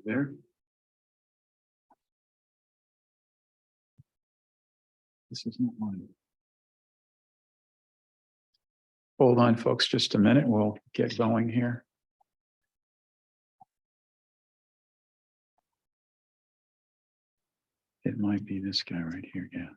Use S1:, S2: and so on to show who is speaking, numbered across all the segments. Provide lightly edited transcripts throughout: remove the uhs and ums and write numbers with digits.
S1: There. This is not mine. Hold on, folks, just a minute. We'll get going here. It might be this guy right here, yeah.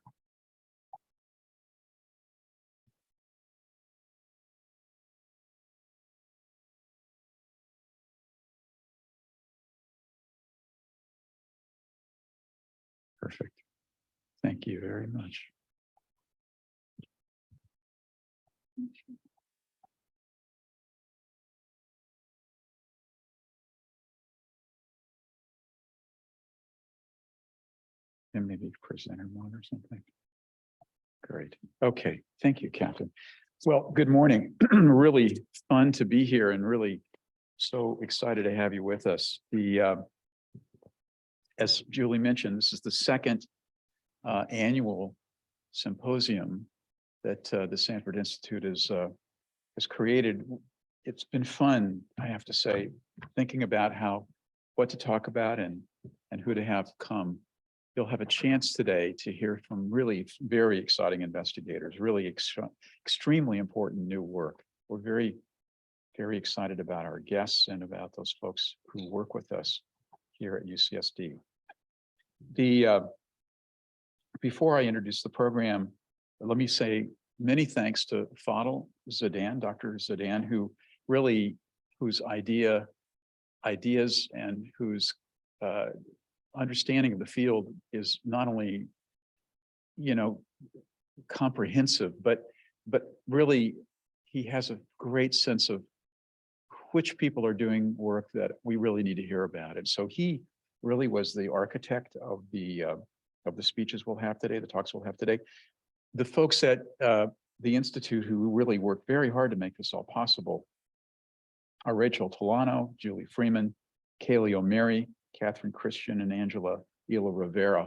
S1: Perfect. Thank you very much. And maybe presenter mode or something. Great. Okay. Thank you, Captain. Well, good morning. Really fun to be here and really so excited to have you with us. As Julie mentioned, this is the second annual symposium that the Sanford Institute has created. It's been fun, I have to say, thinking about what to talk about and who to have come. You'll have a chance today to hear from really very exciting investigators, really extremely important new work. We're very, very excited about our guests and about those folks who work with us here at UCSD. Before I introduce the program, let me say many thanks to Fadel Zeidan, Dr. Zeidan, whose ideas and whose understanding of the field is not only, comprehensive, but really he has a great sense of which people are doing work that we really need to hear about. And so he really was the architect of the speeches we'll have today, the talks we'll have today. The folks at the Institute who really worked very hard to make this all possible are Rachel Tolano, Julie Freeman, Kaylee O'Meary, Catherine Christian, and Angela Ila Rivera.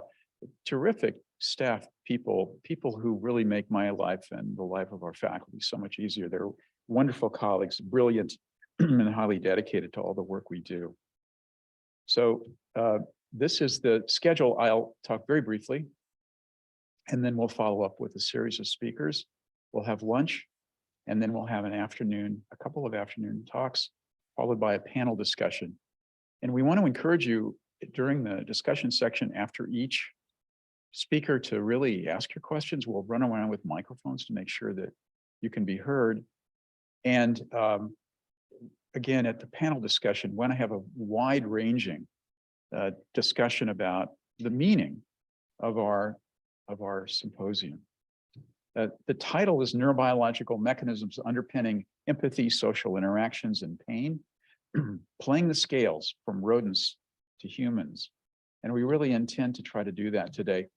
S1: Terrific staff people who really make my life and the life of our faculty so much easier. They're wonderful colleagues, brilliant and highly dedicated to all the work we do. So this is the schedule. I'll talk very briefly, and then we'll follow up with a series of speakers. We'll have lunch, and then we'll have a couple of afternoon talks, followed by a panel discussion. And we want to encourage you during the discussion section after each speaker to really ask your questions. We'll run around with microphones to make sure that you can be heard. And again, at the panel discussion, when I have a wide-ranging discussion about the meaning of our symposium. The title is Neurobiological Mechanisms Underpinning Empathy, Social Interactions, and Pain, Playing the Scales from Rodents to Humans. And we really intend to try to do that today.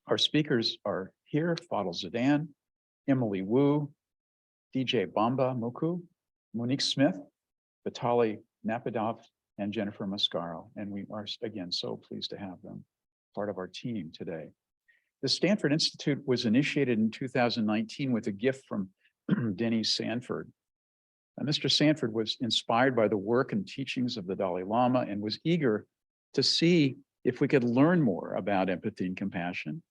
S1: Our speakers are here: Fadel Zeidan, Emily Wu, DJ Bamba Moku, Monique Smith, Vitaly Napadow, and Jennifer Mascaro. And we are, again, so pleased to have them part of our team today. The Sanford Institute was initiated in 2019 with a gift from Denny Sanford. Mr. Sanford was inspired by the work and teachings of the Dalai Lama and was eager to see if we could learn more about empathy and compassion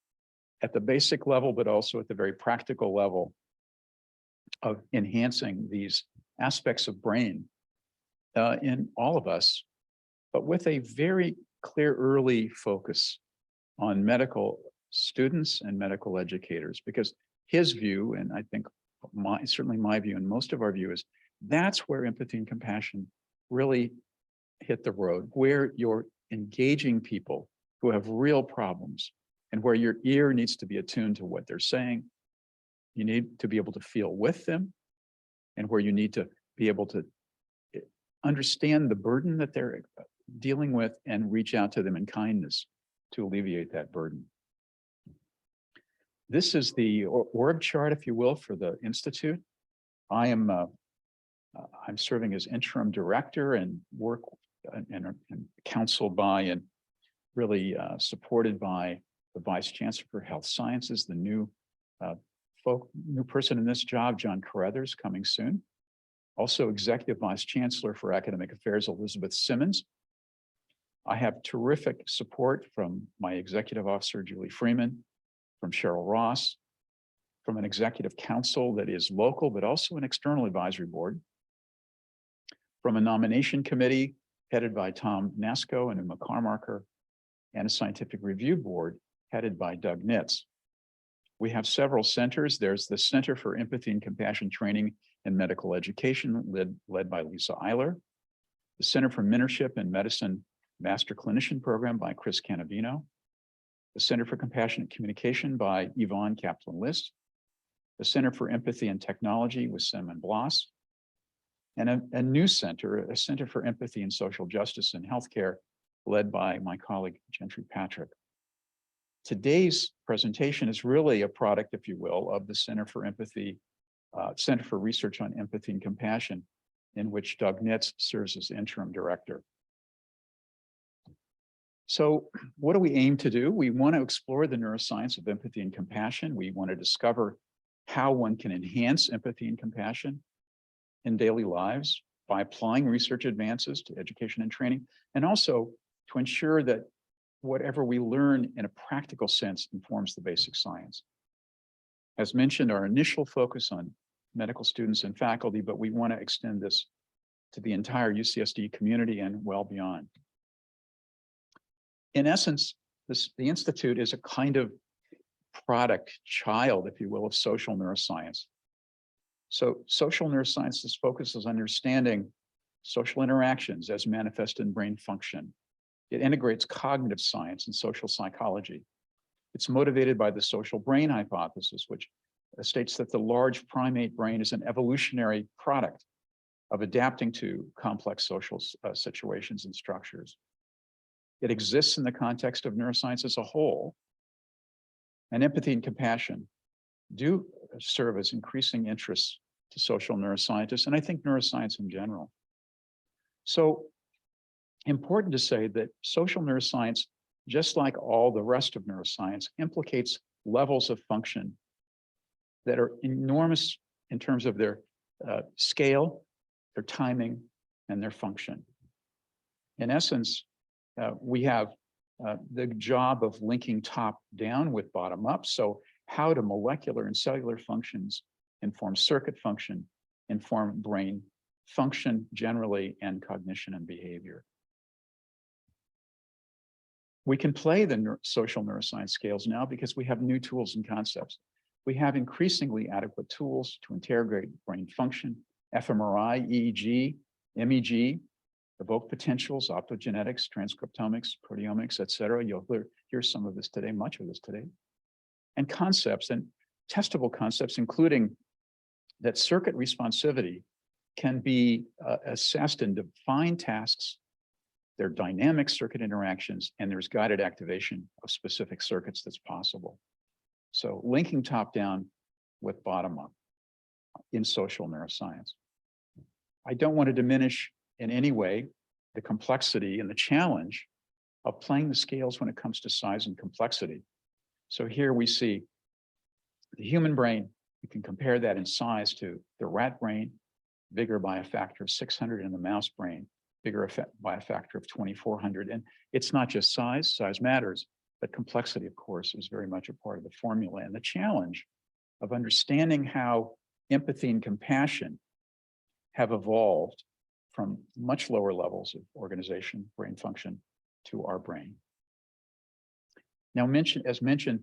S1: at the basic level, but also at the very practical level of enhancing these aspects of brain in all of us, but with a very clear early focus on medical students and medical educators, because his view, and I think certainly my view and most of our view, is that's where empathy and compassion really hit the road, where you're engaging people who have real problems and where your ear needs to be attuned to what they're saying. You need to be able to feel with them, and where you need to be able to understand the burden that they're dealing with and reach out to them in kindness to alleviate that burden. This is the org chart, if you will, for the Institute. I'm serving as interim director and work and counseled by and really supported by the Vice Chancellor for Health Sciences, the new person in this job, John Carruthers, coming soon. Also Executive Vice Chancellor for Academic Affairs, Elizabeth Simmons. I have terrific support from my executive officer, Julie Freeman, from Cheryl Ross, from an executive council that is local, but also an external advisory board, from a nomination committee headed by Tom Nasco and Uma Carmarker, and a scientific review board headed by Doug Nitz. We have several centers. There's the Center for Empathy and Compassion Training and Medical Education, led by Lisa Eiler, the Center for Mentorship in Medicine Master Clinician Program by Chris Canavino, the Center for Compassionate Communication by Yvonne Kaplan-List, the Center for Empathy and Technology with Cinnamon Bloss, and a new center, a Center for Empathy and Social Justice in Healthcare, led by my colleague, Gentry Patrick. Today's presentation is really a product, if you will, of the Center for Research on Empathy and Compassion, in which Doug Nitz serves as interim director. So what do we aim to do? We want to explore the neuroscience of empathy and compassion. We want to discover how one can enhance empathy and compassion in daily lives by applying research advances to education and training, and also to ensure that whatever we learn in a practical sense informs the basic science. As mentioned, our initial focus on medical students and faculty, but we want to extend this to the entire UCSD community and well beyond. In essence, the Institute is a kind of product child, if you will, of social neuroscience. So social neurosciences focuses on understanding social interactions as manifest in brain function. It integrates cognitive science and social psychology. It's motivated by the social brain hypothesis, which states that the large primate brain is an evolutionary product of adapting to complex social situations and structures. It exists in the context of neuroscience as a whole, and empathy and compassion do serve as increasing interests to social neuroscientists, and I think neuroscience in general. So important to say that social neuroscience, just like all the rest of neuroscience, implicates levels of function that are enormous in terms of their scale, their timing, and their function. In essence, we have the job of linking top down with bottom up. So how do molecular and cellular functions inform circuit function, inform brain function generally, and cognition and behavior? We can play the social neuroscience scales now because we have new tools and concepts. We have increasingly adequate tools to interrogate brain function, fMRI, EEG, MEG, evoked potentials, optogenetics, transcriptomics, proteomics, et cetera. You'll hear some of this today, much of this today. And concepts and testable concepts, including that circuit responsivity can be assessed in defined tasks. There are dynamic circuit interactions, and there's guided activation of specific circuits that's possible. So linking top down with bottom up in social neuroscience. I don't want to diminish in any way the complexity and the challenge of playing the scales when it comes to size and complexity. So here we see the human brain. You can compare that in size to the rat brain, bigger by a factor of 600, and the mouse brain, bigger by a factor of 2,400. And it's not just size matters, but complexity, of course, is very much a part of the formula. And the challenge of understanding how empathy and compassion have evolved from much lower levels of organization, brain function, to our brain. Now, as mentioned,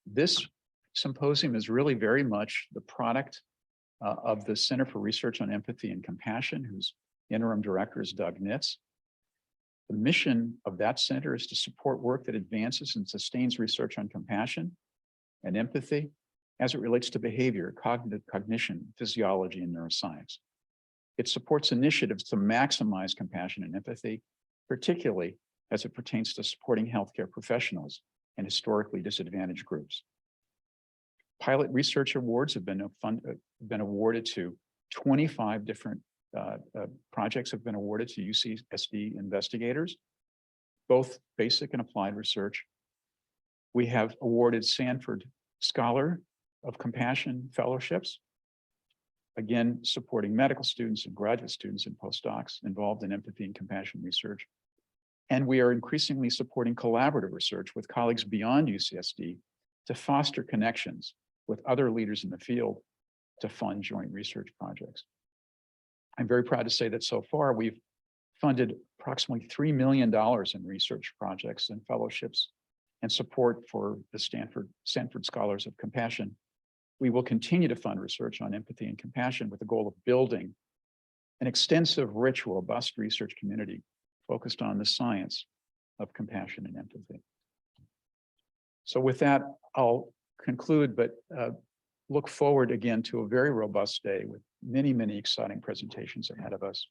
S1: this symposium is really very much the product of the Center for Research on Empathy and Compassion, whose interim director is Doug Nitz. The mission of that center is to support work that advances and sustains research on compassion and empathy as it relates to behavior, cognition, physiology, and neuroscience. It supports initiatives to maximize compassion and empathy, particularly as it pertains to supporting healthcare professionals and historically disadvantaged groups. Pilot research awards have been awarded to 25 different projects have been awarded to UCSD investigators, both basic and applied research. We have awarded Sanford Scholar of Compassion fellowships, again, supporting medical students and graduate students and postdocs involved in empathy and compassion research. And we are increasingly supporting collaborative research with colleagues beyond UCSD to foster connections with other leaders in the field to fund joint research projects. I'm very proud to say that so far we've funded approximately $3 million in research projects and fellowships and support for the Sanford Scholars of Compassion. We will continue to fund research on empathy and compassion with the goal of building an extensive, rich, robust research community focused on the science of compassion and empathy. So with that, I'll conclude, but look forward again to a very robust day with many, many exciting presentations ahead of us.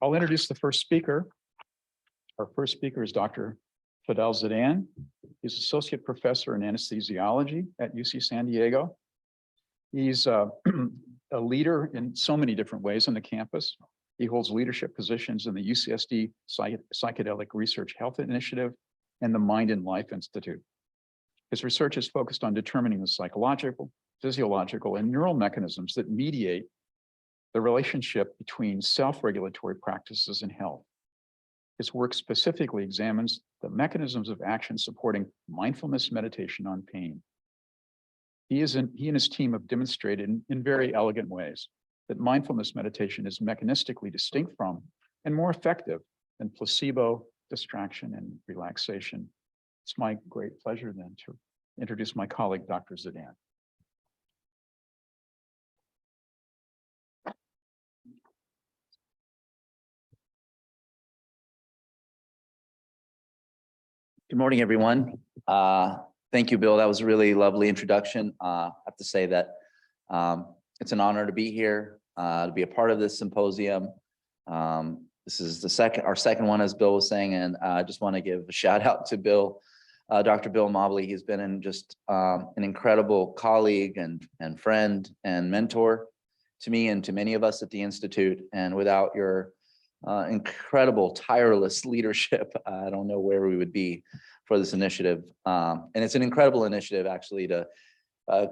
S1: I'll introduce the first speaker. Our first speaker is Dr. Fadel Zeidan. He's Associate Professor in Anesthesiology at UC San Diego. He's a leader in so many different ways on the campus. He holds leadership positions in the UCSD Psychedelic Research Health Initiative and the Mind and Life Institute. His research is focused on determining the psychological, physiological, and neural mechanisms that mediate the relationship between self-regulatory practices and health. His work specifically examines the mechanisms of action supporting mindfulness meditation on pain. He and his team have demonstrated in very elegant ways that mindfulness meditation is mechanistically distinct from and more effective than placebo, distraction, and relaxation. It's my great pleasure then to introduce my colleague, Dr. Zeidan.
S2: Good morning, everyone. Thank you, Bill. That was a really lovely introduction. I have to say that it's an honor to be here, to be a part of this symposium. This is our second one, as Bill was saying, and I just want to give a shout out to Bill, Dr. Bill Mobley. He's been just an incredible colleague and friend and mentor to me and to many of us at the Institute. And without your incredible, tireless leadership, I don't know where we would be for this initiative. And it's an incredible initiative, actually, to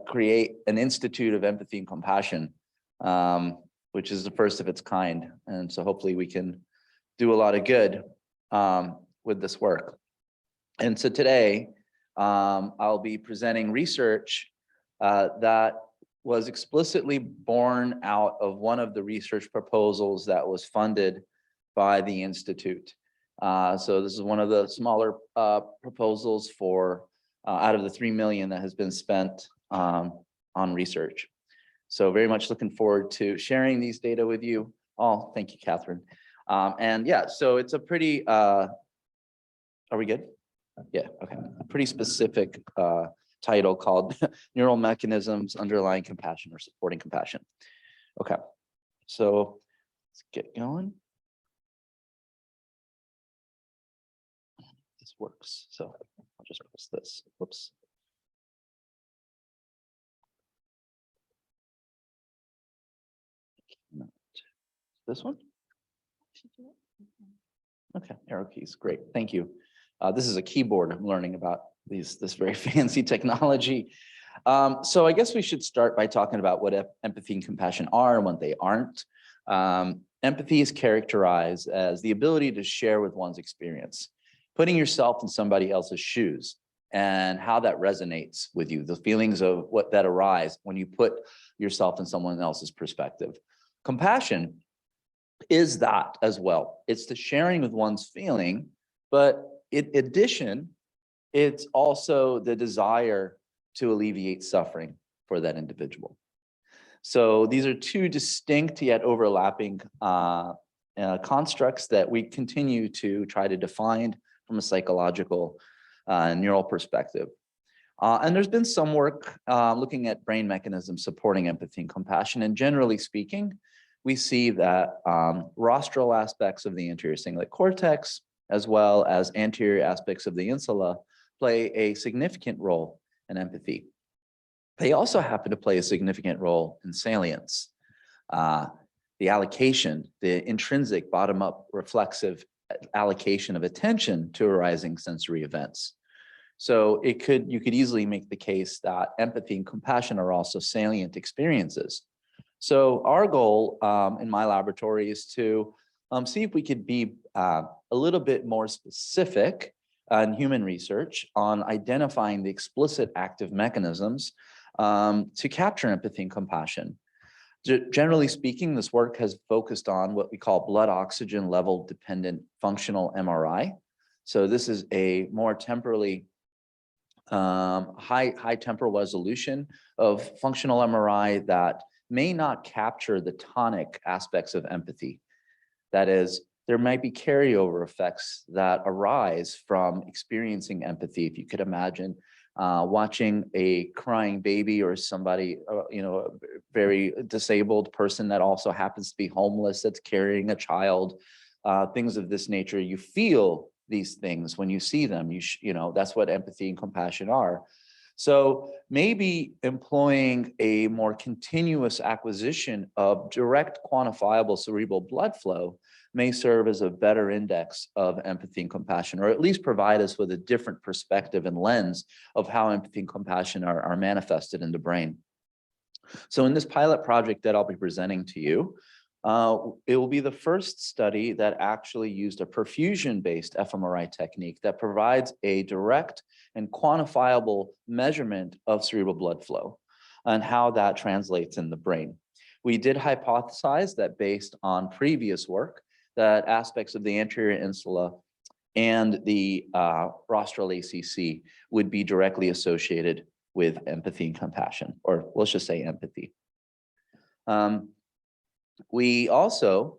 S2: create an Institute of Empathy and Compassion, which is the first of its kind. And so hopefully we can do a lot of good with this work. And so today, I'll be presenting research that was explicitly born out of one of the research proposals that was funded by the Institute. So this is one of the smaller proposals for out of the 3 million that has been spent on research. So very much looking forward to sharing these data with you all. Thank you, Catherine. And yeah, so it's a pretty, are we good? Yeah, okay. A pretty specific title called Neural Mechanisms Underlying Compassion or Supporting Compassion. Okay, so let's get going. This works, so I'll just press this. Whoops. This one? Okay, arrow keys, great, thank you. This is a keyboard. I'm learning about this very fancy technology. So I guess we should start by talking about what empathy and compassion are and what they aren't. Empathy is characterized as the ability to share with one's experience, putting yourself in somebody else's shoes and how that resonates with you, the feelings of what that arise when you put yourself in someone else's perspective. Compassion is that as well. It's the sharing with one's feeling, but in addition, it's also the desire to alleviate suffering for that individual. So these are two distinct yet overlapping constructs that we continue to try to define from a psychological neural perspective. And there's been some work looking at brain mechanisms supporting empathy and compassion. And generally speaking, we see that rostral aspects of the anterior cingulate cortex, as well as anterior aspects of the insula, play a significant role in empathy. They also happen to play a significant role in salience. The allocation, the intrinsic bottom-up reflexive allocation of attention to arising sensory events. So you could easily make the case that empathy and compassion are also salient experiences. So our goal in my laboratory is to see if we could be a little bit more specific in human research on identifying the explicit active mechanisms to capture empathy and compassion. Generally speaking, this work has focused on what we call blood oxygen level dependent functional MRI. So this is a more temporally high temporal resolution of functional MRI that may not capture the tonic aspects of empathy. That is, there might be carryover effects that arise from experiencing empathy. If you could imagine watching a crying baby or somebody, a very disabled person that also happens to be homeless, that's carrying a child, things of this nature, you feel these things when you see them. That's what empathy and compassion are. So maybe employing a more continuous acquisition of direct quantifiable cerebral blood flow may serve as a better index of empathy and compassion, or at least provide us with a different perspective and lens of how empathy and compassion are manifested in the brain. So in this pilot project that I'll be presenting to you, it will be the first study that actually used a perfusion-based fMRI technique that provides a direct and quantifiable measurement of cerebral blood flow and how that translates in the brain. We did hypothesize that based on previous work, that aspects of the anterior insula and the rostral ACC would be directly associated with empathy and compassion, or let's just say empathy. We also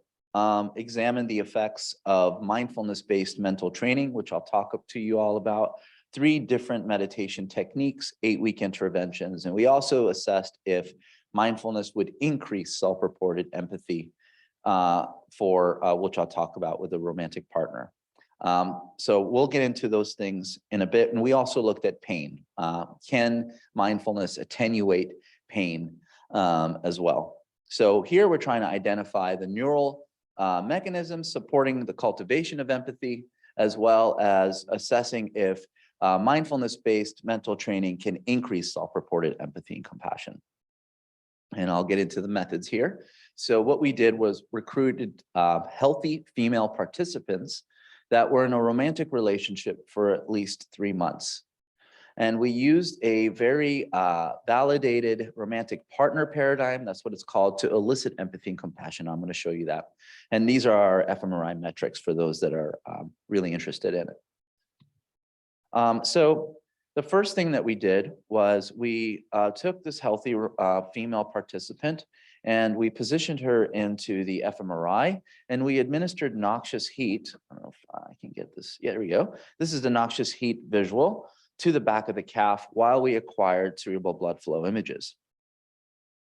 S2: examined the effects of mindfulness-based mental training, which I'll talk to you all about, 3 different meditation techniques, 8-week interventions, and we also assessed if mindfulness would increase self-reported empathy which I'll talk about with a romantic partner. So we'll get into those things in a bit. And we also looked at pain. Can mindfulness attenuate pain as well? So here we're trying to identify the neural mechanisms supporting the cultivation of empathy, as well as assessing if mindfulness-based mental training can increase self-reported empathy and compassion. And I'll get into the methods here. So what we did was recruited healthy female participants that were in a romantic relationship for at least 3 months. And we used a very validated romantic partner paradigm, that's what it's called, to elicit empathy and compassion. I'm going to show you that. And these are our fMRI metrics for those that are really interested in it. So the first thing that we did was we took this healthy female participant and we positioned her into the fMRI, and we administered noxious heat. I don't know if I can get this. Yeah, there we go. This is the noxious heat visual to the back of the calf while we acquired cerebral blood flow images.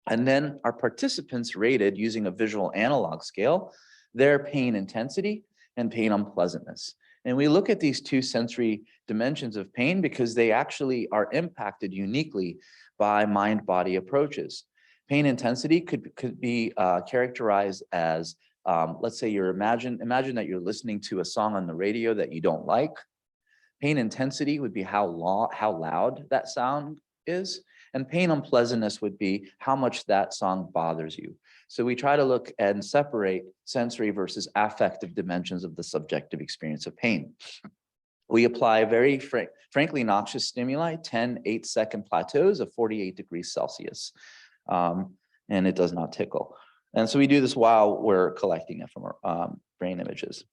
S2: And then our participants rated, using a visual analog scale, their pain intensity and pain unpleasantness. And we look at these 2 sensory dimensions of pain because they actually are impacted uniquely by mind-body approaches. Pain intensity could be characterized as, let's say imagine that you're listening to a song on the radio that you don't like. Pain intensity would be how loud that sound is. And pain unpleasantness would be how much that song bothers you. So we try to look and separate sensory versus affective dimensions of the subjective experience of pain. We apply very frankly noxious stimuli, 10 8-second plateaus of 48 degrees Celsius. And it does not tickle. And so we do this while we're collecting brain images.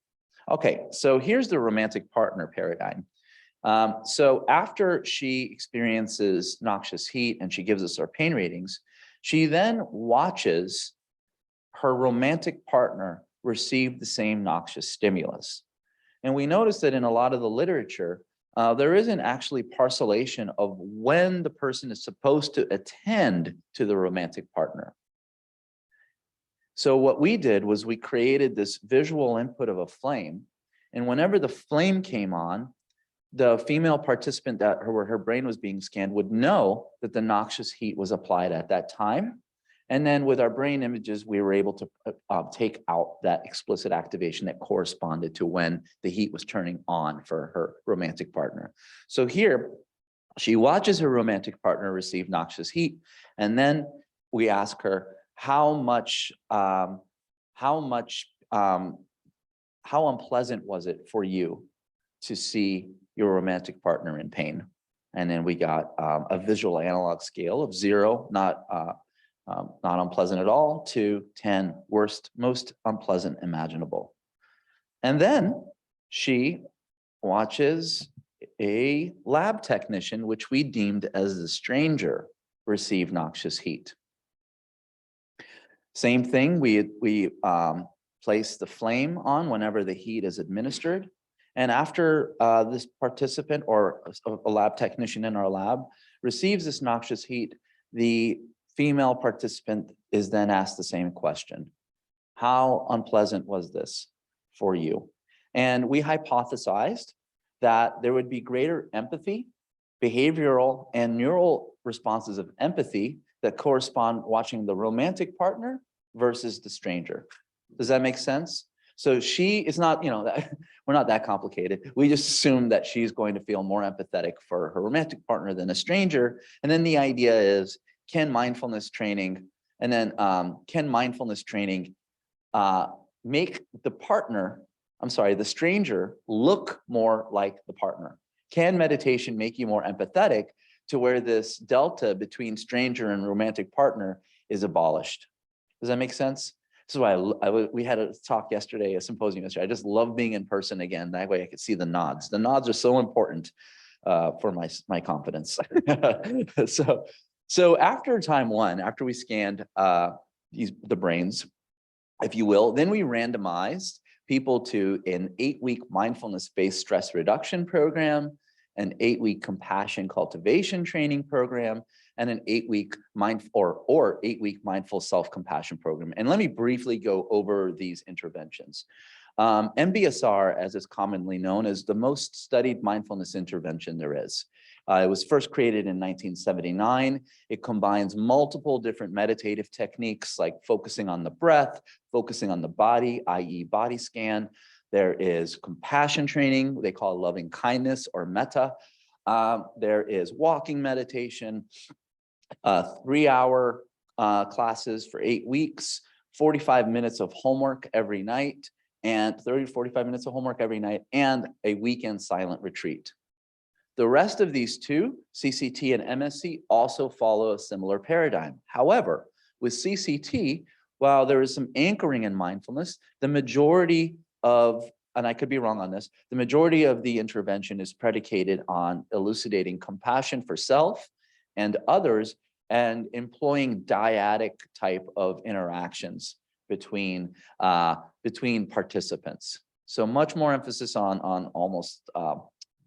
S2: Okay, so here's the romantic partner paradigm. So after she experiences noxious heat and she gives us our pain ratings, she then watches her romantic partner receive the same noxious stimulus. And we notice that in a lot of the literature, there isn't actually parcellation of when the person is supposed to attend to the romantic partner. So what we did was we created this visual input of a flame. And whenever the flame came on, the female participant where her brain was being scanned would know that the noxious heat was applied at that time. And then with our brain images, we were able to take out that explicit activation that corresponded to when the heat was turning on for her romantic partner. So here, she watches her romantic partner receive noxious heat. And then we ask her how much how unpleasant was it for you to see your romantic partner in pain? And then we got a visual analog scale of 0, not unpleasant at all, to 10, worst, most unpleasant imaginable. And then she watches a lab technician, which we deemed as the stranger, receive noxious heat. Same thing, we place the flame on whenever the heat is administered. And after this participant or a lab technician in our lab receives this noxious heat, the female participant is then asked the same question. How unpleasant was this for you? And we hypothesized that there would be greater empathy, behavioral and neural responses of empathy that correspond watching the romantic partner versus the stranger. Does that make sense? So she is not, we're not that complicated. We just assume that she's going to feel more empathetic for her romantic partner than a stranger. And then the idea is, can mindfulness training make the stranger look more like the partner? Can meditation make you more empathetic to where this delta between stranger and romantic partner is abolished? Does that make sense? This is why we had a talk yesterday, a symposium yesterday. I just love being in person again. That way I could see the nods. The nods are so important for my confidence. So after time 1, after we scanned the brains, if you will, then we randomized people to an 8-week mindfulness-based stress reduction program, an 8-week compassion cultivation training program, and an 8-week or 8-week mindful self-compassion program. And let me briefly go over these interventions. MBSR, as it's commonly known, is the most studied mindfulness intervention there is. It was first created in 1979. It combines multiple different meditative techniques like focusing on the breath, focusing on the body, i.e. body scan. There is compassion training, they call it loving kindness or metta. There is walking meditation, 3-hour classes for 8 weeks, 45 minutes of homework every night, and 30 to 45 minutes of homework every night, and a weekend silent retreat. The rest of these two, CCT and MSC, also follow a similar paradigm. However, with CCT, while there is some anchoring in mindfulness, the majority of, and I could be wrong on this, the majority of the intervention is predicated on elucidating compassion for self and others and employing dyadic type of interactions between participants. So much more emphasis on almost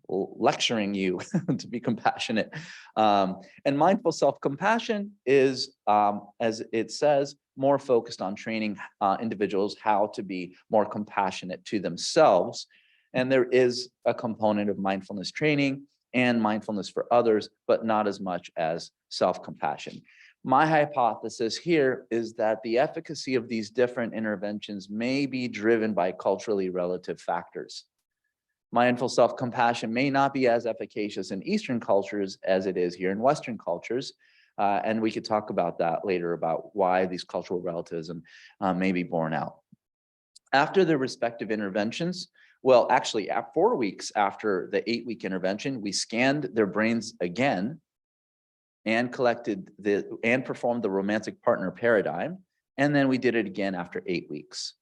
S2: lecturing you to be compassionate. And mindful self-compassion is, as it says, more focused on training individuals how to be more compassionate to themselves. And there is a component of mindfulness training and mindfulness for others, but not as much as self-compassion. My hypothesis here is that the efficacy of these different interventions may be driven by culturally relative factors. Mindful self-compassion may not be as efficacious in Eastern cultures as it is here in Western cultures. And we could talk about that later, about why these cultural relativism may be borne out. After the respective interventions, well, actually, 4 weeks after the 8-week intervention, we scanned their brains again and performed the romantic partner paradigm. And then we did it again after 8 weeks.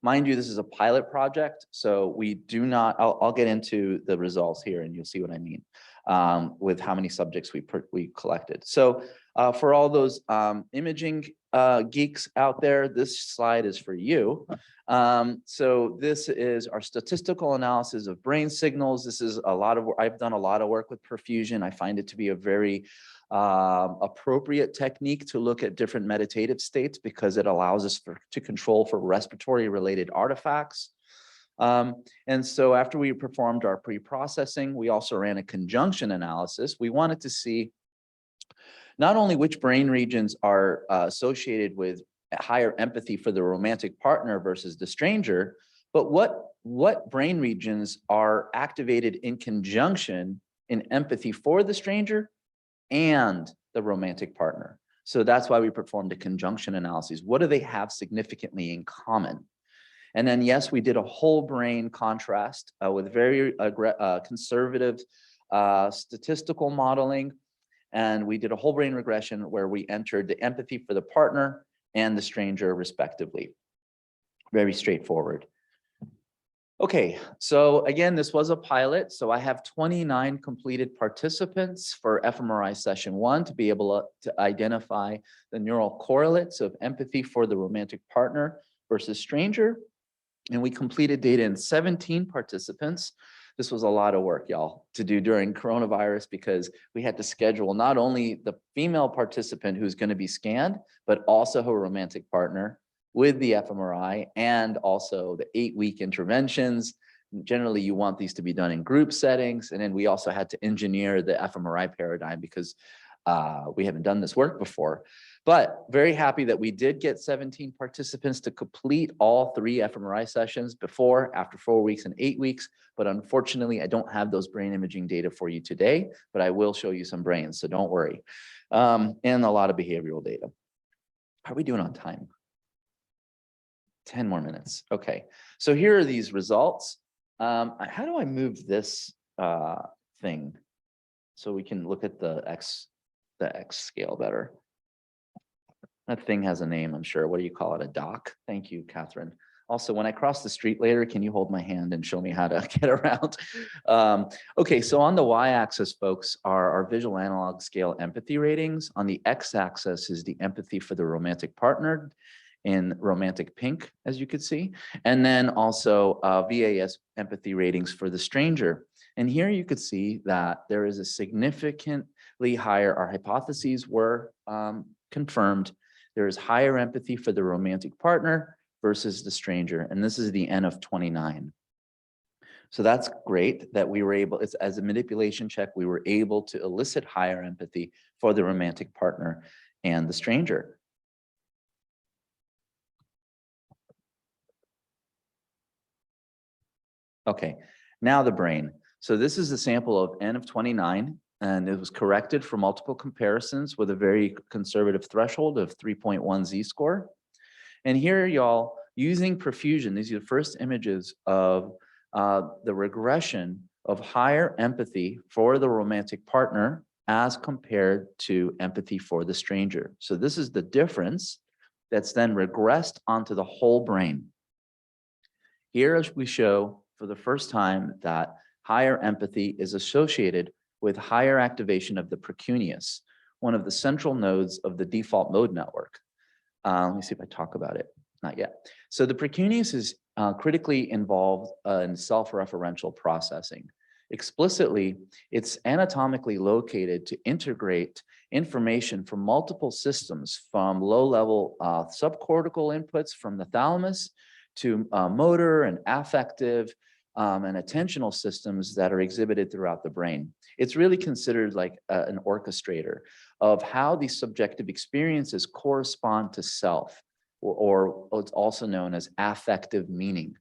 S2: Mind you, this is a pilot project, so we do not, I'll get into the results here and you'll see what I mean with how many subjects we collected. So for all those imaging geeks out there, this slide is for you. So this is our statistical analysis of brain signals. This is a lot of work. I've done a lot of work with perfusion. I find it to be a very appropriate technique to look at different meditative states because it allows us to control for respiratory related artifacts. And so after we performed our pre-processing, we also ran a conjunction analysis. We wanted to see not only which brain regions are associated with higher empathy for the romantic partner versus the stranger, but what brain regions are activated in conjunction in empathy for the stranger and the romantic partner. So that's why we performed a conjunction analysis. What do they have significantly in common? And then, yes, we did a whole brain contrast with very conservative statistical modeling. And we did a whole brain regression where we entered the empathy for the partner and the stranger respectively. Very straightforward. Okay, so again, this was a pilot. So I have 29 completed participants for fMRI session 1 to be able to identify the neural correlates of empathy for the romantic partner versus stranger. And we completed data in 17 participants. This was a lot of work, y'all, to do during coronavirus because we had to schedule not only the female participant who's going to be scanned, but also her romantic partner with the fMRI and also the 8-week interventions. Generally, you want these to be done in group settings. And then we also had to engineer the fMRI paradigm because we haven't done this work before. But very happy that we did get 17 participants to complete all 3 fMRI sessions before, after 4 weeks and 8 weeks. But unfortunately, I don't have those brain imaging data for you today, but I will show you some brains, so don't worry. And a lot of behavioral data. How are we doing on time? 10 more minutes. Okay, so here are these results. How do I move this thing so we can look at the X scale better? That thing has a name, I'm sure. What do you call it? A dock? Thank you, Catherine. Also, when I cross the street later, can you hold my hand and show me how to get around? Okay, so on the y-axis, folks, are our visual analog scale empathy ratings. On the x-axis is the empathy for the romantic partner in romantic pink, as you could see. And then also VAS empathy ratings for the stranger. And here you could see that there is a significantly higher, our hypotheses were confirmed. There is higher empathy for the romantic partner versus the stranger. And this is the N of 29. So that's great that we were able, it's as a manipulation check, we were able to elicit higher empathy for the romantic partner and the stranger. Okay, now the brain. So this is a sample of N of 29, and it was corrected for multiple comparisons with a very conservative threshold of 3.1 Z-score. And here, y'all, using perfusion, these are the first images of the regression of higher empathy for the romantic partner as compared to empathy for the stranger. So this is the difference that's then regressed onto the whole brain. Here we show for the first time that higher empathy is associated with higher activation of the precuneus, one of the central nodes of the default mode network. Let me see if I talk about it. Not yet. So the precuneus is critically involved in self-referential processing. Explicitly, it's anatomically located to integrate information from multiple systems, from low-level subcortical inputs from the thalamus to motor and affective and attentional systems that are exhibited throughout the brain. It's really considered like an orchestrator of how these subjective experiences correspond to self, or it's also known as affective meaning.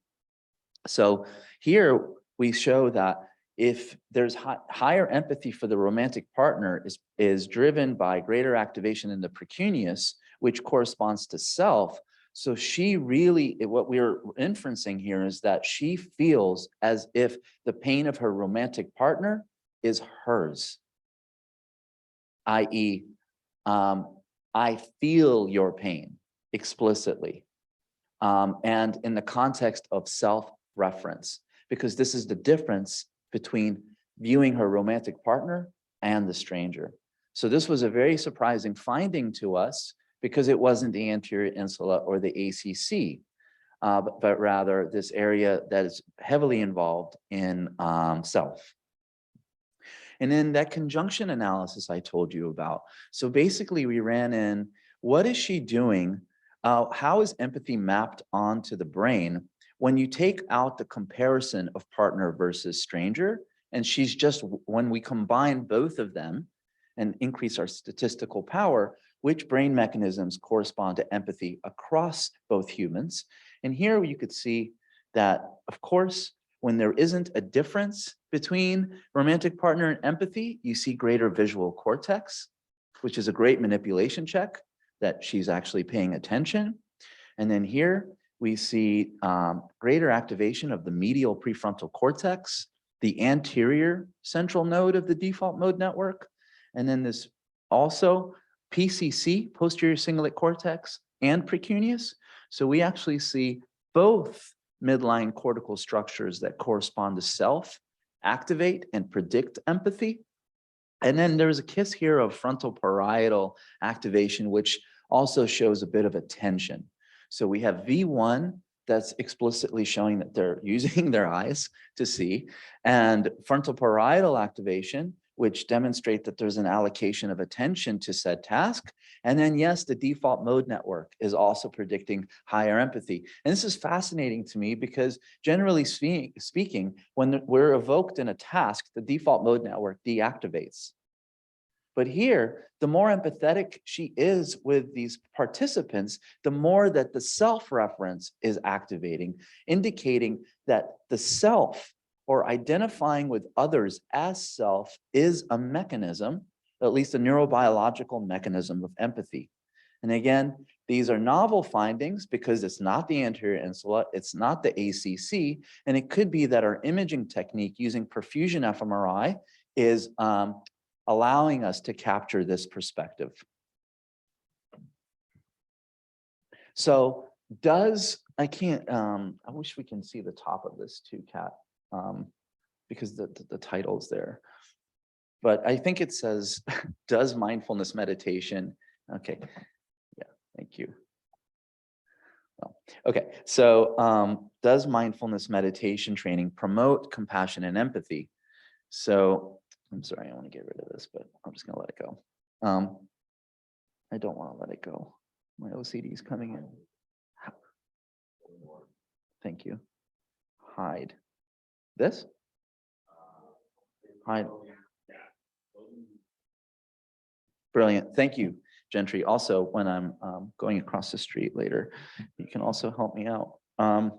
S2: So here we show that if there's higher empathy for the romantic partner is driven by greater activation in the precuneus, which corresponds to self. So she really, what we're inferencing here is that she feels as if the pain of her romantic partner is hers, i.e., I feel your pain explicitly, and in the context of self-reference, because this is the difference between viewing her romantic partner and the stranger. So this was a very surprising finding to us, because it wasn't the anterior insula or the ACC, but rather this area that is heavily involved in self. And then that conjunction analysis I told you about. So basically we ran in, what is she doing? How is empathy mapped onto the brain when you take out the comparison of partner versus stranger? And she's just, when we combine both of them and increase our statistical power, which brain mechanisms correspond to empathy across both humans? And here you could see that, of course, when there isn't a difference between romantic partner and empathy, you see greater visual cortex, which is a great manipulation check that she's actually paying attention. And then here We see greater activation of the medial prefrontal cortex, the anterior central node of the default mode network, and then this also PCC, posterior cingulate cortex, and precuneus. So we actually see both midline cortical structures that correspond to self, activate, and predict empathy. And then there's a kiss here of frontal parietal activation, which also shows a bit of a tension. So we have V1 that's explicitly showing that they're using their eyes to see, and frontal parietal activation, which demonstrate that there's an allocation of attention to said task. And then yes, the default mode network is also predicting higher empathy. And this is fascinating to me because generally speaking, when we're evoked in a task, the default mode network deactivates. But here, the more empathetic she is with these participants, the more that the self-reference is activating, indicating that the self, or identifying with others as self, is a mechanism, at least a neurobiological mechanism of empathy. And again, these are novel findings because it's not the anterior insula, it's not the ACC, and it could be that our imaging technique using perfusion fMRI is allowing us to capture this perspective. So I wish we can see the top of this too, Kat, because the title's there. But I think it says, does mindfulness meditation, okay, yeah, thank you. Well, okay, so does mindfulness meditation training promote compassion and empathy? So I'm sorry, I want to get rid of this, but I'm just going to let it go. I don't want to let it go. My OCD is coming in. Thank you. Hide. This? Hide. Brilliant. Thank you, Gentry. Also, when I'm going across the street later, you can also help me out. I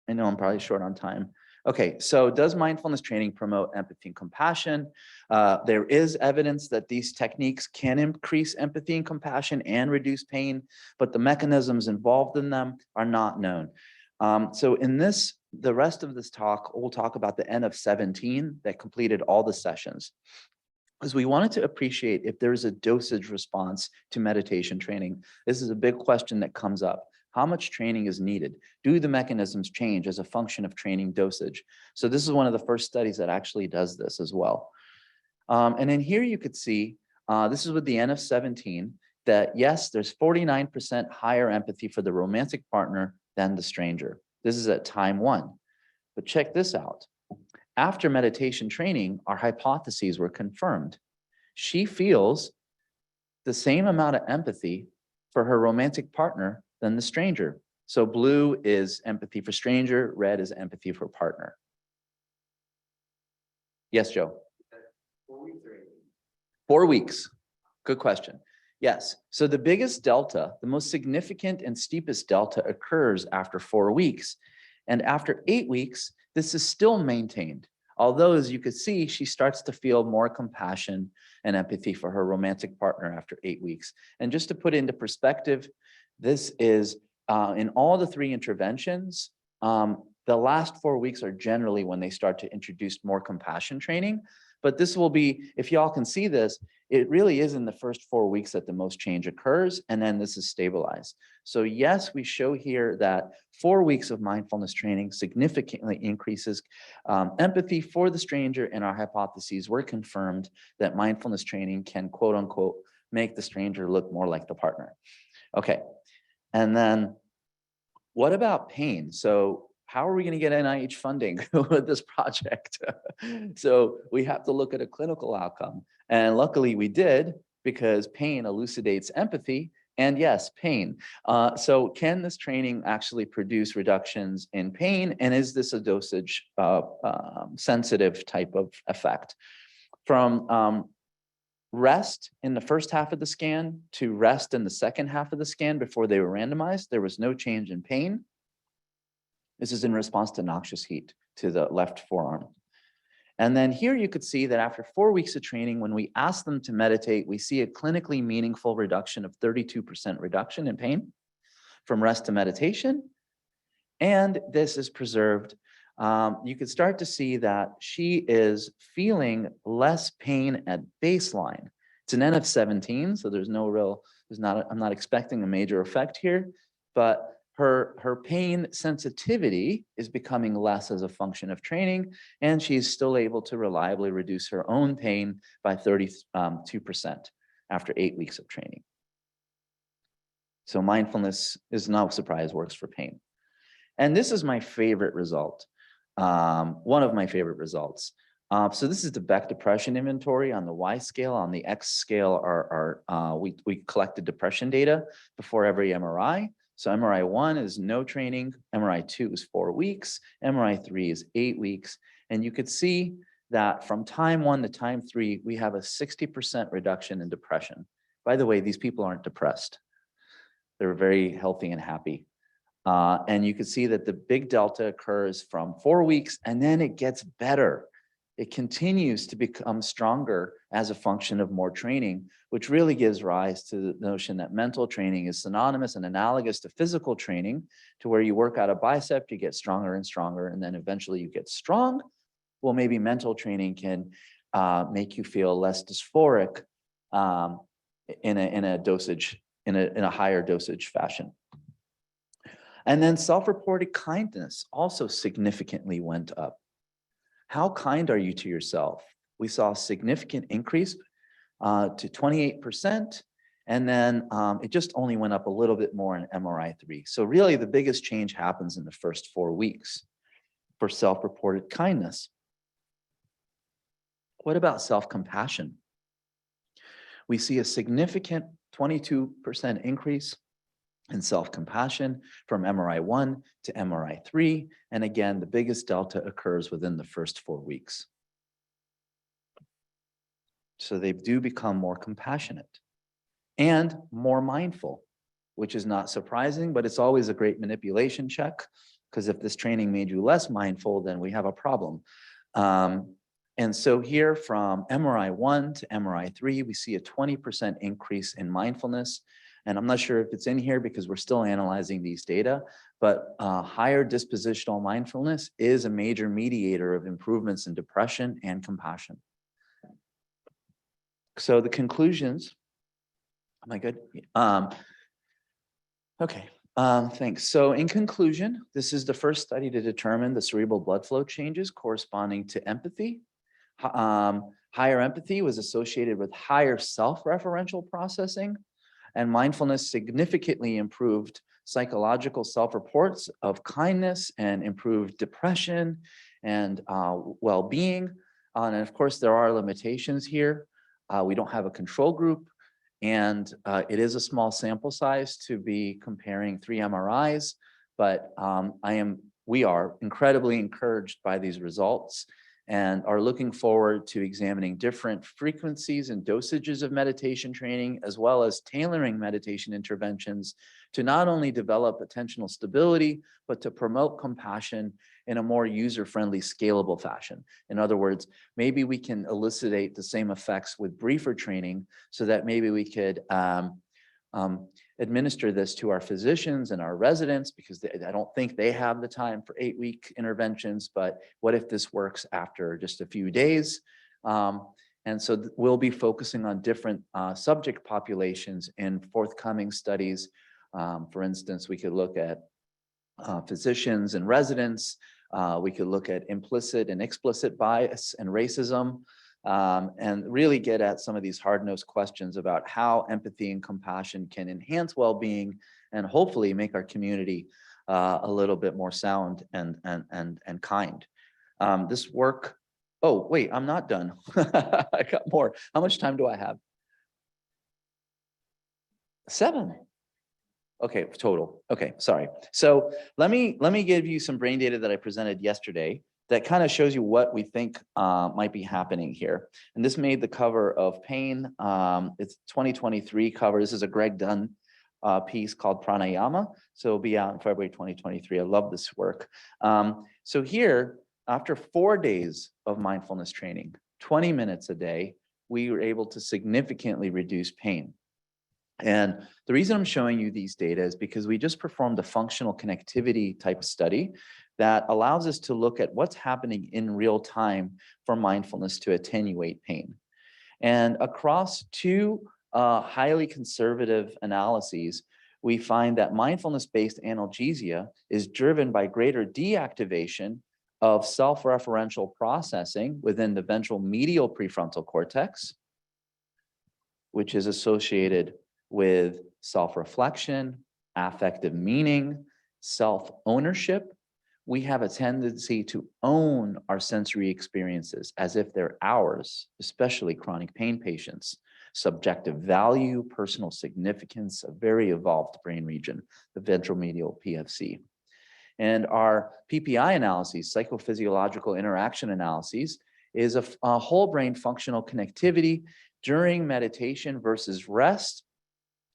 S2: know I'm probably short on time. Okay, so does mindfulness training promote empathy and compassion? There is evidence that these techniques can increase empathy and compassion and reduce pain, but the mechanisms involved in them are not known. So in the rest of this talk, we'll talk about the N of 17 that completed all the sessions, because we wanted to appreciate if there's a dosage response to meditation training. This is a big question that comes up. How much training is needed? Do the mechanisms change as a function of training dosage? So this is one of the first studies that actually does this as well. And then here you could see, this is with the N of 17, that yes, there's 49% higher empathy for the romantic partner than the stranger. This is at time 1. But check this out. After meditation training, our hypotheses were confirmed. She feels the same amount of empathy for her romantic partner than the stranger. So blue is empathy for stranger, red is empathy for partner. Yes, Joe? 4 weeks or 8 weeks? 4 weeks. Good question. Yes. So the biggest delta, the most significant and steepest delta occurs after 4 weeks. And after 8 weeks, this is still maintained. Although, as you could see, she starts to feel more compassion and empathy for her romantic partner after 8 weeks. And just to put into perspective, this is in all the 3 interventions, the last 4 weeks are generally when they start to introduce more compassion training. But this will be, if y'all can see this, it really is in the first 4 weeks that the most change occurs, and then this is stabilized. So yes, we show here that 4 weeks of mindfulness training significantly increases empathy for the stranger, and our hypotheses were confirmed that mindfulness training can, quote unquote, make the stranger look more like the partner. Okay, and then what about pain? So how are we going to get NIH funding with this project? So we have to look at a clinical outcome. And luckily we did, because pain elucidates empathy. And yes, pain. So can this training actually produce reductions in pain? And is this a dosage sensitive type of effect? From rest in the first half of the scan to rest in the second half of the scan before they were randomized, there was no change in pain. This is in response to noxious heat to the left forearm. And then here you could see that after 4 weeks of training, when we ask them to meditate, we see a clinically meaningful reduction of 32% reduction in pain from rest to meditation. And this is preserved. You can start to see that she is feeling less pain at baseline. It's an N of 17, so there's no real, I'm not expecting a major effect here, but her pain sensitivity is becoming less as a function of training, and she's still able to reliably reduce her own pain by 32% after 8 weeks of training. So mindfulness is no surprise works for pain. And this is my favorite result, one of my favorite results. So this is the Beck Depression Inventory on the Y scale. On the X scale, we collected depression data before every MRI. So MRI 1 is no training, MRI 2 is 4 weeks, MRI 3 is 8 weeks. And you could see that from time 1 to time 3, we have a 60% reduction in depression. By the way, these people aren't depressed. They're very healthy and happy. And you can see that the big delta occurs from 4 weeks, and then it gets better. It continues to become stronger as a function of more training, which really gives rise to the notion that mental training is synonymous and analogous to physical training, to where you work out a bicep, you get stronger and stronger, and then eventually you get strong. Well, maybe mental training can make you feel less dysphoric in a higher dosage fashion. And then self-reported kindness also significantly went up. How kind are you to yourself? We saw a significant increase to 28%, and then it just only went up a little bit more in MRI 3. So really the biggest change happens in the first 4 weeks for self-reported kindness. What about self-compassion? We see a significant 22% increase in self-compassion from MRI 1 to MRI 3. And again, the biggest delta occurs within the first 4 weeks. So they do become more compassionate and more mindful, which is not surprising, but it's always a great manipulation check, because if this training made you less mindful, then we have a problem. And so here from MRI 1 to MRI 3, we see a 20% increase in mindfulness. And I'm not sure if it's in here because we're still analyzing these data, but higher dispositional mindfulness is a major mediator of improvements in depression and compassion. So the conclusions, am I good? Okay, thanks. So in conclusion, this is the first study to determine the cerebral blood flow changes corresponding to empathy. Higher empathy was associated with higher self-referential processing, and mindfulness significantly improved psychological self-reports of kindness and improved depression and well-being. And of course, there are limitations here. We don't have a control group, and it is a small sample size to be comparing 3 MRIs, but we are incredibly encouraged by these results and are looking forward to examining different frequencies and dosages of meditation training, as well as tailoring meditation interventions to not only develop attentional stability, but to promote compassion in a more user-friendly, scalable fashion. In other words, maybe we can elucidate the same effects with briefer training so that maybe we could administer this to our physicians and our residents, because I don't think they have the time for 8-week interventions, but what if this works after just a few days? And so we'll be focusing on different subject populations in forthcoming studies. For instance, we could look at physicians and residents. We could look at implicit and explicit bias and racism. And really get at some of these hard-nosed questions about how empathy and compassion can enhance well-being and hopefully make our community a little bit more sound and kind. This work, oh, wait, I'm not done. I got more. How much time do I have? 7. Okay, total. Okay, sorry. So let me give you some brain data that I presented yesterday that kind of shows you what we think might be happening here. And this made the cover of Pain. It's 2023 cover. This is a Greg Dunn piece called Pranayama. So it'll be out in February 2023. I love this work. So here, after 4 days of mindfulness training, 20 minutes a day, we were able to significantly reduce pain. And the reason I'm showing you these data is because we just performed a functional connectivity type study that allows us to look at what's happening in real time for mindfulness to attenuate pain. And across two highly conservative analyses, we find that mindfulness-based analgesia is driven by greater deactivation of self-referential processing within the ventral medial prefrontal cortex, which is associated with self-reflection, affective meaning, self-ownership. We have a tendency to own our sensory experiences as if they're ours, especially chronic pain patients. Subjective value, personal significance, a very evolved brain region, the ventral medial PFC. And our PPI analyses, psychophysiological interaction analyses, is a whole brain functional connectivity during meditation versus rest.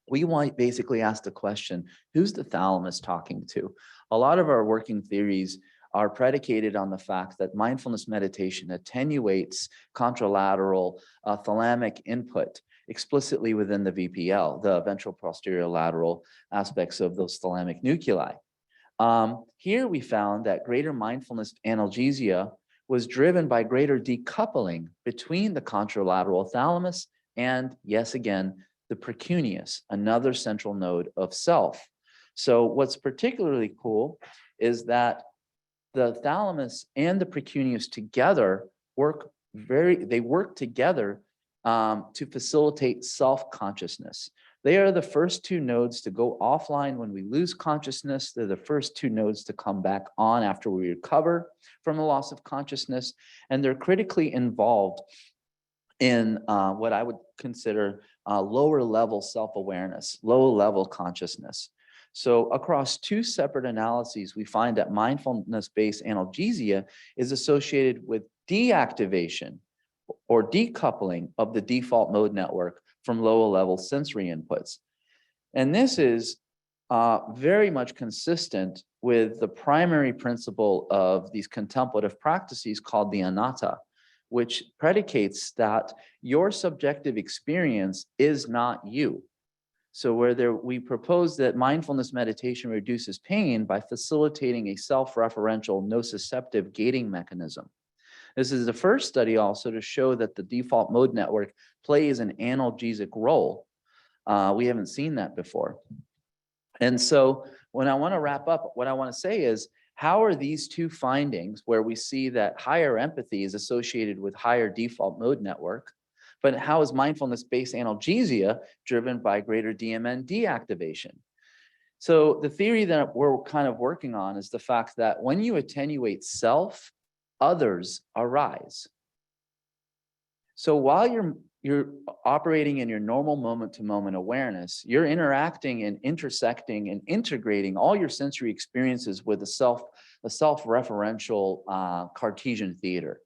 S2: We might basically ask the question, who's the thalamus talking to? A lot of our working theories are predicated on the fact that mindfulness meditation attenuates contralateral thalamic input explicitly within the VPL, the ventral posterior lateral aspects of those thalamic nuclei. Here we found that greater mindfulness analgesia was driven by greater decoupling between the contralateral thalamus and, yes, again, the precuneus, another central node of self. So what's particularly cool is that the thalamus and the precuneus together work together to facilitate self-consciousness. They are the first two nodes to go offline when we lose consciousness. They're the first two nodes to come back on after we recover from the loss of consciousness. And they're critically involved in what I would consider lower level self-awareness, low level consciousness. So across two separate analyses, we find that mindfulness-based analgesia is associated with deactivation or decoupling of the default mode network from lower level sensory inputs. And this is very much consistent with the primary principle of these contemplative practices called the anatta, which predicates that your subjective experience is not you. So we propose that mindfulness meditation reduces pain by facilitating a self-referential nociceptive gating mechanism. This is the first study also to show that the default mode network plays an analgesic role. We haven't seen that before. And so when I want to wrap up, what I want to say is, how are these two findings where we see that higher empathy is associated with higher default mode network, but how is mindfulness-based analgesia driven by greater DMN deactivation? So the theory that we're kind of working on is the fact that when you attenuate self, others arise. So while you're operating in your normal moment-to-moment awareness, you're interacting and intersecting and integrating all your sensory experiences with a self-referential Cartesian theater,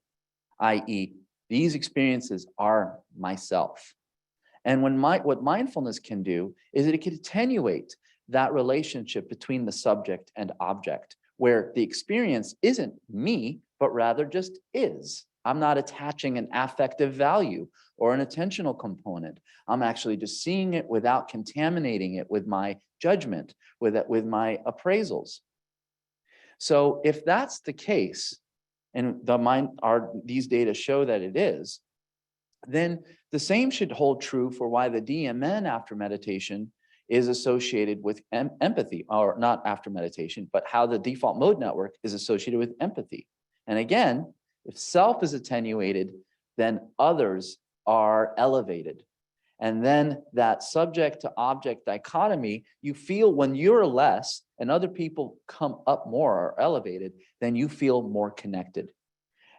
S2: i.e., these experiences are myself. And what mindfulness can do is it can attenuate that relationship between the subject and object, where the experience isn't me, but rather just is. I'm not attaching an affective value or an attentional component. I'm actually just seeing it without contaminating it with my judgment, with my appraisals. So if that's the case, and these data show that it is, then the same should hold true for why the DMN after meditation is associated with empathy, or not after meditation, but how the default mode network is associated with empathy. And again, if self is attenuated, then others are elevated. And then that subject to object dichotomy, you feel when you're less and other people come up more or elevated, then you feel more connected.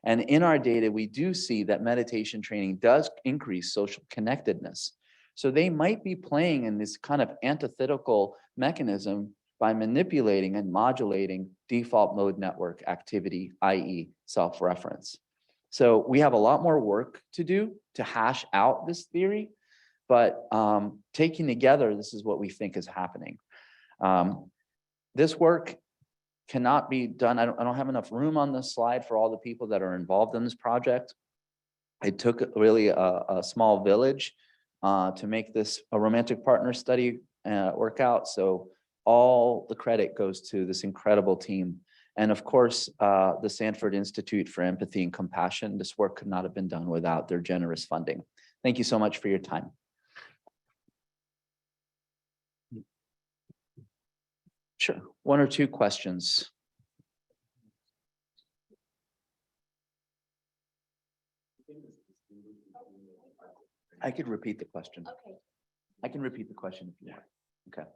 S2: And in our data, we do see that meditation training does increase social connectedness. So they might be playing in this kind of antithetical mechanism by manipulating and modulating default mode network activity, i.e. self-reference. So we have a lot more work to do to hash out this theory, but taking together, this is what we think is happening. This work cannot be done. I don't have enough room on this slide for all the people that are involved in this project. It took really a small village to make this a romantic partner study work out. So all the credit goes to this incredible team. And of course, the Sanford Institute for Empathy and Compassion. This work could not have been done without their generous funding. Thank you so much for your time. Sure, one or two questions. I could repeat the question.
S3: Okay.
S2: I can repeat the question if you want. Okay.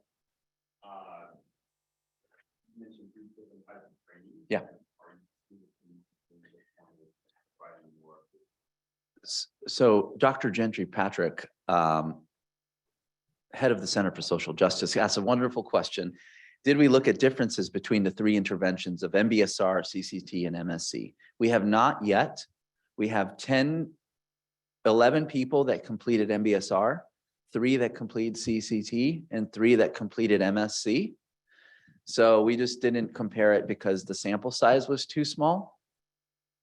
S2: Yeah. So Dr. Gentry Patrick, head of the Center for Social Justice, asked a wonderful question. Did we look at differences between the three interventions of MBSR, CCT, and MSC? We have not yet. We have 11 people that completed MBSR, 3 that completed CCT, and 3 that completed MSC. So we just didn't compare it because the sample size was too small.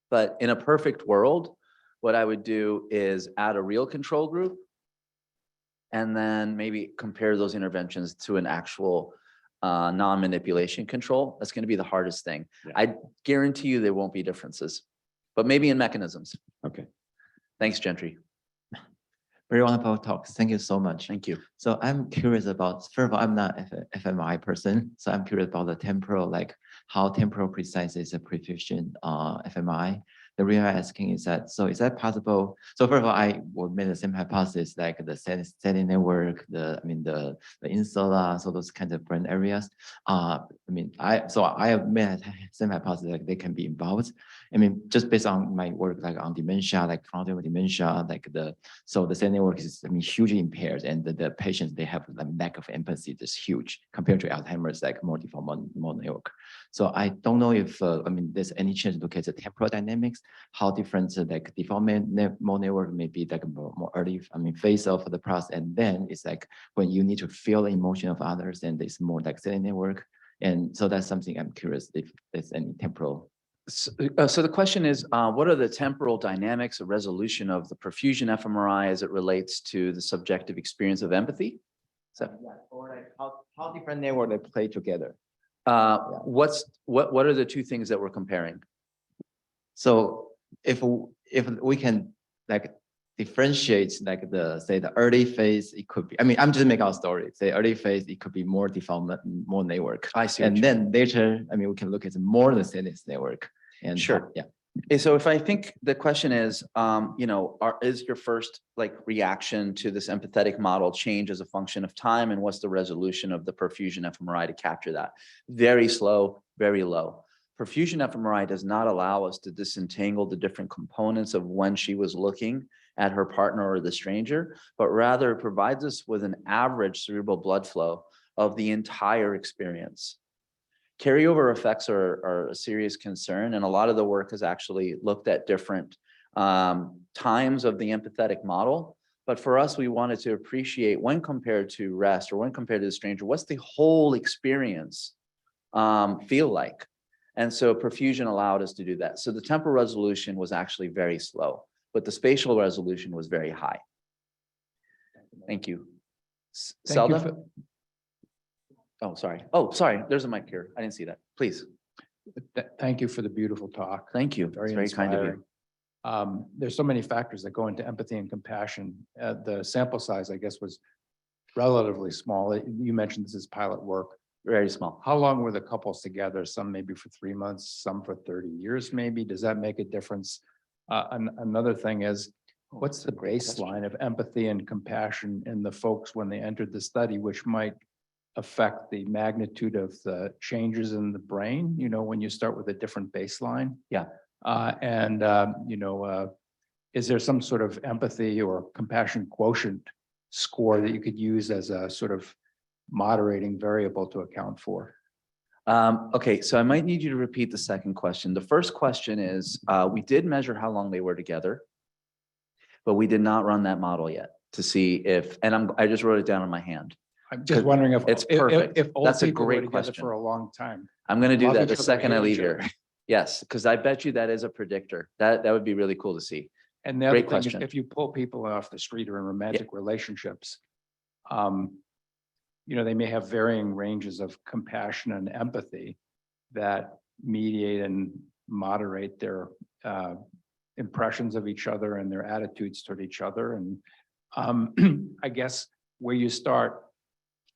S2: But in a perfect world, what I would do is add a real control group and then maybe compare those interventions to an actual non-manipulation control. That's going to be the hardest thing.
S1: Yeah.
S2: I guarantee you there won't be differences, but maybe in mechanisms.
S4: Okay.
S2: Thanks, Gentry.
S4: Very wonderful talk. Thank you so much.
S2: Thank you.
S4: So I'm curious about, first of all, I'm not an FMI person. So I'm curious about the temporal, like how temporal precise is a precision FMI. The reason I'm asking is that, so is that possible? So first of all, I would make the same hypothesis, like the setting network, the insula, so those kinds of brain areas. I mean, I have made the same hypothesis, like they can be involved. I mean, just based on my work, like on dementia, like frontal dementia, so the setting network is, hugely impaired, and the patients, they have the lack of empathy is huge compared to Alzheimer's, like more default more network. So I don't know if, there's any chance to look at the temporal dynamics, how different like default mode network may be like more early, phase of the process, and then it's like when you need to feel the emotion of others, and it's more like setting network. And so that's something I'm curious if there's any temporal.
S2: So the question is, what are the temporal dynamics of resolution of the perfusion fMRI as it relates to the subjective experience of empathy? So,
S4: Or like how different network they play together.
S2: what are the two things that we're comparing?
S4: So if we can like differentiate like the early phase, it could be, I'm just making our story. Say early phase, it could be more default, more network.
S2: I see.
S4: And then later, we can look at more the settings network. And
S2: Sure.
S4: Yeah.
S2: Okay, so if I think the question is, is your first reaction to this empathetic model change as a function of time, and what's the resolution of the perfusion fMRI to capture that? Very slow, very low. Perfusion fMRI does not allow us to disentangle the different components of when she was looking at her partner or the stranger, but rather provides us with an average cerebral blood flow of the entire experience. Carryover effects are a serious concern, and a lot of the work has actually looked at different times of the empathetic model. But for us, we wanted to appreciate when compared to rest or when compared to the stranger, what's the whole experience feel like? And so perfusion allowed us to do that. So the temporal resolution was actually very slow, but the spatial resolution was very high. Thank you. Zelda? Oh, sorry. Oh, sorry. There's a mic here. I didn't see that. Please.
S5: Thank you for the beautiful talk.
S2: Thank you. It's very kind of you.
S5: There's so many factors that go into empathy and compassion. The sample size, I guess, was relatively small. You mentioned this is pilot work.
S2: Very small.
S5: How long were the couples together? Some maybe for 3 months, some for 30 years, maybe. Does that make a difference? Another thing is, what's the baseline of empathy and compassion in the folks when they entered the study, which might affect the magnitude of the changes in the brain, when you start with a different baseline?
S2: Yeah.
S5: Is there some sort of empathy or compassion quotient score that you could use as a sort of moderating variable to account for?
S2: Okay, so I might need you to repeat the second question. The first question is, we did measure how long they were together, but we did not run that model yet to see if, and I just wrote it down on my hand.
S5: I'm just wondering if
S2: it's perfect.
S5: If old
S2: That's a
S5: people were
S2: great
S5: together
S2: question
S5: for a long time.
S2: I'm going to do
S5: Love
S2: that
S5: each
S2: the
S5: other,
S2: second I
S5: hate
S2: leave
S5: each
S2: here.
S5: other.
S2: Yes, because I bet you that is a predictor. That would be really cool to see.
S5: And the other
S2: Great
S5: thing is,
S2: question.
S5: if you pull people off the street or in romantic relationships, they may have varying ranges of compassion and empathy that mediate and moderate their impressions of each other and their attitudes toward each other. And I guess where you start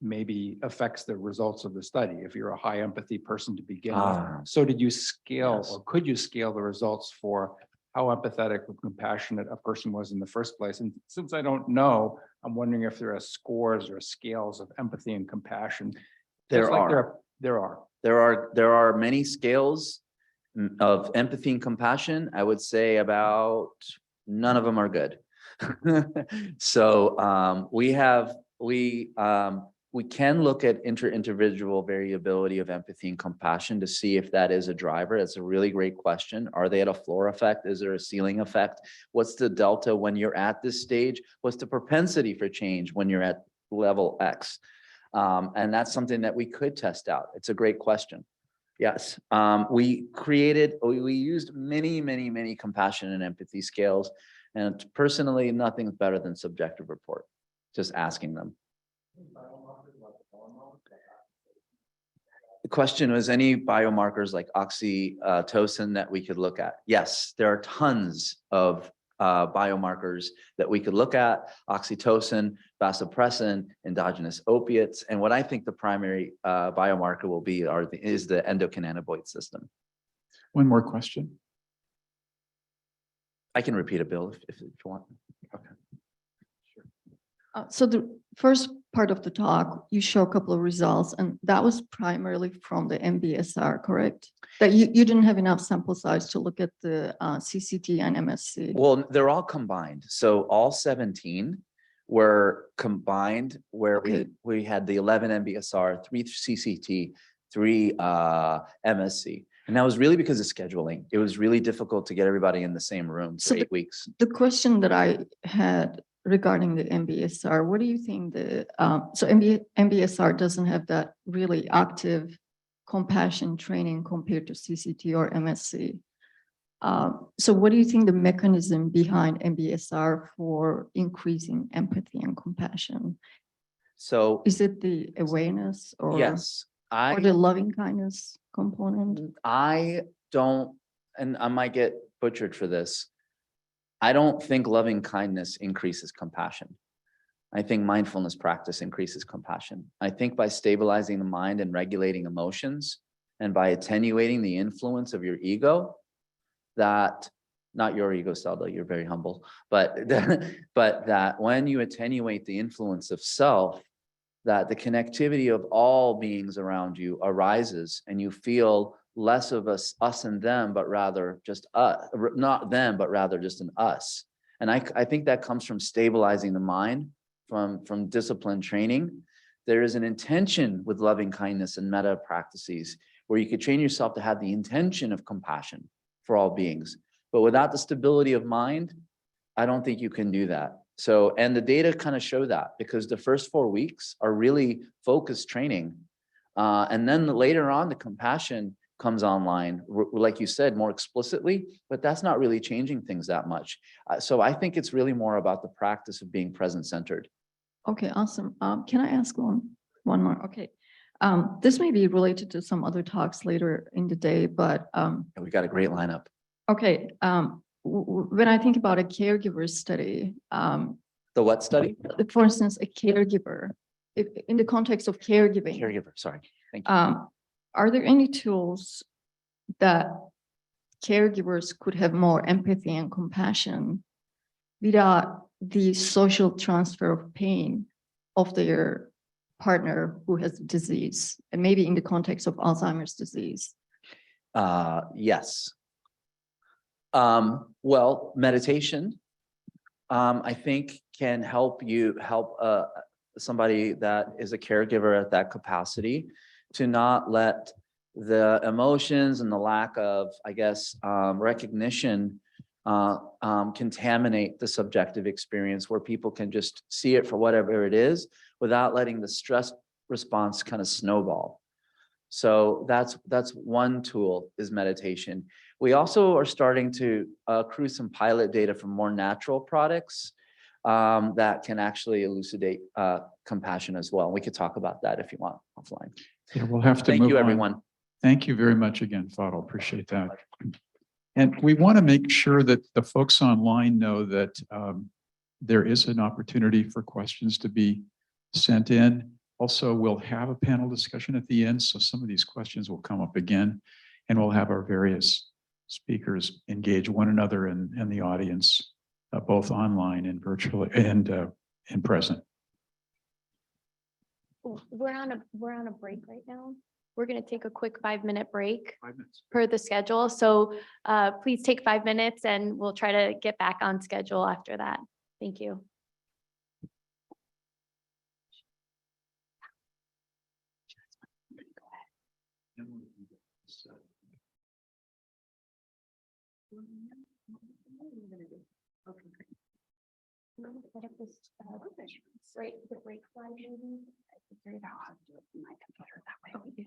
S5: maybe affects the results of the study. If you're a high empathy person to begin with, so did you scale
S2: Yes.
S5: or could you scale the results for how empathetic or compassionate a person was in the first place? And since I don't know, I'm wondering if there are scores or scales of empathy and compassion.
S2: There
S5: Just like
S2: are. There are many scales of empathy and compassion. I would say about none of them are good. So we can look at inter-individual variability of empathy and compassion to see if that is a driver. That's a really great question. Are they at a floor effect? Is there a ceiling effect? What's the delta when you're at this stage? What's the propensity for change when you're at level X? And that's something that we could test out. It's a great question. Yes, we used many compassion and empathy scales. And personally, nothing's better than subjective report, just asking them. The question was any biomarkers like oxytocin that we could look at? Yes, there are tons of biomarkers that we could look at: oxytocin, vasopressin, endogenous opiates. And what I think the primary biomarker will be is the endocannabinoid system.
S1: One more question.
S2: I can repeat it, Bill, if you want. Okay.
S3: So the first part of the talk, you show a couple of results, and that was primarily from the MBSR, correct? That you didn't have enough sample size to look at the CCT and MSC.
S2: Well, they're all combined. So all 17 were combined where
S3: Okay.
S2: we had the 11 MBSR, 3 CCT, 3 MSC. And that was really because of scheduling. It was really difficult to get everybody in the same room for
S3: So
S2: 8 weeks.
S3: The question that I had regarding the MBSR, what do you think so MBSR doesn't have that really active compassion training compared to CCT or MSC. So what do you think the mechanism behind MBSR for increasing empathy and compassion?
S2: So
S3: Is it the awareness or,
S2: yes,
S3: or the loving kindness component?
S2: I don't, and I might get butchered for this. I don't think loving kindness increases compassion. I think mindfulness practice increases compassion. I think by stabilizing the mind and regulating emotions and by attenuating the influence of your ego, that, not your ego, Saldo, you're very humble, but that when you attenuate the influence of self, that the connectivity of all beings around you arises and you feel less of us and them, but rather just us, not them, but rather just an us. And I think that comes from stabilizing the mind, from discipline training. There is an intention with loving kindness and metta practices where you could train yourself to have the intention of compassion for all beings. But without the stability of mind, I don't think you can do that. So, and the data kind of show that because the first 4 weeks are really focused training. And then later on, the compassion comes online, like you said, more explicitly, but that's not really changing things that much. So I think it's really more about the practice of being present-centered.
S3: Okay, awesome. Can I ask one more? Okay. This may be related to some other talks later in the day, but
S2: We got a great lineup.
S3: okay. When I think about a caregiver study,
S2: The what study?
S3: for instance, a caregiver, in the context of caregiving,
S2: Caregiver, sorry. Thank you.
S3: are there any tools that caregivers could have more empathy and compassion without the social transfer of pain of their partner who has the disease, and maybe in the context of Alzheimer's disease?
S2: Yes. Well, meditation, I think can help somebody that is a caregiver at that capacity to not let the emotions and the lack of, I guess, recognition contaminate the subjective experience where people can just see it for whatever it is without letting the stress response kind of snowball. So that's one tool is meditation. We also are starting to accrue some pilot data from more natural products that can actually elucidate compassion as well. We could talk about that if you want offline.
S1: Yeah, we'll have to
S2: Thank
S1: move
S2: you,
S1: on.
S2: everyone.
S1: Thank you very much again, Fadel. Appreciate that. And we want to make sure that the folks online know that there is an opportunity for questions to be sent in. Also, we'll have a panel discussion at the end, so some of these questions will come up again, and we'll have our various speakers engage one another and the audience, both online and virtually and in present.
S6: We're on a break right now. We're going to take a quick 5-minute break
S1: 5 minutes.
S6: per the schedule. So please take 5 minutes and we'll try to get back on schedule after that. Thank you. Right, the break slide maybe. I figured out how to do it in my computer that way.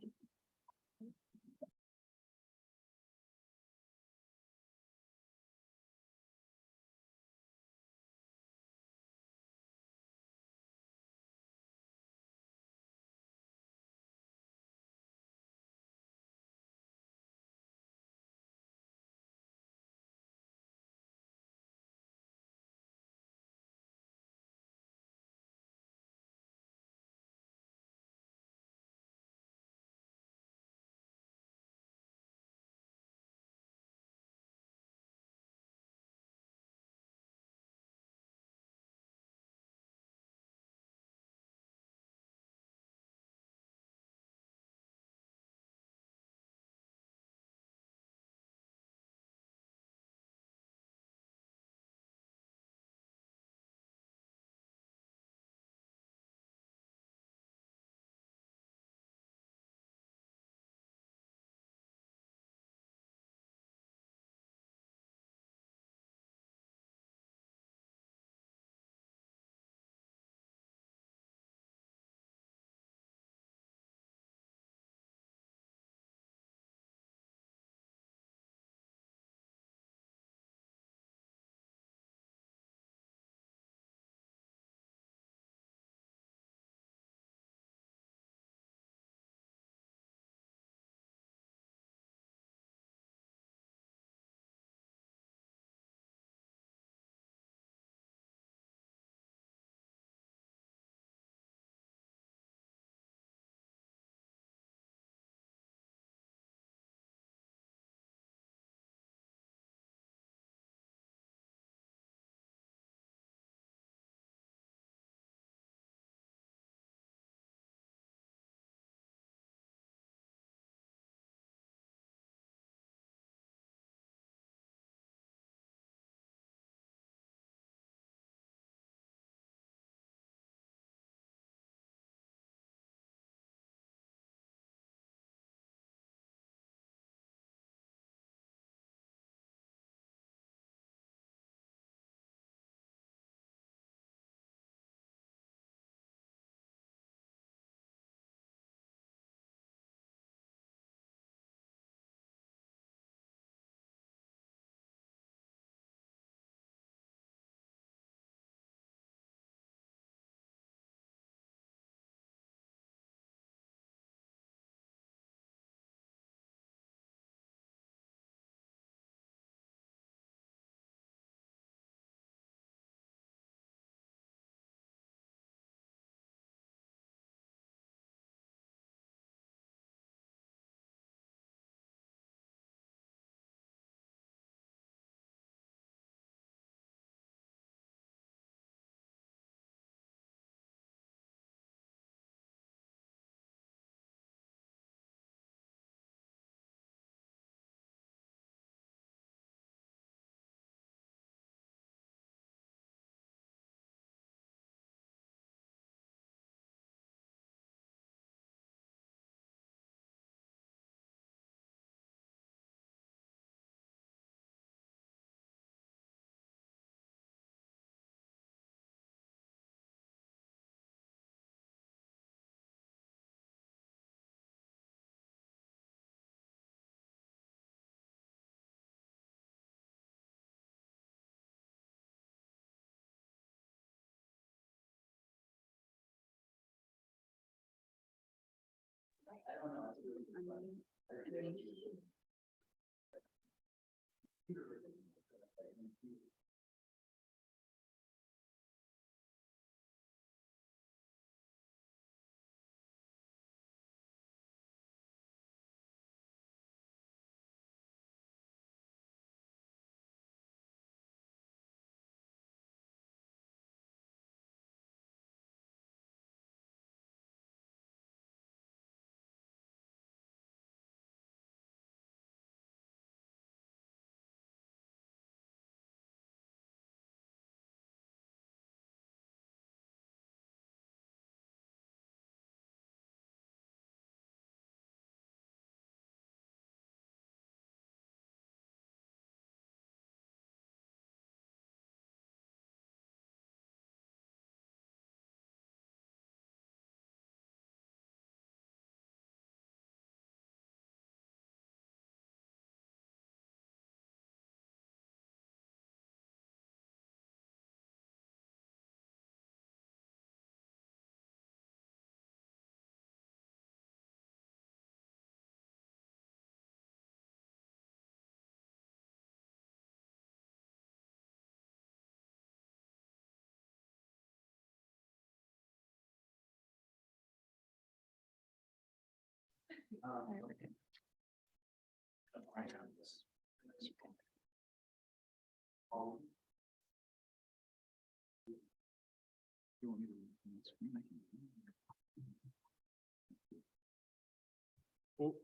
S1: Well,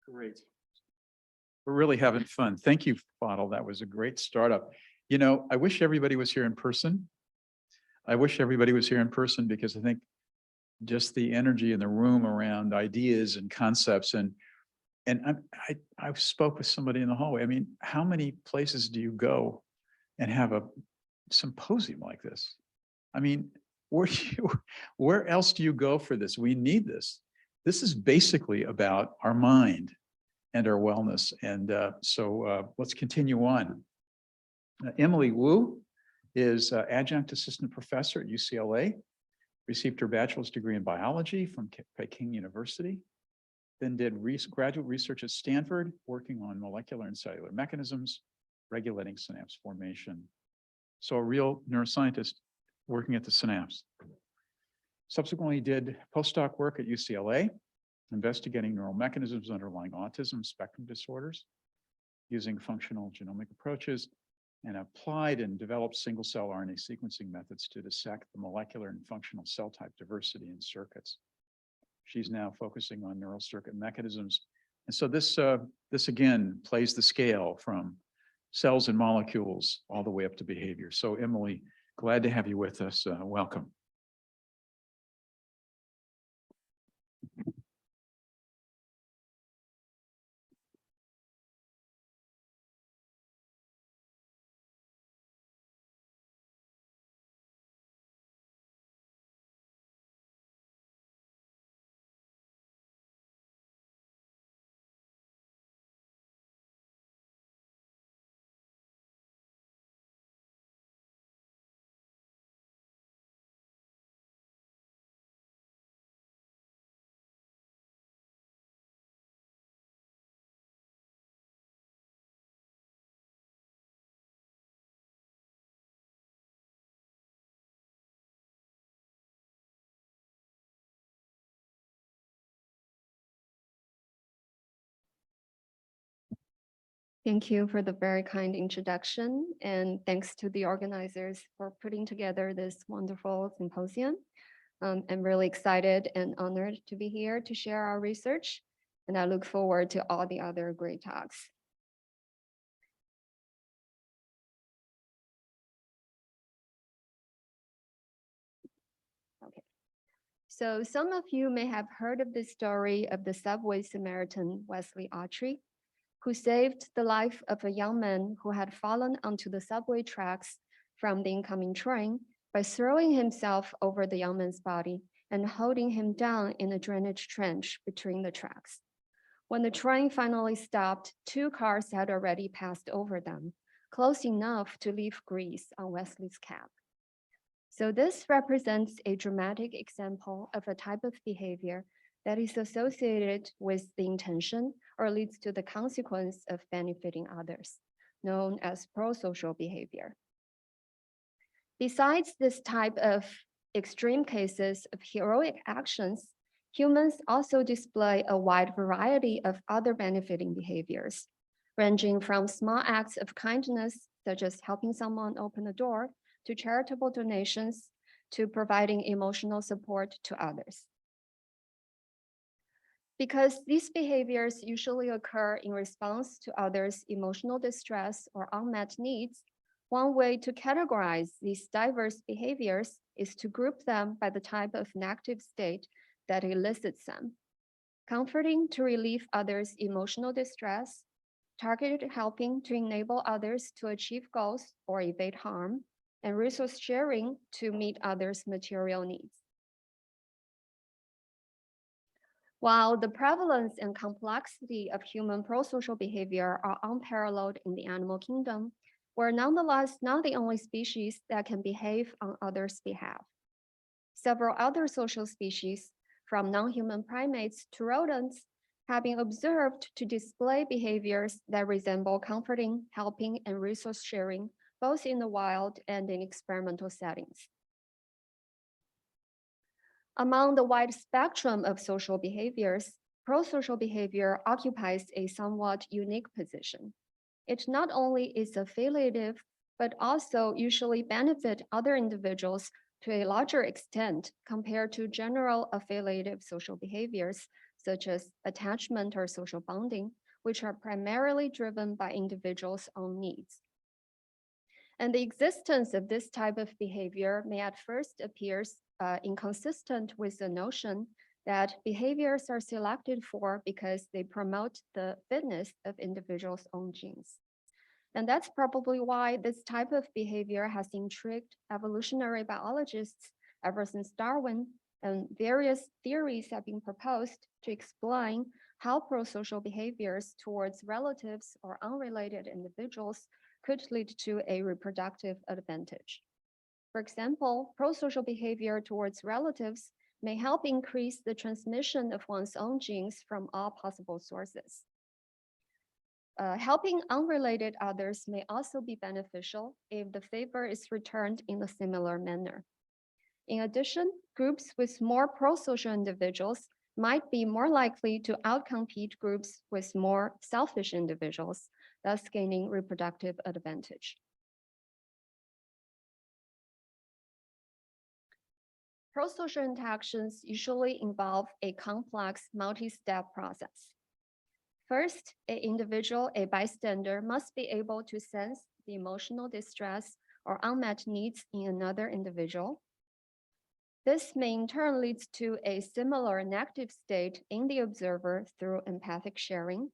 S1: great. We're really having fun. Thank you, Fadel. That was a great startup. You know, I wish everybody was here in person. I wish everybody was here in person because I think just the energy in the room around ideas and concepts and I spoke with somebody in the hallway. I mean, how many places do you go and have a symposium like this? I mean, where else do you go for this? We need this. This is basically about our mind and our wellness. And so let's continue on. Emily Wu is adjunct assistant professor at UCLA, received her bachelor's degree in biology from Peking University, then did graduate research at Stanford, working on molecular and cellular mechanisms, regulating synapse formation. So a real neuroscientist working at the synapse. Subsequently did postdoc work at UCLA, investigating neural mechanisms underlying autism spectrum disorders, using functional genomic approaches, and applied and developed single-cell RNA sequencing methods to dissect the molecular and functional cell type diversity in circuits. She's now focusing on neural circuit mechanisms. And so this again plays the scale from cells and molecules all the way up to behavior. So Emily, glad to have you with us. Welcome.
S7: Thank you for the very kind introduction, and thanks to the organizers for putting together this wonderful symposium. I'm really excited and honored to be here to share our research, and I look forward to all the other great talks. Okay. So some of you may have heard of the story of the subway Samaritan Wesley Autry, who saved the life of a young man who had fallen onto the subway tracks from the incoming train by throwing himself over the young man's body and holding him down in a drainage trench between the tracks. When the train finally stopped, 2 cars had already passed over them, close enough to leave grease on Wesley's cap. So this represents a dramatic example of a type of behavior that is associated with the intention or leads to the consequence of benefiting others, known as pro-social behavior. Besides this type of extreme cases of heroic actions, humans also display a wide variety of other benefiting behaviors, ranging from small acts of kindness, such as helping someone open a door, to charitable donations, to providing emotional support to others. Because these behaviors usually occur in response to others' emotional distress or unmet needs, one way to categorize these diverse behaviors is to group them by the type of negative state that elicits them. Comforting to relieve others' emotional distress, targeted helping to enable others to achieve goals or evade harm, and resource sharing to meet others' material needs. While the prevalence and complexity of human pro-social behavior are unparalleled in the animal kingdom, we're nonetheless not the only species that can behave on others' behalf. Several other social species, from non-human primates to rodents, have been observed to display behaviors that resemble comforting, helping, and resource sharing, both in the wild and in experimental settings. Among the wide spectrum of social behaviors, pro-social behavior occupies a somewhat unique position. It not only is affiliative, but also usually benefit other individuals to a larger extent compared to general affiliative social behaviors, such as attachment or social bonding, which are primarily driven by individuals' own needs. And the existence of this type of behavior may at first appear inconsistent with the notion that behaviors are selected for because they promote the fitness of individuals' own genes. And that's probably why this type of behavior has intrigued evolutionary biologists ever since Darwin, and various theories have been proposed to explain how pro-social behaviors towards relatives or unrelated individuals could lead to a reproductive advantage. For example, pro-social behavior towards relatives may help increase the transmission of one's own genes from all possible sources. Helping unrelated others may also be beneficial if the favor is returned in a similar manner. In addition, groups with more pro-social individuals might be more likely to outcompete groups with more selfish individuals, thus gaining reproductive advantage. Pro-social interactions usually involve a complex multi-step process. First, an individual, a bystander, must be able to sense the emotional distress or unmet needs in another individual. This may in turn lead to a similar negative state in the observer through empathic sharing.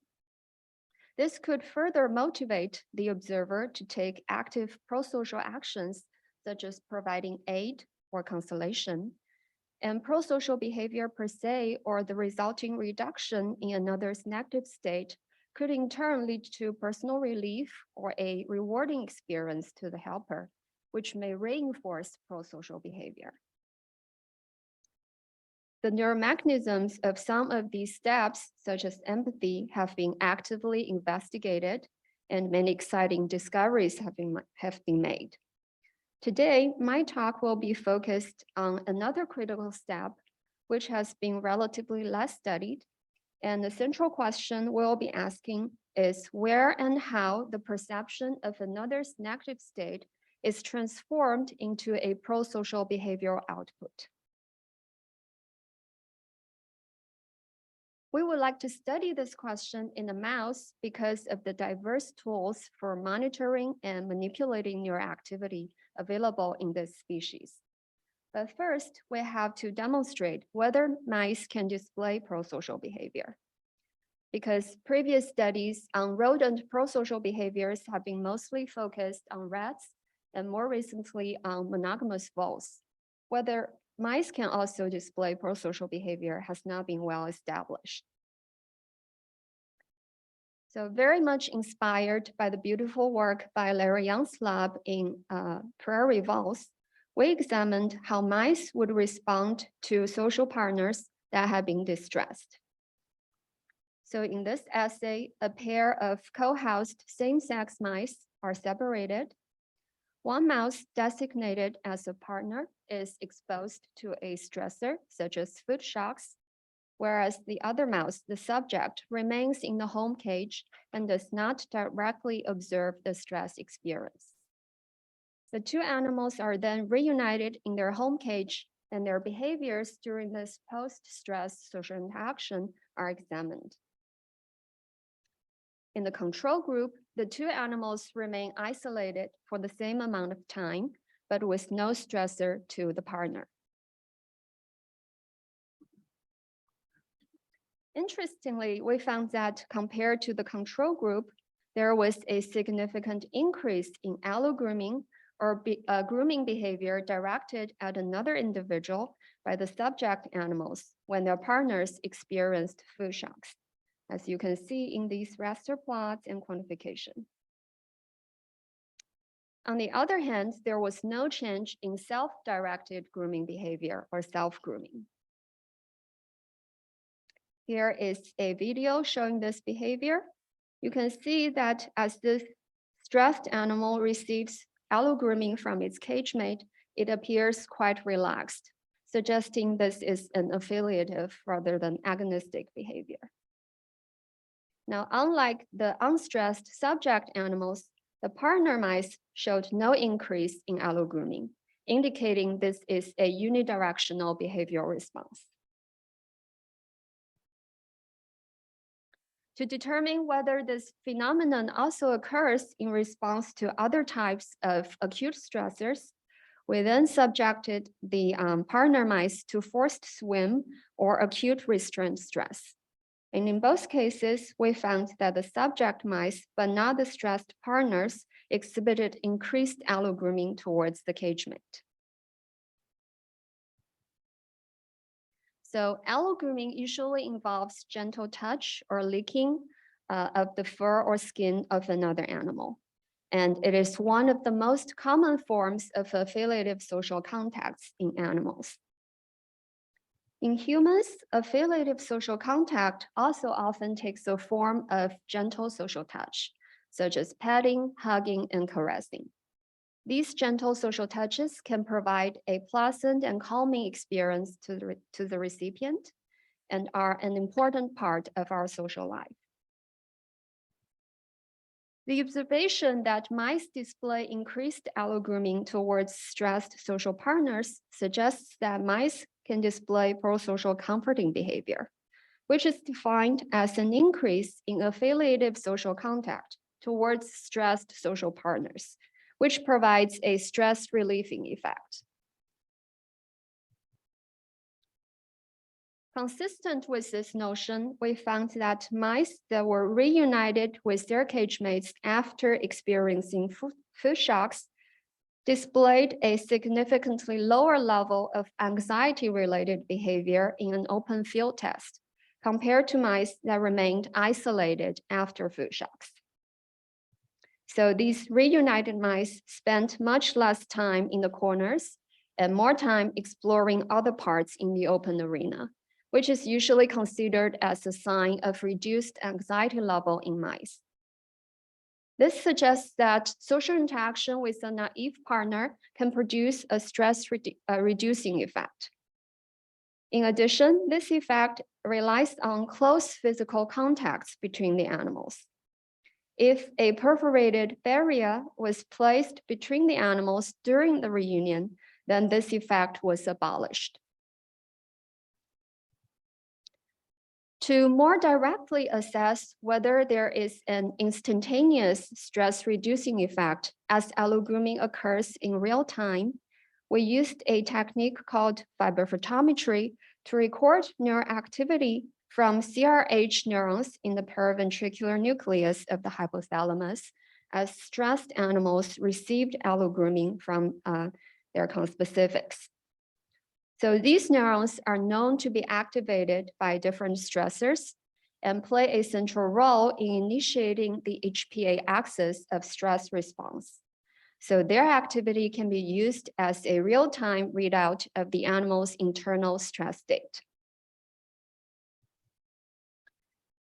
S7: This could further motivate the observer to take active pro-social actions, such as providing aid or consolation. And pro-social behavior per se, or the resulting reduction in another's negative state, could in turn lead to personal relief or a rewarding experience to the helper, which may reinforce pro-social behavior. The neuromechanisms of some of these steps, such as empathy, have been actively investigated, and many exciting discoveries have been made. Today, my talk will be focused on another critical step, which has been relatively less studied. And the central question we'll be asking is where and how the perception of another's negative state is transformed into a pro-social behavioral output. We would like to study this question in a mouse because of the diverse tools for monitoring and manipulating neuroactivity available in this species. But first, we have to demonstrate whether mice can display pro-social behavior. Because previous studies on rodent pro-social behaviors have been mostly focused on rats and more recently on monogamous voles. Whether mice can also display pro-social behavior has not been well established. So very much inspired by the beautiful work by Larry Young's lab in prairie voles, we examined how mice would respond to social partners that had been distressed. So in this assay, a pair of co-housed same-sex mice are separated. One mouse designated as a partner is exposed to a stressor, such as food shocks, whereas the other mouse, the subject, remains in the home cage and does not directly observe the stress experience. The two animals are then reunited in their home cage, and their behaviors during this post-stress social interaction are examined. In the control group, the two animals remain isolated for the same amount of time, but with no stressor to the partner. Interestingly, we found that compared to the control group, there was a significant increase in allogrooming or grooming behavior directed at another individual by the subject animals when their partners experienced food shocks, as you can see in these raster plots and quantification. On the other hand, there was no change in self-directed grooming behavior or self-grooming. Here is a video showing this behavior. You can see that as this stressed animal receives allogrooming from its cage mate, it appears quite relaxed, suggesting this is an affiliative rather than agonistic behavior. Now, unlike the unstressed subject animals, the partner mice showed no increase in allogrooming, indicating this is a unidirectional behavioral response. To determine whether this phenomenon also occurs in response to other types of acute stressors, we then subjected the partner mice to forced swim or acute restraint stress. And in both cases, we found that the subject mice, but not the stressed partners, exhibited increased allogrooming towards the cage mate. So allogrooming usually involves gentle touch or licking of the fur or skin of another animal. And it is one of the most common forms of affiliative social contacts in animals. In humans, affiliative social contact also often takes the form of gentle social touch, such as petting, hugging, and caressing. These gentle social touches can provide a pleasant and calming experience to the recipient and are an important part of our social life. The observation that mice display increased allogrooming towards stressed social partners suggests that mice can display prosocial comforting behavior, which is defined as an increase in affiliative social contact towards stressed social partners, which provides a stress relieving effect. Consistent with this notion, we found that mice that were reunited with their cage mates after experiencing food shocks displayed a significantly lower level of anxiety-related behavior in an open field test compared to mice that remained isolated after food shocks. So these reunited mice spent much less time in the corners and more time exploring other parts in the open arena, which is usually considered as a sign of reduced anxiety level in mice. This suggests that social interaction with a naive partner can produce a stress reducing effect. In addition, this effect relies on close physical contacts between the animals. If a perforated barrier was placed between the animals during the reunion, then this effect was abolished. To more directly assess whether there is an instantaneous stress-reducing effect as allogrooming occurs in real time, we used a technique called vibrophotometry to record neuroactivity from CRH neurons in the paraventricular nucleus of the hypothalamus as stressed animals received allogrooming from their conspecifics. So these neurons are known to be activated by different stressors and play a central role in initiating the HPA axis of stress response. So their activity can be used as a real-time readout of the animal's internal stress state.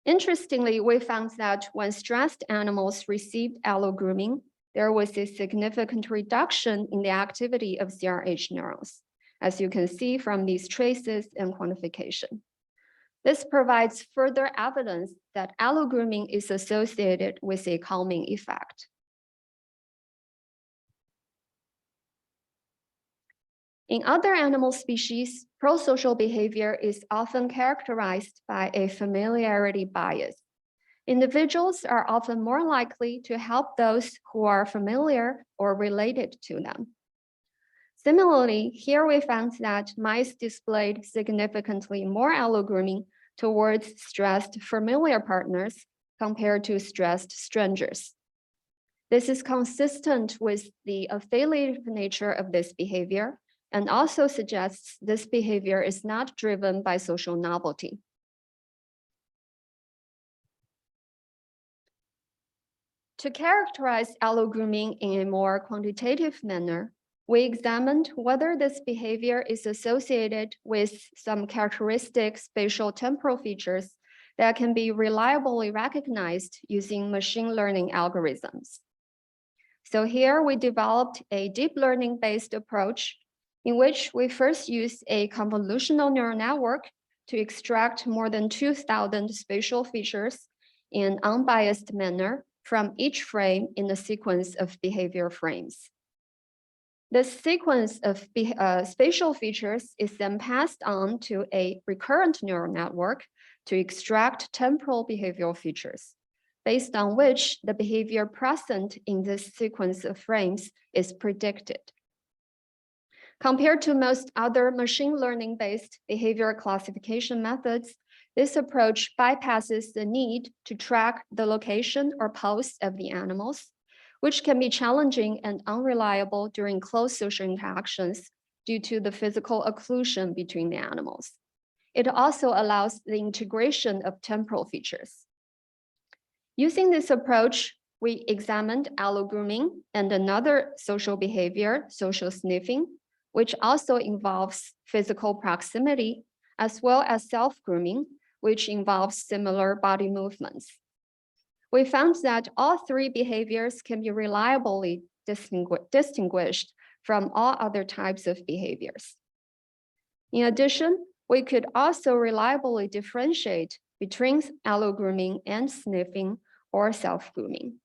S7: Interestingly, we found that when stressed animals received allogrooming, there was a significant reduction in the activity of CRH neurons, as you can see from these traces and quantification. This provides further evidence that allogrooming is associated with a calming effect. In other animal species, prosocial behavior is often characterized by a familiarity bias. Individuals are often more likely to help those who are familiar or related to them. Similarly, here we found that mice displayed significantly more allogrooming towards stressed familiar partners compared to stressed strangers. This is consistent with the affiliative nature of this behavior and also suggests this behavior is not driven by social novelty. To characterize allogrooming in a more quantitative manner, we examined whether this behavior is associated with some characteristic spatial temporal features that can be reliably recognized using machine learning algorithms. So here we developed a deep learning based approach in which we first used a convolutional neural network to extract more than 2,000 spatial features in an unbiased manner from each frame in a sequence of behavior frames. This sequence of spatial features is then passed on to a recurrent neural network to extract temporal behavioral features, based on which the behavior present in this sequence of frames is predicted. Compared to most other machine learning-based behavior classification methods, this approach bypasses the need to track the location or pose of the animals, which can be challenging and unreliable during close social interactions due to the physical occlusion between the animals. It also allows the integration of temporal features. Using this approach, we examined allogrooming and another social behavior, social sniffing, which also involves physical proximity, as well as self-grooming, which involves similar body movements. We found that all three behaviors can be reliably distinguished from all other types of behaviors. In addition, we could also reliably differentiate between allogrooming and sniffing or self-grooming.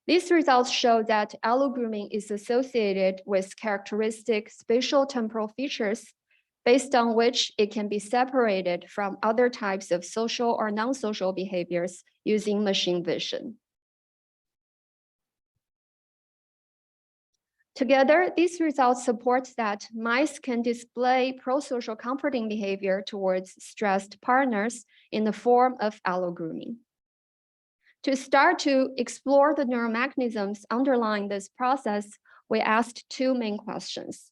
S7: These results show that allogrooming is associated with characteristic spatial temporal features based on which it can be separated from other types of social or non-social behaviors using machine vision. Together, these results support that mice can display prosocial comforting behavior towards stressed partners in the form of allogrooming. To start to explore the neuromechanisms underlying this process, we asked two main questions.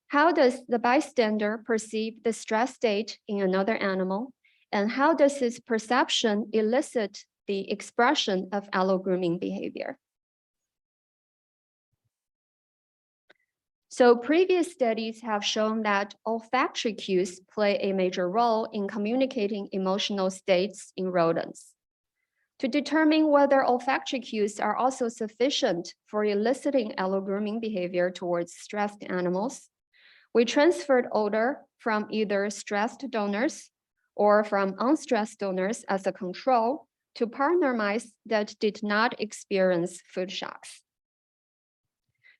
S7: How does the bystander perceive the stress state in another animal? And how does his perception elicit the expression of allogrooming behavior? So previous studies have shown that olfactory cues play a major role in communicating emotional states in rodents. To determine whether olfactory cues are also sufficient for eliciting allogrooming behavior towards stressed animals, we transferred odor from either stressed donors or from unstressed donors as a control to partner mice that did not experience food shocks.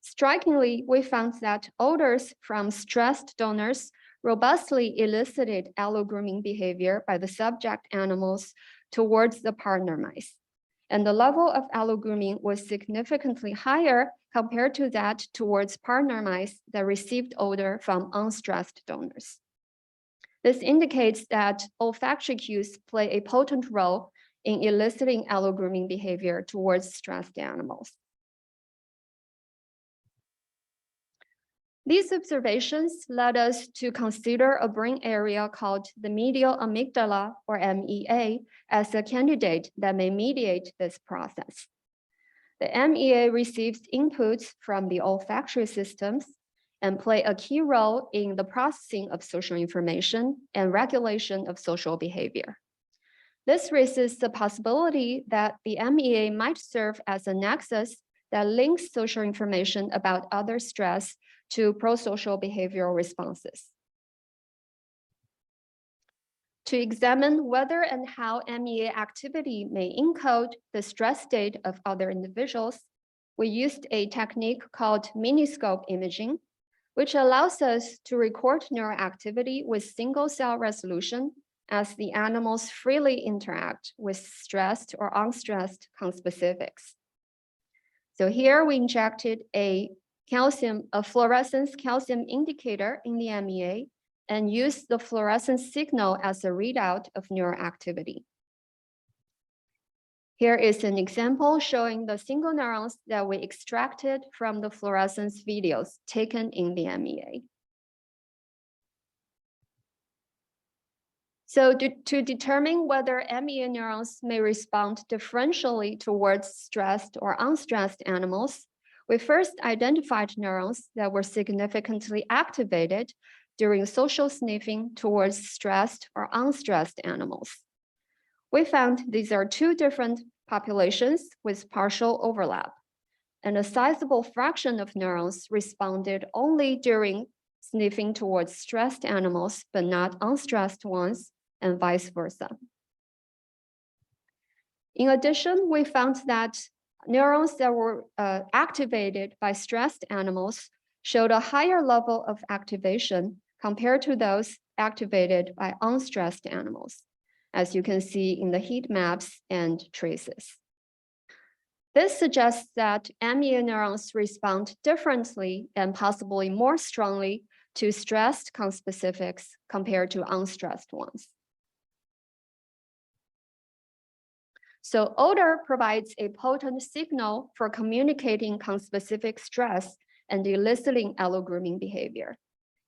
S7: Strikingly, we found that odors from stressed donors robustly elicited allogrooming behavior by the subject animals towards the partner mice. And the level of allogrooming was significantly higher compared to that towards partner mice that received odor from unstressed donors. This indicates that olfactory cues play a potent role in eliciting allogrooming behavior towards stressed animals. These observations led us to consider a brain area called the medial amygdala, or MEA, as a candidate that may mediate this process. The MEA receives inputs from the olfactory systems and play a key role in the processing of social information and regulation of social behavior. This raises the possibility that the MEA might serve as a nexus that links social information about other stress to prosocial behavioral responses. To examine whether and how MEA activity may encode the stress state of other individuals, we used a technique called miniscope imaging, which allows us to record neural activity with single-cell resolution as the animals freely interact with stressed or unstressed conspecifics. So here we injected a fluorescence calcium indicator in the MEA and used the fluorescence signal as a readout of neural activity. Here is an example showing the single neurons that we extracted from the fluorescence videos taken in the MEA. So to determine whether MEA neurons may respond differentially towards stressed or unstressed animals, we first identified neurons that were significantly activated during social sniffing towards stressed or unstressed animals. We found these are two different populations with partial overlap, and a sizable fraction of neurons responded only during sniffing towards stressed animals, but not unstressed ones, and vice versa. In addition, we found that neurons that were activated by stressed animals showed a higher level of activation compared to those activated by unstressed animals, as you can see in the heat maps and traces. This suggests that MEA neurons respond differently and possibly more strongly to stressed conspecifics compared to unstressed ones. So odor provides a potent signal for communicating conspecific stress and eliciting allogrooming behavior.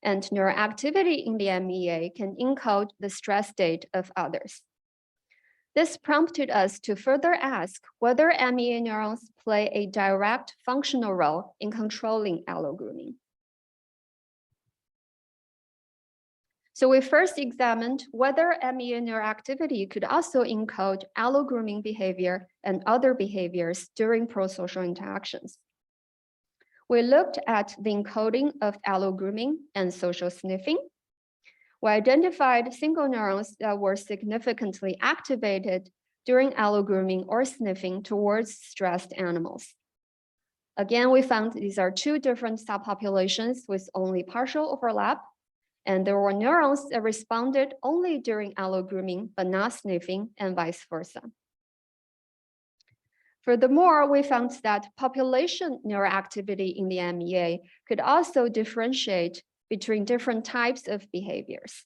S7: And neuroactivity in the MEA can encode the stress state of others. This prompted us to further ask whether MEA neurons play a direct functional role in controlling allogrooming. So we first examined whether MEA neuroactivity could also encode allogrooming behavior and other behaviors during prosocial interactions. We looked at the encoding of allogrooming and social sniffing. We identified single neurons that were significantly activated during allogrooming or sniffing towards stressed animals. Again, we found these are two different subpopulations with only partial overlap, and there were neurons that responded only during allogrooming but not sniffing, and vice versa. Furthermore, we found that population neuroactivity in the MEA could also differentiate between different types of behaviors.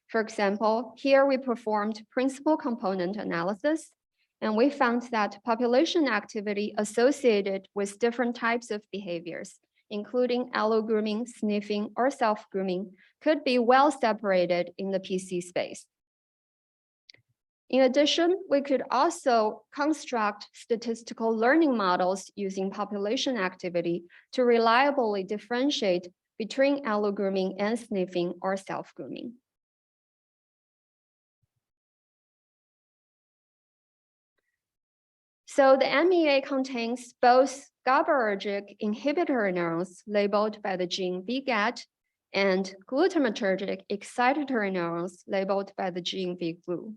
S7: For example, here we performed principal component analysis, and we found that population activity associated with different types of behaviors, including allogrooming, sniffing, or self-grooming, could be well separated in the PC space. In addition, we could also construct statistical learning models using population activity to reliably differentiate between allogrooming and sniffing or self-grooming. So the MEA contains both GABAergic inhibitory neurons labeled by the gene VGAT and glutamatergic excitatory neurons labeled by the gene VGlu.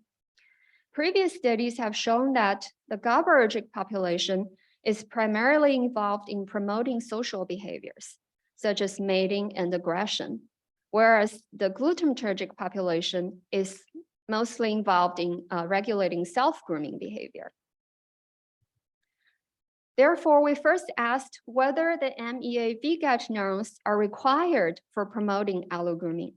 S7: Previous studies have shown that the GABAergic population is primarily involved in promoting social behaviors, such as mating and aggression, whereas the glutamatergic population is mostly involved in regulating self-grooming behavior. Therefore, we first asked whether the MEA VGAT neurons are required for promoting allogrooming.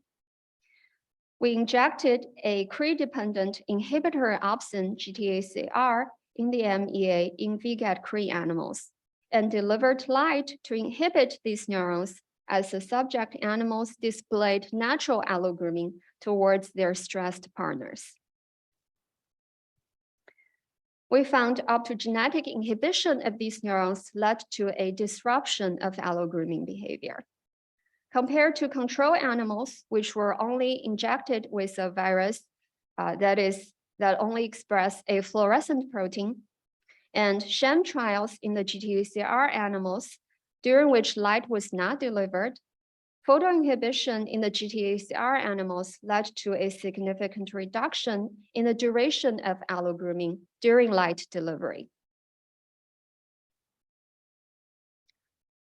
S7: We injected a Cre-dependent inhibitory opsin GTACR in the MEA in VGAT Cre animals and delivered light to inhibit these neurons as the subject animals displayed natural allogrooming towards their stressed partners. We found optogenetic inhibition of these neurons led to a disruption of allogrooming behavior. Compared to control animals, which were only injected with a virus that that only express a fluorescent protein, and sham trials in the GTACR animals, during which light was not delivered, photoinhibition in the GTACR animals led to a significant reduction in the duration of allogrooming during light delivery.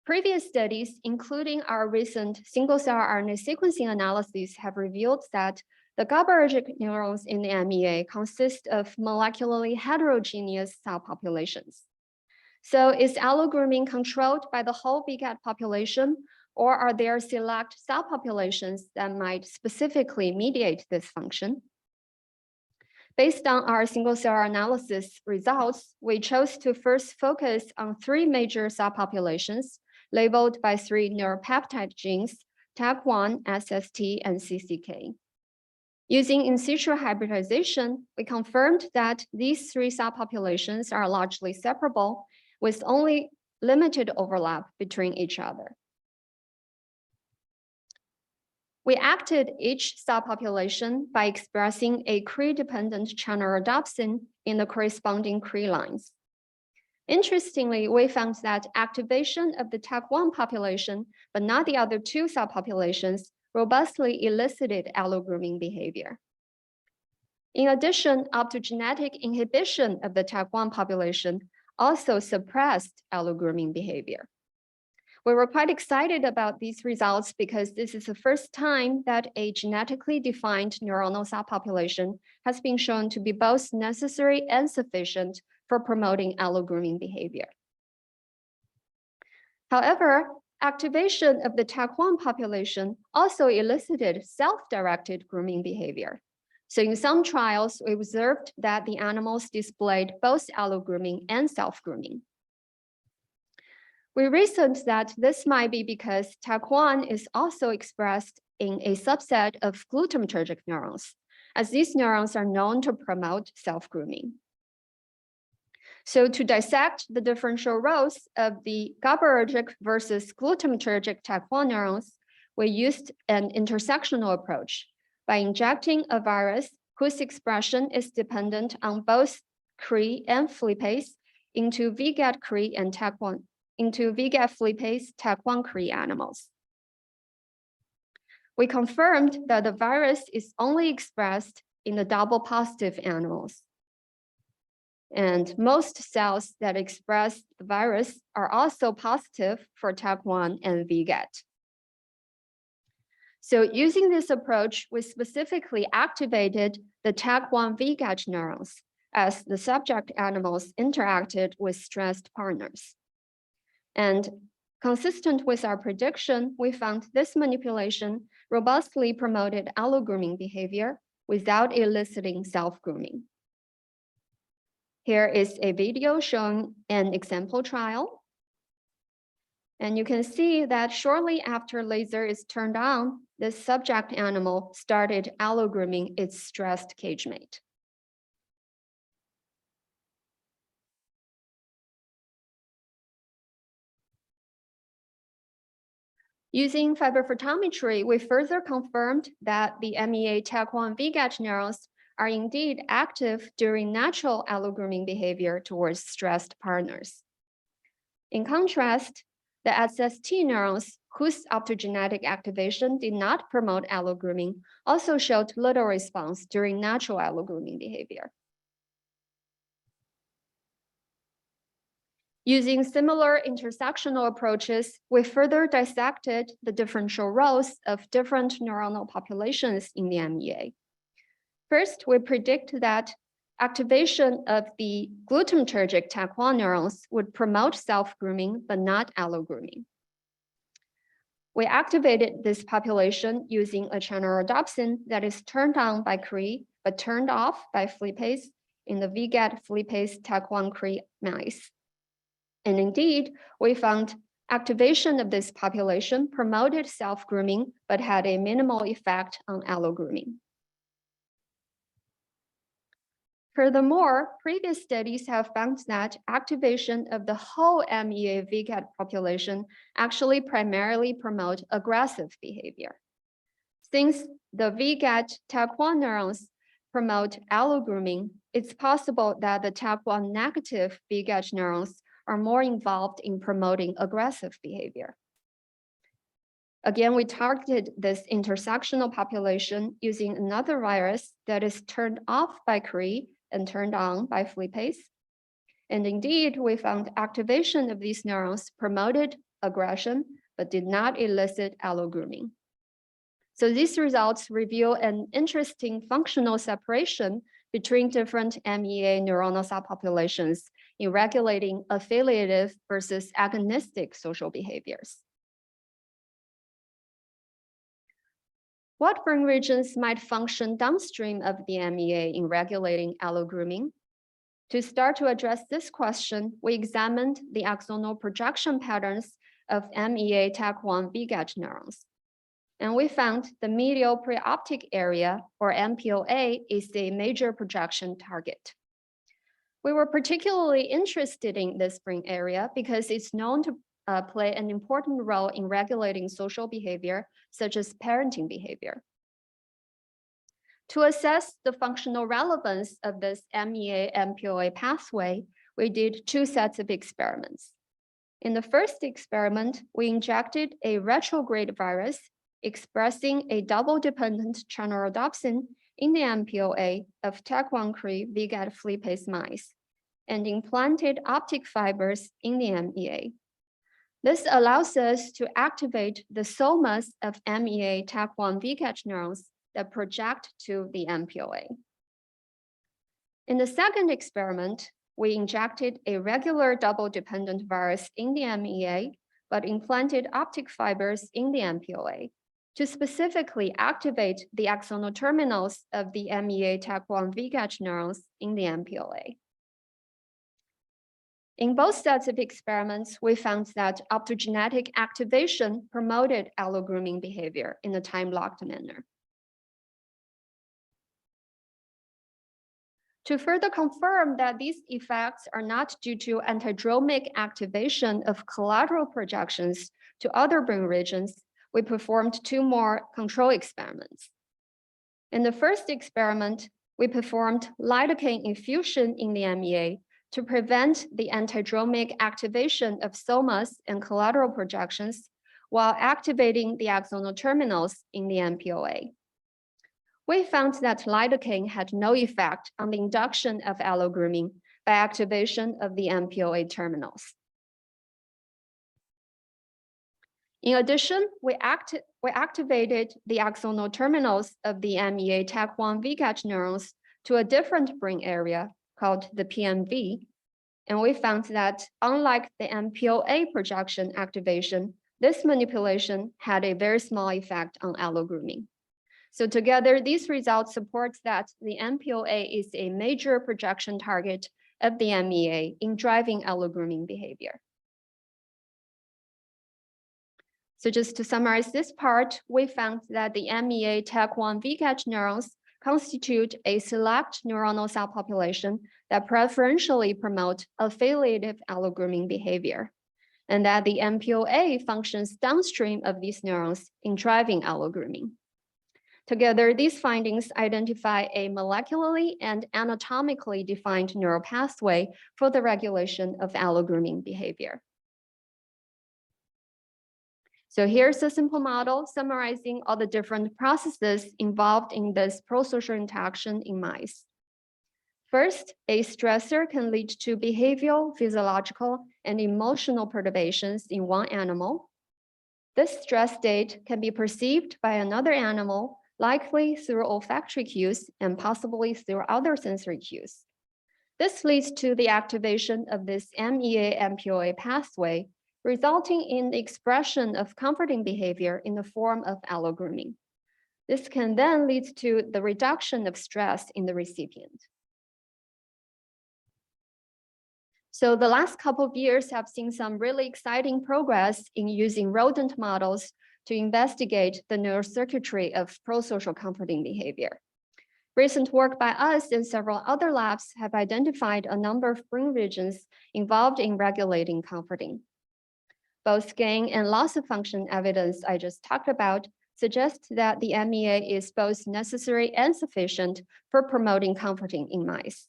S7: Previous studies, including our recent single-cell RNA sequencing analyses, have revealed that the GABAergic neurons in the MEA consist of molecularly heterogeneous cell populations. So is allogrooming controlled by the whole VGAT population, or are there select cell populations that might specifically mediate this function? Based on our single-cell analysis results, we chose to first focus on 3 major cell populations labeled by 3 neuropeptide genes, TAC1, SST, and CCK. Using in situ hybridization, we confirmed that these 3 cell populations are largely separable with only limited overlap between each other. We acted each cell population by expressing a Cre-dependent channel rhodopsin in the corresponding Cre lines. Interestingly, we found that activation of the TAC1 population, but not the other 2 cell populations, robustly elicited allogrooming behavior. In addition, optogenetic inhibition of the TAC1 population also suppressed allogrooming behavior. We were quite excited about these results because this is the first time that a genetically defined neuronal cell population has been shown to be both necessary and sufficient for promoting allogrooming behavior. However, activation of the TAC1 population also elicited self-directed grooming behavior. So in some trials, we observed that the animals displayed both allogrooming and self-grooming. We reasoned that this might be because TAC1 is also expressed in a subset of glutamatergic neurons, as these neurons are known to promote self-grooming. So to dissect the differential roles of the GABAergic versus glutamatergic TAC1 neurons, we used an intersectional approach by injecting a virus whose expression is dependent on both Cre and flippase into VGAT Cre and TAC1, into VGAT flippase TAC1 Cre animals. We confirmed that the virus is only expressed in the double positive animals. And most cells that express the virus are also positive for TAC1 and VGAT. So using this approach, we specifically activated the TAC1 VGAT neurons as the subject animals interacted with stressed partners. And consistent with our prediction, we found this manipulation robustly promoted allogrooming behavior without eliciting self-grooming. Here is a video showing an example trial. And you can see that shortly after laser is turned on, the subject animal started allogrooming its stressed cage mate. Using fiber photometry, we further confirmed that the MEA TAC1 VGAT neurons are indeed active during natural allogrooming behavior towards stressed partners. In contrast, the SST neurons, whose optogenetic activation did not promote allogrooming, also showed little response during natural allogrooming behavior. Using similar intersectional approaches, we further dissected the differential roles of different neuronal populations in the MEA. First, we predict that activation of the glutamatergic TAC1 neurons would promote self-grooming, but not allogrooming. We activated this population using a channel rhodopsin that is turned on by Cre, but turned off by flippase in the VGAT flippase TAC1 Cre mice. And indeed, we found activation of this population promoted self-grooming, but had a minimal effect on allogrooming. Furthermore, previous studies have found that activation of the whole MEA VGAT population actually primarily promote aggressive behavior. Since the VGAT TAC1 neurons promote allogrooming, it's possible that the TAC1 negative VGAT neurons are more involved in promoting aggressive behavior. Again, we targeted this intersectional population using another virus that is turned off by Cre and turned on by flippase. And indeed, we found activation of these neurons promoted aggression, but did not elicit allogrooming. So these results reveal an interesting functional separation between different MEA neuronal subpopulations in regulating affiliative versus agonistic social behaviors. What brain regions might function downstream of the MEA in regulating allogrooming? To start to address this question, we examined the axonal projection patterns of MEA TAC1 VGAT neurons. And we found the medial preoptic area, or MPOA, is a major projection target. We were particularly interested in this brain area because it's known to play an important role in regulating social behavior, such as parenting behavior. To assess the functional relevance of this MEA-MPOA pathway, we did two sets of experiments. In the first experiment, we injected a retrograde virus expressing a double-dependent channelrhodopsin in the MPOA of TAC1 Cre VGAT flippase mice and implanted optic fibers in the MEA. This allows us to activate the somas of MEA TAC1 VGAT neurons that project to the MPOA. In the second experiment, we injected a regular double-dependent virus in the MEA, but implanted optic fibers in the MPOA to specifically activate the axonal terminals of the MEA TAC1 VGAT neurons in the MPOA. In both sets of experiments, we found that optogenetic activation promoted allogrooming behavior in a time-locked manner. To further confirm that these effects are not due to antidromic activation of collateral projections to other brain regions, we performed two more control experiments. In the first experiment, we performed lidocaine infusion in the MEA to prevent the antidromic activation of somas and collateral projections while activating the axonal terminals in the MPOA. We found that lidocaine had no effect on the induction of allogrooming by activation of the MPOA terminals. In addition, we activated the axonal terminals of the MEA TAC1 VGAT neurons to a different brain area called the PMV, and we found that unlike the MPOA projection activation, this manipulation had a very small effect on allogrooming. So together, these results support that the MPOA is a major projection target of the MEA in driving allogrooming behavior. So just to summarize this part, we found that the MEA TAC1 VGAT neurons constitute a select neuronal subpopulation that preferentially promote affiliative allogrooming behavior, and that the MPOA functions downstream of these neurons in driving allogrooming. Together, these findings identify a molecularly and anatomically defined neural pathway for the regulation of allogrooming behavior. So here's a simple model summarizing all the different processes involved in this prosocial interaction in mice. First, a stressor can lead to behavioral, physiological, and emotional perturbations in one animal. This stress state can be perceived by another animal, likely through olfactory cues and possibly through other sensory cues. This leads to the activation of this MEA-MPOA pathway, resulting in the expression of comforting behavior in the form of allogrooming. This can then lead to the reduction of stress in the recipient. So the last couple of years have seen some really exciting progress in using rodent models to investigate the neurocircuitry of prosocial comforting behavior. Recent work by us and several other labs have identified a number of brain regions involved in regulating comforting. Both gain and loss of function evidence I just talked about suggest that the MEA is both necessary and sufficient for promoting comforting in mice.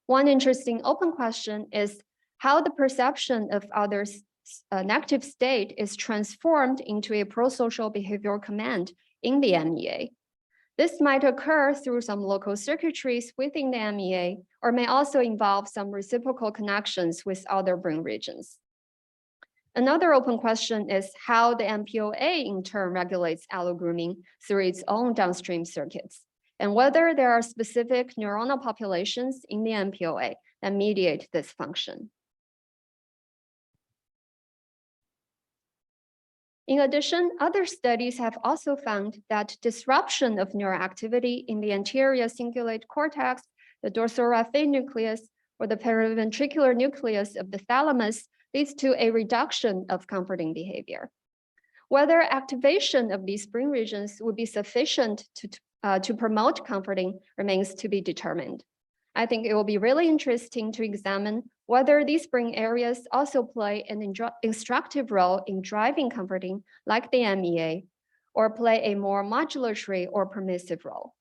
S7: One interesting open question is how the perception of others' negative state is transformed into a prosocial behavioral command in the MEA. This might occur through some local circuitries within the MEA, or may also involve some reciprocal connections with other brain regions. Another open question is how the MPOA in turn regulates allogrooming through its own downstream circuits, and whether there are specific neuronal populations in the MPOA that mediate this function. In addition, other studies have also found that disruption of neural activity in the anterior cingulate cortex, the dorsal-raphe nucleus, or the periventricular nucleus of the thalamus leads to a reduction of comforting behavior. Whether activation of these brain regions would be sufficient to promote comforting remains to be determined. I think it will be really interesting to examine whether these brain areas also play an instructive role in driving comforting like the MEA, or play a more modulatory or permissive role.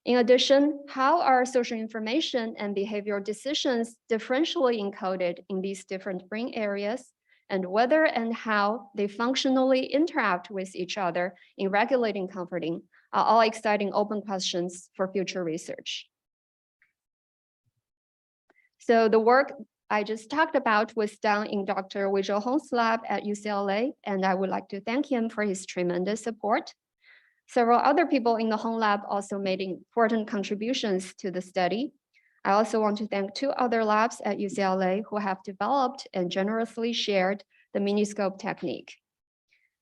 S7: In addition, how are social information and behavioral decisions differentially encoded in these different brain areas, and whether and how they functionally interact with each other in regulating comforting are all exciting open questions for future research. So the work I just talked about was done in Dr. Weizhou Hong's lab at UCLA, and I would like to thank him for his tremendous support. Several other people in the Hong lab also made important contributions to the study. I also want to thank 2 other labs at UCLA who have developed and generously shared the miniscope technique.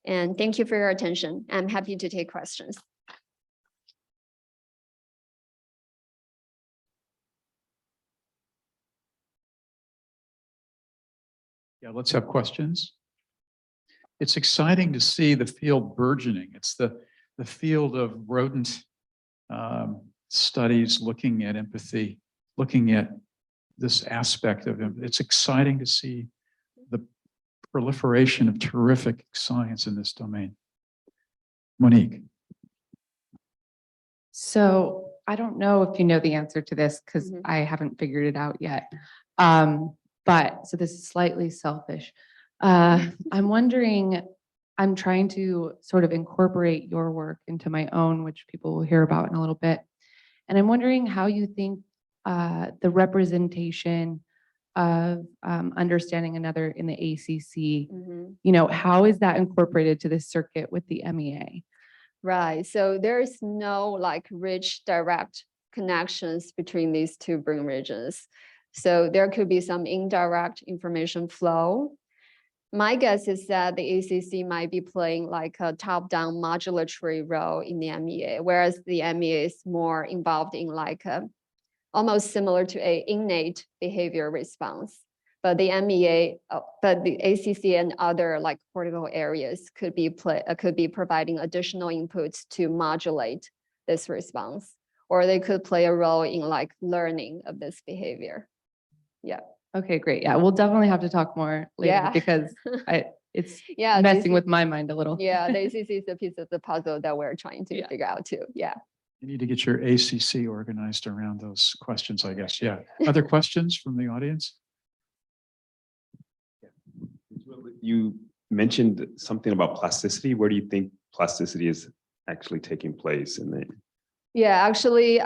S7: And thank you for your attention. I'm happy to take questions.
S1: Yeah, let's have questions. It's exciting to see the field burgeoning. It's the field of rodent studies looking at empathy, looking at this aspect of it. It's exciting to see the proliferation of terrific science in this domain. Monique.
S8: So I don't know if you know the answer to this because
S7: Mhm.
S8: I haven't figured it out yet. But so this is slightly selfish. I'm wondering, I'm trying to sort of incorporate your work into my own, which people will hear about in a little bit. And I'm wondering how you think the representation of understanding another in the ACC,
S7: Mhm.
S8: you know, how is that incorporated to this circuit with the MEA?
S7: Right, so there is no like rich direct connections between these 2 brain regions. So there could be some indirect information flow. My guess is that the ACC might be playing like a top-down modulatory role in the MEA, whereas the MEA is more involved in like almost similar to a innate behavior response. But the MEA, but the ACC and other like cortical areas could be providing additional inputs to modulate this response, or they could play a role in like learning of this behavior. Yeah.
S8: Okay, great. Yeah, we'll definitely have to talk more later
S7: Yeah.
S8: because it's
S7: Yeah,
S8: messing with my mind a little.
S7: Yeah, the ACC is a piece of the puzzle that we're trying to
S8: Yeah.
S7: figure out too. Yeah.
S1: You need to get your ACC organized around those questions, I guess. Yeah. Other questions from the audience?
S9: You mentioned something about plasticity. Where do you think plasticity is actually taking place in the?
S7: Yeah, actually,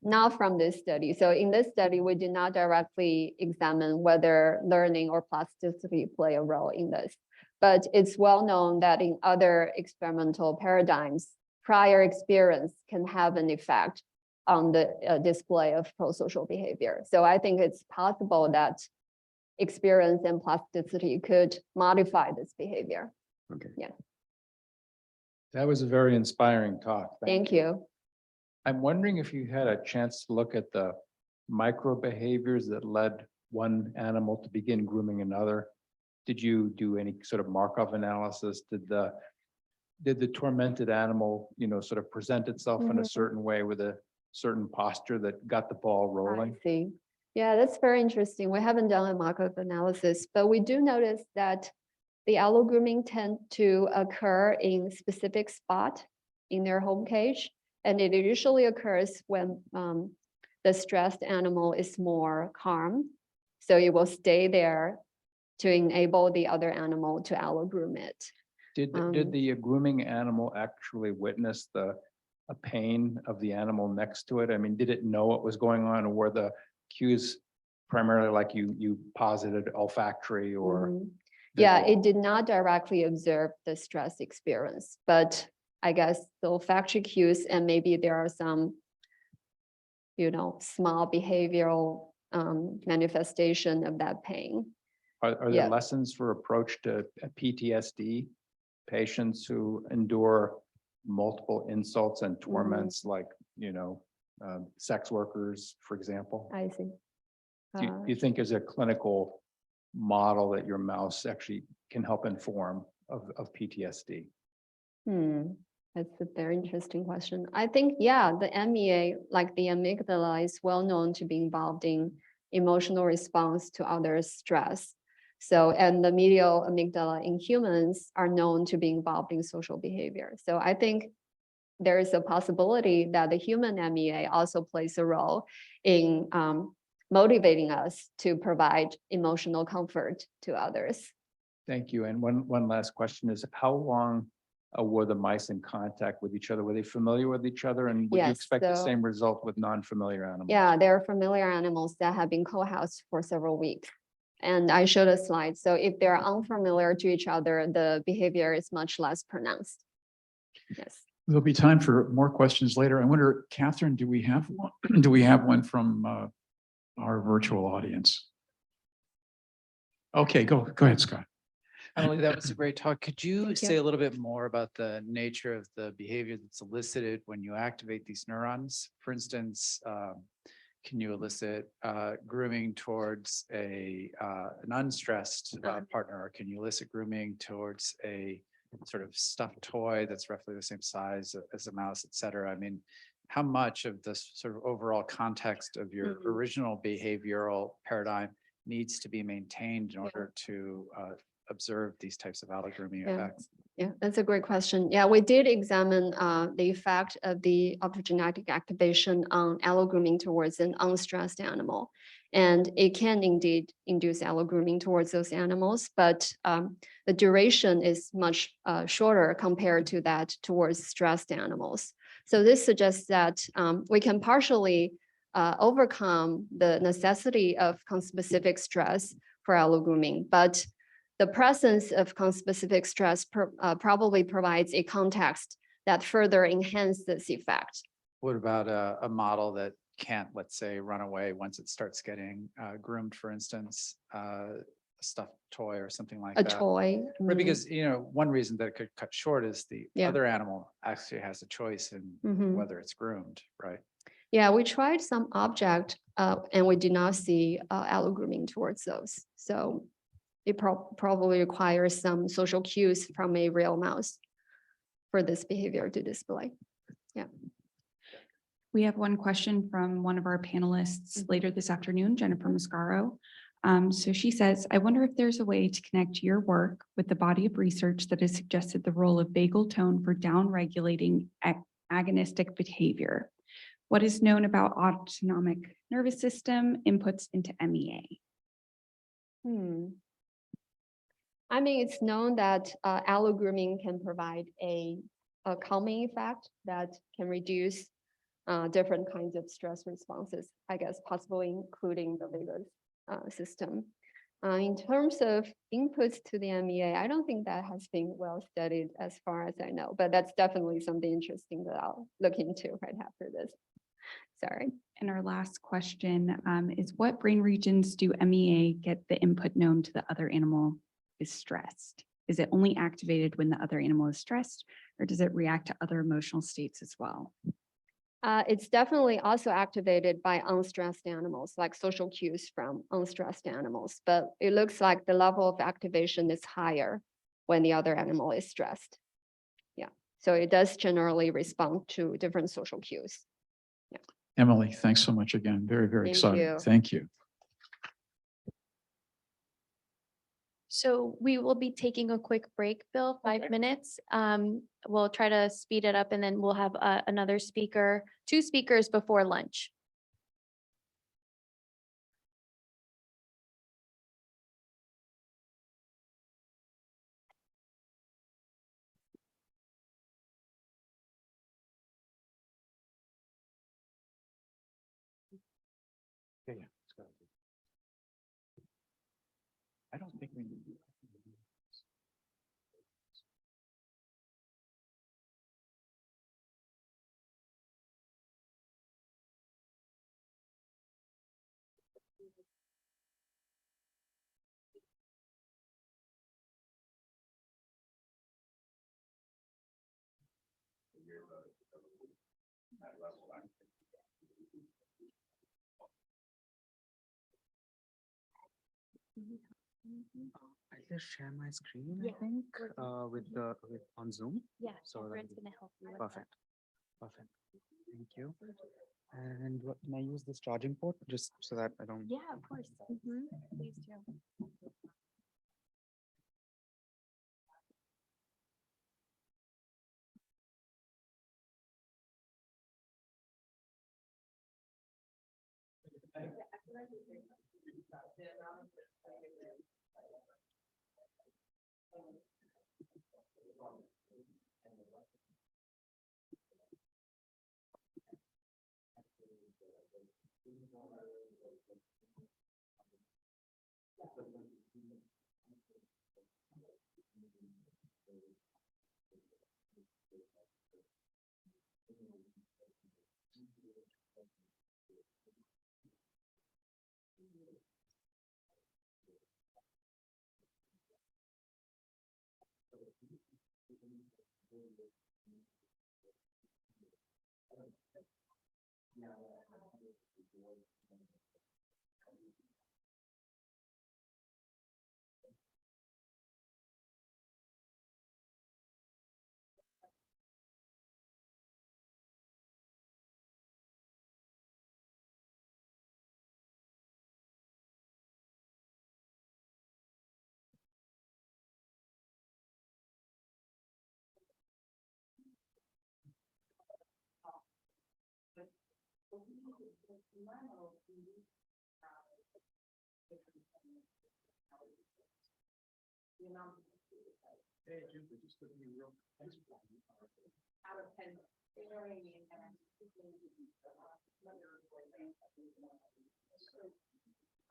S7: not from this study. So in this study, we did not directly examine whether learning or plasticity play a role in this. But it's well known that in other experimental paradigms, prior experience can have an effect on the display of prosocial behavior. So I think it's possible that experience and plasticity could modify this behavior.
S9: Okay.
S7: Yeah.
S5: That was a very inspiring talk.
S7: Thank you.
S5: I'm wondering if you had a chance to look at the micro behaviors that led one animal to begin grooming another. Did you do any sort of Markov analysis? Did the tormented animal, you know, sort of present itself in a certain way with a certain posture that got the ball rolling?
S7: I see. Yeah, that's very interesting. We haven't done a Markov analysis, but we do notice that the allogrooming tend to occur in specific spot in their home cage. And it usually occurs when the stressed animal is more calm. So it will stay there to enable the other animal to allogroom it.
S5: Did the grooming animal actually witness the pain of the animal next to it? I mean, did it know what was going on, or were the cues primarily like you posited olfactory or?
S7: Mhm. Yeah,
S5: visual?
S7: it did not directly observe the stress experience, but I guess the olfactory cues and maybe there are some, small behavioral manifestation of that pain.
S5: Are there
S7: Yeah.
S5: lessons for approach to PTSD patients who endure multiple insults and torments, like, sex workers, for example?
S7: I see.
S5: Do you think is a clinical model that your mouse actually can help inform of PTSD?
S7: That's a very interesting question. I think, yeah, the MEA, like the amygdala, is well known to be involved in emotional response to others' stress. So, and the medial amygdala in humans are known to be involved in social behavior. So I think there is a possibility that the human MEA also plays a role in motivating us to provide emotional comfort to others.
S5: Thank you. And one last question is, how long were the mice in contact with each other? Were they familiar with each other? And would you
S7: Yes,
S5: expect the
S7: so-
S5: same result with non-familiar animals?
S7: Yeah, there are familiar animals that have been co-housed for several weeks. And I showed a slide. So if they're unfamiliar to each other, the behavior is much less pronounced. Yes.
S1: There'll be time for more questions later. I wonder, Catherine, do we have one? Do we have one from our virtual audience? Okay, go ahead, Scott.
S10: Emily, that was a great talk. Could you
S7: Thank you.
S10: say a little bit more about the nature of the behavior that's elicited when you activate these neurons? For instance, can you elicit grooming towards an unstressed partner? Or can you elicit grooming towards a sort of stuffed toy that's roughly the same size as a mouse, et cetera? I mean, how much of this sort of overall context of your original behavioral paradigm needs to be maintained in order to observe these types of allogrooming
S7: Yeah.
S10: effects?
S7: Yeah, that's a great question. Yeah, we did examine the effect of the optogenetic activation on allogrooming towards an unstressed animal. And it can indeed induce allogrooming towards those animals, but the duration is much shorter compared to that towards stressed animals. So this suggests that we can partially overcome the necessity of conspecific stress for allogrooming, but the presence of conspecific stress probably provides a context that further enhances this effect.
S10: What about a model that can't, let's say, run away once it starts getting groomed, for instance, a stuffed toy or something like
S7: A
S10: that?
S7: toy.
S10: Right, because, one reason that it could cut short is the
S7: Yeah.
S10: other animal actually has a choice in
S7: Mhm.
S10: whether it's groomed, right?
S7: Yeah, we tried some object and we did not see allogrooming towards those. So it probably requires some social cues from a real mouse for this behavior to display. Yeah.
S11: We have one question from one of our panelists later this afternoon, Jennifer Mascaro. So she says, I wonder if there's a way to connect your work with the body of research that has suggested the role of vagal tone for down-regulating agonistic behavior. What is known about autonomic nervous system inputs into MEA?
S7: I mean, it's known that allogrooming can provide a calming effect that can reduce different kinds of stress responses, I guess, possibly including the vagus system. In terms of inputs to the MEA, I don't think that has been well studied as far as I know, but that's definitely something interesting that I'll look into right after this. Sorry.
S11: And our last question is what brain regions do MEA get the input known to the other animal is stressed? Is it only activated when the other animal is stressed, or does it react to other emotional states as well?
S7: It's definitely also activated by unstressed animals, like social cues from unstressed animals, but it looks like the level of activation is higher when the other animal is stressed. Yeah, so it does generally respond to different social cues. Yeah.
S1: Emily, thanks so much again. Very, very
S7: Thank
S1: exciting.
S7: you.
S1: Thank you.
S6: So we will be taking a quick break, Bill, 5 minutes. We'll try to speed it up and then we'll have another speaker, 2 speakers before lunch.
S1: Yeah, yeah. Let's go. I don't think we.
S12: I'll just share my screen, I
S6: Yeah,
S12: think,
S6: we're good.
S12: with on Zoom.
S6: Yeah,
S12: So
S6: Catherine's
S12: that'll be
S6: gonna help you with that.
S12: perfect. Perfect. Thank you. And what can I use this charging port just so that I don't?
S6: Yeah, of course. Mhm, please do.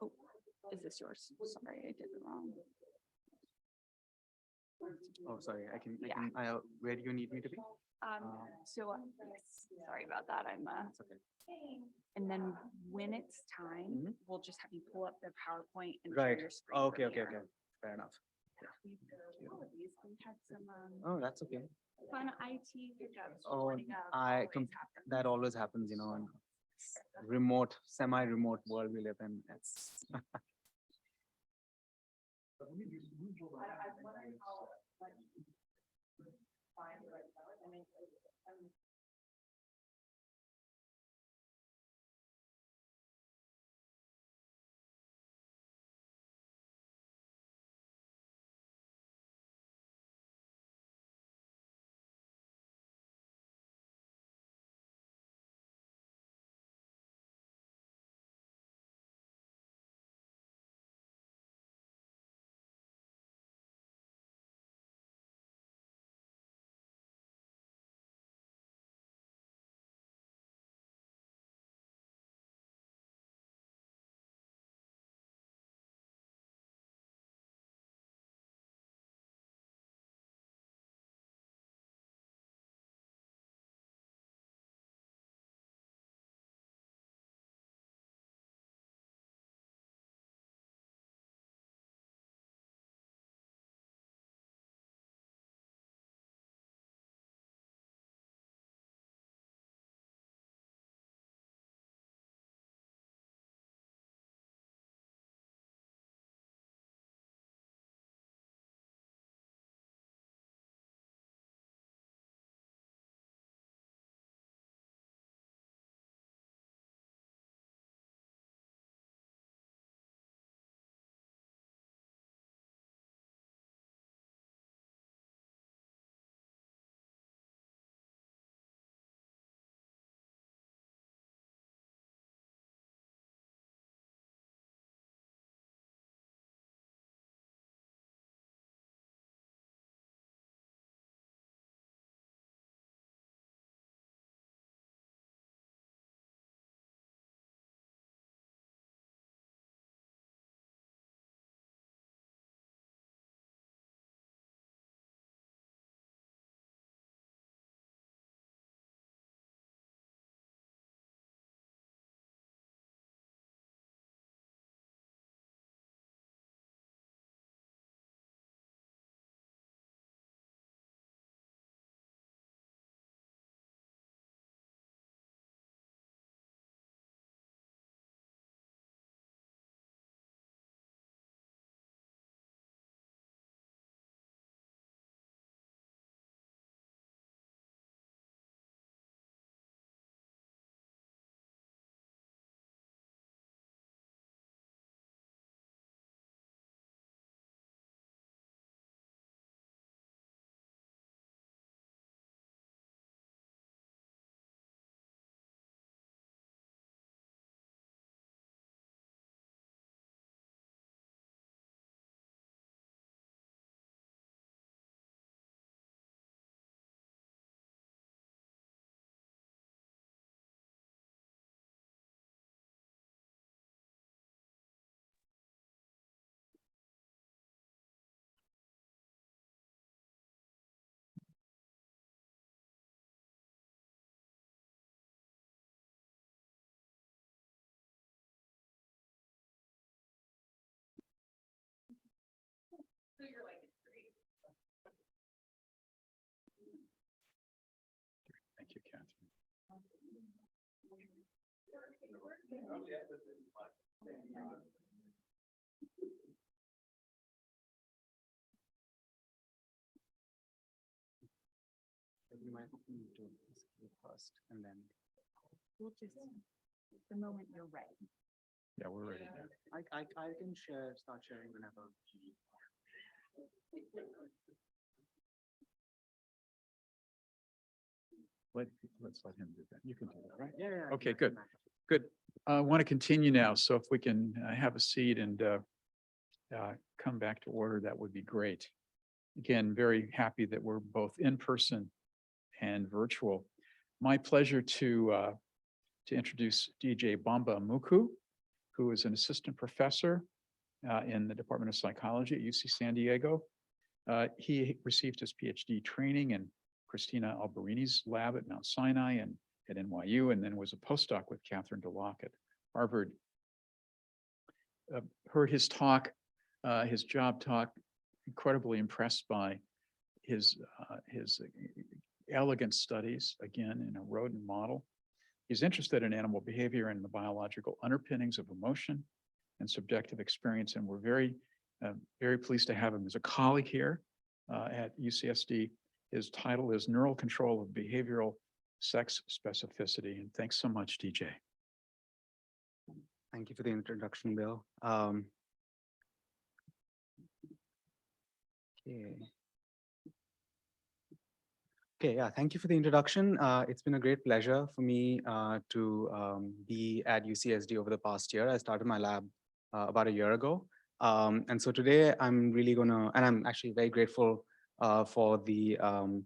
S11: Oh, is this yours? Sorry, I did it wrong.
S12: Oh, sorry,
S11: Yeah.
S12: where do you need me to be?
S11: Yes, sorry about that. And then when it's time, we'll just have you pull up the PowerPoint and share
S12: Right.
S11: your screen.
S12: Okay,
S11: from
S12: okay,
S11: here.
S12: okay. Fair enough.
S11: Apologies, we had some
S12: Oh, that's okay.
S11: fun IT hiccups.
S12: Oh,
S11: morning of.
S12: I,
S11: Always
S12: com-
S11: happens.
S12: that always happens, in remote, semi-remote world we live in. It's
S1: Thank you, Catherine.
S12: You might need to escape first and then. We'll just, the moment you're ready.
S1: Yeah, we're ready now.
S12: I can start sharing whenever.
S1: Let's let him do that. You can do that, right?
S12: Yeah.
S1: Okay, good. Good. I want to continue now. So if we can have a seat and come back to order, that would be great. Again, very happy that we're both in person and virtual. My pleasure to introduce DJ Bamba Muku, who is an assistant professor in the Department of Psychology at UC San Diego. He received his PhD training in Christina Alberini's lab at Mount Sinai and at NYU, and then was a postdoc with Catherine DeLocke at Harvard. Heard his talk, his job talk, incredibly impressed by his elegant studies, again, in a rodent model. He's interested in animal behavior and the biological underpinnings of emotion and subjective experience, and we're very pleased to have him as a colleague here at UCSD. His title is Neural Control of Behavioral Sex Specificity, and thanks so much, DJ.
S12: Thank you for the introduction, Bill. Okay, yeah, thank you for the introduction. It's been a great pleasure for me to be at UCSD over the past year. I started my lab about a year ago. And so today I'm really and I'm actually very grateful for an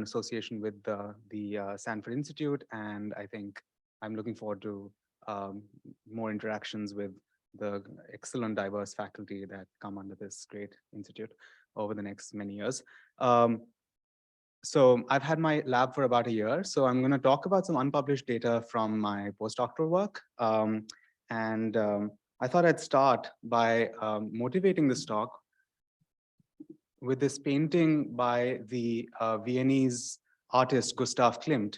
S12: association with the Sanford Institute. And I think I'm looking forward to more interactions with the excellent diverse faculty that come under this great institute over the next many years. So I've had my lab for about a year. So I'm going to talk about some unpublished data from my postdoctoral work. I thought I'd start by motivating this talk with this painting by the Viennese artist Gustav Klimt,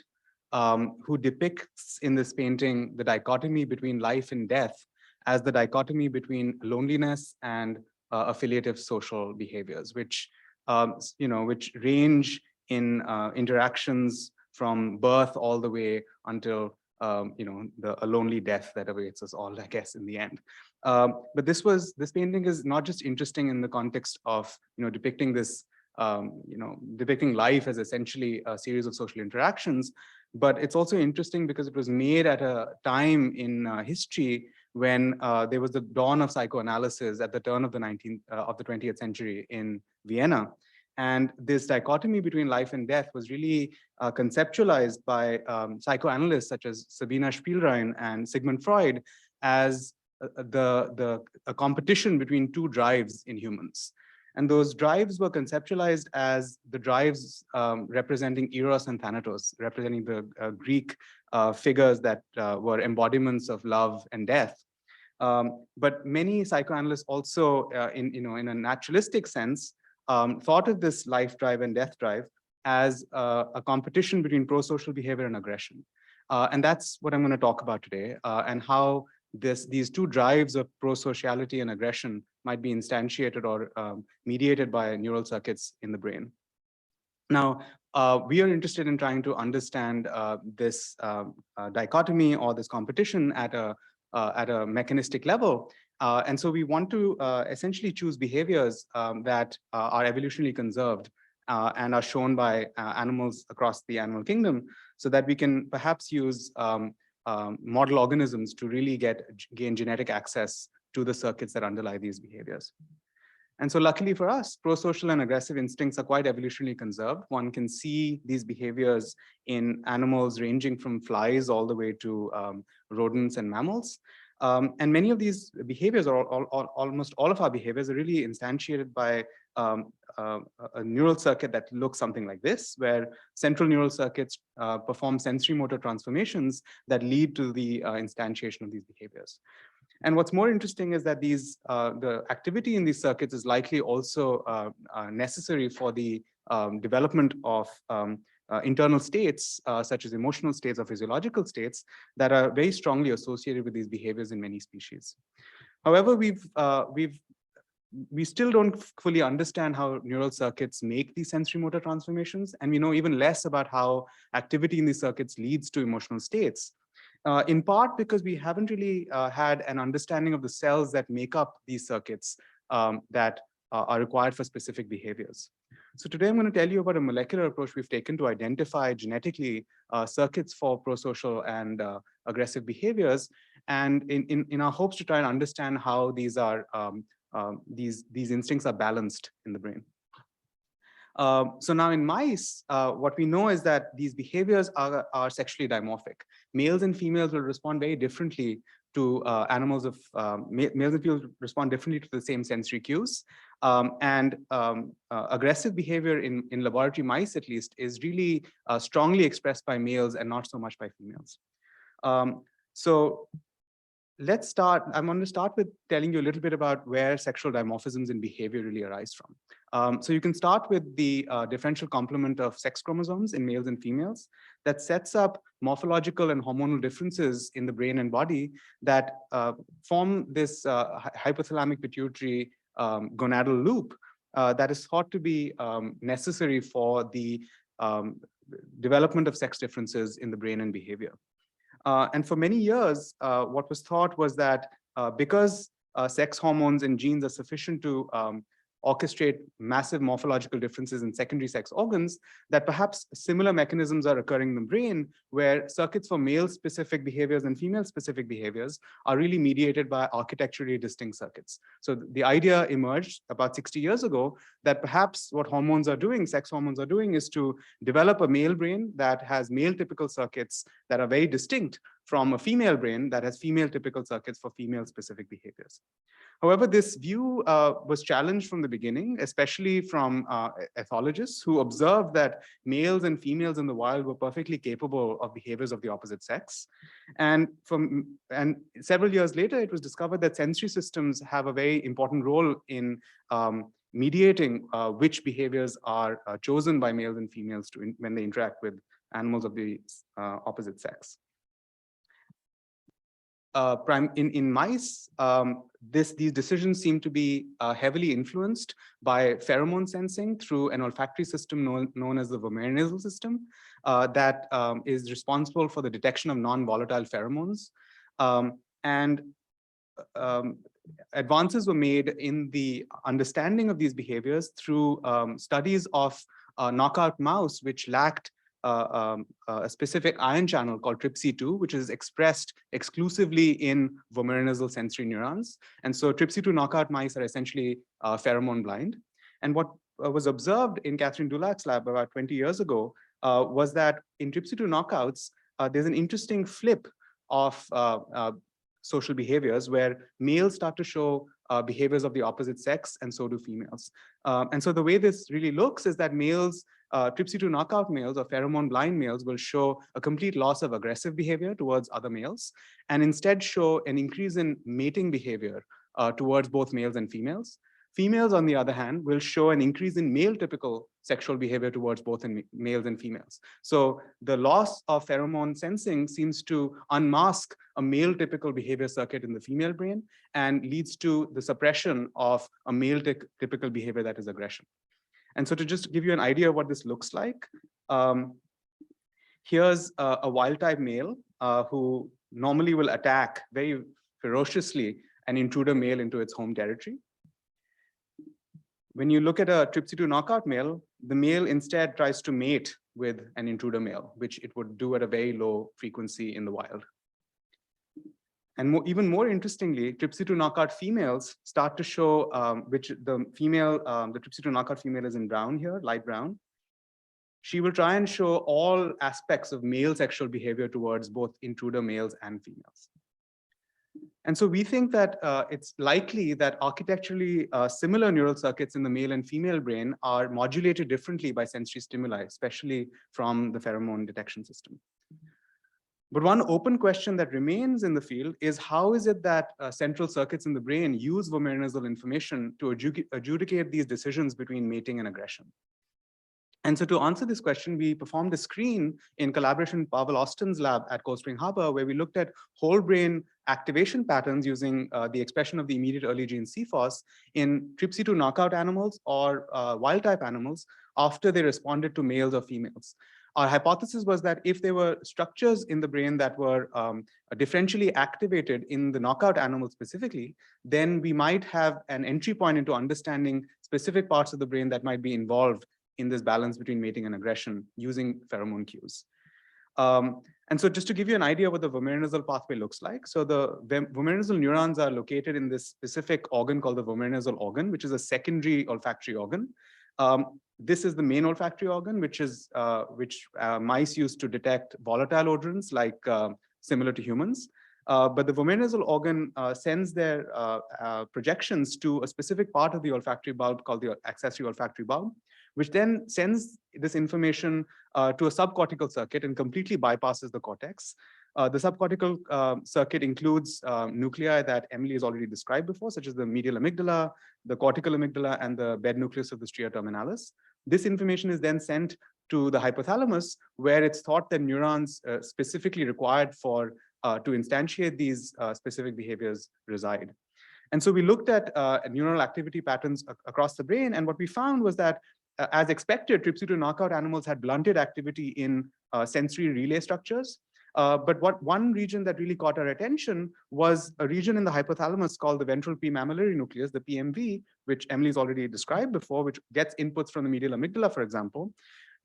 S12: who depicts in this painting the dichotomy between life and death as the dichotomy between loneliness and affiliative social behaviors, which range in interactions from birth all the way until a lonely death that awaits us all, I guess, in the end. But this painting is not just interesting in the context of depicting this, depicting life as essentially a series of social interactions, but it's also interesting because it was made at a time in history when there was the dawn of psychoanalysis at the turn of the 20th century in Vienna. And this dichotomy between life and death was really conceptualized by psychoanalysts such as Sabina Spielrein and Sigmund Freud as a competition between two drives in humans. And those drives were conceptualized as the drives representing Eros and Thanatos, representing the Greek figures that were embodiments of love and death. But many psychoanalysts also, in a naturalistic sense, thought of this life drive and death drive as a competition between pro-social behavior and aggression. And that's what I'm going to talk about today, and how these two drives of pro-sociality and aggression might be instantiated or mediated by neural circuits in the brain. Now, we are interested in trying to understand this dichotomy or this competition at a mechanistic level. And so we want to essentially choose behaviors that are evolutionarily conserved and are shown by animals across the animal kingdom, so that we can perhaps use model organisms to really gain genetic access to the circuits that underlie these behaviors. And so luckily for us, pro-social and aggressive instincts are quite evolutionarily conserved. One can see these behaviors in animals ranging from flies all the way to rodents and mammals. And many of these behaviors, or almost all of our behaviors, are really instantiated by a neural circuit that looks something like this, where central neural circuits perform sensory motor transformations that lead to the instantiation of these behaviors. And what's more interesting is that the activity in these circuits is likely also necessary for the development of internal states, such as emotional states or physiological states, that are very strongly associated with these behaviors in many species. However, we still don't fully understand how neural circuits make these sensory motor transformations, and we know even less about how activity in these circuits leads to emotional states. In part because we haven't really had an understanding of the cells that make up these circuits that are required for specific behaviors. So today I'm going to tell you about a molecular approach we've taken to identify genetically circuits for prosocial and aggressive behaviors, and in our hopes to try and understand how these instincts are balanced in the brain. So now in mice, what we know is that these behaviors are sexually dimorphic. Males and females will respond very differently to males and females respond differently to the same sensory cues. Aggressive behavior in laboratory mice, at least, is really strongly expressed by males and not so much by females. So let's start. I'm going to start with telling you a little bit about where sexual dimorphisms in behavior really arise from. So you can start with the differential complement of sex chromosomes in males and females that sets up morphological and hormonal differences in the brain and body that form this hypothalamic pituitary gonadal loop that is thought to be necessary for the development of sex differences in the brain and behavior. And for many years, what was thought was that because sex hormones and genes are sufficient to orchestrate massive morphological differences in secondary sex organs, that perhaps similar mechanisms are occurring in the brain where circuits for male-specific behaviors and female-specific behaviors are really mediated by architecturally distinct circuits. So the idea emerged about 60 years ago that perhaps what hormones are doing, sex hormones are doing, is to develop a male brain that has male typical circuits that are very distinct from a female brain that has female typical circuits for female specific behaviors. However, this view was challenged from the beginning, especially from ethologists who observed that males and females in the wild were perfectly capable of behaviors of the opposite sex. And several years later, it was discovered that sensory systems have a very important role in mediating which behaviors are chosen by males and females when they interact with animals of the opposite sex. In mice, these decisions seem to be heavily influenced by pheromone sensing through an olfactory system known as the vomeronasal system that is responsible for the detection of non-volatile pheromones. Advances were made in the understanding of these behaviors through studies of knockout mouse, which lacked a specific ion channel called TRPC2, which is expressed exclusively in vomeronasal sensory neurons. And so TRPC2 knockout mice are essentially pheromone blind. And what was observed in Catherine Dulac's lab about 20 years ago was that in TRPC2 knockouts, there's an interesting flip of social behaviors where males start to show behaviors of the opposite sex, and so do females. And so the way this really looks is that males, TRPC2 knockout males or pheromone blind males will show a complete loss of aggressive behavior towards other males, and instead show an increase in mating behavior towards both males and females. Females, on the other hand, will show an increase in male typical sexual behavior towards both males and females. So the loss of pheromone sensing seems to unmask a male typical behavior circuit in the female brain and leads to the suppression of a male typical behavior that is aggression. And so to just give you an idea of what this looks like, here's a wild type male who normally will attack very ferociously an intruder male into its home territory. When you look at a TRPC2 knockout male, the male instead tries to mate with an intruder male, which it would do at a very low frequency in the wild. And even more interestingly, TRPC2 knockout females start to show, the TRPC2 knockout female is in brown here, light brown. She will try and show all aspects of male sexual behavior towards both intruder males and females. And so we think that it's likely that architecturally similar neural circuits in the male and female brain are modulated differently by sensory stimuli, especially from the pheromone detection system. But one open question that remains in the field is how is it that central circuits in the brain use vomeronasal information to adjudicate these decisions between mating and aggression? And so to answer this question, we performed a screen in collaboration with Pavel Austin's lab at Cold Spring Harbor, where we looked at whole brain activation patterns using the expression of the immediate early gene CFOS in TRPC2 knockout animals or wild type animals after they responded to males or females. Our hypothesis was that if there were structures in the brain that were differentially activated in the knockout animal specifically, then we might have an entry point into understanding specific parts of the brain that might be involved in this balance between mating and aggression using pheromone cues. And so just to give you an idea of what the vomeronasal pathway looks like. So the vomeronasal neurons are located in this specific organ called the vomeronasal organ, which is a secondary olfactory organ. This is the main olfactory organ, which mice use to detect volatile odorants, like similar to humans. But the vomeronasal organ sends their projections to a specific part of the olfactory bulb called the accessory olfactory bulb, which then sends this information to a subcortical circuit and completely bypasses the cortex. The subcortical circuit includes nuclei that Emily has already described before, such as the medial amygdala, the cortical amygdala, and the bed nucleus of the stria terminalis. This information is then sent to the hypothalamus, where it's thought that neurons specifically required for to instantiate these specific behaviors reside. And so we looked at neural activity patterns across the brain, and what we found was that as expected, TRPC2 knockout animals had blunted activity in sensory relay structures. But one region that really caught our attention was a region in the hypothalamus called the ventral pre-mammillary nucleus, the PMV, which Emily's already described before, which gets inputs from the medial amygdala, for example.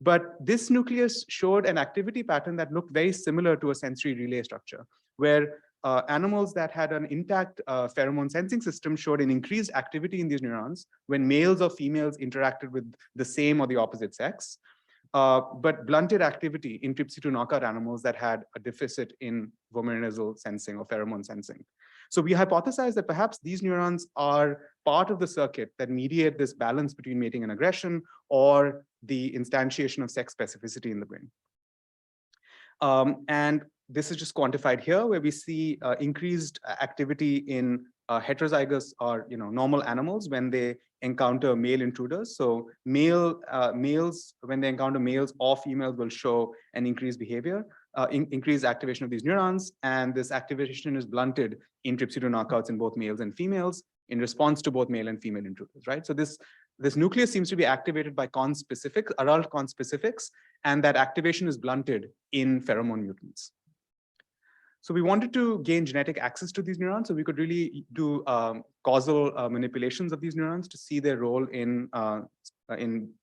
S12: But this nucleus showed an activity pattern that looked very similar to a sensory relay structure, where animals that had an intact pheromone sensing system showed an increased activity in these neurons when males or females interacted with the same or the opposite sex, but blunted activity in TRPC2 knockout animals that had a deficit in vomeronasal sensing or pheromone sensing. So we hypothesized that perhaps these neurons are part of the circuit that mediate this balance between mating and aggression, or the instantiation of sex specificity in the brain. And this is just quantified here, where we see increased activity in heterozygous or normal animals when they encounter male intruders. So males, when they encounter males or females, will show an increased behavior, increased activation of these neurons, and this activation is blunted in TRPC2 knockouts in both males and females in response to both male and female intruders, right? So this nucleus seems to be activated by adult conspecifics, and that activation is blunted in pheromone mutants. So we wanted to gain genetic access to these neurons, so we could really do causal manipulations of these neurons to see their role in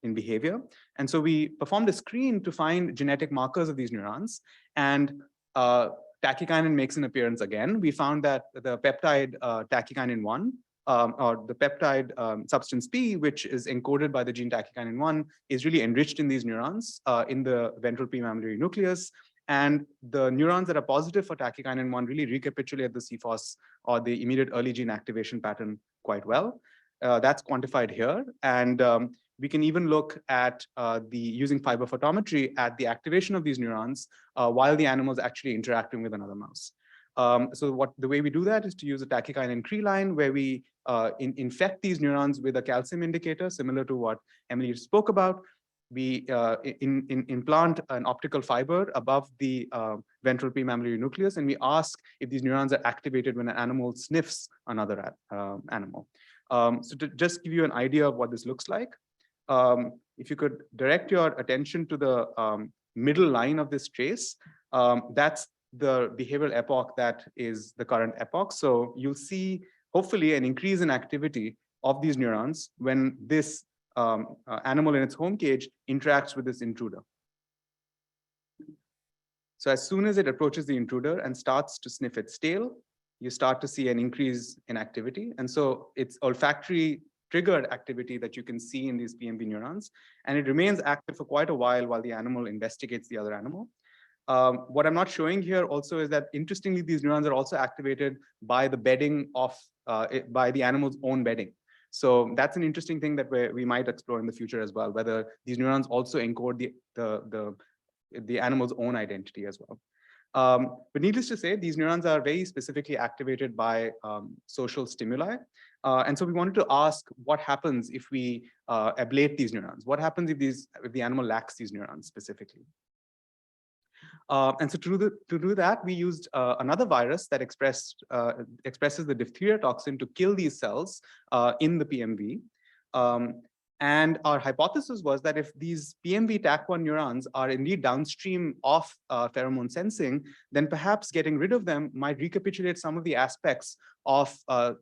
S12: behavior. And so we performed a screen to find genetic markers of these neurons, and tachykinin makes an appearance again. We found that the peptide tachykinin 1, or the peptide substance P, which is encoded by the gene tachykinin 1, is really enriched in these neurons in the ventral pre-mammillary nucleus. And the neurons that are positive for tachykinin 1 really recapitulate the CFOS, or the immediate early gene activation pattern, quite well. That's quantified here. And we can even look at using fiber photometry at the activation of these neurons while the animal is actually interacting with another mouse. So the way we do that is to use a tachykinin Cree line, where we infect these neurons with a calcium indicator, similar to what Emily spoke about. We implant an optical fiber above the ventral pre-mammillary nucleus, and we ask if these neurons are activated when an animal sniffs another animal. So to just give you an idea of what this looks like, if you could direct your attention to the middle line of this trace, that's the behavioral epoch that is the current epoch. So you'll see, hopefully, an increase in activity of these neurons when this animal in its home cage interacts with this intruder. So as soon as it approaches the intruder and starts to sniff its tail, you start to see an increase in activity. And so it's olfactory triggered activity that you can see in these PMV neurons, and it remains active for quite a while the animal investigates the other animal. What I'm not showing here also is that, interestingly, these neurons are also activated by the bedding of, by the animal's own bedding. So that's an interesting thing that we might explore in the future as well, whether these neurons also encode the animal's own identity as well. But needless to say, these neurons are very specifically activated by social stimuli. And so we wanted to ask what happens if we ablate these neurons? What happens if the animal lacks these neurons specifically? And so to do that, we used another virus that expresses the diphtheria toxin to kill these cells in the PMV. And our hypothesis was that if these PMV TAC1 neurons are indeed downstream of pheromone sensing, then perhaps getting rid of them might recapitulate some of the aspects of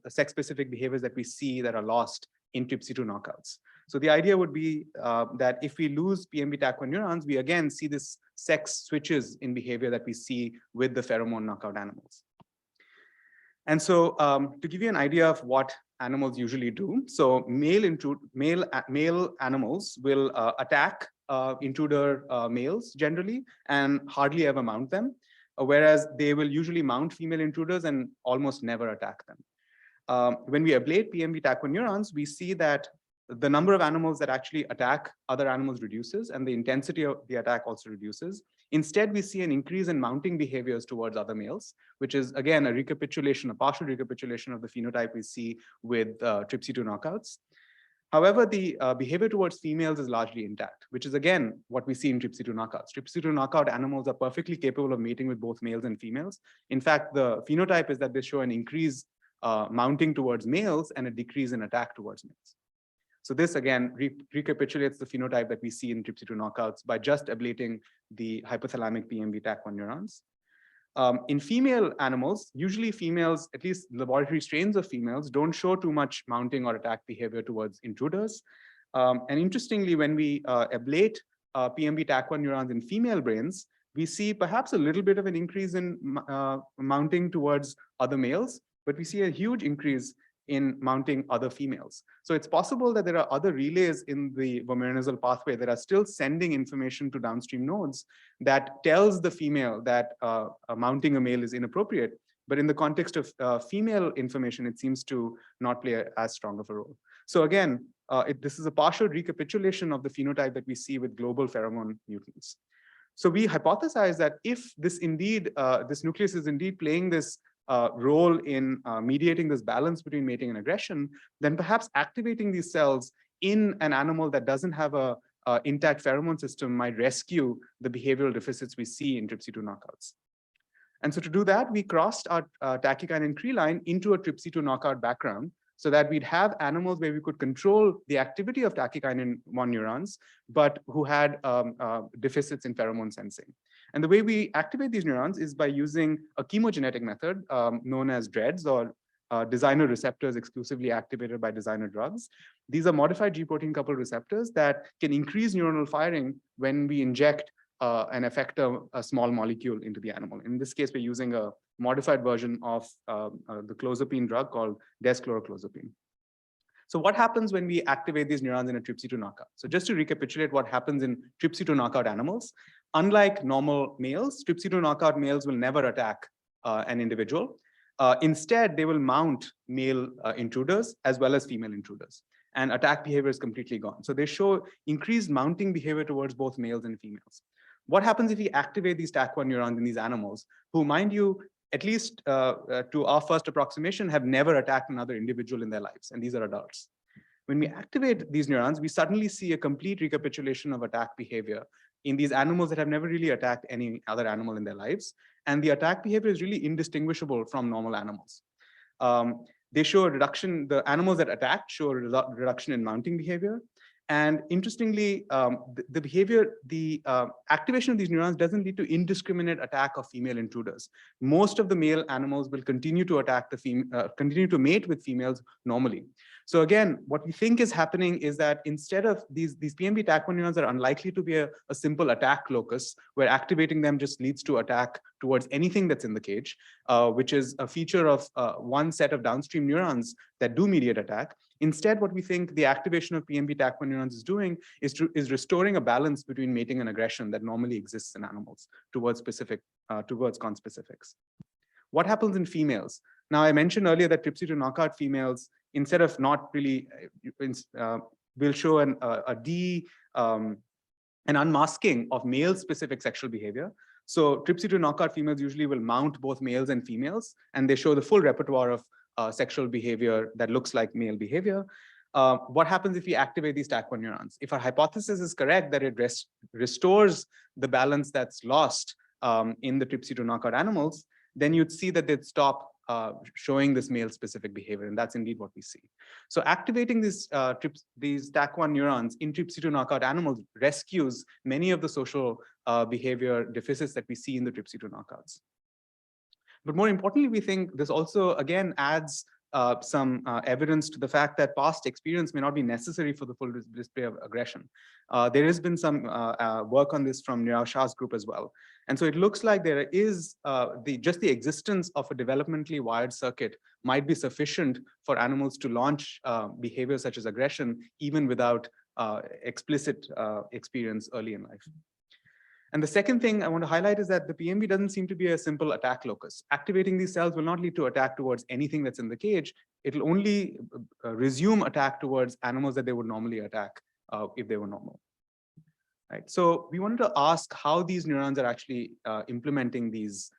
S12: sex-specific behaviors that we see that are lost in TRPC2 knockouts. So the idea would be that if we lose PMV TAC1 neurons, we again see this sex switches in behavior that we see with the pheromone knockout animals. And so to give you an idea of what animals usually do, so male animals will attack intruder males generally and hardly ever mount them, whereas they will usually mount female intruders and almost never attack them. When we ablate PMV TAC1 neurons, we see that the number of animals that actually attack other animals reduces and the intensity of the attack also reduces. Instead, we see an increase in mounting behaviors towards other males, which is again a partial recapitulation of the phenotype we see with TRPC2 knockouts. However, the behavior towards females is largely intact, which is again what we see in TRPC2 knockouts. TRPC2 knockout animals are perfectly capable of mating with both males and females. In fact, the phenotype is that they show an increase mounting towards males and a decrease in attack towards males. So this again recapitulates the phenotype that we see in TRPC2 knockouts by just ablating the hypothalamic PMV TAC1 neurons. In female animals, usually females, at least laboratory strains of females, don't show too much mounting or attack behavior towards intruders. And interestingly, when we ablate PMV TAC1 neurons in female brains, we see perhaps a little bit of an increase in mounting towards other males, but we see a huge increase in mounting other females. So it's possible that there are other relays in the vomeronasal pathway that are still sending information to downstream nodes that tells the female that mounting a male is inappropriate. But in the context of female information, it seems to not play as strong of a role. So again, this is a partial recapitulation of the phenotype that we see with global pheromone mutants. So we hypothesize that if this nucleus is indeed playing this role in mediating this balance between mating and aggression, then perhaps activating these cells in an animal that doesn't have a intact pheromone system might rescue the behavioral deficits we see in TRPC2 knockouts. And so to do that, we crossed our tachykinin Cre line into a TRPC2 knockout background so that we'd have animals where we could control the activity of tachykinin 1 neurons, but who had deficits in pheromone sensing. And the way we activate these neurons is by using a chemogenetic method known as DREADS, or designer receptors exclusively activated by designer drugs. These are modified G protein coupled receptors that can increase neuronal firing when we inject an effector, a small molecule into the animal. In this case, we're using a modified version of the clozapine drug called deschloroclozapine. So what happens when we activate these neurons in a TRPC2 knockout? So just to recapitulate what happens in TRPC2 knockout animals, unlike normal males, TRPC2 knockout males will never attack an individual. Instead, they will mount male intruders as well as female intruders, and attack behavior is completely gone. So they show increased mounting behavior towards both males and females. What happens if we activate these TAC1 neurons in these animals, who, mind you, at least to our first approximation, have never attacked another individual in their lives, and these are adults. When we activate these neurons, we suddenly see a complete recapitulation of attack behavior in these animals that have never really attacked any other animal in their lives. And the attack behavior is really indistinguishable from normal animals. They show a reduction, the animals that attacked show a reduction in mounting behavior. And interestingly, the activation of these neurons doesn't lead to indiscriminate attack of female intruders. Most of the male animals will continue to attack continue to mate with females normally. So again, what we think is happening is that instead of these PMV TAC1 neurons are unlikely to be a simple attack locus, where activating them just leads to attack towards anything that's in the cage, which is a feature of one set of downstream neurons that do mediate attack. Instead, what we think the activation of PMV TAC1 neurons is doing is restoring a balance between mating and aggression that normally exists in animals towards conspecifics. What happens in females? Now, I mentioned earlier that TRPC2 knockout females, instead of not really, will show an unmasking of male-specific sexual behavior. So TRPC2 knockout females usually will mount both males and females, and they show the full repertoire of sexual behavior that looks like male behavior. What happens if we activate these TAC1 neurons? If our hypothesis is correct that it restores the balance that's lost in the TRPC2 knockout animals, then you'd see that they'd stop showing this male-specific behavior, and that's indeed what we see. So activating these TAC1 neurons in TRPC2 knockout animals rescues many of the social behavior deficits that we see in the TRPC2 knockouts. But more importantly, we think this also, again, adds some evidence to the fact that past experience may not be necessary for the full display of aggression. There has been some work on this from Nirav Shah's group as well. And so it looks like there is just the existence of a developmentally wired circuit might be sufficient for animals to launch behaviors such as aggression, even without explicit experience early in life. And the second thing I want to highlight is that the PMB doesn't seem to be a simple attack locus. Activating these cells will not lead to attack towards anything that's in the cage. It'll only resume attack towards animals that they would normally attack if they were normal. Right. So we wanted to ask how these neurons are actually implementing this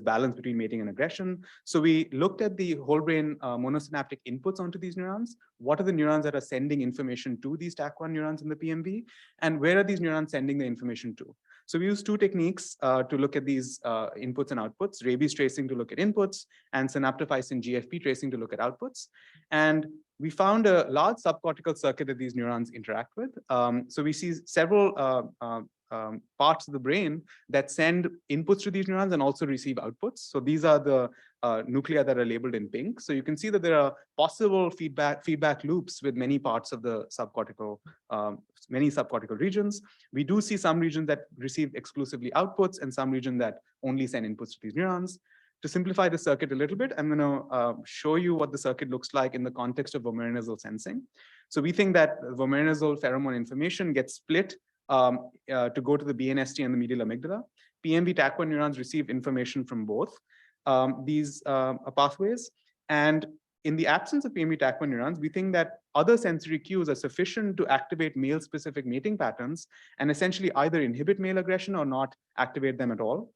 S12: balance between mating and aggression. So we looked at the whole brain monosynaptic inputs onto these neurons. What are the neurons that are sending information to these TAC1 neurons in the PMB? And where are these neurons sending the information to? So we use two techniques to look at these inputs and outputs: rabies tracing to look at inputs, and synaptophysin GFP tracing to look at outputs. And we found a large subcortical circuit that these neurons interact with. So we see several parts of the brain that send inputs to these neurons and also receive outputs. So these are the nuclei that are labeled in pink. So you can see that there are possible feedback loops with many parts of the subcortical, many subcortical regions. We do see some regions that receive exclusively outputs and some regions that only send inputs to these neurons. To simplify the circuit a little bit, I'm going to show you what the circuit looks like in the context of vomeronasal sensing. So we think that vomeronasal pheromone information gets split to go to the BNST and the medial amygdala. PMB TAC1 neurons receive information from both these pathways. And in the absence of PMB TAC1 neurons, we think that other sensory cues are sufficient to activate male-specific mating patterns and essentially either inhibit male aggression or not activate them at all.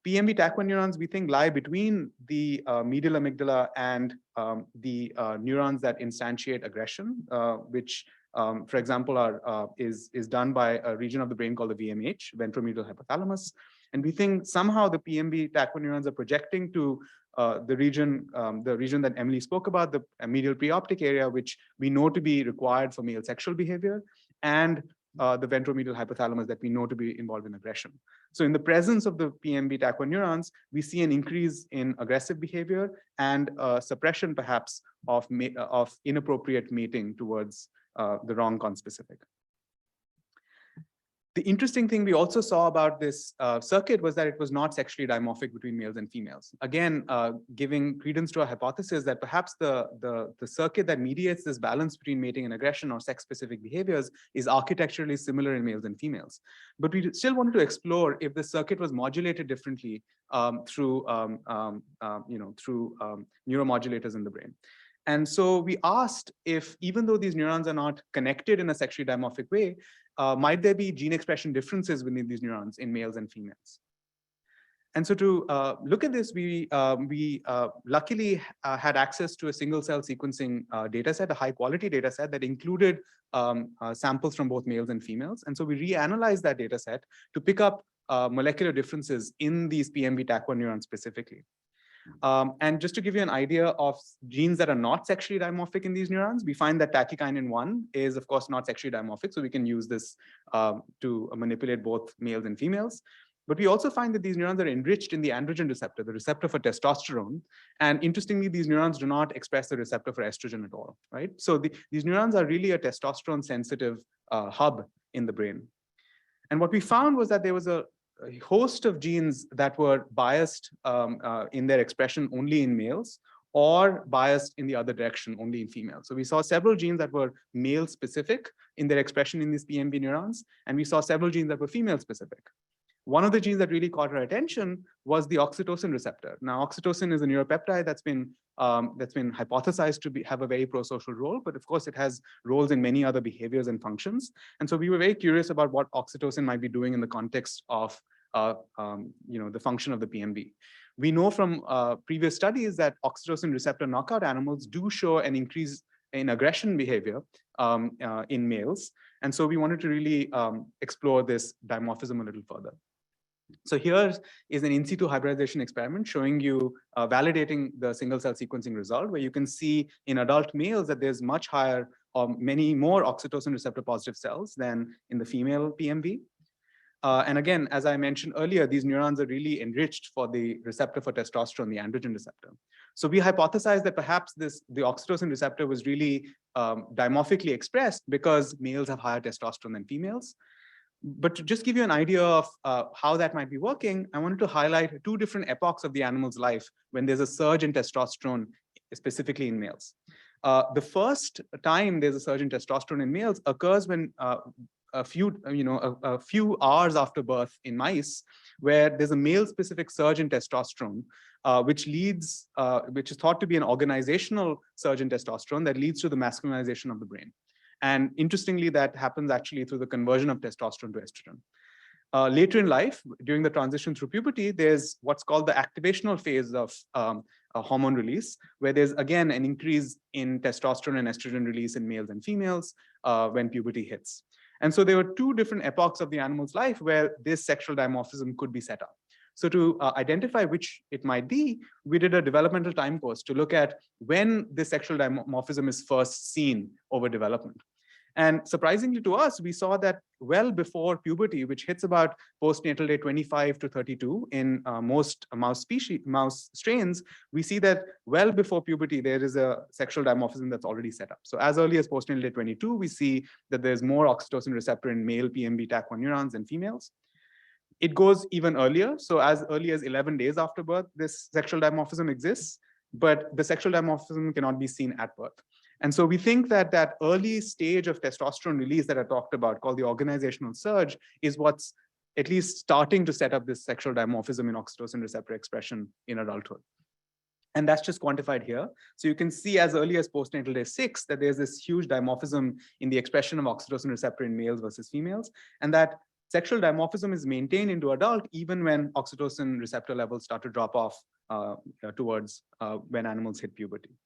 S12: PMB TAC1 neurons, we think, lie between the medial amygdala and the neurons that instantiate aggression, which, for example, is done by a region of the brain called the VMH, ventromedial hypothalamus. And we think somehow the PMB TAC1 neurons are projecting to the region that Emily spoke about, the medial preoptic area, which we know to be required for male sexual behavior, and the ventromedial hypothalamus that we know to be involved in aggression. So in the presence of the PMB TAC1 neurons, we see an increase in aggressive behavior and suppression perhaps of inappropriate mating towards the wrong conspecific. The interesting thing we also saw about this circuit was that it was not sexually dimorphic between males and females. Again, giving credence to our hypothesis that perhaps the circuit that mediates this balance between mating and aggression or sex-specific behaviors is architecturally similar in males and females. But we still wanted to explore if the circuit was modulated differently through neuromodulators in the brain. And so we asked if, even though these neurons are not connected in a sexually dimorphic way, might there be gene expression differences within these neurons in males and females? And so to look at this, we luckily had access to a single cell sequencing data set, a high quality data set that included samples from both males and females. And so we reanalyzed that data set to pick up molecular differences in these PMB TAC1 neurons specifically. And just to give you an idea of genes that are not sexually dimorphic in these neurons, we find that tachykinin 1 is, of course, not sexually dimorphic. So we can use this to manipulate both males and females. But we also find that these neurons are enriched in the androgen receptor, the receptor for testosterone. And interestingly, these neurons do not express the receptor for estrogen at all, right? So these neurons are really a testosterone sensitive hub in the brain. And what we found was that there was a host of genes that were biased in their expression only in males, or biased in the other direction only in females. So we saw several genes that were male specific in their expression in these PMB neurons, and we saw several genes that were female specific. One of the genes that really caught our attention was the oxytocin receptor. Now, oxytocin is a neuropeptide that's been hypothesized to have a very prosocial role, but of course it has roles in many other behaviors and functions. And so we were very curious about what oxytocin might be doing in the context of the function of the PMB. We know from previous studies that oxytocin receptor knockout animals do show an increase in aggression behavior in males. And so we wanted to really explore this dimorphism a little further. So here is an in situ hybridization experiment showing you validating the single cell sequencing result, where you can see in adult males that there's much higher or many more oxytocin receptor positive cells than in the female PMV. And again, as I mentioned earlier, these neurons are really enriched for the receptor for testosterone, the androgen receptor. So we hypothesized that perhaps the oxytocin receptor was really dimorphically expressed because males have higher testosterone than females. But to just give you an idea of how that might be working, I wanted to highlight two different epochs of the animal's life when there's a surge in testosterone, specifically in males. The first time there's a surge in testosterone in males occurs when a few hours after birth in mice, where there's a male-specific surge in testosterone, which is thought to be an organizational surge in testosterone that leads to the masculinization of the brain. And interestingly, that happens actually through the conversion of testosterone to estrogen. Later in life, during the transition through puberty, there's what's called the activational phase of hormone release, where there's again an increase in testosterone and estrogen release in males and females when puberty hits. And so there were two different epochs of the animal's life where this sexual dimorphism could be set up. So to identify which it might be, we did a developmental time course to look at when this sexual dimorphism is first seen over development. And surprisingly to us, we saw that well before puberty, which hits about postnatal day 25 to 32 in most mouse strains, we see that well before puberty, there is a sexual dimorphism that's already set up. So as early as postnatal day 22, we see that there's more oxytocin receptor in male PMB TAC1 neurons than females. It goes even earlier. So as early as 11 days after birth, this sexual dimorphism exists, but the sexual dimorphism cannot be seen at birth. And so we think that that early stage of testosterone release that I talked about, called the organizational surge, is what's at least starting to set up this sexual dimorphism in oxytocin receptor expression in adulthood. And that's just quantified here. So you can see as early as postnatal day 6 that there's this huge dimorphism in the expression of oxytocin receptor in males versus females, and that sexual dimorphism is maintained into adult even when oxytocin receptor levels start to drop off towards when animals hit puberty.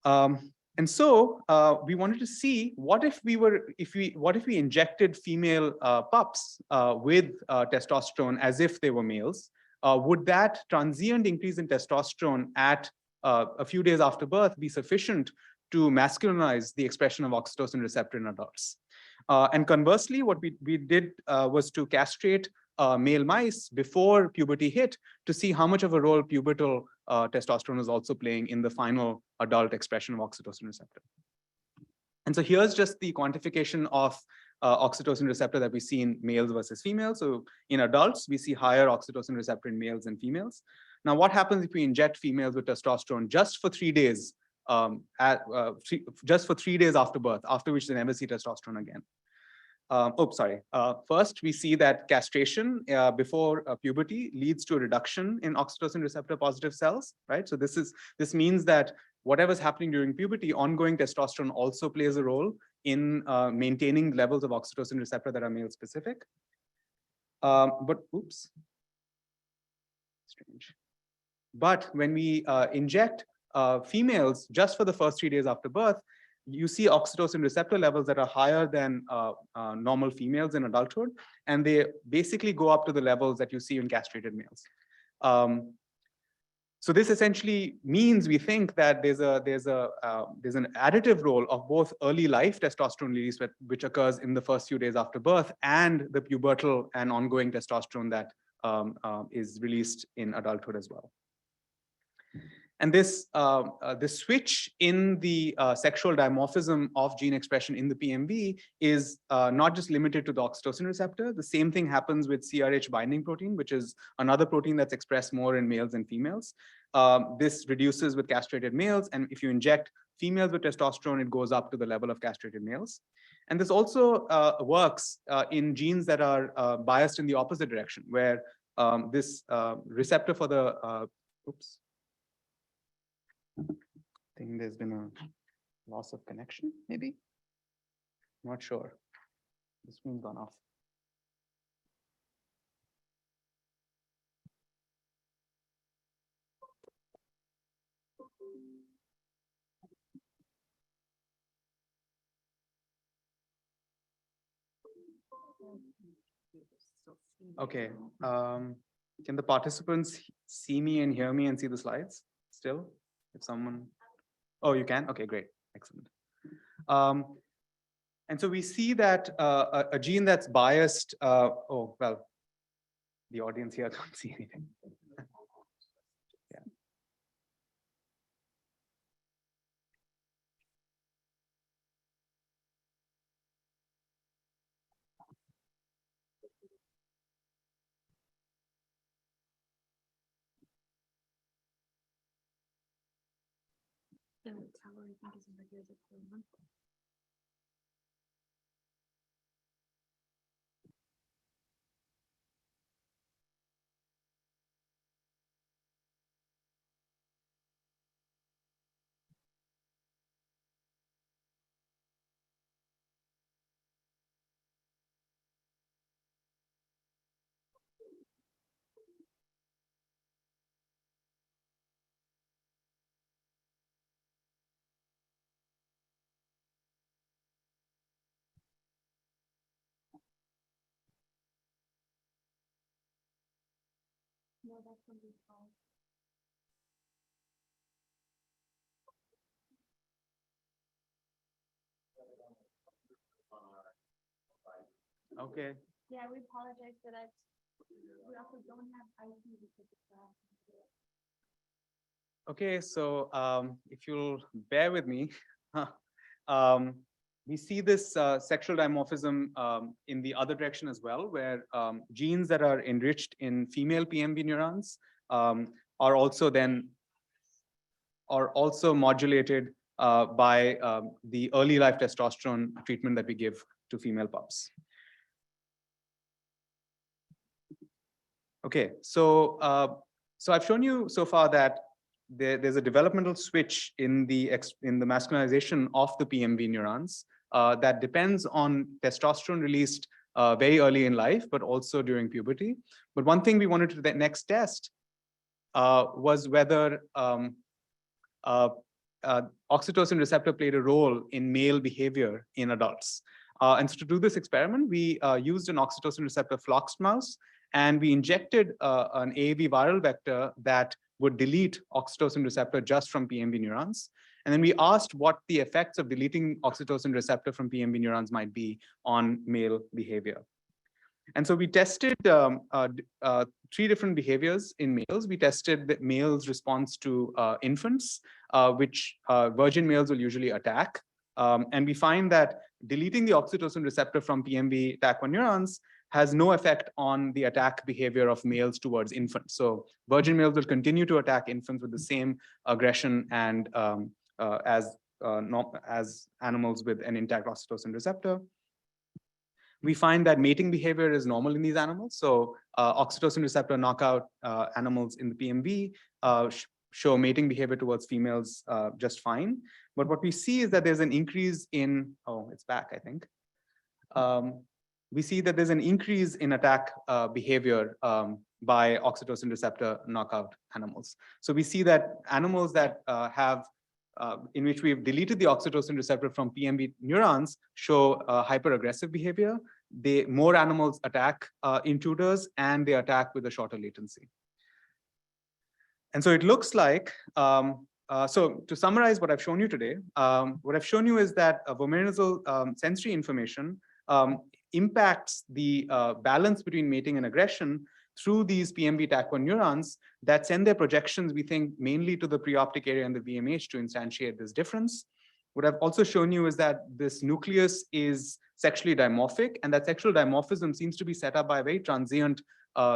S12: And so we wanted to see what if we injected female pups with testosterone as if they were males. Would that transient increase in testosterone at a few days after birth be sufficient to masculinize the expression of oxytocin receptor in adults? And conversely, what we did was to castrate male mice before puberty hit to see how much of a role pubertal testosterone is also playing in the final adult expression of oxytocin receptor. And so here's just the quantification of oxytocin receptor that we see in males versus females. So in adults, we see higher oxytocin receptor in males than females. Now, what happens if we inject females with testosterone just for 3 days, just for 3 days after birth, after which they never see testosterone again? First, we see that castration before puberty leads to a reduction in oxytocin receptor positive cells, right? So this means that whatever's happening during puberty, ongoing testosterone also plays a role in maintaining levels of oxytocin receptor that are male specific. But when we inject females just for the first 3 days after birth, you see oxytocin receptor levels that are higher than normal females in adulthood, and they basically go up to the levels that you see in castrated males. So this essentially means we think that there's an additive role of both early life testosterone release, which occurs in the first few days after birth, and the pubertal and ongoing testosterone that is released in adulthood as well. And this switch in the sexual dimorphism of gene expression in the PMV is not just limited to the oxytocin receptor. The same thing happens with CRH binding protein, which is another protein that's expressed more in males than females. This reduces with castrated males, and if you inject females with testosterone, it goes up to the level of castrated males. And this also works in genes that are biased in the opposite direction, where this receptor for the I think there's been a loss of connection, maybe. Not sure. The screen's gone off. Okay, can the participants see me and hear me and see the slides still? If someone, oh, you can? Okay, great, excellent. And so we see that a gene that's biased, oh, well, the audience here can't see anything. Yeah. Okay.
S6: Yeah, we apologize for that. We also don't have IP because
S12: Okay, so if you'll bear with me, we see this sexual dimorphism in the other direction as well, where genes that are enriched in female PMB neurons are also modulated by the early life testosterone treatment that we give to female pups. Okay, so so I've shown you so far that there's a developmental switch in the masculinization of the PMV neurons that depends on testosterone released very early in life, but also during puberty. But one thing we wanted to next test was whether oxytocin receptor played a role in male behavior in adults. And so to do this experiment, we used an oxytocin receptor floxed mouse, and we injected an AAV viral vector that would delete oxytocin receptor just from PMV neurons. And then we asked what the effects of deleting oxytocin receptor from PMV neurons might be on male behavior. And so we tested 3 different behaviors in males. We tested the males' response to infants, which virgin males will usually attack. And we find that deleting the oxytocin receptor from PMV TAC1 neurons has no effect on the attack behavior of males towards infants. So virgin males will continue to attack infants with the same aggression and as animals with an intact oxytocin receptor. We find that mating behavior is normal in these animals. So oxytocin receptor knockout animals in the PMV show mating behavior towards females just fine. But what we see is that there's an increase in, oh, it's back, I think. We see that there's an increase in attack behavior by oxytocin receptor knockout animals. So we see that animals that in which we've deleted the oxytocin receptor from PMB neurons show hyper-aggressive behavior. More animals attack intruders, and they attack with a shorter latency. And so it looks like, so to summarize what I've shown you today, what I've shown you is that vomeronasal sensory information impacts the balance between mating and aggression through these PMB TAC1 neurons that send their projections, we think, mainly to the preoptic area and the VMH to instantiate this difference. What I've also shown you is that this nucleus is sexually dimorphic, and that sexual dimorphism seems to be set up by a very transient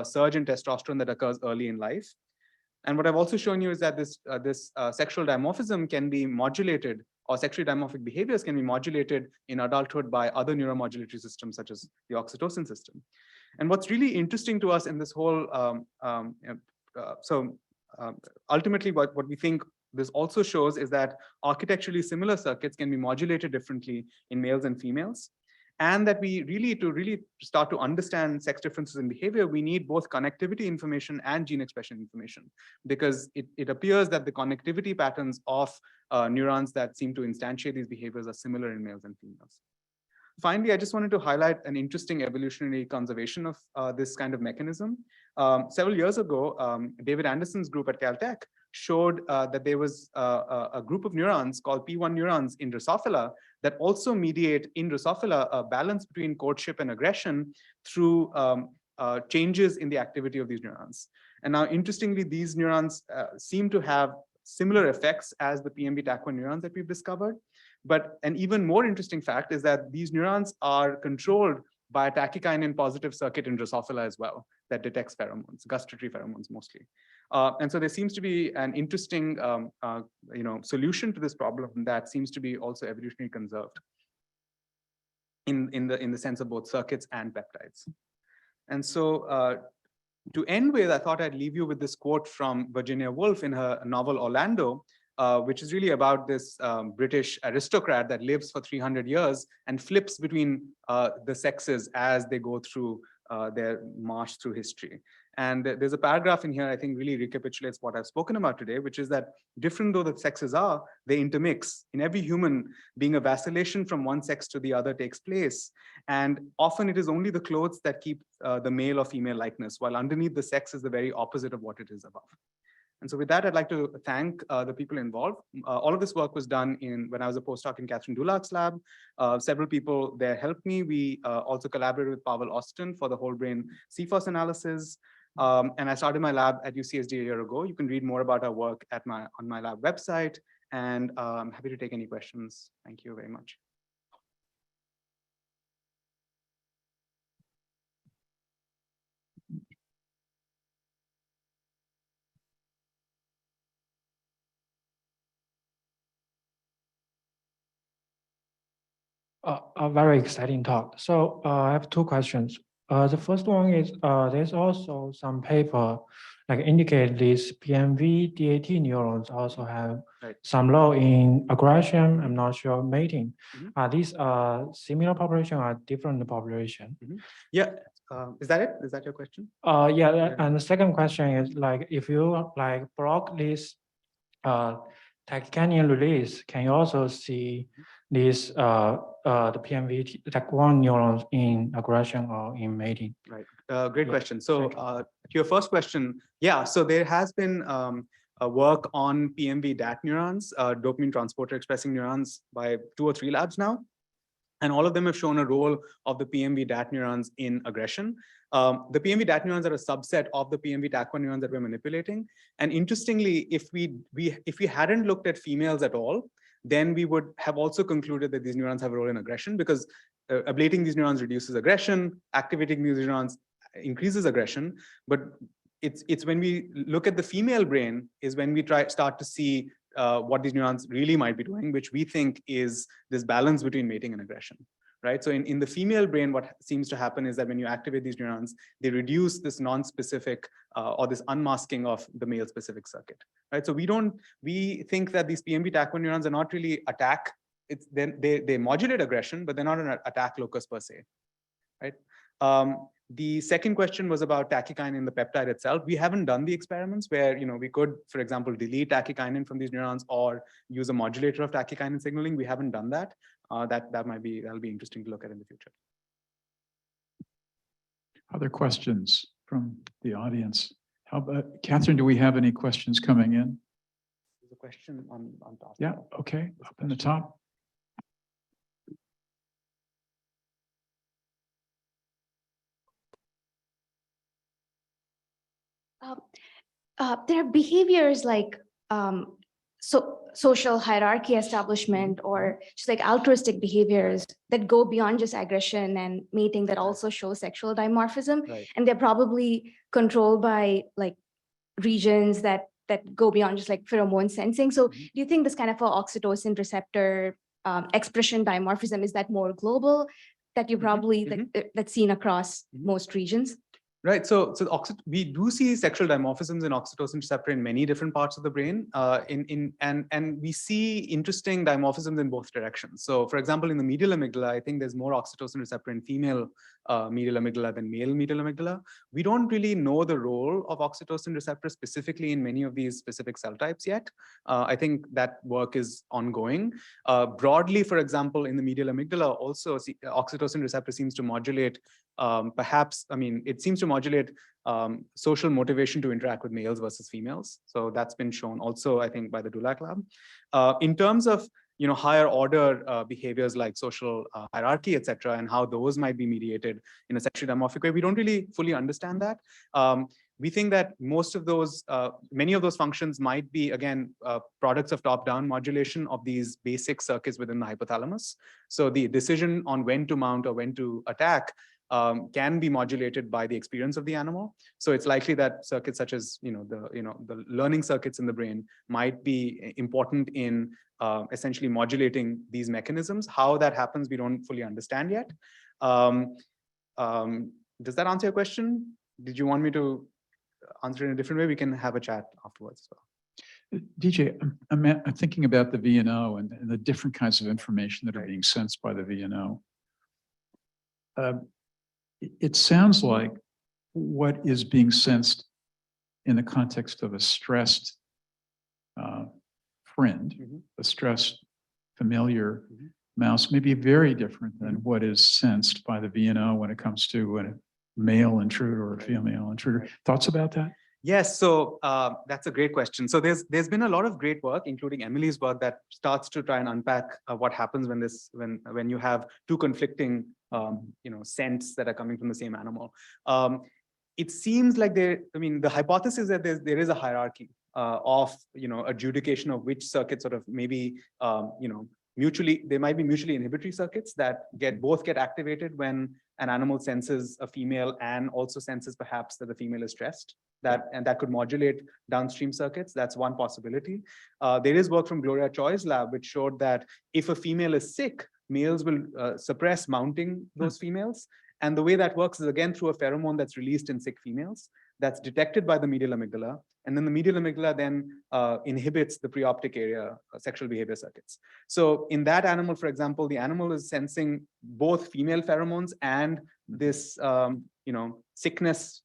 S12: surge in testosterone that occurs early in life. And what I've also shown you is that this sexual dimorphism can be modulated, or sexually dimorphic behaviors can be modulated in adulthood by other neuromodulatory systems, such as the oxytocin system. And what's really interesting to us in this whole, ultimately what we think this also shows is that architecturally similar circuits can be modulated differently in males and females. And that we really start to understand sex differences in behavior, we need both connectivity information and gene expression information, because it appears that the connectivity patterns of neurons that seem to instantiate these behaviors are similar in males and females. finally, I just wanted to highlight an interesting evolutionary conservation of this kind of mechanism. Several years ago, David Anderson's group at Caltech showed that there was a group of neurons called P1 neurons in Drosophila that also mediate in Drosophila a balance between courtship and aggression through changes in the activity of these neurons. And now, interestingly, these neurons seem to have similar effects as the PMB-TAC1 neurons that we've discovered. But an even more interesting fact is that these neurons are controlled by a tachykinin positive circuit in Drosophila as well that detects pheromones, gustatory pheromones mostly. And so there seems to be an interesting solution to this problem that seems to be also evolutionarily conserved in the sense of both circuits and peptides. And so to end with, I thought I'd leave you with this quote from Virginia Woolf in her novel Orlando, which is really about this British aristocrat that lives for 300 years and flips between the sexes as they go through their march through history. And there's a paragraph in here, I think really recapitulates what I've spoken about today, which is that different though the sexes are, they intermix. In every human being, a vacillation from one sex to the other takes place. And often it is only the clothes that keep the male or female likeness, while underneath the sex is the very opposite of what it is above. And so with that, I'd like to thank the people involved. All of this work was done when I was a postdoc in Catherine Dulack's lab. Several people there helped me. We also collaborated with Pavel Austin for the whole brain CFOS analysis. And I started my lab at UCSD a year ago. You can read more about our work on my lab website. And I'm happy to take any questions. Thank you very much.
S13: A very exciting talk. So I have two questions. The first one is there's also some paper like indicate these PMV DAT neurons also have some role in aggression. I'm not sure mating. Are these similar population or different population?
S12: Yeah. Is that it? Is that your question?
S13: Yeah. And the second question is like if you like block this tachykinin release, can you also see these the PMV TAC1 neurons in aggression or in mating?
S12: Right. Great question. So to your first question, yeah. So there has been a work on PMV DAT neurons, dopamine transporter expressing neurons by 2 or 3 labs now. And all of them have shown a role of the PMV DAT neurons in aggression. The PMV DAT neurons are a subset of the PMV TAC1 neurons that we're manipulating. And interestingly, if we hadn't looked at females at all, then we would have also concluded that these neurons have a role in aggression because ablating these neurons reduces aggression, activating these neurons increases aggression. But it's when we look at the female brain is when we start to see what these neurons really might be doing, which we think is this balance between mating and aggression, right? So in the female brain, what seems to happen is that when you activate these neurons, they reduce this non-specific or this unmasking of the male-specific circuit, right? So we think that these PMB TAC1 neurons are not really attack. They modulate aggression, but they're not an attack locus per se, right? The second question was about tachykinin in the peptide itself. We haven't done the experiments where we could, for example, delete tachykinin from these neurons or use a modulator of tachykinin signaling. We haven't done that. That'll be interesting to look at in the future.
S1: Other questions from the audience? How about Catherine? Do we have any questions coming in?
S12: There's a question on top.
S1: Yeah. Okay. Up in the top.
S14: There are behaviors like social hierarchy establishment or just like altruistic behaviors that go beyond just aggression and mating that also show sexual dimorphism.
S12: Right.
S14: And they're probably controlled by like regions that go beyond just like pheromone sensing. So do you think this kind of a oxytocin receptor expression dimorphism, is that more global that you probably that's seen across most regions?
S12: Right. So we do see sexual dimorphisms in oxytocin receptor in many different parts of the brain. And we see interesting dimorphisms in both directions. So, for example, in the medial amygdala, I think there's more oxytocin receptor in female medial amygdala than male medial amygdala. We don't really know the role of oxytocin receptor specifically in many of these specific cell types yet. I think that work is ongoing. Broadly, for example, in the medial amygdala, also oxytocin receptor seems to modulate it seems to modulate social motivation to interact with males versus females. So that's been shown also, I think, by the Dulac lab. In terms of higher order behaviors like social hierarchy, etc., and how those might be mediated in a sexually dimorphic way, we don't really fully understand that. We think that many of those functions might be, again, products of top-down modulation of these basic circuits within the hypothalamus. So the decision on when to mount or when to attack can be modulated by the experience of the animal. So it's likely that circuits such as the learning circuits in the brain might be important in essentially modulating these mechanisms. How that happens, we don't fully understand yet. Does that answer your question? Did you want me to answer in a different way? We can have a chat afterwards as well.
S1: DJ, I'm thinking about the VNO and the different kinds of information that are being sensed by the VNO. It sounds like what is being sensed in the context of a stressed friend, a stressed familiar mouse may be very different than what is sensed by the VNO when it comes to a male intruder or a female intruder. Thoughts about that?
S12: Yes, so that's a great question. So there's been a lot of great work, including Emily's work, that starts to try and unpack what happens when you have two conflicting scents that are coming from the same animal. It seems like the hypothesis that there is a hierarchy of adjudication of which circuits sort of maybe there might be mutually inhibitory circuits that both get activated when an animal senses a female and also senses perhaps that the female is stressed. And that could modulate downstream circuits. That's one possibility. There is work from Gloria Choi's lab which showed that if a female is sick, males will suppress mounting those females. And the way that works is again through a pheromone that's released in sick females that's detected by the medial amygdala. And then the medial amygdala then inhibits the preoptic area sexual behavior circuits. So in that animal, for example, the animal is sensing both female pheromones and this sickness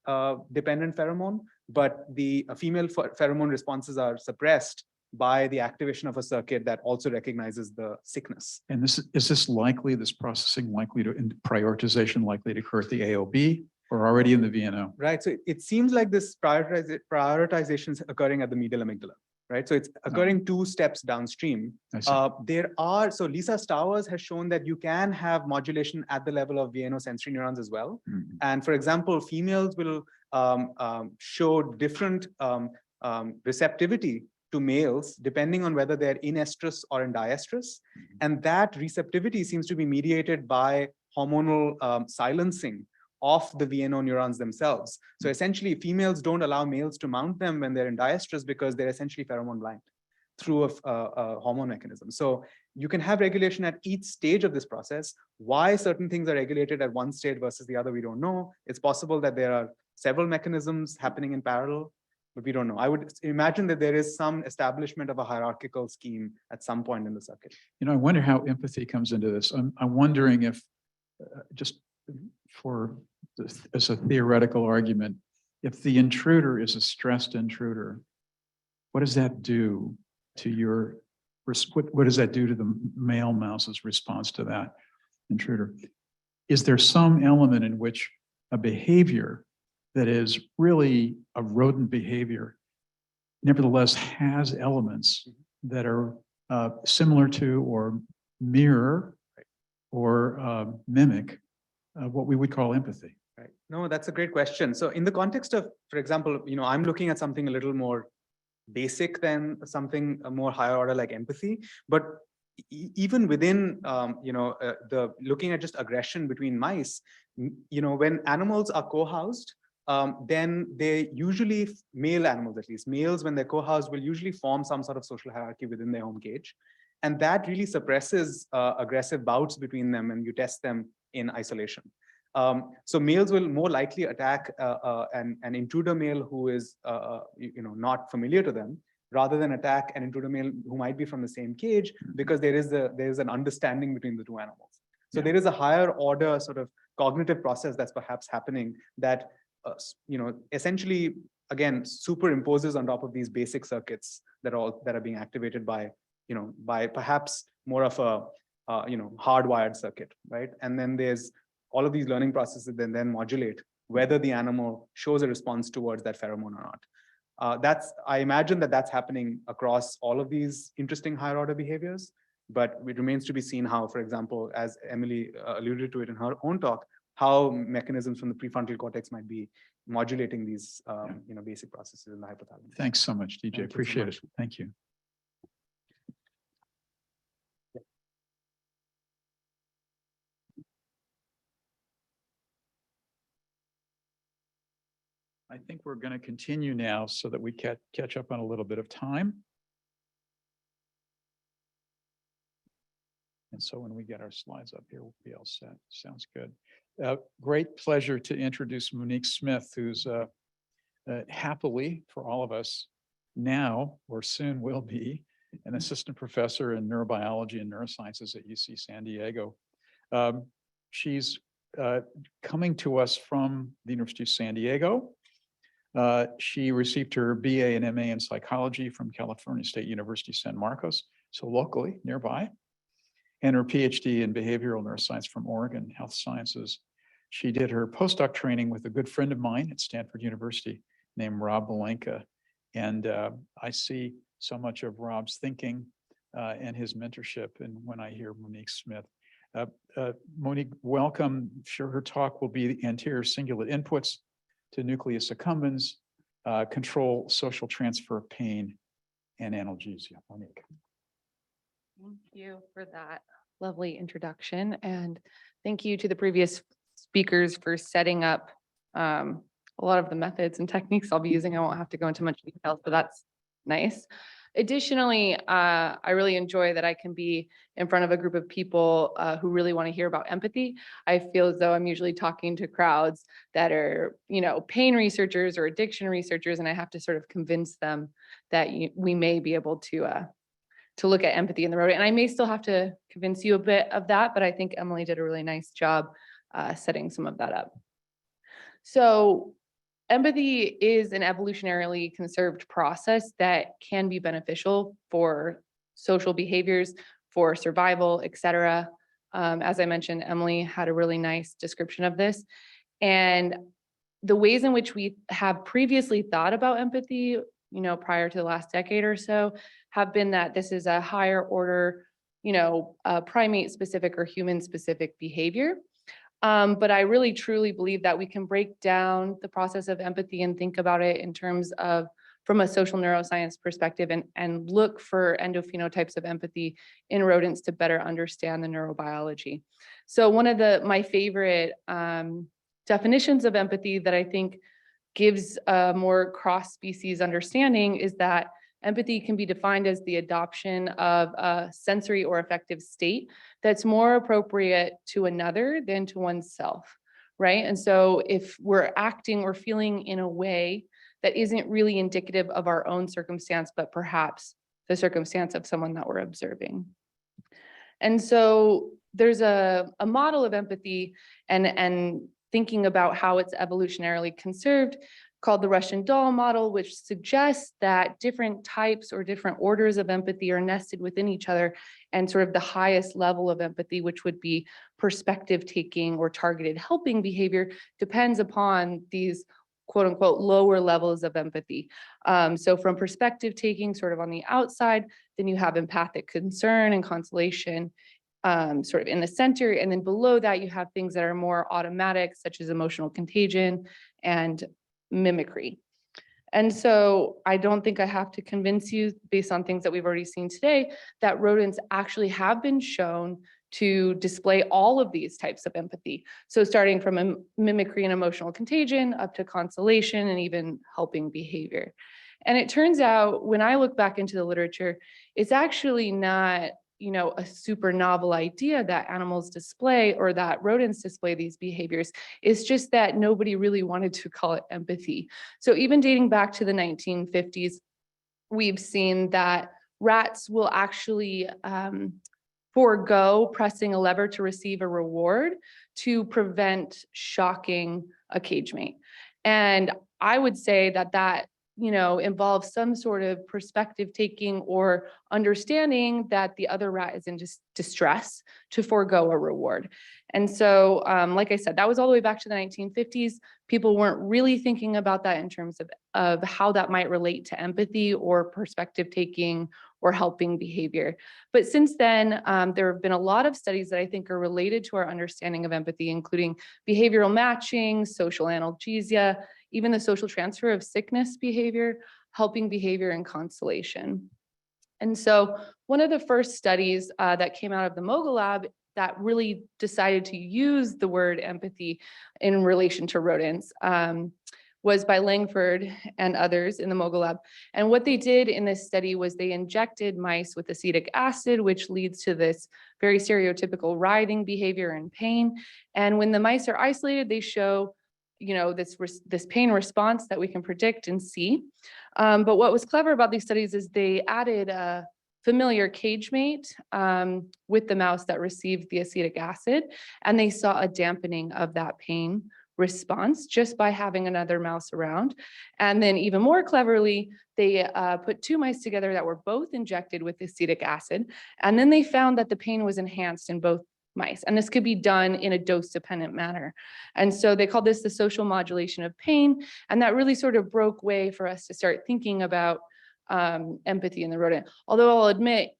S12: dependent pheromone, but the female pheromone responses are suppressed by the activation of a circuit that also recognizes the sickness.
S1: And this processing likely to, in prioritization likely to occur at the AOB or already in the VNO?
S12: Right, so it seems like this prioritization is occurring at the medial amygdala, right? So it's occurring 2 steps downstream. So Lisa Stowers has shown that you can have modulation at the level of VNO sensory neurons as well. And for example, females will show different receptivity to males, depending on whether they're in estrus or in diestrus. And that receptivity seems to be mediated by hormonal silencing of the VNO neurons themselves. So essentially, females don't allow males to mount them when they're in diestrus because they're essentially pheromone blind through a hormone mechanism. So you can have regulation at each stage of this process. Why certain things are regulated at one stage versus the other, we don't know. It's possible that there are several mechanisms happening in parallel, but we don't know. I would imagine that there is some establishment of a hierarchical scheme at some point in the circuit.
S1: I wonder how empathy comes into this. I'm wondering if, as a theoretical argument, if the intruder is a stressed intruder, what does that do to what does that do to the male mouse's response to that intruder? Is there some element in which a behavior that is really a rodent behavior nevertheless has elements that are similar to or mirror or mimic what we would call empathy?
S12: Right. No, that's a great question. So in the context of, for example, I'm looking at something a little more basic than something more higher order like empathy, but even within, looking at just aggression between mice, when animals are co-housed, then they usually, male animals at least, males when they're co-housed will usually form some sort of social hierarchy within their home cage. And that really suppresses aggressive bouts between them when you test them in isolation. So males will more likely attack an intruder male who is not familiar to them, rather than attack an intruder male who might be from the same cage, because there is an understanding between the two animals. So there is a higher order sort of cognitive process that's perhaps happening that essentially again superimposes on top of these basic circuits that are being activated by perhaps more of a hardwired circuit, right? And then there's all of these learning processes that then modulate whether the animal shows a response towards that pheromone or not. I imagine that's happening across all of these interesting higher order behaviors, but it remains to be seen how, for example, as Emily alluded to it in her own talk, how mechanisms from the prefrontal cortex might be modulating these basic processes in the hypothalamus.
S1: Thanks so much, DJ.
S12: Thank you so
S1: Appreciate
S12: much.
S1: it. Thank you. I think we're going to continue now so that we catch up on a little bit of time. And so when we get our slides up here, we'll be all set. Sounds good. Great pleasure to introduce Monique Smith, who's happily for all of us now, or soon will be, an assistant professor in neurobiology and neurosciences at UC San Diego. She's coming to us from the University of San Diego. She received her BA and MA in psychology from California State University, San Marcos, so locally nearby, and her PhD in behavioral neuroscience from Oregon Health Sciences. She did her postdoc training with a good friend of mine at Stanford University named Rob Malenka. And I see so much of Rob's thinking and his mentorship. And when I hear Monique Smith, Monique, welcome. Sure, her talk will be the anterior cingulate inputs to nucleus accumbens, control social transfer of pain and analgesia. Monique.
S8: Thank you for that lovely introduction. And thank you to the previous speakers for setting up a lot of the methods and techniques I'll be using. I won't have to go into much detail, but that's nice. Additionally, I really enjoy that I can be in front of a group of people who really want to hear about empathy. I feel as though I'm usually talking to crowds that are, pain researchers or addiction researchers, and I have to sort of convince them that we may be able to look at empathy in the rodent. And I may still have to convince you a bit of that, but I think Emily did a really nice job setting some of that up. So empathy is an evolutionarily conserved process that can be beneficial for social behaviors, for survival, et cetera. As I mentioned, Emily had a really nice description of this. And the ways in which we have previously thought about empathy, prior to the last decade or so, have been that this is a higher order, primate specific or human specific behavior. But I really truly believe that we can break down the process of empathy and think about it in terms of from a social neuroscience perspective and look for endophenotypes of empathy in rodents to better understand the neurobiology. So one of my favorite definitions of empathy that I think gives a more cross-species understanding is that empathy can be defined as the adoption of a sensory or affective state that's more appropriate to another than to oneself, right? And so if we're acting or feeling in a way that isn't really indicative of our own circumstance, but perhaps the circumstance of someone that we're observing. And so there's a model of empathy and thinking about how it's evolutionarily conserved called the Russian doll model, which suggests that different types or different orders of empathy are nested within each other, and sort of the highest level of empathy, which would be perspective taking or targeted helping behavior, depends upon these quote unquote lower levels of empathy. So from perspective taking sort of on the outside, then you have empathic concern and consolation sort of in the center. And then below that, you have things that are more automatic, such as emotional contagion and mimicry. And so I don't think I have to convince you, based on things that we've already seen today, that rodents actually have been shown to display all of these types of empathy. So starting from mimicry and emotional contagion up to consolation and even helping behavior. And it turns out when I look back into the literature, it's actually not a super novel idea that animals display or that rodents display these behaviors. It's just that nobody really wanted to call it empathy. So even dating back to the 1950s, we've seen that rats will actually forego pressing a lever to receive a reward to prevent shocking a cage mate. And I would say that involves some sort of perspective taking or understanding that the other rat is in distress to forego a reward. And so, like I said, that was all the way back to the 1950s. People weren't really thinking about that in terms of how that might relate to empathy or perspective taking or helping behavior. But since then, there have been a lot of studies that I think are related to our understanding of empathy, including behavioral matching, social analgesia, even the social transfer of sickness behavior, helping behavior, and consolation. And so one of the first studies that came out of the Mogul Lab that really decided to use the word empathy in relation to rodents was by Langford and others in the Mogul Lab. And what they did in this study was they injected mice with acetic acid, which leads to this very stereotypical writhing behavior and pain. And when the mice are isolated, they show this pain response that we can predict and see. But what was clever about these studies is they added a familiar cage mate with the mouse that received the acetic acid, and they saw a dampening of that pain response just by having another mouse around. And then even more cleverly, they put two mice together that were both injected with acetic acid, and then they found that the pain was enhanced in both mice. And this could be done in a dose-dependent manner. And so they called this the social modulation of pain. And that really sort of broke way for us to start thinking about empathy in the rodent. Although I'll admit,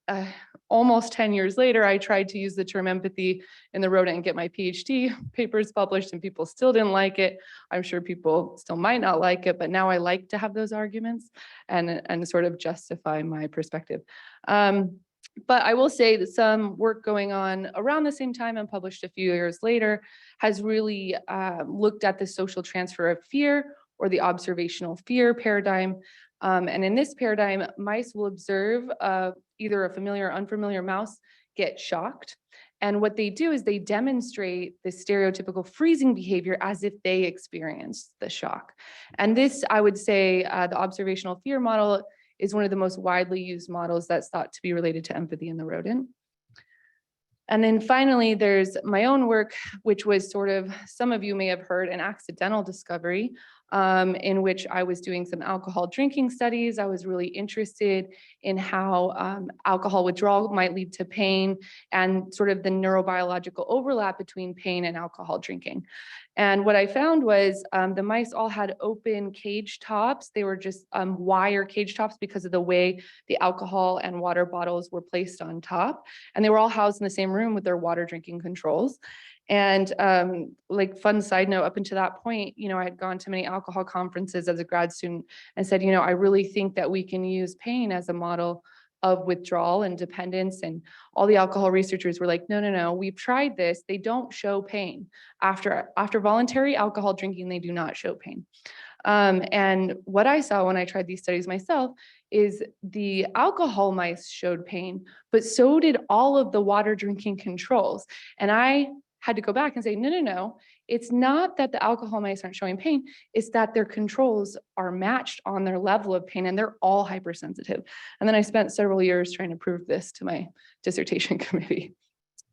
S8: almost 10 years later, I tried to use the term empathy in the rodent and get my PhD papers published, and people still didn't like it. I'm sure people still might not like it, but now I like to have those arguments and sort of justify my perspective. But I will say that some work going on around the same time and published a few years later has really looked at the social transfer of fear, or the observational fear paradigm. And in this paradigm, mice will observe either a familiar or unfamiliar mouse get shocked. And what they do is they demonstrate this stereotypical freezing behavior as if they experienced the shock. And this, I would say, the observational fear model is one of the most widely used models that's thought to be related to empathy in the rodent. And then finally, there's my own work, which was sort of, some of you may have heard, an accidental discovery in which I was doing some alcohol drinking studies. I was really interested in how alcohol withdrawal might lead to pain and sort of the neurobiological overlap between pain and alcohol drinking. And what I found was the mice all had open cage tops. They were just wire cage tops because of the way the alcohol and water bottles were placed on top. And they were all housed in the same room with their water drinking controls. And like fun side note, up until that point, I had gone to many alcohol conferences as a grad student and said, I really think that we can use pain as a model of withdrawal and dependence. And all the alcohol researchers were like, no, we've tried this. They don't show pain. After voluntary alcohol drinking, they do not show pain. And what I saw when I tried these studies myself is the alcohol mice showed pain, but so did all of the water drinking controls. And I had to go back and say, no, it's not that the alcohol mice aren't showing pain, it's that their controls are matched on their level of pain and they're all hypersensitive. And then I spent several years trying to prove this to my dissertation committee.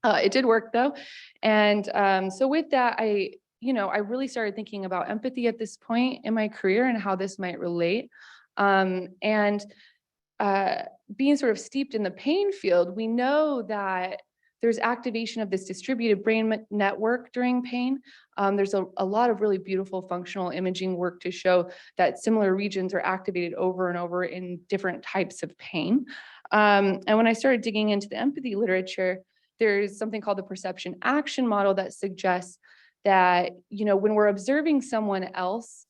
S8: It did work though. And so with that, I really started thinking about empathy at this point in my career and how this might relate. Being sort of steeped in the pain field, we know that there's activation of this distributed brain network during pain. There's a lot of really beautiful functional imaging work to show that similar regions are activated over and over in different types of pain. And when I started digging into the empathy literature, there's something called the perception action model that suggests that, when we're observing someone else,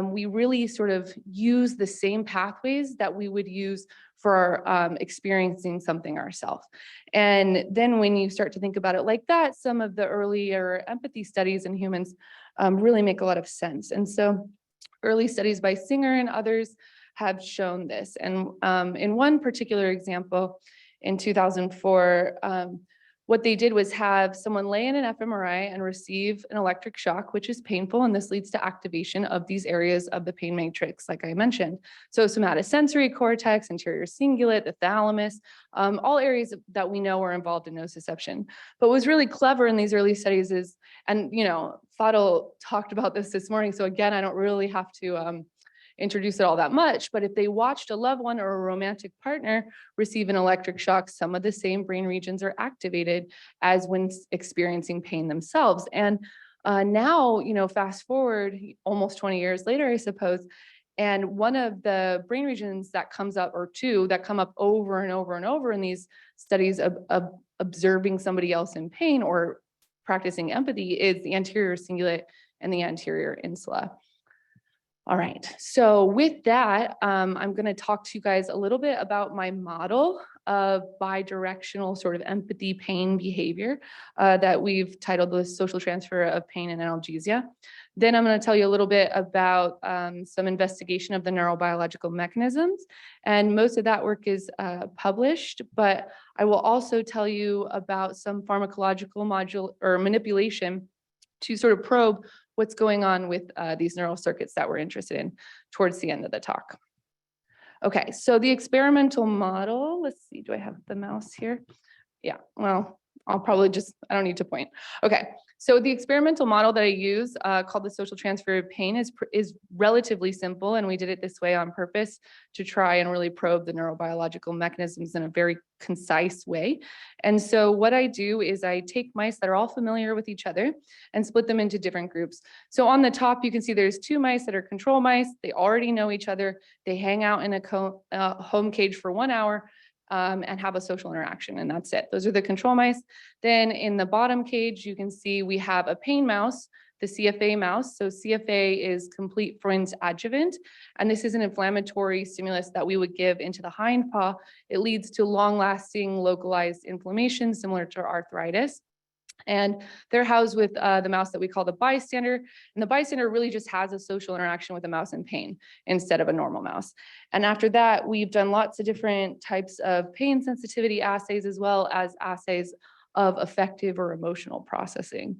S8: we really sort of use the same pathways that we would use for experiencing something ourselves. And then when you start to think about it like that, some of the earlier empathy studies in humans really make a lot of sense. And so early studies by Singer and others have shown this. And in one particular example, in 2004. What they did was have someone lay in an fMRI and receive an electric shock, which is painful, and this leads to activation of these areas of the pain matrix, like I mentioned. So somatosensory cortex, anterior cingulate, the thalamus, all areas that we know are involved in nociception. But what was really clever in these early studies is, and Fadel talked about this morning, so again, I don't really have to introduce it all that much, but if they watched a loved one or a romantic partner receive an electric shock, some of the same brain regions are activated as when experiencing pain themselves. And now, fast forward almost 20 years later, I suppose, and one of the brain regions that comes up, or two that come up over and over and over in these studies of observing somebody else in pain or practicing empathy, is the anterior cingulate and the anterior insula. All right, so with that, I'm going to talk to you guys a little bit about my model of bidirectional sort of empathy pain behavior that we've titled the social transfer of pain and analgesia. Then I'm going to tell you a little bit about some investigation of the neurobiological mechanisms, and most of that work is published, but I will also tell you about some pharmacological manipulation to sort of probe what's going on with these neural circuits that we're interested in towards the end of the talk. Okay, so the experimental model, let's see, do I have the mouse here? Yeah, well, I'll probably I don't need to point. Okay, so the experimental model that I use called the social transfer of pain is relatively simple, and we did it this way on purpose to try and really probe the neurobiological mechanisms in a very concise way. And so what I do is I take mice that are all familiar with each other and split them into different groups. So on the top, you can see there's 2 mice that are control mice. They already know each other. They hang out in a home cage for 1 hour. And have a social interaction, and that's it. Those are the control mice. Then in the bottom cage, you can see we have a pain mouse, the CFA mouse. So CFA is complete Freund's adjuvant, and this is an inflammatory stimulus that we would give into the hind paw. It leads to long-lasting localized inflammation similar to arthritis. And they're housed with the mouse that we call the bystander. And the bystander really just has a social interaction with a mouse in pain instead of a normal mouse. And after that, we've done lots of different types of pain sensitivity assays, as well as assays of affective or emotional processing.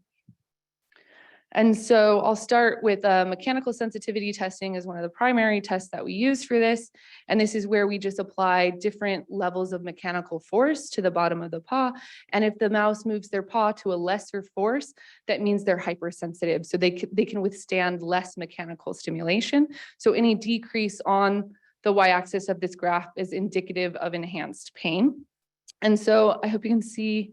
S8: And so I'll start with mechanical sensitivity testing as one of the primary tests that we use for this. And this is where we just apply different levels of mechanical force to the bottom of the paw. And if the mouse moves their paw to a lesser force, that means they're hypersensitive. So they can withstand less mechanical stimulation. So any decrease on the y-axis of this graph is indicative of enhanced pain. And so I hope you can see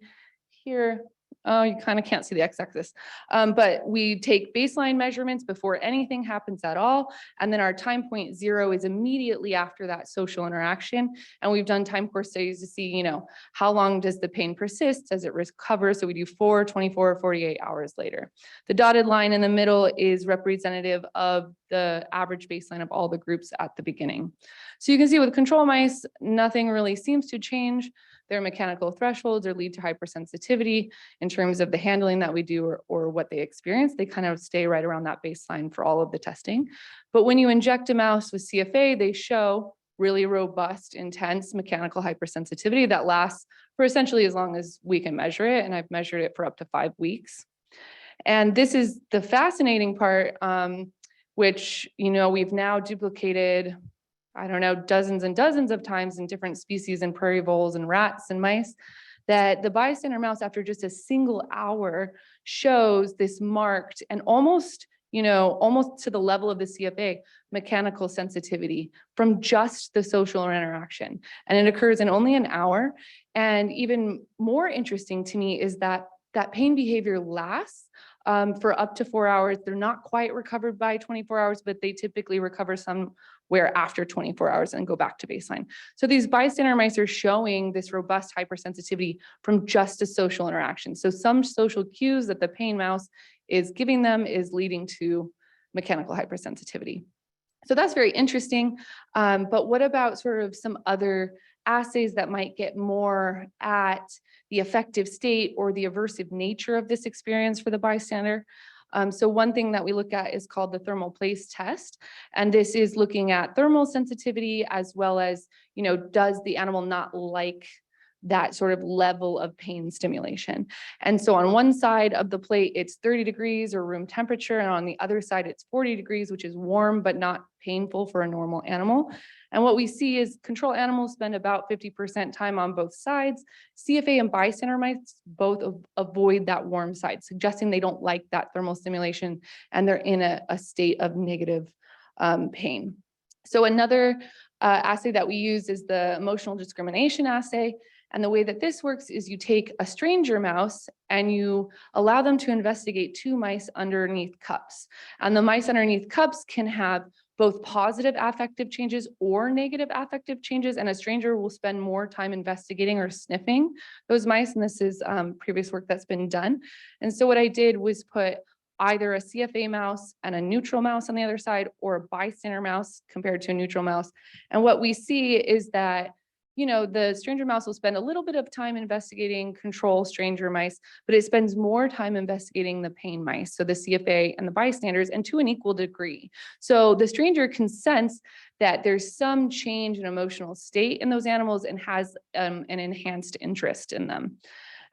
S8: here. Oh, you kind of can't see the x-axis, but we take baseline measurements before anything happens at all. And then our time point 0 is immediately after that social interaction. And we've done time course studies to see, how long does the pain persist? Does it recover? So we do 4, 24, 48 hours later. The dotted line in the middle is representative of the average baseline of all the groups at the beginning. So you can see with control mice, nothing really seems to change. Their mechanical thresholds or lead to hypersensitivity in terms of the handling that we do or what they experience. They kind of stay right around that baseline for all of the testing. But when you inject a mouse with CFA, they show really robust, intense mechanical hypersensitivity that lasts for essentially as long as we can measure it. And I've measured it for up to 5 weeks. And this is the fascinating part, which, we've now duplicated, I don't know, dozens and dozens of times in different species in prairie voles and rats and mice, that the bystander mouse after just a single hour shows this marked and almost to the level of the CFA mechanical sensitivity from just the social interaction. And it occurs in only an hour. And even more interesting to me is that pain behavior lasts for up to 4 hours. They're not quite recovered by 24 hours, but they typically recover somewhere after 24 hours and go back to baseline. So these bystander mice are showing this robust hypersensitivity from just a social interaction. So some social cues that the pain mouse is giving them is leading to mechanical hypersensitivity. So that's very interesting. But what about sort of some other assays that might get more at the affective state or the aversive nature of this experience for the bystander? So one thing that we look at is called the thermal place test. And this is looking at thermal sensitivity as well as, does the animal not like that sort of level of pain stimulation. And so on one side of the plate, it's 30 degrees or room temperature, and on the other side, it's 40 degrees, which is warm but not painful for a normal animal. And what we see is control animals spend about 50% time on both sides. CFA and bystander mice both avoid that warm side, suggesting they don't like that thermal stimulation and they're in a state of negative pain. So another assay that we use is the emotional discrimination assay. And the way that this works is you take a stranger mouse and you allow them to investigate 2 mice underneath cups. And the mice underneath cups can have both positive affective changes or negative affective changes. And a stranger will spend more time investigating or sniffing those mice. And this is previous work that's been done. And so what I did was put either a CFA mouse and a neutral mouse on the other side, or a bystander mouse compared to a neutral mouse. And what we see is that, you know, the stranger mouse will spend a little bit of time investigating control stranger mice, but it spends more time investigating the pain mice, so the CFA and the bystanders, and to an equal degree. So the stranger can sense that there's some change in emotional state in those animals and has an enhanced interest in them.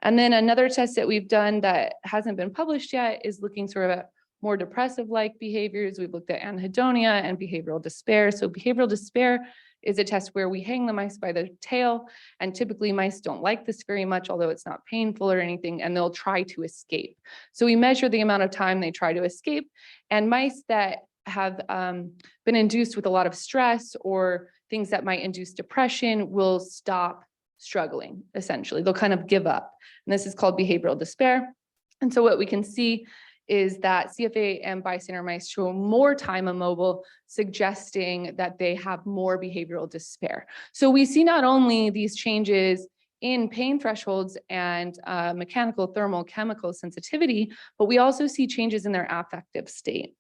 S8: And then another test that we've done that hasn't been published yet is looking sort of at more depressive-like behaviors. We've looked at anhedonia and behavioral despair. So behavioral despair is a test where we hang the mice by the tail, and typically mice don't like this very much, although it's not painful or anything, and they'll try to escape. So we measure the amount of time they try to escape, and mice that have been induced with a lot of stress or things that might induce depression will stop struggling, essentially. They'll kind of give up. And this is called behavioral despair. And so what we can see is that CFA and bystander mice show more time immobile, suggesting that they have more behavioral despair. So we see not only these changes in pain thresholds and mechanical, thermal, chemical sensitivity, but we also see changes in their affective state.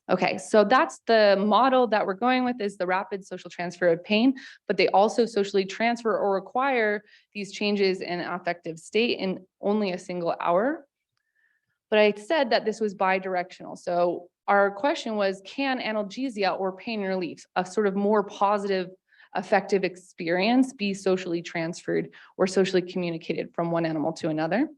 S8: Okay, so that's the model that we're going with, is the rapid social transfer of pain, but they also socially transfer or require these changes in affective state in only a single hour. But I said that this was bidirectional. So our question was, can analgesia or pain relief, a sort of more positive affective experience, be socially transferred or socially communicated from one animal to another?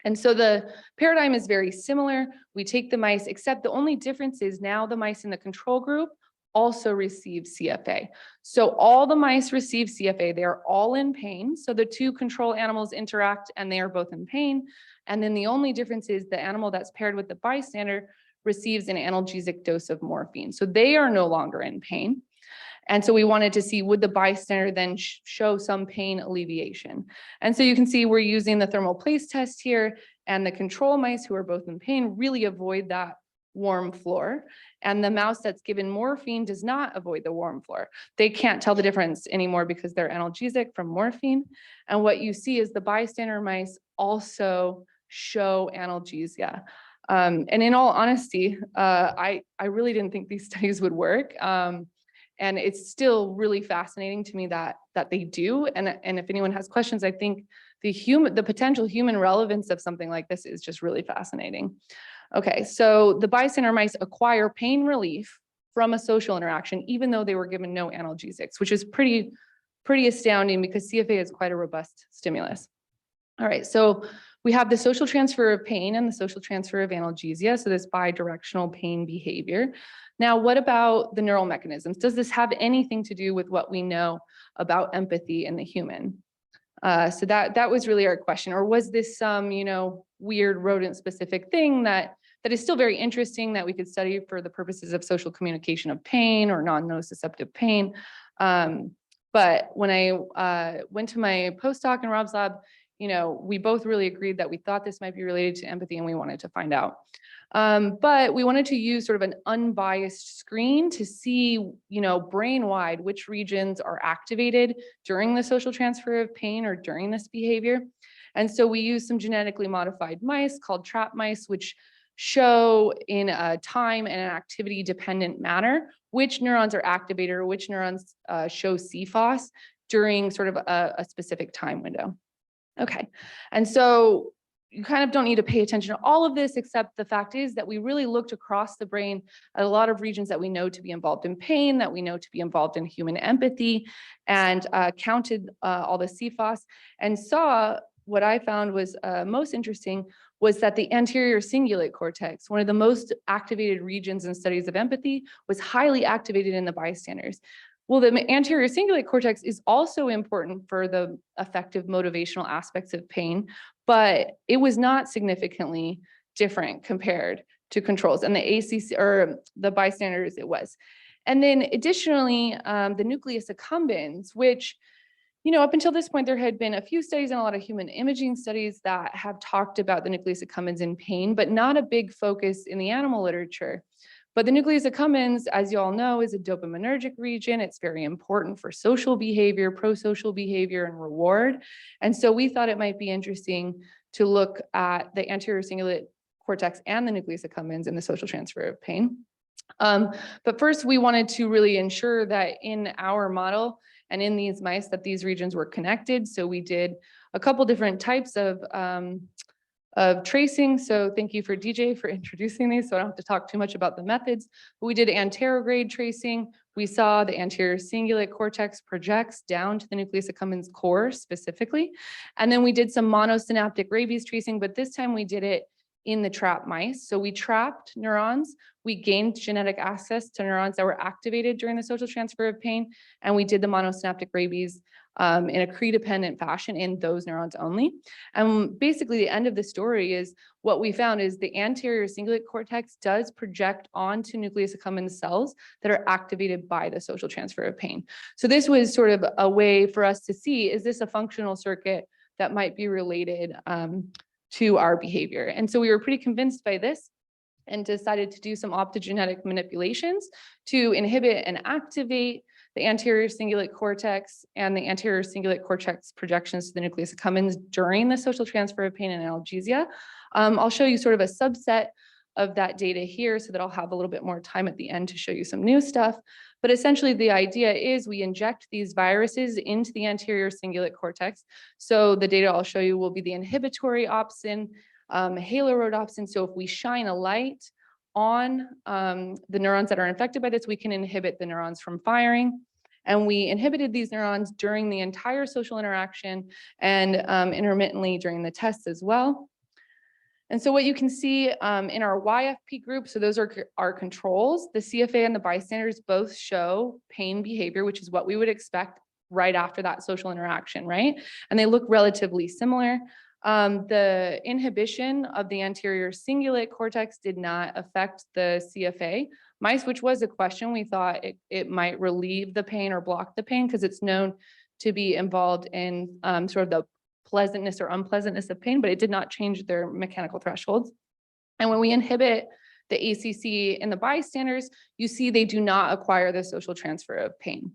S8: And so the paradigm is very similar. We take the mice, except the only difference is now the mice in the control group also receive CFA. So all the mice receive CFA. They are all in pain. So the 2 control animals interact and they are both in pain. And then the only difference is the animal that's paired with the bystander receives an analgesic dose of morphine. So they are no longer in pain. And so we wanted to see, would the bystander then show some pain alleviation? And so you can see we're using the thermal place test here, and the control mice, who are both in pain, really avoid that warm floor. And the mouse that's given morphine does not avoid the warm floor. They can't tell the difference anymore because they're analgesic from morphine. And what you see is the bystander mice also show analgesia. And in all honesty, I really didn't think these studies would work. And it's still really fascinating to me that they do. And if anyone has questions, I think the potential human relevance of something like this is just really fascinating. Okay, so the bystander mice acquire pain relief from a social interaction, even though they were given no analgesics, which is pretty astounding because CFA is quite a robust stimulus. All right, so we have the social transfer of pain and the social transfer of analgesia, so this bidirectional pain behavior. Now, what about the neural mechanisms? Does this have anything to do with what we know about empathy in the human? So that was really our question. Or was this some, weird rodent-specific thing that is still very interesting that we could study for the purposes of social communication of pain or non-nociceptive pain? But when I went to my postdoc in Rob's lab, we both really agreed that we thought this might be related to empathy and we wanted to find out. But we wanted to use sort of an unbiased screen to see, brain-wide, which regions are activated during the social transfer of pain or during this behavior. And so we used some genetically modified mice called trap mice, which show in a time and an activity dependent manner which neurons are activated or which neurons show CFOS during sort of a specific time window. Okay, and so you kind of don't need to pay attention to all of this, except the fact is that we really looked across the brain at a lot of regions that we know to be involved in pain, that we know to be involved in human empathy, and counted all the CFOS and saw what I found was most interesting was that the anterior cingulate cortex, one of the most activated regions in studies of empathy, was highly activated in the bystanders. Well, the anterior cingulate cortex is also important for the effective motivational aspects of pain, but it was not significantly different compared to controls, and the ACC or the bystanders it was. And then additionally, the nucleus accumbens, which, you know, up until this point, there had been a few studies and a lot of human imaging studies that have talked about the nucleus accumbens in pain, but not a big focus in the animal literature. But the nucleus accumbens, as you all know, is a dopaminergic region. It's very important for social behavior, pro-social behavior, and reward. And so we thought it might be interesting to look at the anterior cingulate cortex and the nucleus accumbens in the social transfer of pain. But first, we wanted to really ensure that in our model and in these mice that these regions were connected. So we did a couple different types of tracing. So thank you for DJ for introducing these, so I don't have to talk too much about the methods. But we did anterograde tracing. We saw the anterior cingulate cortex projects down to the nucleus accumbens core specifically. And then we did some monosynaptic rabies tracing, but this time we did it in the trap mice. So we trapped neurons, we gained genetic access to neurons that were activated during the social transfer of pain, and we did the monosynaptic rabies in a Cree-dependent fashion in those neurons only. And basically the end of the story is what we found is the anterior cingulate cortex does project onto nucleus accumbens cells that are activated by the social transfer of pain. So this was sort of a way for us to see, is this a functional circuit that might be related to our behavior? And so we were pretty convinced by this and decided to do some optogenetic manipulations to inhibit and activate the anterior cingulate cortex and the anterior cingulate cortex projections to the nucleus accumbens during the social transfer of pain and analgesia. I'll show you sort of a subset of that data here so that I'll have a little bit more time at the end to show you some new stuff. But essentially the idea is we inject these viruses into the anterior cingulate cortex. So the data I'll show you will be the inhibitory opsin, halorhodopsin. So if we shine a light on the neurons that are infected by this, we can inhibit the neurons from firing. And we inhibited these neurons during the entire social interaction and intermittently during the tests as well. And so what you can see in our YFP group, so those are our controls, the CFA and the bystanders both show pain behavior, which is what we would expect right after that social interaction, right? And they look relatively similar. The inhibition of the anterior cingulate cortex did not affect the CFA mice, which was a question. We thought it might relieve the pain or block the pain because it's known to be involved in sort of the pleasantness or unpleasantness of pain, but it did not change their mechanical thresholds. And when we inhibit the ACC in the bystanders, you see they do not acquire the social transfer of pain.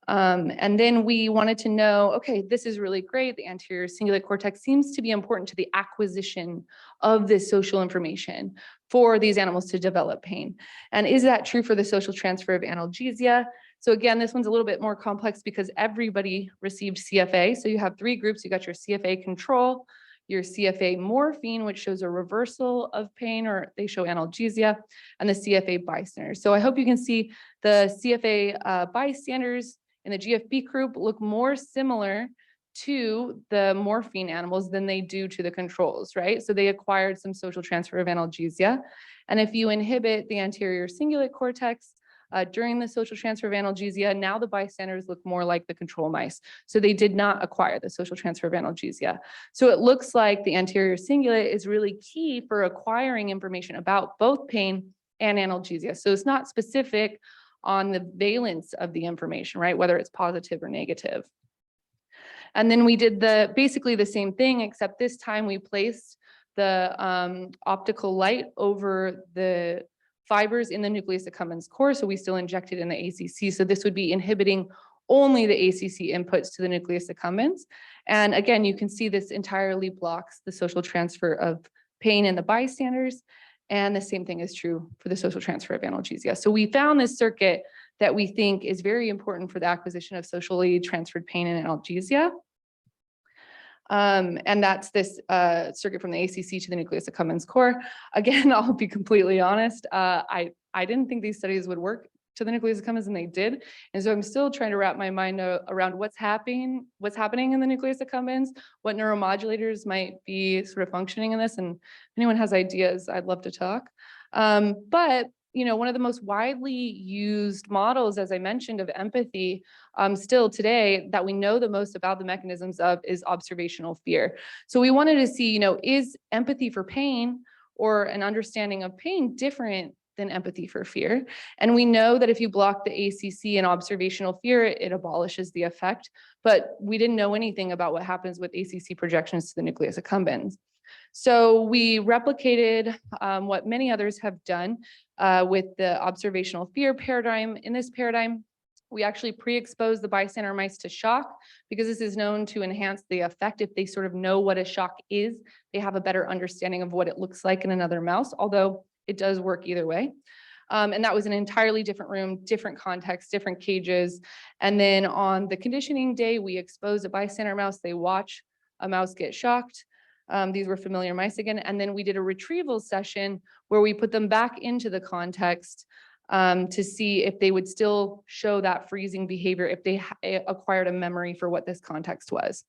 S8: And then we wanted to know, okay, this is really great. The anterior cingulate cortex seems to be important to the acquisition of this social information for these animals to develop pain. And is that true for the social transfer of analgesia? So again, this one's a little bit more complex because everybody received CFA. So you have three groups. You got your CFA control, your CFA morphine, which shows a reversal of pain, or they show analgesia, and the CFA bystanders. So I hope you can see the CFA bystanders in the GFB group look more similar to the morphine animals than they do to the controls, right? So they acquired some social transfer of analgesia. And if you inhibit the anterior cingulate cortex during the social transfer of analgesia, now the bystanders look more like the control mice. So they did not acquire the social transfer of analgesia. So it looks like the anterior cingulate is really key for acquiring information about both pain and analgesia. So it's not specific on the valence of the information, right? Whether it's positive or negative. And then we did basically the same thing, except this time we placed the optical light over the fibers in the nucleus accumbens core. So we still injected in the ACC. So this would be inhibiting only the ACC inputs to the nucleus accumbens. And again, you can see this entirely blocks the social transfer of pain in the bystanders. And the same thing is true for the social transfer of analgesia. So we found this circuit that we think is very important for the acquisition of socially transferred pain and analgesia. And that's this circuit from the ACC to the nucleus accumbens core. Again, I'll be completely honest. I didn't think these studies would work to the nucleus accumbens, and they did. And so I'm still trying to wrap my mind around what's happening in the nucleus accumbens, what neuromodulators might be sort of functioning in this. And if anyone has ideas, I'd love to talk. But one of the most widely used models, as I mentioned, of empathy still today that we know the most about the mechanisms of is observational fear. So we wanted to see, is empathy for pain or an understanding of pain different than empathy for fear? And we know that if you block the ACC and observational fear, it abolishes the effect, but we didn't know anything about what happens with ACC projections to the nucleus accumbens. So we replicated what many others have done with the observational fear paradigm. In this paradigm, we actually pre-expose the bystander mice to shock because this is known to enhance the effect. If they sort of know what a shock is, they have a better understanding of what it looks like in another mouse, although it does work either way. And that was an entirely different room, different context, different cages. And then on the conditioning day, we exposed a bystander mouse. They watch a mouse get shocked. These were familiar mice again. And then we did a retrieval session where we put them back into the context to see if they would still show that freezing behavior if they acquired a memory for what this context was.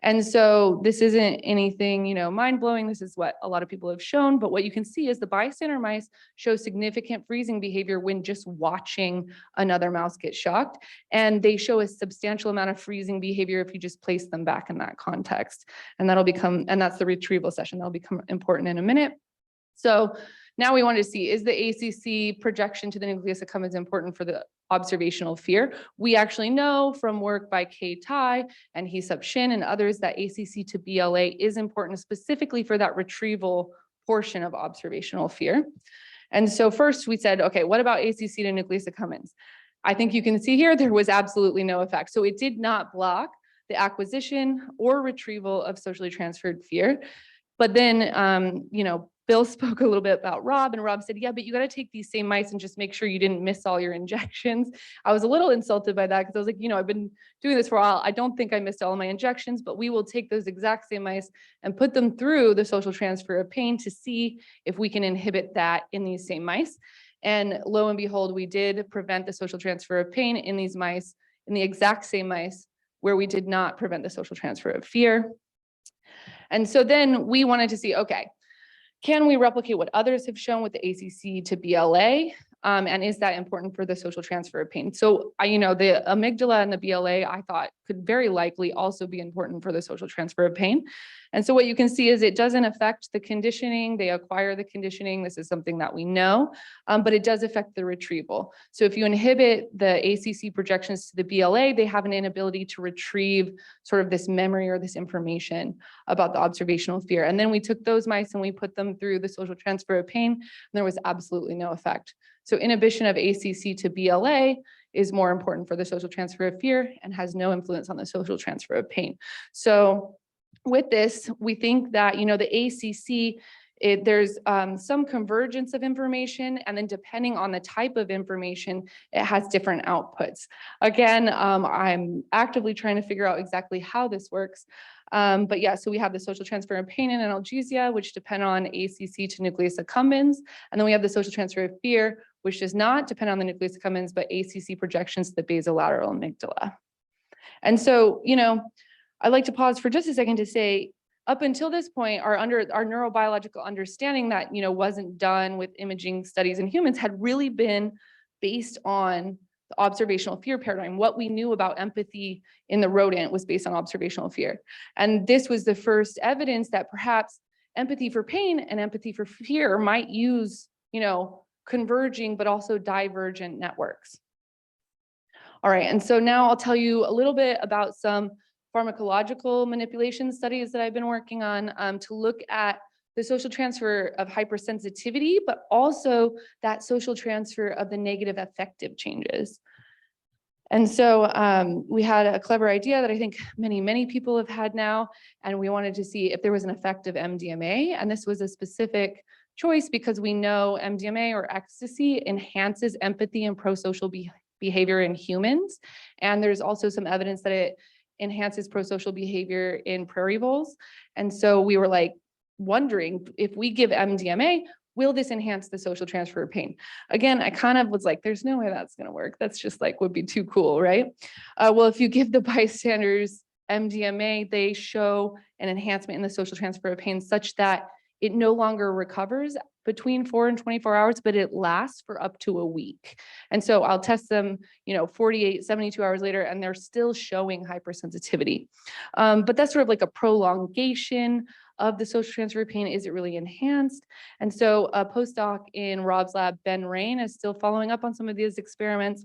S8: And so this isn't anything, mind-blowing. This is what a lot of people have shown. But what you can see is the bystander mice show significant freezing behavior when just watching another mouse get shocked. And they show a substantial amount of freezing behavior if you just place them back in that context. And that's the retrieval session. That'll become important in a minute. So now we wanted to see, is the ACC projection to the nucleus accumbens important for the observational fear? We actually know from work by Kei Tai and Hee-Sup Shin and others that ACC to BLA is important specifically for that retrieval portion of observational fear. And so first we said, okay, what about ACC to nucleus accumbens? I think you can see here there was absolutely no effect. So it did not block the acquisition or retrieval of socially transferred fear. But then, Bill spoke a little bit about Rob, and Rob said, yeah, but you got to take these same mice and just make sure you didn't miss all your injections. I was a little insulted by that because I was like, I've been doing this for a while. I don't think I missed all of my injections, but we will take those exact same mice and put them through the social transfer of pain to see if we can inhibit that in these same mice. And lo and behold, we did prevent the social transfer of pain in these mice, in the exact same mice where we did not prevent the social transfer of fear. And so then we wanted to see, okay, can we replicate what others have shown with the ACC to BLA? And is that important for the social transfer of pain? So, the amygdala and the BLA, I thought could very likely also be important for the social transfer of pain. And so what you can see is it doesn't affect the conditioning. They acquire the conditioning. This is something that we know, but it does affect the retrieval. So if you inhibit the ACC projections to the BLA, they have an inability to retrieve sort of this memory or this information about the observational fear. And then we took those mice and we put them through the social transfer of pain, and there was absolutely no effect. So inhibition of ACC to BLA is more important for the social transfer of fear and has no influence on the social transfer of pain. So with this, we think that, the ACC, there's some convergence of information, and then depending on the type of information, it has different outputs. Again, I'm actively trying to figure out exactly how this works. But yeah, so we have the social transfer of pain and analgesia, which depend on ACC to nucleus accumbens. And then we have the social transfer of fear, which does not depend on the nucleus accumbens, but ACC projections to the basolateral amygdala. And so, I'd like to pause for just a second to say, up until this point, our neurobiological understanding that, wasn't done with imaging studies in humans had really been based on the observational fear paradigm. What we knew about empathy in the rodent was based on observational fear. And this was the first evidence that perhaps empathy for pain and empathy for fear might use, converging but also divergent networks. All right, and so now I'll tell you a little bit about some pharmacological manipulation studies that I've been working on to look at the social transfer of hypersensitivity, but also that social transfer of the negative affective changes. And so we had a clever idea that I think many people have had now, and we wanted to see if there was an effect of MDMA. And this was a specific choice because we know MDMA or ecstasy enhances empathy and prosocial behavior in humans. And there's also some evidence that it enhances prosocial behavior in prairie voles. And so we were like wondering if we give MDMA, will this enhance the social transfer of pain? Again, I kind of was like, there's no way that's going to work. That's just like would be too cool, right? Well, if you give the bystanders MDMA, they show an enhancement in the social transfer of pain such that it no longer recovers between 4 and 24 hours, but it lasts for up to a week. And so I'll test them, 48, 72 hours later, and they're still showing hypersensitivity. But that's sort of like a prolongation of the social transfer of pain. Is it really enhanced? And so a postdoc in Rob's lab, Ben Rain, is still following up on some of these experiments.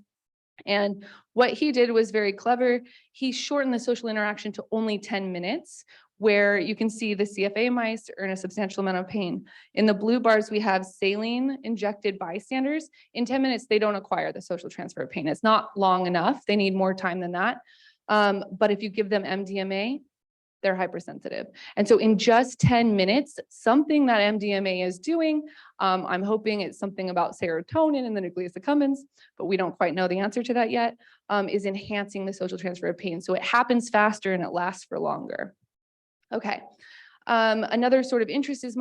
S8: And what he did was very clever. He shortened the social interaction to only 10 minutes, where you can see the CFA mice are in a substantial amount of pain. In the blue bars, we have saline injected bystanders. In 10 minutes, they don't acquire the social transfer of pain. It's not long enough. They need more time than that. But if you give them MDMA, they're hypersensitive. And so in just 10 minutes, something that MDMA is doing, I'm hoping it's something about serotonin in the nucleus accumbens, but we don't quite know the answer to that yet, is enhancing the social transfer of pain. So it happens faster and it lasts for longer. Okay. Another sort of interest of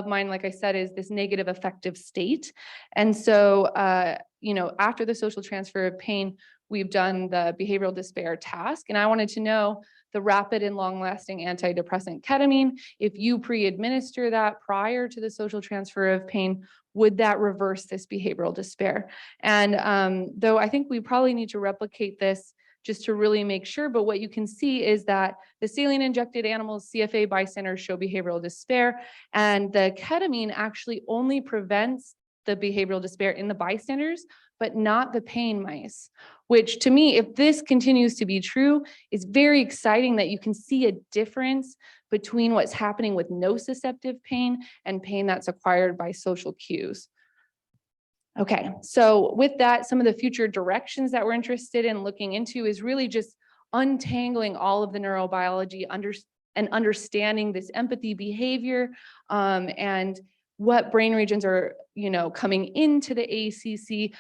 S8: mine, like I said, is this negative affective state. And so, after the social transfer of pain, we've done the behavioral despair task. And I wanted to know the rapid and long-lasting antidepressant ketamine. If you pre-administer that prior to the social transfer of pain, would that reverse this behavioral despair? And though I think we probably need to replicate this just to really make sure, but what you can see is that the saline injected animals, CFA bystanders, show behavioral despair, and the ketamine actually only prevents the behavioral despair in the bystanders, but not the pain mice, which to me, if this continues to be true, is very exciting that you can see a difference between what's happening with nociceptive pain and pain that's acquired by social cues. Okay, so with that, some of the future directions that we're interested in looking into is really just untangling all of the neurobiology and understanding this empathy behavior, and what brain regions are, coming into the ACC.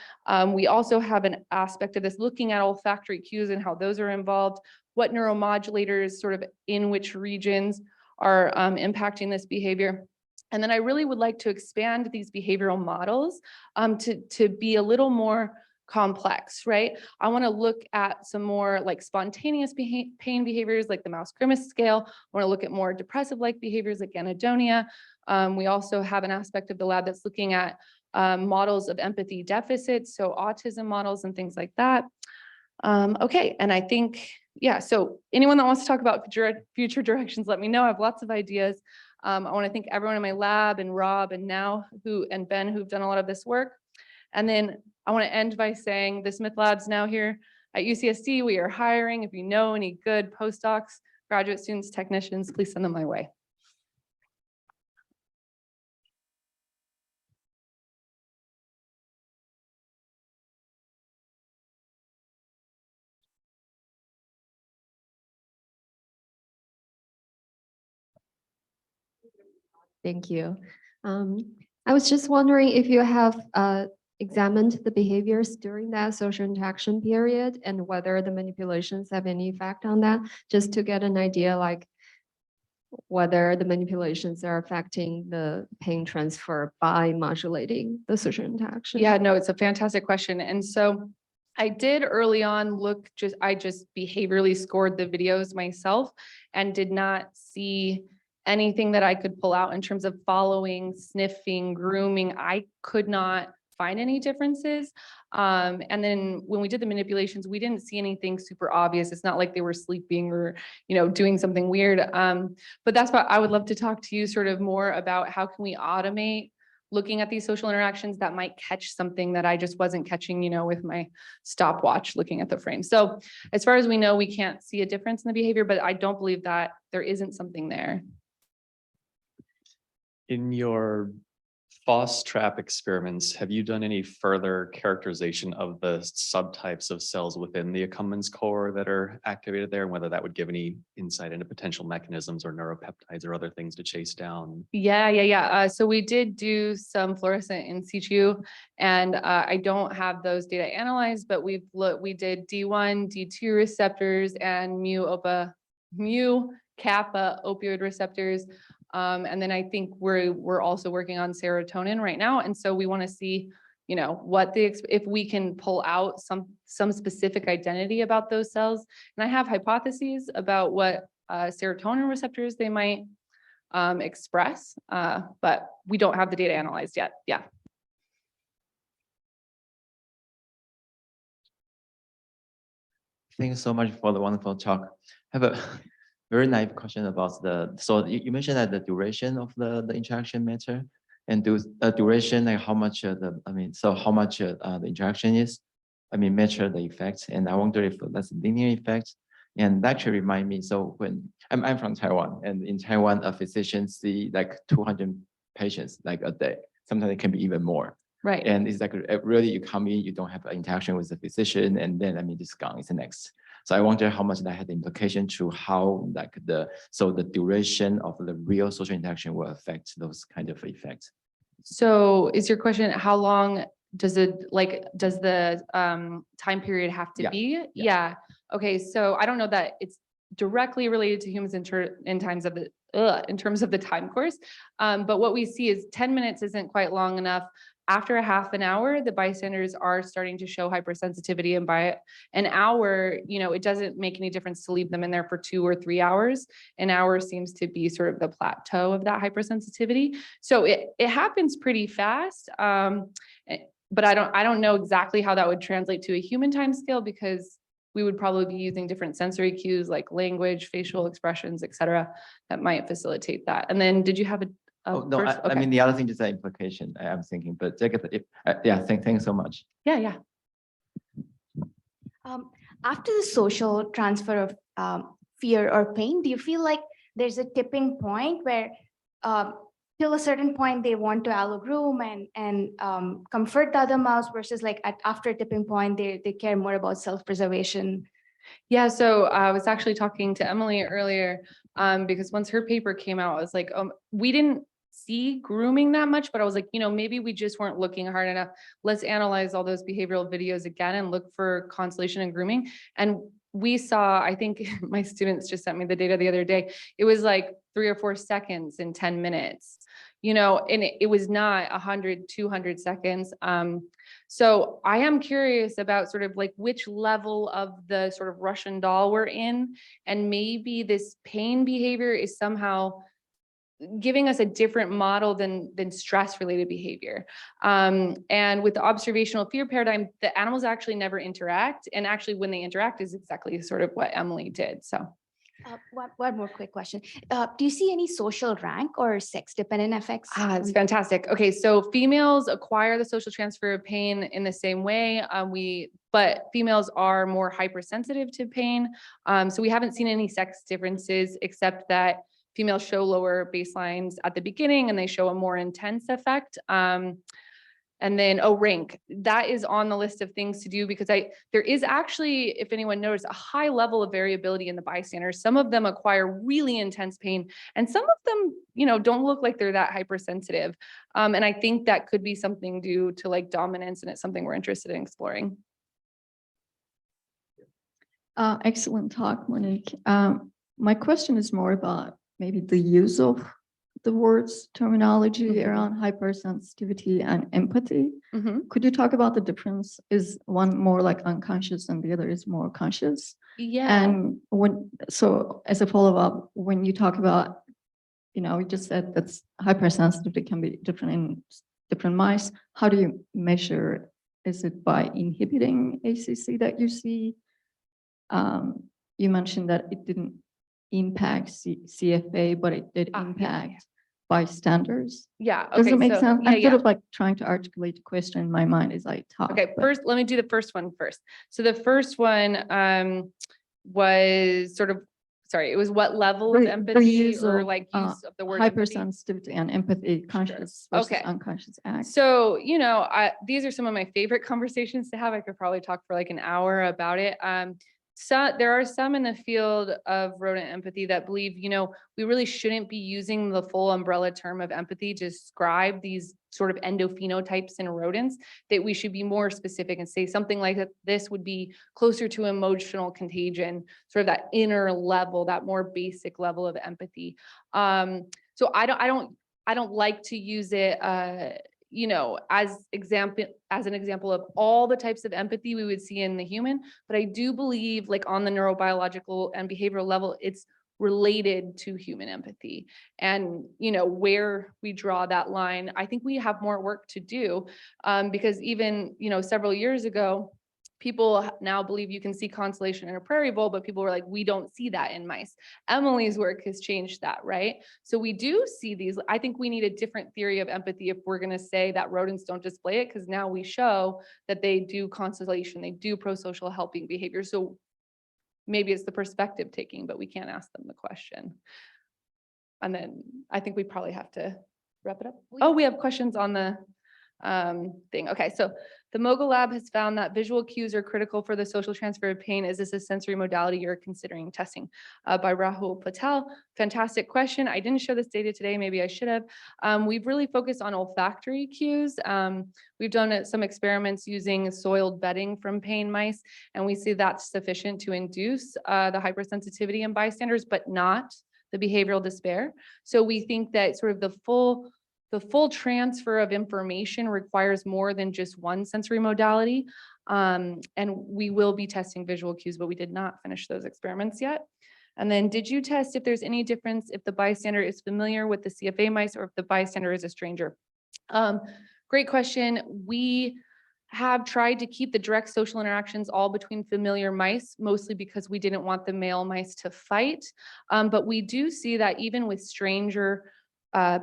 S8: We also have an aspect of this looking at olfactory cues and how those are involved, what neuromodulators sort of in which regions are impacting this behavior. And then I really would like to expand these behavioral models to be a little more complex, right? I want to look at some more like spontaneous pain behaviors like the mouse grimace scale. I want to look at more depressive-like behaviors like anhedonia. We also have an aspect of the lab that's looking at models of empathy deficits, so autism models and things like that. Okay, and I think, yeah, so anyone that wants to talk about future directions, let me know. I have lots of ideas. I want to thank everyone in my lab and Rob and Ben who've done a lot of this work. And then I want to end by saying the Smith Lab's now here at UCSD. We are hiring. If you know any good postdocs, graduate students, technicians, please send them my way.
S7: Thank you. I was just wondering if you have examined the behaviors during that social interaction period and whether the manipulations have any effect on that, just to get an idea like whether the manipulations are affecting the pain transfer by modulating the social interaction.
S8: Yeah, no, it's a fantastic question. And so I did early on I just behaviorally scored the videos myself and did not see anything that I could pull out in terms of following, sniffing, grooming. I could not find any differences. And then when we did the manipulations, we didn't see anything super obvious. It's not like they were sleeping or, doing something weird. But that's what I would love to talk to you sort of more about. How can we automate looking at these social interactions that might catch something that I just wasn't catching, with my stopwatch looking at the frame. So as far as we know, we can't see a difference in the behavior, but I don't believe that there isn't something there.
S1: In your
S15: FOSS trap experiments, have you done any further characterization of the subtypes of cells within the accumbens core that are activated there, and whether that would give any insight into potential mechanisms or neuropeptides or other things to chase down?
S8: Yeah. So we did do some fluorescent in situ, and I don't have those data analyzed, but we did D1, D2 receptors and mu kappa opioid receptors. And then I think we're also working on serotonin right now. And so we want to see, if we can pull out some specific identity about those cells. And I have hypotheses about what serotonin receptors they might express, but we don't have the data analyzed yet. Yeah.
S4: Thank you so much for the wonderful talk. I have a very naive question about so you mentioned that the duration of the interaction matter, and duration, like how much how much the interaction is, measure the effects. And I wonder if that's a linear effect. And that actually remind me, so when I'm from Taiwan, and in Taiwan, a physician see like 200 patients like a day. Sometimes it can be even more.
S8: Right.
S4: And it's like really you come in, you don't have an interaction with the physician, and then this gone is the next. So I wonder how much that had implication to how like the duration of the real social interaction will affect those kind of effects.
S8: So is your question, how long does the time period have to be? Yeah. Okay. So I don't know that it's directly related to humans in terms of the time course. But what we see is 10 minutes isn't quite long enough. After a half an hour, the bystanders are starting to show hypersensitivity, and by an hour, it doesn't make any difference to leave them in there for 2 or 3 hours. An hour seems to be sort of the plateau of that hypersensitivity. So it happens pretty fast. But I don't know exactly how that would translate to a human time scale, because we would probably be using different sensory cues like language, facial expressions, et cetera, that might facilitate that. And then did you have a
S4: no,
S8: okay.
S4: The other thing is the implication I'm thinking, but thanks so much.
S8: Yeah.
S14: After the social transfer of fear or pain, do you feel like there's a tipping point where till a certain point they want to allogroom and comfort the other mouse, versus like after a tipping point they care more about self-preservation?
S8: Yeah, so I was actually talking to Emily earlier, because once her paper came out, I was like, we didn't see grooming that much, but I was like, maybe we just weren't looking hard enough. Let's analyze all those behavioral videos again and look for constellation and grooming. And we saw, I think my students just sent me the data the other day, it was like 3 or 4 seconds in 10 minutes, and it was not 100, 200 seconds. So I am curious about sort of like which level of the sort of Russian doll we're in, and maybe this pain behavior is somehow giving us a different model than stress-related behavior. And with the observational fear paradigm, the animals actually never interact. And actually when they interact is exactly sort of what Emily did, so.
S14: One more quick question. Do you see any social rank or sex-dependent effects?
S8: It's fantastic. Okay, so females acquire the social transfer of pain in the same way. But females are more hypersensitive to pain. So we haven't seen any sex differences, except that females show lower baselines at the beginning and they show a more intense effect. And then, rank, that is on the list of things to do, because there is actually, if anyone knows, a high level of variability in the bystanders. Some of them acquire really intense pain, and some of them, don't look like they're that hypersensitive. And I think that could be something due to like dominance, and it's something we're interested in exploring.
S3: Excellent talk, Monique. My question is more about maybe the use of the words terminology around hypersensitivity and empathy. Could you talk about the difference? Is one more like unconscious and the other is more conscious?
S8: Yeah.
S3: And so as a follow-up, when you talk about, you just said that's hypersensitivity can be different in different mice. How do you measure? Is it by inhibiting ACC that you see? You mentioned that it didn't impact CFA, but it did impact bystanders.
S8: Yeah.
S3: Does
S8: Okay,
S3: it make
S8: so,
S3: sense?
S8: yeah,
S3: I'm sort of like trying to articulate the question in my mind as I talk.
S8: Okay, first, let me do the first one first. So the first one was sort of sorry, it was what level of
S3: The
S8: empathy
S3: use
S8: or
S3: of,
S8: like use of the word empathy?
S3: hypersensitivity and empathy, conscious versus
S8: Okay.
S3: unconscious act.
S8: So, these are some of my favorite conversations to have. I could probably talk for like an hour about it. So there are some in the field of rodent empathy that believe, we really shouldn't be using the full umbrella term of empathy to describe these sort of endophenotypes in rodents, that we should be more specific and say something like that this would be closer to emotional contagion, sort of that inner level, that more basic level of empathy. So I don't like to use it, as an example of all the types of empathy we would see in the human, but I do believe like on the neurobiological and behavioral level, it's related to human empathy. And, where we draw that line, I think we have more work to do, because even, several years ago, people now believe you can see constellation in a prairie vole, but people were like, we don't see that in mice. Emily's work has changed that, right? So we do see these. I think we need a different theory of empathy if we're going to say that rodents don't display it, because now we show that they do constellation, they do pro-social helping behavior. So maybe it's the perspective taking, but we can't ask them the question. And then I think we probably have to wrap it up. Oh, we have questions on the thing. Okay, so the Mogul Lab has found that visual cues are critical for the social transfer of pain. Is this a sensory modality you're considering testing? By Rahul Patel. Fantastic question. I didn't show this data today. Maybe I should have. We've really focused on olfactory cues. We've done some experiments using soiled bedding from pain mice, and we see that's sufficient to induce the hypersensitivity in bystanders, but not the behavioral despair. So we think that sort of the full transfer of information requires more than just one sensory modality. And we will be testing visual cues, but we did not finish those experiments yet. And then did you test if there's any difference if the bystander is familiar with the CFA mice or if the bystander is a stranger? Great question. We have tried to keep the direct social interactions all between familiar mice, mostly because we didn't want the male mice to fight. But we do see that even with stranger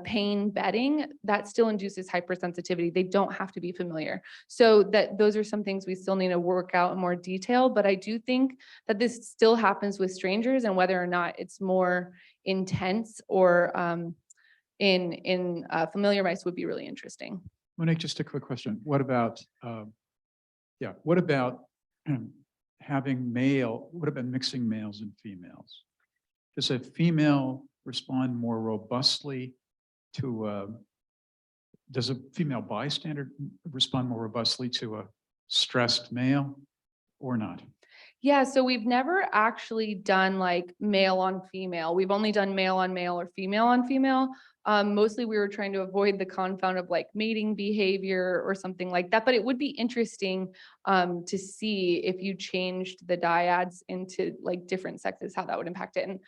S8: pain bedding, that still induces hypersensitivity. They don't have to be familiar. So those are some things we still need to work out in more detail, but I do think that this still happens with strangers, and whether or not it's more intense or in familiar mice would be really interesting.
S1: Monique, just a quick question. What about what about mixing males and females? Does a female respond more robustly to does a female bystander respond more robustly to a stressed male or not?
S8: Yeah, so we've never actually done like male on female. We've only done male on male or female on female. Mostly we were trying to avoid the confound of like mating behavior or something like that. But it would be interesting to see if you changed the dyads into like different sexes, how that would impact it. And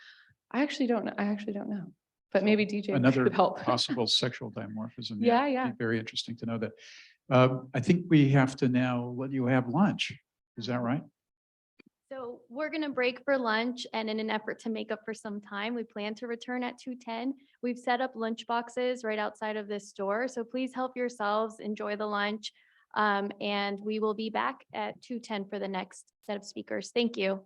S8: I actually don't know. But maybe DJ
S1: Another
S8: could help.
S1: possible sexual dimorphism.
S8: Yeah.
S1: It'd be very interesting to know that. I think we have to now let you have lunch. Is that right?
S6: So we're going to break for lunch, and in an effort to make up for some time, we plan to return at 2:10. We've set up lunch boxes right outside of this store, so please help yourselves, enjoy the lunch, and we will be back at 2:10 for the next set of speakers. Thank you.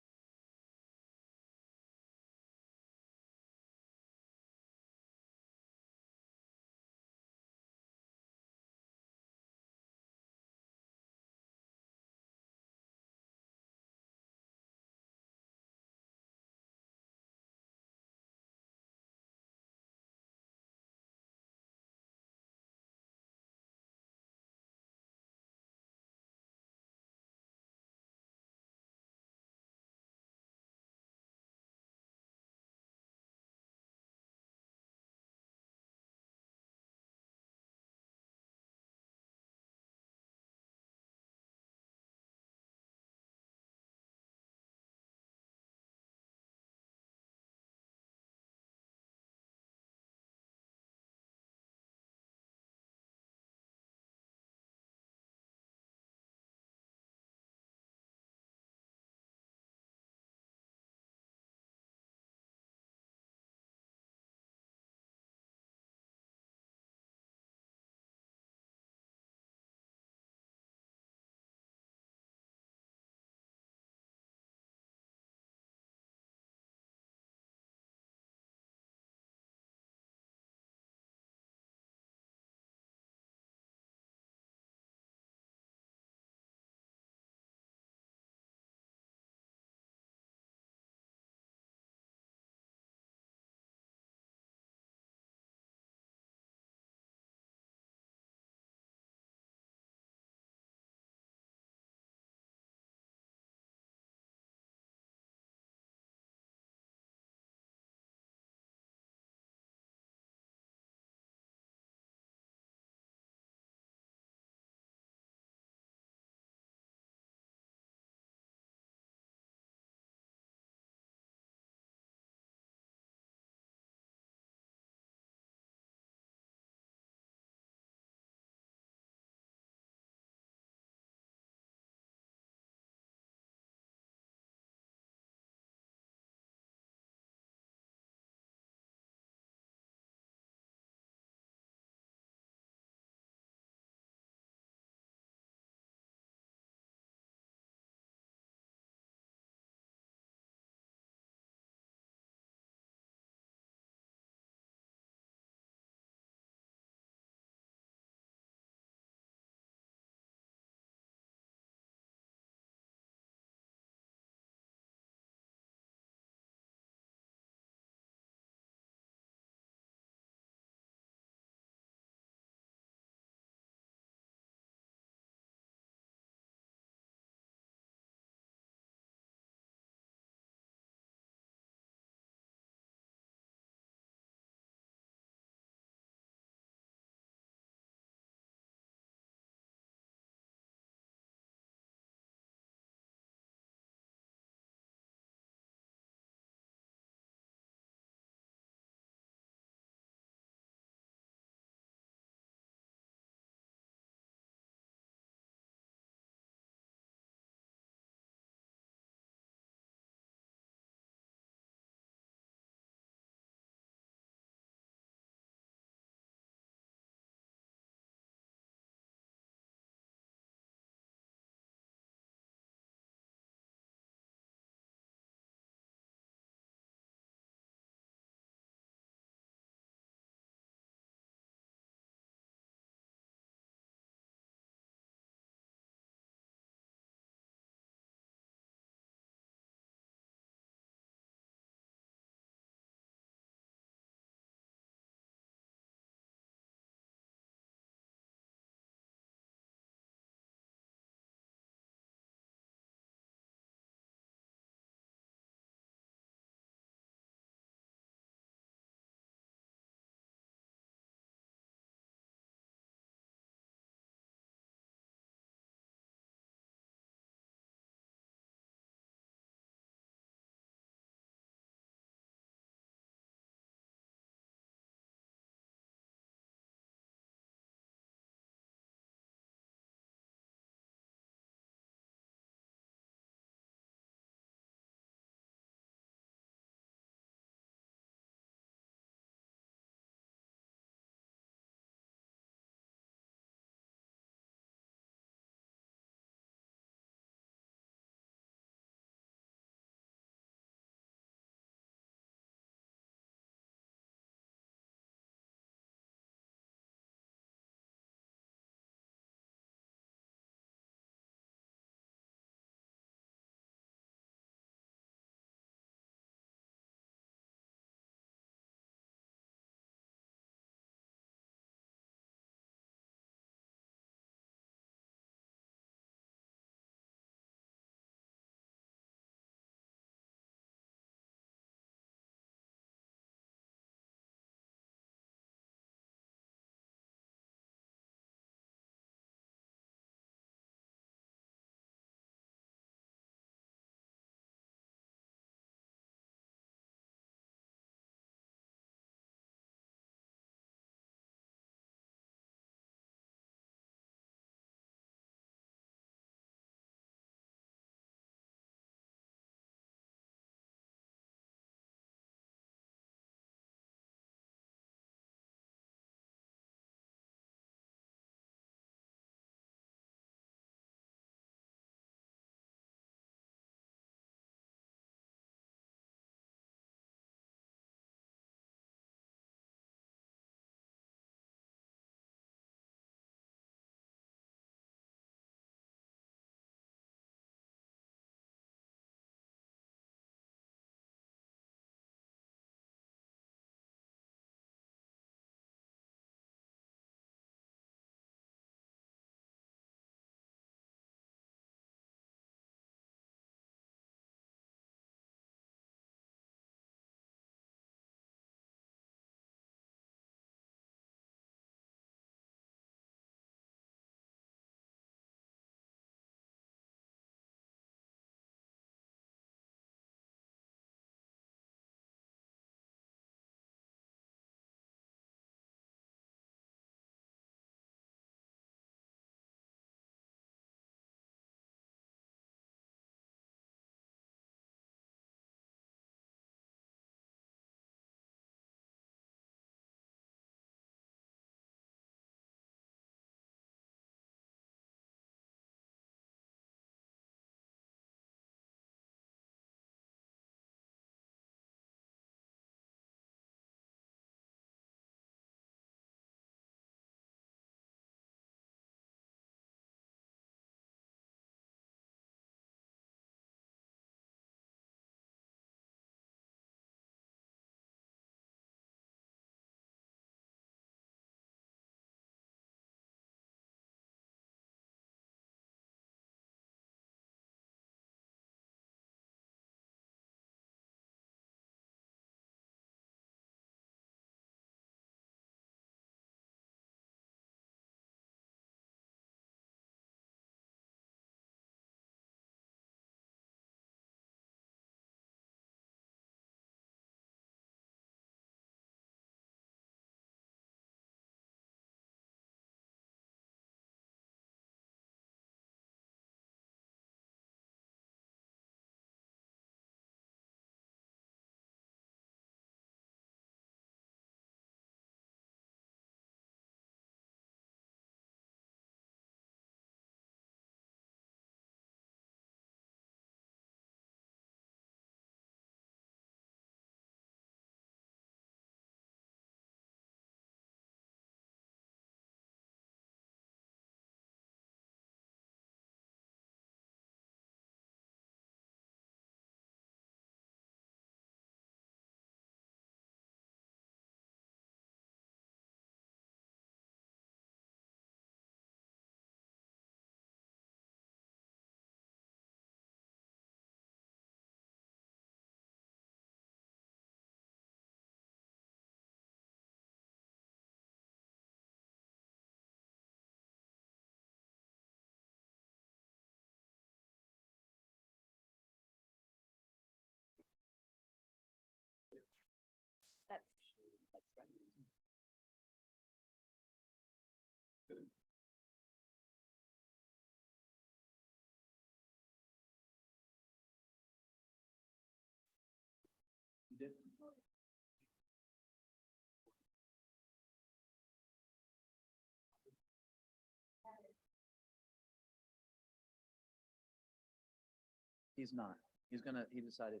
S2: He's not. He decided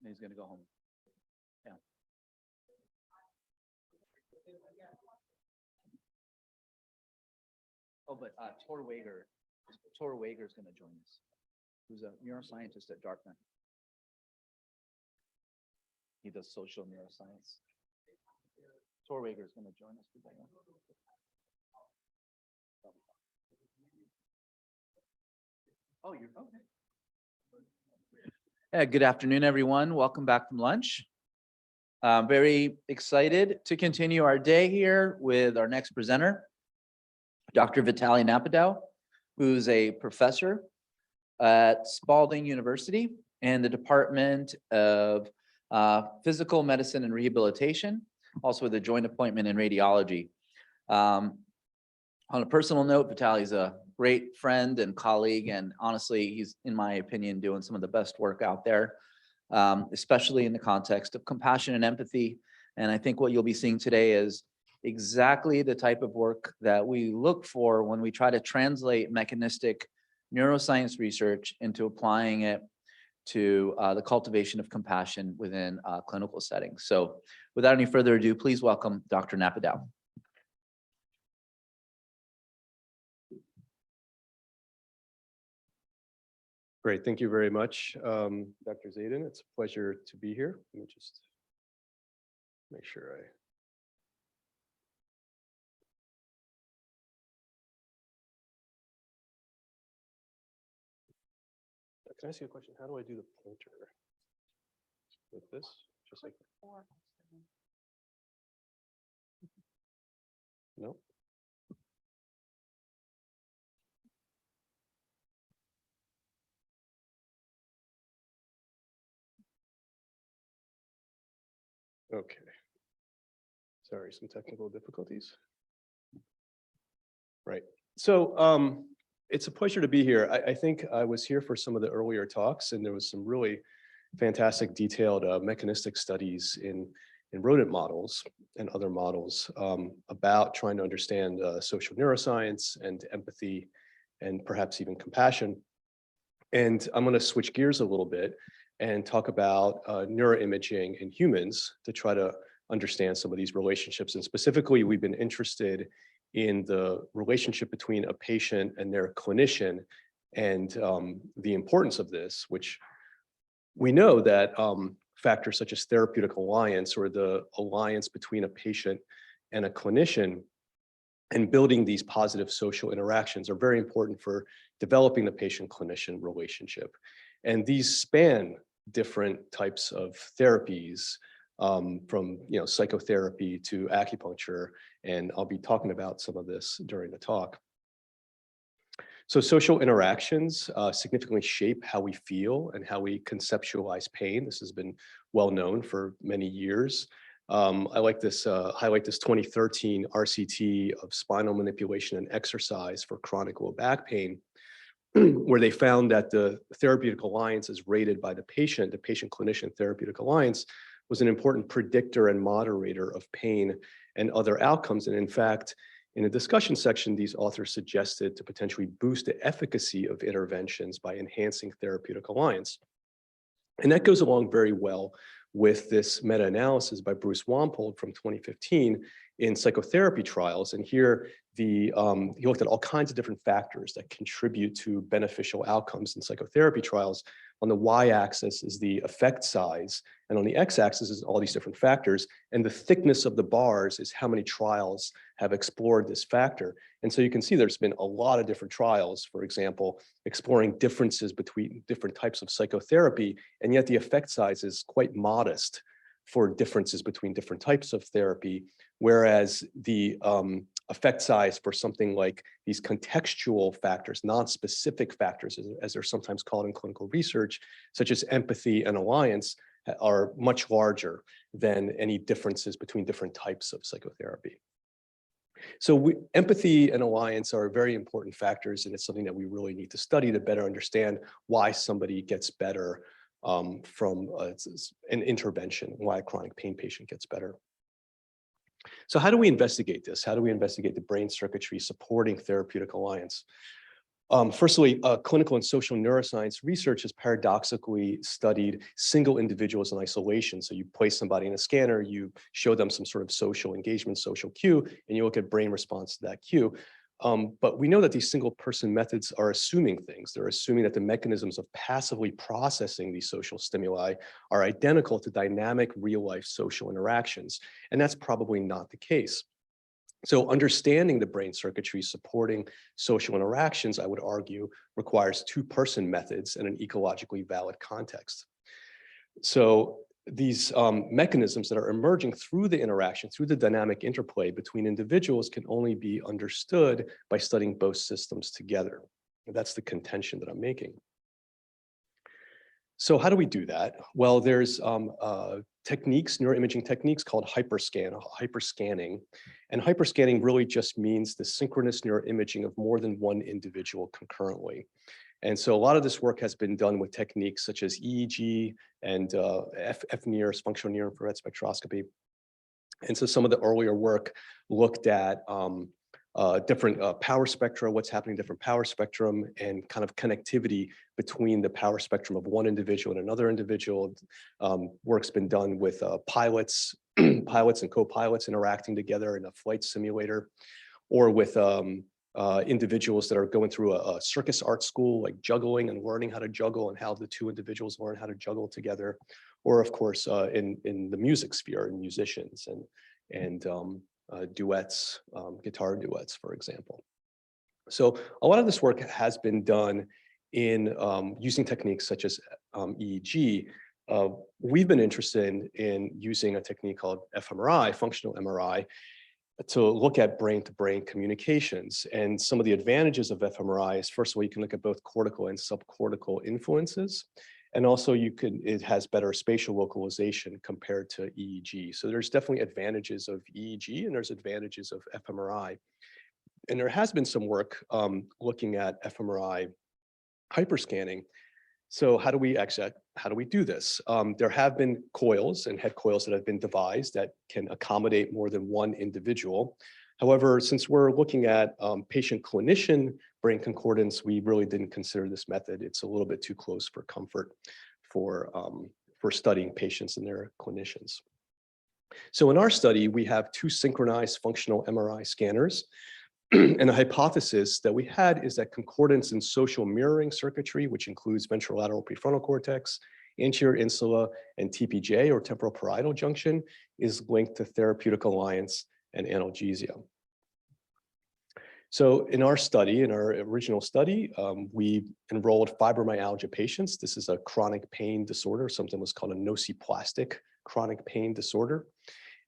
S2: he's gonna go home. Yeah. Oh, but Tor Wager is gonna join us, who's a neuroscientist at Dartmouth. He does social neuroscience. Tor Wager is gonna join us today. Oh, you're okay. Yeah, good afternoon, everyone. Welcome back from lunch. I'm very excited to continue our day here with our next presenter, Dr. Vitaly Napadow, who's a professor at Spalding University in the Department of Physical Medicine and Rehabilitation, also with a joint appointment in radiology. On a personal note, Vitaly is a great friend and colleague, and honestly, he's, in my opinion, doing some of the best work out there, especially in the context of compassion and empathy. And I think what you'll be seeing today is exactly the type of work that we look for when we try to translate mechanistic neuroscience research into applying it to the cultivation of compassion within clinical settings. So without any further ado, please welcome Dr. Napadow.
S16: Great, thank you very much, Dr. Zeidan. It's a pleasure to be here. Let me just make sure Can I ask you a question? How do I do the pointer? With this, just like no? Okay. Sorry, some technical difficulties. Right. So it's a pleasure to be here. I think I was here for some of the earlier talks, and there was some really fantastic detailed mechanistic studies in rodent models and other models about trying to understand social neuroscience and empathy and perhaps even compassion. And I'm going to switch gears a little bit and talk about neuroimaging in humans to try to understand some of these relationships. And specifically, we've been interested in the relationship between a patient and their clinician and the importance of this, which we know that factors such as therapeutic alliance or the alliance between a patient and a clinician and building these positive social interactions are very important for developing the patient-clinician relationship. And these span different types of therapies from psychotherapy to acupuncture, and I'll be talking about some of this during the talk. So social interactions significantly shape how we feel and how we conceptualize pain. This has been well known for many years. I like this, highlight this 2013 RCT of spinal manipulation and exercise for chronic low back pain, where they found that the therapeutic alliance as rated by the patient-clinician therapeutic alliance was an important predictor and moderator of pain and other outcomes. And in fact, in a discussion section, these authors suggested to potentially boost the efficacy of interventions by enhancing therapeutic alliance. And that goes along very well with this meta-analysis by Bruce Wampold from 2015 in psychotherapy trials. And here he looked at all kinds of different factors that contribute to beneficial outcomes in psychotherapy trials. On the y-axis is the effect size, and on the x-axis is all these different factors. And the thickness of the bars is how many trials have explored this factor. And so you can see there's been a lot of different trials, for example, exploring differences between different types of psychotherapy, and yet the effect size is quite modest for differences between different types of therapy, whereas the effect size for something like these contextual factors, non-specific factors, as they're sometimes called in clinical research, such as empathy and alliance, are much larger than any differences between different types of psychotherapy. So empathy and alliance are very important factors, and it's something that we really need to study to better understand why somebody gets better from an intervention, why a chronic pain patient gets better. So how do we investigate this? How do we investigate the brain circuitry supporting therapeutic alliance? Firstly, clinical and social neuroscience research has paradoxically studied single individuals in isolation. So you place somebody in a scanner, you show them some sort of social engagement, social cue, and you look at brain response to that cue. But we know that these single person methods are assuming things. They're assuming that the mechanisms of passively processing these social stimuli are identical to dynamic real life social interactions. And that's probably not the case. So understanding the brain circuitry supporting social interactions, I would argue, requires two-person methods in an ecologically valid context. So these mechanisms that are emerging through the interaction, through the dynamic interplay between individuals can only be understood by studying both systems together. And that's the contention that I'm making. So how do we do that? Well, there's techniques, neuroimaging techniques called hyperscanning. And hyperscanning really just means the synchronous neuroimaging of more than one individual concurrently. And so a lot of this work has been done with techniques such as EEG and FNIRS, functional near infrared spectroscopy. And so some of the earlier work looked at different power spectra, what's happening in different power spectrum, and kind of connectivity between the power spectrum of one individual and another individual. Work's been done with pilots, pilots and co-pilots interacting together in a flight simulator, or with individuals that are going through a circus art school, like juggling and learning how to juggle, and how the two individuals learn how to juggle together. Or of course, in the music sphere, and musicians and duets, guitar duets, for example. So a lot of this work has been done in using techniques such as EEG. We've been interested in using a technique called fMRI, functional MRI, to look at brain-to-brain communications. And some of the advantages of fMRI is, first of all, you can look at both cortical and subcortical influences. And also it has better spatial localization compared to EEG. So there's definitely advantages of EEG and there's advantages of fMRI. And there has been some work looking at fMRI hyperscanning. So how do we do this? There have been coils and head coils that have been devised that can accommodate more than one individual. However, since we're looking at patient-clinician brain concordance, we really didn't consider this method. It's a little bit too close for comfort for studying patients and their clinicians. So in our study, we have two synchronized functional MRI scanners. And the hypothesis that we had is that concordance in social mirroring circuitry, which includes ventrolateral prefrontal cortex, anterior insula, and TPJ, or temporal parietal junction, is linked to therapeutic alliance and analgesia. So in our study, in our original study, we enrolled fibromyalgia patients. This is a chronic pain disorder, something was called a nociplastic chronic pain disorder.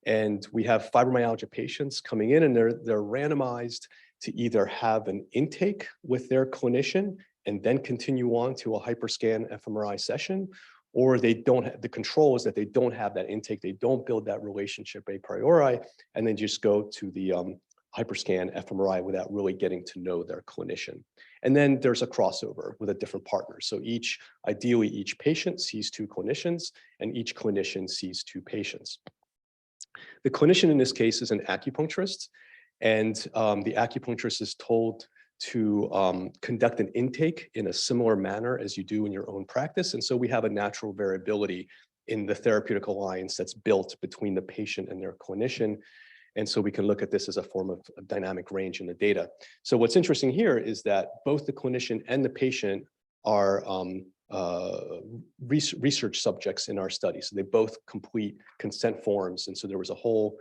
S16: And we have fibromyalgia patients coming in, and they're randomized to either have an intake with their clinician and then continue on to a hyperscan fMRI session, or they don't have, the control is that they don't have that intake, they don't build that relationship a priori, and then just go to the hyperscan fMRI without really getting to know their clinician. And then there's a crossover with a different partner. So ideally each patient sees two clinicians and each clinician sees two patients. The clinician in this case is an acupuncturist, and the acupuncturist is told to conduct an intake in a similar manner as you do in your own practice. And so we have a natural variability in the therapeutic alliance that's built between the patient and their clinician. And so we can look at this as a form of a dynamic range in the data. So what's interesting here is that both the clinician and the patient are research subjects in our study. So they both complete consent forms. And so there was a whole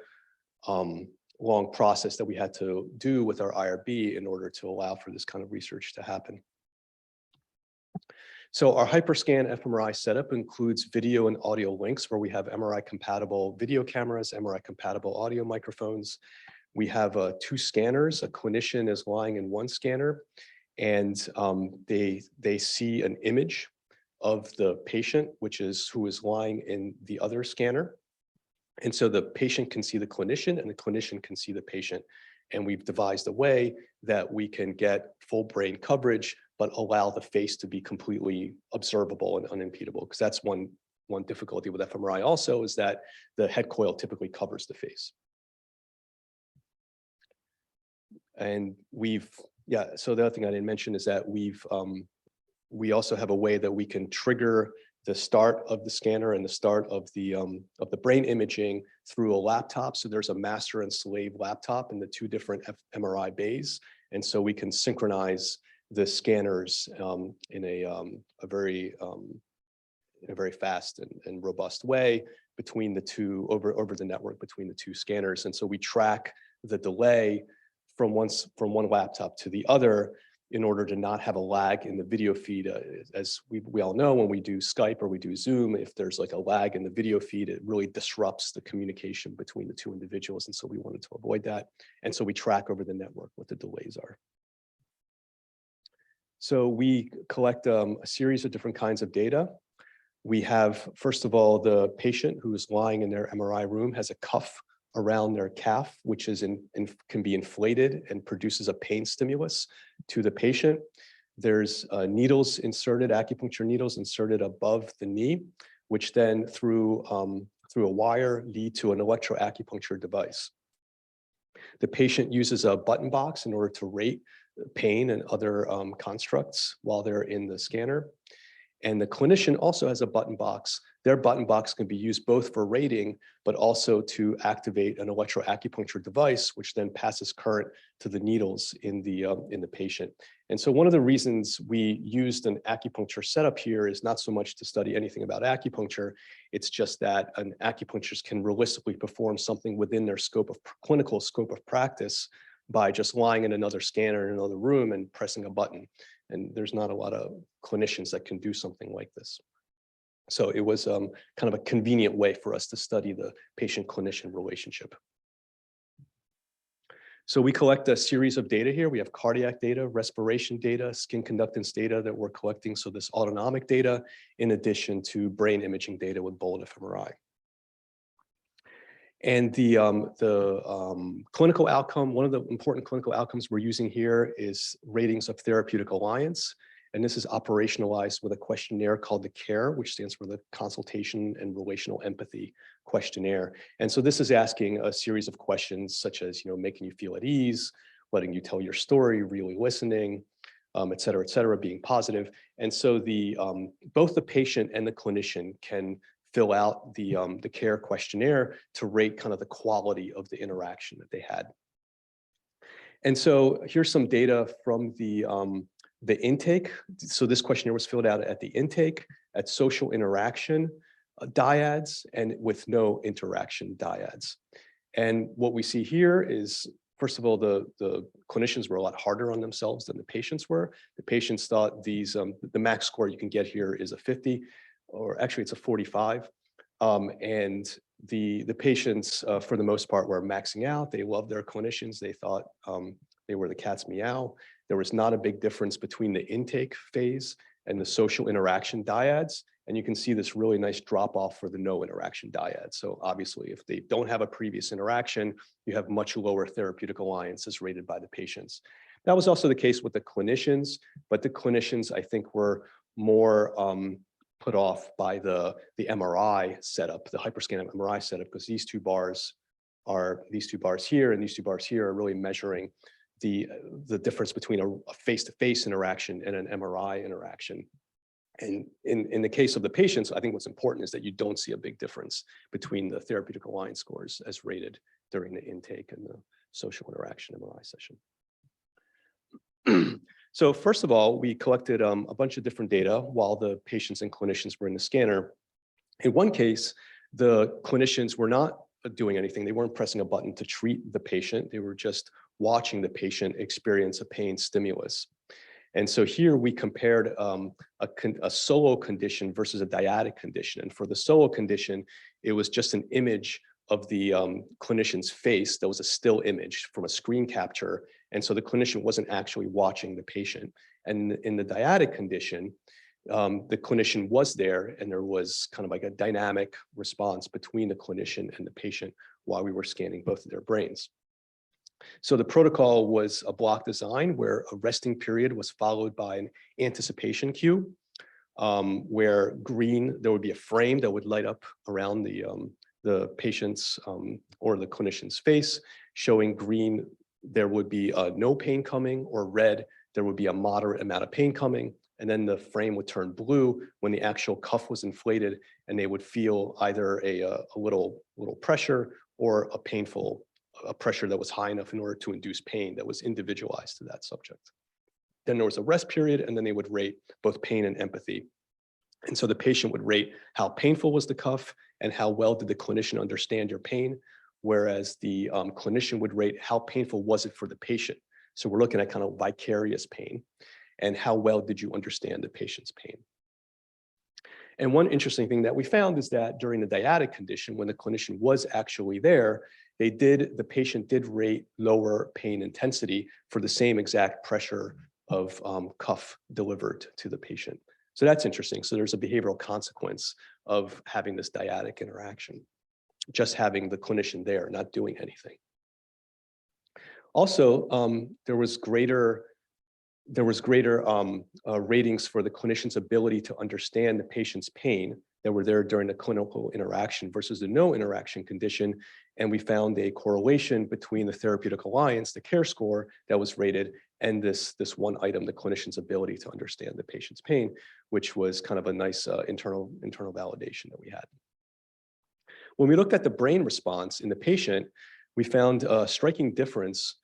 S16: long process that we had to do with our IRB in order to allow for this kind of research to happen. So our hyperscan fMRI setup includes video and audio links where we have MRI compatible video cameras, MRI compatible audio microphones. We have two scanners. A clinician is lying in one scanner, and they see an image of the patient, who is lying in the other scanner. And so the patient can see the clinician and the clinician can see the patient. And we've devised a way that we can get full brain coverage but allow the face to be completely observable and unimpedable. Because that's one difficulty with fMRI also, is that the head coil typically covers the face. And so the other thing I didn't mention is that we also have a way that we can trigger the start of the scanner and the start of the brain imaging through a laptop. So there's a master and slave laptop in the two different MRI bays. And so we can synchronize the scanners in a very fast and robust way between the two, over the network between the two scanners. And so we track the delay from one laptop to the other in order to not have a lag in the video feed. As we all know, when we do Skype or we do Zoom, if there's like a lag in the video feed, it really disrupts the communication between the two individuals. And so we wanted to avoid that. And so we track over the network what the delays are. So we collect a series of different kinds of data. We have, first of all, the patient who is lying in their MRI room has a cuff around their calf, which can be inflated and produces a pain stimulus to the patient. There's needles inserted, acupuncture needles inserted above the knee, which then through a wire lead to an electroacupuncture device. The patient uses a button box in order to rate pain and other constructs while they're in the scanner. And the clinician also has a button box. Their button box can be used both for rating, but also to activate an electroacupuncture device, which then passes current to the needles in the patient. And so one of the reasons we used an acupuncture setup here is not so much to study anything about acupuncture. It's just that an acupuncturist can realistically perform something within their clinical scope of practice by just lying in another scanner in another room and pressing a button. And there's not a lot of clinicians that can do something like this. So it was kind of a convenient way for us to study the patient-clinician relationship. So we collect a series of data here. We have cardiac data, respiration data, skin conductance data that we're collecting. So this autonomic data, in addition to brain imaging data with bullet fMRI. And the clinical outcome, one of the important clinical outcomes we're using here is ratings of therapeutic alliance. And this is operationalized with a questionnaire called the CARE, which stands for the Consultation and Relational Empathy Questionnaire. And so this is asking a series of questions such as, making you feel at ease, letting you tell your story, really listening, et cetera, being positive. And so both the patient and the clinician can fill out the CARE questionnaire to rate kind of the quality of the interaction that they had. And so here's some data from the intake. So this questionnaire was filled out at the intake, at social interaction dyads, and with no interaction dyads. And what we see here is, first of all, the clinicians were a lot harder on themselves than the patients were. The patients thought the max score you can get here is a 50, or actually it's a 45. And the patients, for the most part, were maxing out. They loved their clinicians. They thought they were the cat's meow. There was not a big difference between the intake phase and the social interaction dyads. And you can see this really nice drop off for the no interaction dyads. So obviously, if they don't have a previous interaction, you have much lower therapeutic alliances rated by the patients. That was also the case with the clinicians, but the clinicians, I think, were more put off by the MRI setup, the hyperscan MRI setup, because these two bars here and these two bars here are really measuring the difference between a face-to-face interaction and an MRI interaction. And in the case of the patients, I think what's important is that you don't see a big difference between the therapeutic alliance scores as rated during the intake and the social interaction MRI session. So first of all, we collected a bunch of different data while the patients and clinicians were in the scanner. In one case, the clinicians were not doing anything. They weren't pressing a button to treat the patient. They were just watching the patient experience a pain stimulus. And so here we compared a solo condition versus a dyadic condition. And for the solo condition, it was just an image of the clinician's face. That was a still image from a screen capture. And so the clinician wasn't actually watching the patient. And in the dyadic condition, the clinician was there, and there was kind of like a dynamic response between the clinician and the patient while we were scanning both of their brains. So the protocol was a block design where a resting period was followed by an anticipation cue, where green, there would be a frame that would light up around the patient's or the clinician's face, showing green, there would be no pain coming, or red, there would be a moderate amount of pain coming. And then the frame would turn blue when the actual cuff was inflated, and they would feel either a little pressure or a pressure that was high enough in order to induce pain that was individualized to that subject. Then there was a rest period, and then they would rate both pain and empathy. And so the patient would rate how painful was the cuff and how well did the clinician understand your pain, whereas the clinician would rate how painful was it for the patient. So we're looking at kind of vicarious pain and how well did you understand the patient's pain. And one interesting thing that we found is that during the dyadic condition, when the clinician was actually there, the patient did rate lower pain intensity for the same exact pressure of cuff delivered to the patient. So that's interesting. So there's a behavioral consequence of having this dyadic interaction, just having the clinician there, not doing anything. Also, there was greater ratings for the clinician's ability to understand the patient's pain that were there during the clinical interaction versus the no interaction condition. And we found a correlation between the therapeutic alliance, the care score that was rated, and this one item, the clinician's ability to understand the patient's pain, which was kind of a nice internal validation that we had. When we looked at the brain response in the patient, we found a striking difference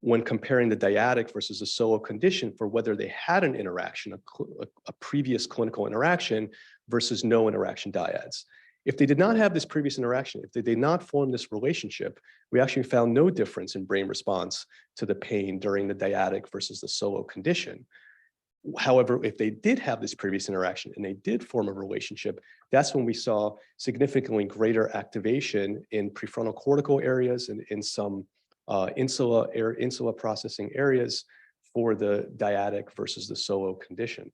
S16: when comparing the dyadic versus a solo condition for whether they had an interaction, a previous clinical interaction versus no interaction dyads. If they did not have this previous interaction, if they did not form this relationship, we actually found no difference in brain response to the pain during the dyadic versus the solo condition. However, if they did have this previous interaction and they did form a relationship, that's when we saw significantly greater activation in prefrontal cortical areas and in some insula processing areas for the dyadic versus the solo condition.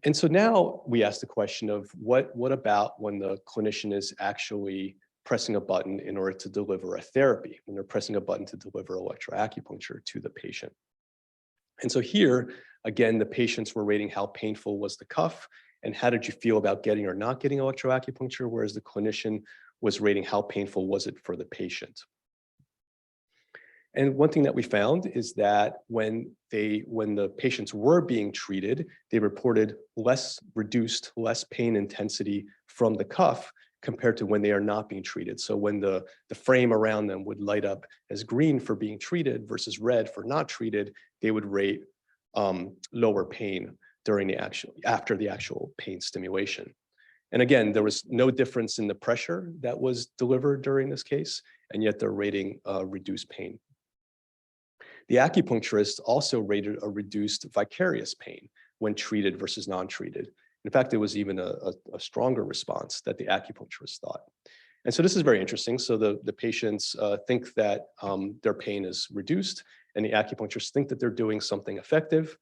S16: And so now we ask the question of what about when the clinician is actually pressing a button in order to deliver a therapy, when they're pressing a button to deliver electroacupuncture to the patient. And so here, again, the patients were rating how painful was the cuff and how did you feel about getting or not getting electroacupuncture, whereas the clinician was rating how painful was it for the patient. And one thing that we found is that when the patients were being treated, they reported less pain intensity from the cuff compared to when they are not being treated. So when the frame around them would light up as green for being treated versus red for not treated, they would rate lower pain after the actual pain stimulation. And again, there was no difference in the pressure that was delivered during this case, and yet they're rating reduced pain. The acupuncturist also rated a reduced vicarious pain when treated versus non-treated. In fact, it was even a stronger response that the acupuncturist thought. And so this is very interesting. So the patients think that their pain is reduced, and the acupuncturists think that they're doing something effective.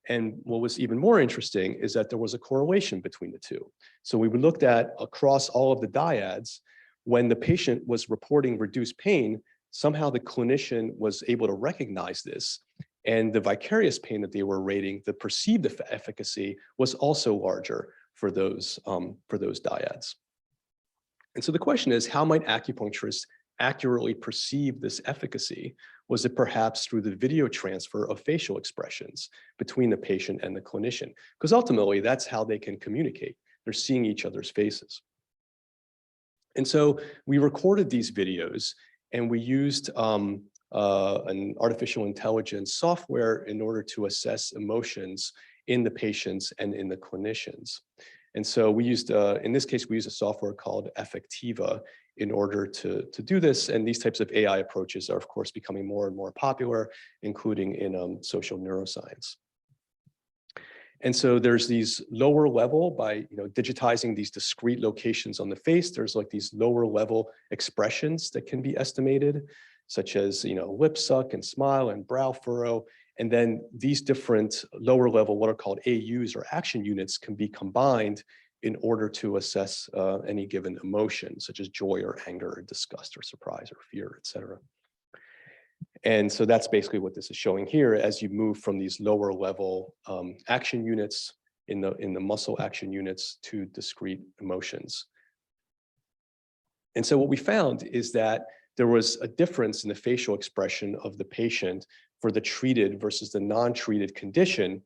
S16: And what was even more interesting is that there was a correlation between the two. So we looked at across all of the dyads, when the patient was reporting reduced pain, somehow the clinician was able to recognize this, and the vicarious pain that they were rating, the perceived efficacy, was also larger for those dyads. And so the question is, how might acupuncturists accurately perceive this efficacy? Was it perhaps through the video transfer of facial expressions between the patient and the clinician? Because ultimately, that's how they can communicate. They're seeing each other's faces. And so we recorded these videos, and we used an artificial intelligence software in order to assess emotions in the patients and in the clinicians. And so we used, in this case, we used a software called Effectiva in order to do this. And these types of AI approaches are, of course, becoming more and more popular, including in social neuroscience. And so there's these lower level, by digitizing these discrete locations on the face, there's like these lower level expressions that can be estimated, such as lip suck and smile and brow furrow. And then these different lower level, what are called AUs or action units, can be combined in order to assess any given emotion, such as joy or anger or disgust or surprise or fear, et cetera. And so that's basically what this is showing here as you move from these lower level action units in the muscle action units to discrete emotions. And so what we found is that there was a difference in the facial expression of the patient for the treated versus the non-treated condition.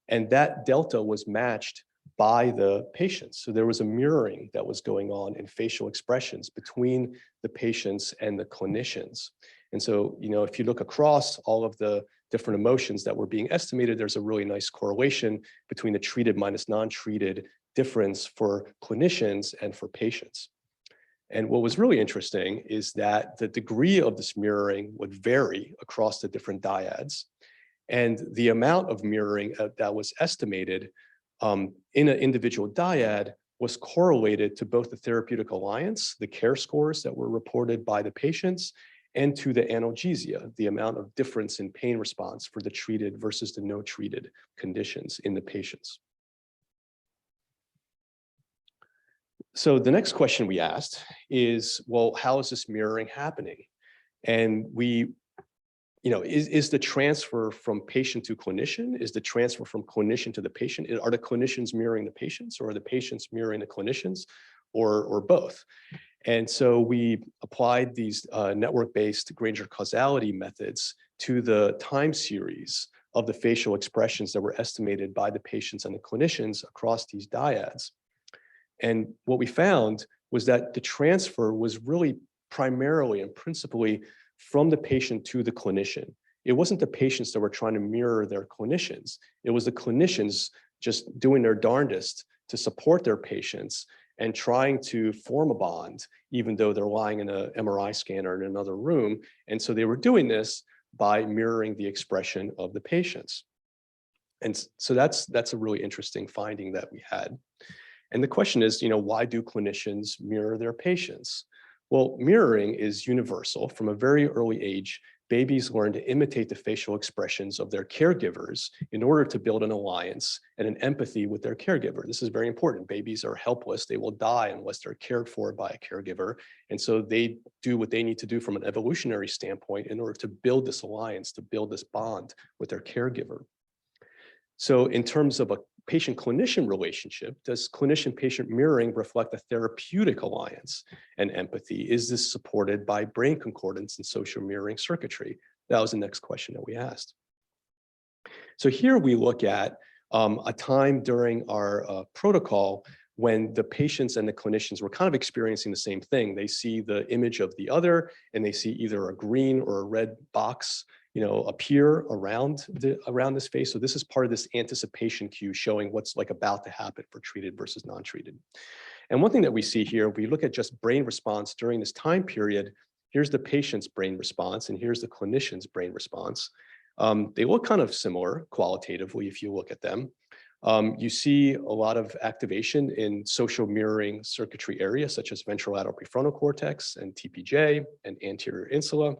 S16: And that delta was matched by the patients. So there was a mirroring that was going on in facial expressions between the patients and the clinicians. And so, you know, if you look across all of the different emotions that were being estimated, there's a really nice correlation between the treated minus non-treated difference for clinicians and for patients. And what was really interesting is that the degree of this mirroring would vary across the different dyads. And the amount of mirroring that was estimated in an individual dyad was correlated to both the therapeutic alliance, the care scores that were reported by the patients, and to the analgesia, the amount of difference in pain response for the treated versus the no treated conditions in the patients. So the next question we asked is, well, how is this mirroring happening? And we, you know, is the transfer from patient to clinician? Is the transfer from clinician to the patient? Are the clinicians mirroring the patients, or are the patients mirroring the clinicians, or both? And so we applied these network-based Granger causality methods to the time series of the facial expressions that were estimated by the patients and the clinicians across these dyads. And what we found was that the transfer was really primarily and principally from the patient to the clinician. It wasn't the patients that were trying to mirror their clinicians. It was the clinicians just doing their darndest to support their patients and trying to form a bond, even though they're lying in an MRI scanner in another room. And so they were doing this by mirroring the expression of the patients. And so that's a really interesting finding that we had. And the question is, you know, why do clinicians mirror their patients? Well, mirroring is universal. From a very early age, babies learn to imitate the facial expressions of their caregivers in order to build an alliance and an empathy with their caregiver. This is very important. Babies are helpless. They will die unless they're cared for by a caregiver. And so they do what they need to do from an evolutionary standpoint in order to build this alliance, to build this bond with their caregiver. So in terms of a patient-clinician relationship, does clinician-patient mirroring reflect a therapeutic alliance and empathy? Is this supported by brain concordance and social mirroring circuitry? That was the next question that we asked. So here we look at a time during our protocol when the patients and the clinicians were kind of experiencing the same thing. They see the image of the other, and they see either a green or a red box, you know, appear around this face. So this is part of this anticipation cue showing what's like about to happen for treated versus non-treated. And one thing that we see here, if we look at just brain response during this time period, here's the patient's brain response, and here's the clinician's brain response. They look kind of similar qualitatively if you look at them. You see a lot of activation in social mirroring circuitry areas such as ventrolateral prefrontal cortex and TPJ and anterior insula.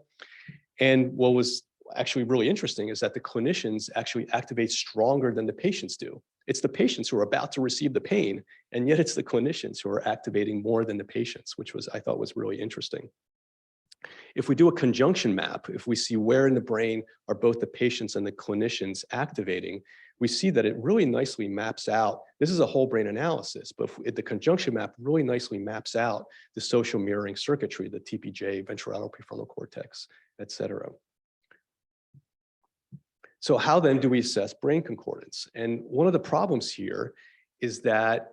S16: And what was actually really interesting is that the clinicians actually activate stronger than the patients do. It's the patients who are about to receive the pain, and yet it's the clinicians who are activating more than the patients, which I thought was really interesting. If we do a conjunction map, if we see where in the brain are both the patients and the clinicians activating, we see that it really nicely maps out. This is a whole brain analysis, but the conjunction map really nicely maps out the social mirroring circuitry, the TPJ, ventrolateral prefrontal cortex, et cetera. So how then do we assess brain concordance? And one of the problems here is that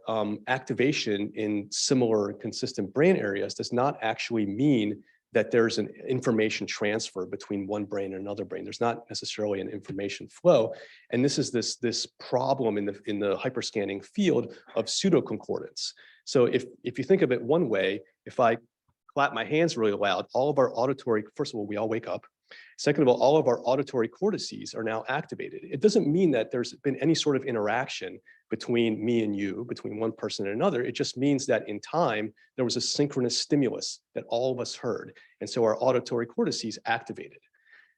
S16: activation in similar consistent brain areas does not actually mean that there's an information transfer between one brain and another brain. There's not necessarily an information flow. And this is this problem in the hyperscanning field of pseudoconcordance. So if you think of it one way, if I clap my hands really loud, all of our auditory, first of all, we all wake up. Second of all of our auditory cortices are now activated. It doesn't mean that there's been any sort of interaction between me and you, between one person and another. It just means that in time, there was a synchronous stimulus that all of us heard. And so our auditory cortices activated.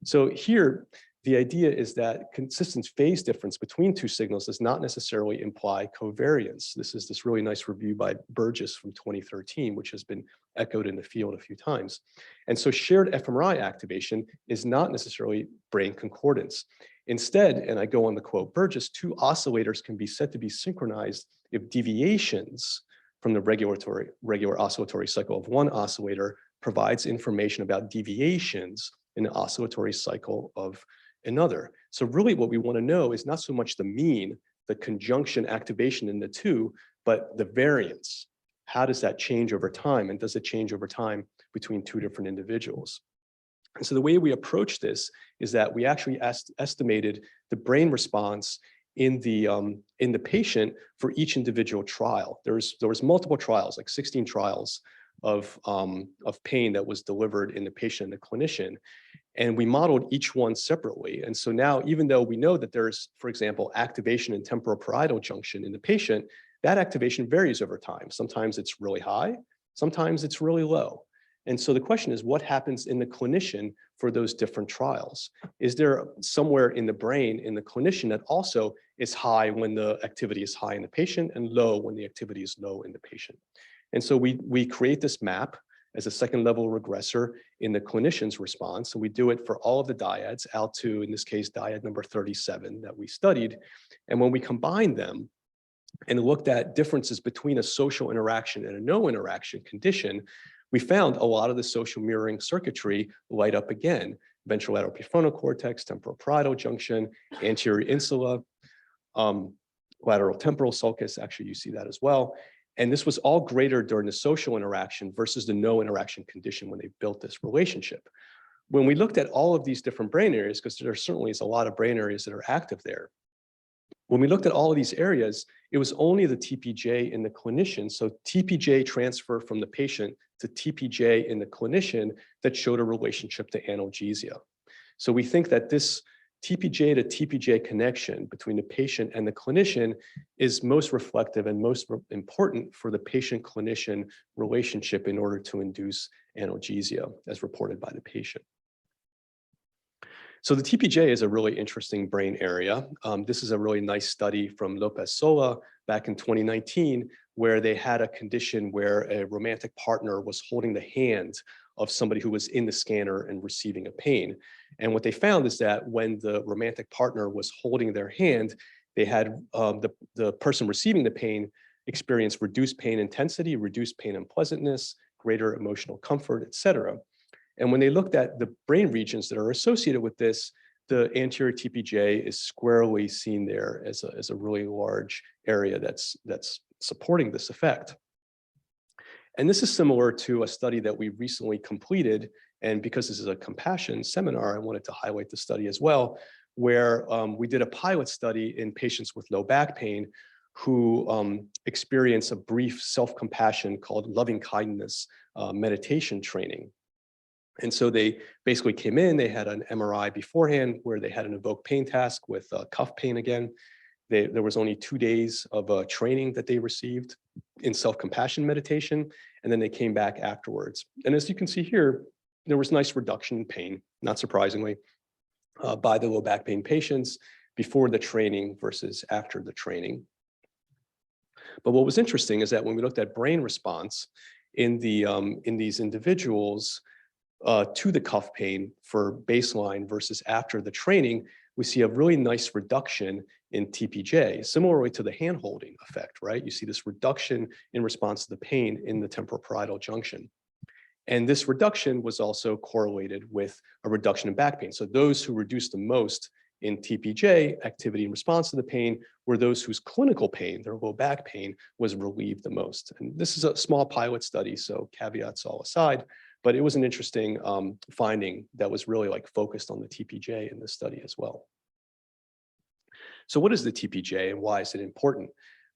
S16: So here, the idea is that consistent phase difference between two signals does not necessarily imply covariance. This is this really nice review by Burgess from 2013, which has been echoed in the field a few times. And so shared fMRI activation is not necessarily brain concordance. Instead, and I go on to quote Burgess, two oscillators can be said to be synchronized if deviations from the regular oscillatory cycle of one oscillator provides information about deviations in the oscillatory cycle of another. So really what we want to know is not so much the mean, the conjunction activation in the two, but the variance. How does that change over time? And does it change over time between two different individuals? And so the way we approach this is that we actually estimated the brain response in the patient for each individual trial. There was multiple trials, like 16 trials of pain that was delivered in the patient and the clinician. And we modeled each one separately. And so now, even though we know that there's, for example, activation in temporoparietal junction in the patient, that activation varies over time. Sometimes it's really high, sometimes it's really low. And so the question is, what happens in the clinician for those different trials? Is there somewhere in the brain, in the clinician, that also is high when the activity is high in the patient and low when the activity is low in the patient? And so we create this map as a second level regressor in the clinician's response. So we do it for all of the dyads out to, in this case, dyad number 37 that we studied. And when we combine them and looked at differences between a social interaction and a no interaction condition, we found a lot of the social mirroring circuitry light up again: ventrolateral prefrontal cortex, temporoparietal junction, anterior insula, lateral temporal sulcus. Actually, you see that as well. And this was all greater during the social interaction versus the no interaction condition when they built this relationship. When we looked at all of these different brain areas, because there certainly is a lot of brain areas that are active there, when we looked at all of these areas, it was only the TPJ in the clinician, so TPJ transfer from the patient to TPJ in the clinician, that showed a relationship to analgesia. So we think that this TPJ to TPJ connection between the patient and the clinician is most reflective and most important for the patient-clinician relationship in order to induce analgesia, as reported by the patient. So the TPJ is a really interesting brain area. This is a really nice study from Lopez Sola back in 2019, where they had a condition where a romantic partner was holding the hand of somebody who was in the scanner and receiving a pain. And what they found is that when the romantic partner was holding their hand, they had the person receiving the pain experience reduced pain intensity, reduced pain unpleasantness, greater emotional comfort, et cetera. And when they looked at the brain regions that are associated with this, the anterior TPJ is squarely seen there as a really large area that's supporting this effect. And this is similar to a study that we recently completed. And because this is a compassion seminar, I wanted to highlight the study as well, where we did a pilot study in patients with low back pain who experience a brief self-compassion called loving kindness meditation training. And so they basically came in, they had an MRI beforehand where they had an evoked pain task with cuff pain again. There was only 2 days of training that they received in self-compassion meditation, and then they came back afterwards. And as you can see here, there was nice reduction in pain, not surprisingly, by the low back pain patients before the training versus after the training. But what was interesting is that when we looked at brain response in these individuals to the cuff pain for baseline versus after the training, we see a really nice reduction in TPJ, similarly to the hand-holding effect, right? You see this reduction in response to the pain in the temporoparietal junction. And this reduction was also correlated with a reduction in back pain. So those who reduced the most in TPJ activity in response to the pain were those whose clinical pain, their low back pain, was relieved the most. And this is a small pilot study, so caveats all aside, but it was an interesting finding that was really like focused on the TPJ in this study as well. So what is the TPJ and why is it important?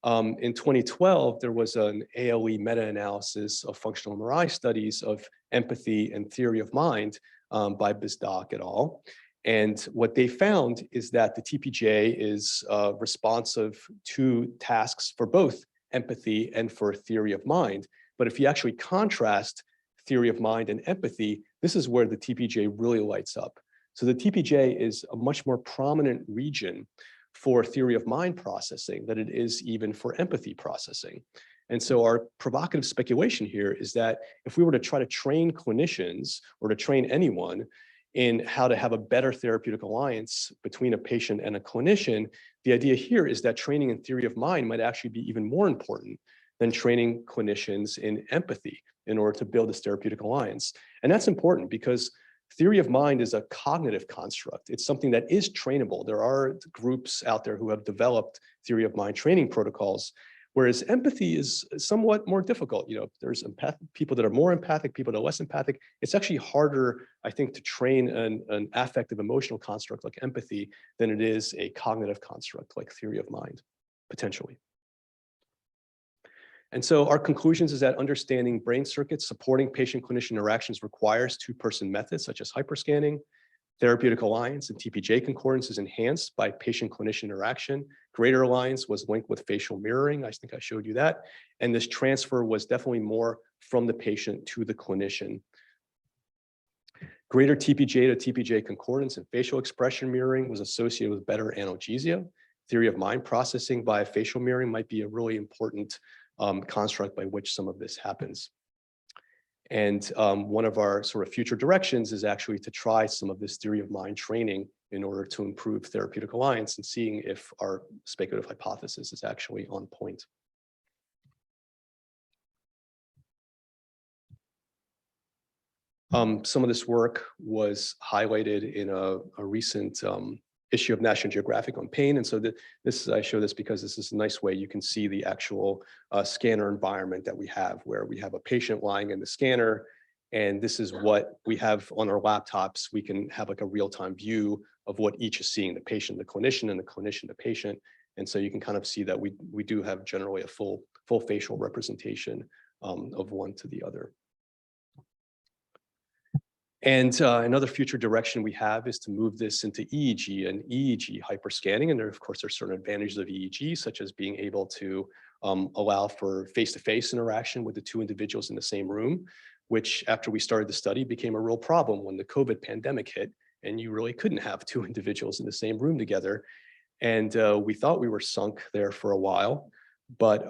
S16: In 2012, there was an ALE meta-analysis of functional MRI studies of empathy and theory of mind by Bizdock et al. And what they found is that the TPJ is responsive to tasks for both empathy and for theory of mind. But if you actually contrast theory of mind and empathy, this is where the TPJ really lights up. So the TPJ is a much more prominent region for theory of mind processing than it is even for empathy processing. And so our provocative speculation here is that if we were to try to train clinicians or to train anyone in how to have a better therapeutic alliance between a patient and a clinician, the idea here is that training in theory of mind might actually be even more important than training clinicians in empathy in order to build this therapeutic alliance. And that's important because theory of mind is a cognitive construct. It's something that is trainable. There are groups out there who have developed theory of mind training protocols, whereas empathy is somewhat more difficult. You know, there's people that are more empathic, people that are less empathic. It's actually harder, I think, to train an affective emotional construct like empathy than it is a cognitive construct like theory of mind, potentially. And so our conclusions is that understanding brain circuits supporting patient-clinician interactions requires two-person methods such as hyperscanning. Therapeutic alliance and TPJ concordance is enhanced by patient-clinician interaction. Greater alliance was linked with facial mirroring. I think I showed you that. And this transfer was definitely more from the patient to the clinician. Greater TPJ to TPJ concordance and facial expression mirroring was associated with better analgesia. Theory of mind processing by facial mirroring might be a really important construct by which some of this happens. And one of our sort of future directions is actually to try some of this theory of mind training in order to improve therapeutic alliance and seeing if our speculative hypothesis is actually on point. Some of this work was highlighted in a recent issue of National Geographic on pain. And so I show this because this is a nice way you can see the actual scanner environment that we have, where we have a patient lying in the scanner. And this is what we have on our laptops. We can have like a real-time view of what each is seeing, the patient, the clinician, and the clinician, the patient. And so you can kind of see that we do have generally a full facial representation of one to the other. And another future direction we have is to move this into EEG and EEG hyperscanning. And there, of course, there's certain advantages of EEG, such as being able to allow for face-to-face interaction with the two individuals in the same room, which after we started the study became a real problem when the COVID pandemic hit and you really couldn't have two individuals in the same room together. And we thought we were sunk there for a while. But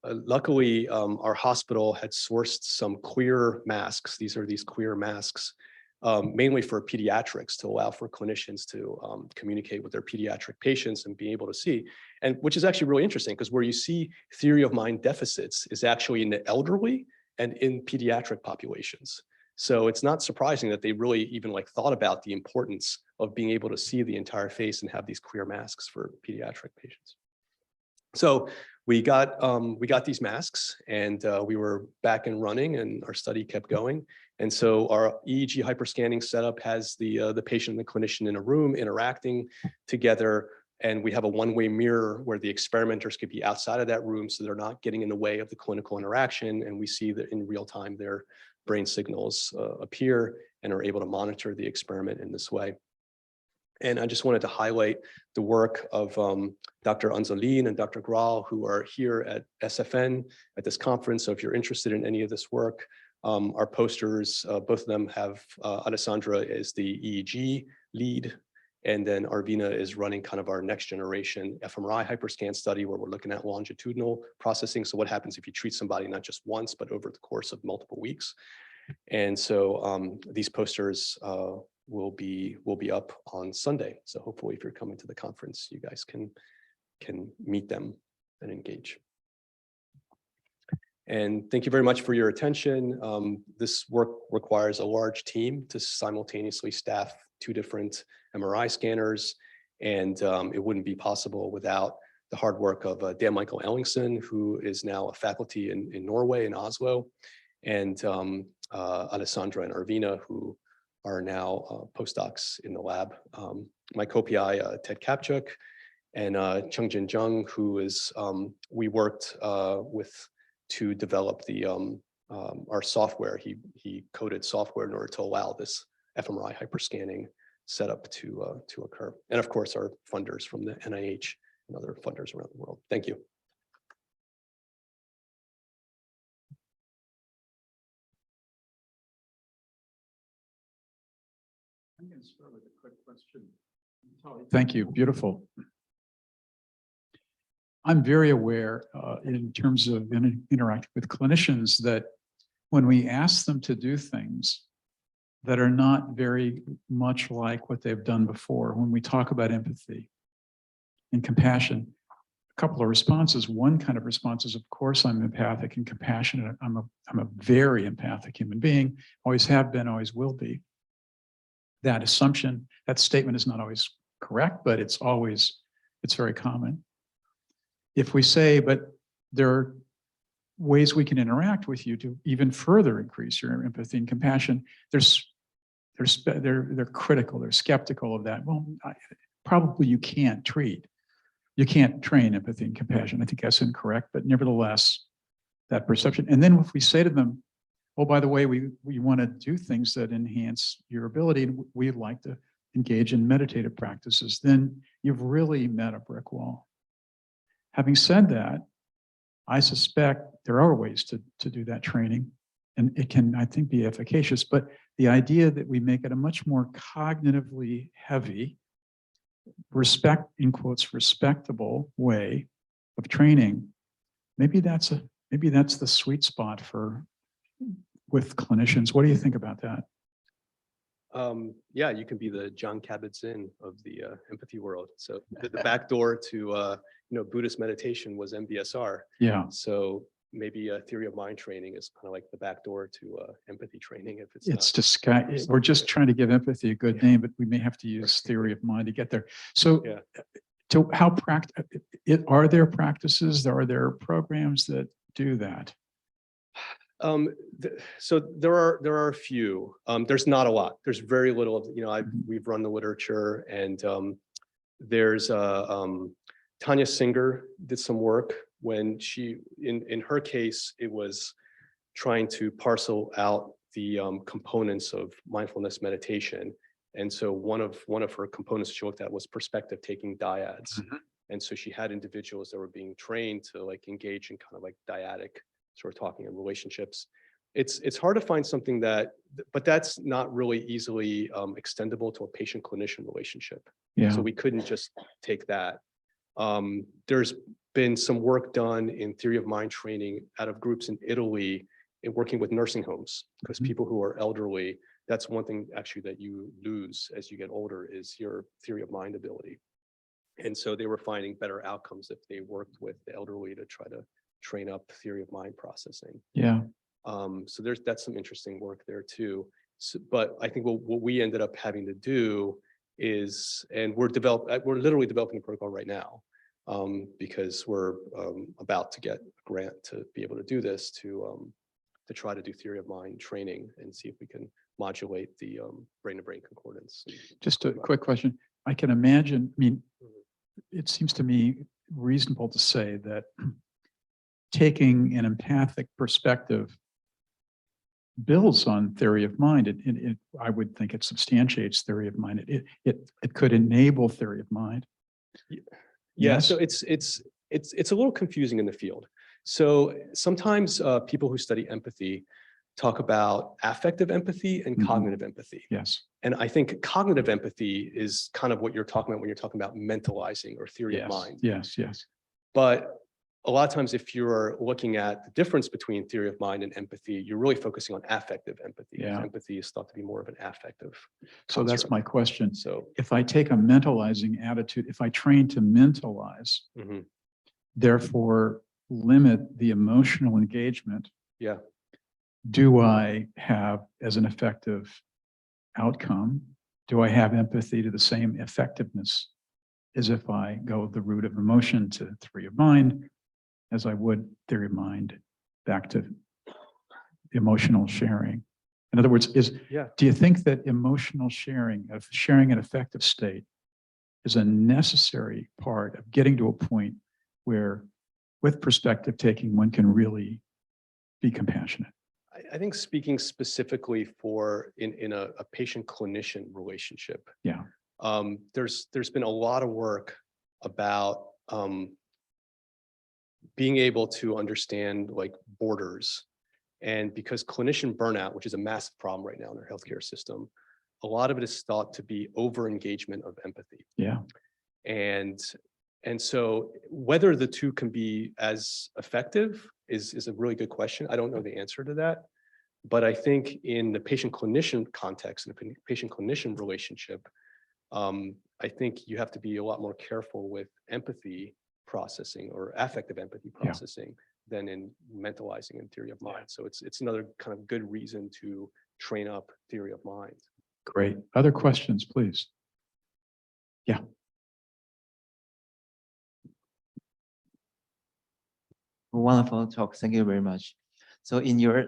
S16: luckily, our hospital had sourced some clear masks. These are these clear masks, mainly for pediatrics, to allow for clinicians to communicate with their pediatric patients and be able to see. And which is actually really interesting, because where you see theory of mind deficits is actually in the elderly and in pediatric populations. So it's not surprising that they really even thought about the importance of being able to see the entire face and have these clear masks for pediatric patients. So we got these masks, and we were back and running, and our study kept going. And so our EEG hyperscanning setup has the patient and the clinician in a room interacting together, and we have a one-way mirror where the experimenters could be outside of that room, so they're not getting in the way of the clinical interaction. And we see that in real time their brain signals appear and are able to monitor the experiment in this way. And I just wanted to highlight the work of Dr. Anzolin and Dr. Graal, who are here at SFN at this conference. So if you're interested in any of this work, our posters, both of them have, Alessandra is the EEG lead, and then Arvina is running kind of our next generation fMRI hyperscan study, where we're looking at longitudinal processing. So what happens if you treat somebody not just once, but over the course of multiple weeks? And so these posters will be up on Sunday. So hopefully if you're coming to the conference, you guys can meet them and engage. And thank you very much for your attention. This work requires a large team to simultaneously staff 2 different MRI scanners. And it wouldn't be possible without the hard work of Dan Michael Ellingson, who is now a faculty in Norway, in Oslo, and Alessandra and Arvina, who are now postdocs in the lab. My co-PI, Ted Kapchuk, and Chungjin Jung, who is, we worked with to develop the our software. He coded software in order to allow this fMRI hyperscanning setup to occur. And of course, our funders from the NIH and other funders around the world. Thank you.
S10: I'm going
S1: Thank you. Beautiful. I'm very aware in terms of interacting with clinicians that when we ask them to do things that are not very much like what they've done before, when we talk about empathy and compassion, a couple of responses. One kind of response is, of course, I'm empathic and compassionate. I'm a very empathic human being, always have been, always will be. That assumption, that statement is not always correct, but it's very common. If we say, but there are ways we can interact with you to even further increase your empathy and compassion, they're critical, they're skeptical of that. Well, probably you can't train empathy and compassion. I think that's incorrect, but nevertheless, that perception. And then if we say to them, oh, by the way, we want to do things that enhance your ability, and we'd like to engage in meditative practices, then you've really met a brick wall. Having said that, I suspect there are ways to do that training, and it can, I think, be efficacious. But the idea that we make it a much more cognitively heavy, in quotes, respectable way of training, maybe that's the sweet spot with clinicians. What do you think about that?
S16: Yeah, you can be the John Kabat-Zinn of the empathy world. So the back door to Buddhist meditation was MBSR.
S1: Yeah.
S16: So maybe a theory of mind training is kind of like the back door to empathy training. If
S1: We're just trying to give empathy a good name, but we may have to use theory of mind to get there. So, are there practices? Are there programs that do that?
S16: So there are a few. There's not a lot. There's very little. We've run the literature, and there's Tanya Singer did some work when she, in her case, it was trying to parcel out the components of mindfulness meditation. And so one of her components she looked at was perspective taking dyads. And so she had individuals that were being trained to like engage in kind of like dyadic sort of talking in relationships. It's hard to find something but that's not really easily extendable to a patient-clinician relationship.
S1: Yeah.
S16: So we couldn't just take that. There's been some work done in theory of mind training out of groups in Italy in working with nursing homes, because people who are elderly, that's one thing actually that you lose as you get older is your theory of mind ability. And so they were finding better outcomes if they worked with the elderly to try to train up theory of mind processing.
S1: Yeah.
S16: So that's some interesting work there too. So, but I think what we ended up having to do is, and we're literally developing a protocol right now, because we're about to get a grant to be able to do this, to try to do theory of mind training and see if we can modulate the brain-to-brain concordance.
S1: Just a quick question. I can imagine, it seems to me reasonable to say that taking an empathic perspective builds on theory of mind. I would think it substantiates theory of mind. It could enable theory of mind.
S16: Yeah.
S1: Yes?
S16: So it's a little confusing in the field. So sometimes people who study empathy talk about affective empathy and cognitive empathy.
S1: Yes.
S16: And I think cognitive empathy is kind of what you're talking about when you're talking about mentalizing or theory of mind.
S1: Yes, yes.
S16: But a lot of times, if you're looking at the difference between theory of mind and empathy, you're really focusing on affective empathy.
S1: Yeah.
S16: Empathy is thought to be more of an affective.
S1: So that's my question.
S16: So
S1: if I take a mentalizing attitude, if I train to mentalize, therefore limit the emotional engagement,
S16: yeah.
S1: Do I have as an effective outcome? Do I have empathy to the same effectiveness as if I go the route of emotion to theory of mind, as I would theory of mind back to emotional sharing? In other words, do you think that emotional sharing an affective state is a necessary part of getting to a point where with perspective taking, one can really be compassionate?
S16: I think speaking specifically for in a patient-clinician relationship,
S1: yeah,
S16: there's been a lot of work about being able to understand like borders, and because clinician burnout, which is a massive problem right now in our healthcare system, a lot of it is thought to be over engagement of empathy.
S1: Yeah.
S16: And so whether the two can be as effective is a really good question. I don't know the answer to that. But I think in the patient-clinician context, and the patient-clinician relationship, I think you have to be a lot more careful with empathy processing or affective empathy processing than in mentalizing in theory of mind. So it's another kind of good reason to train up theory of mind.
S1: Great. Other questions, please? Yeah.
S4: Wonderful talk. Thank you very much. So in your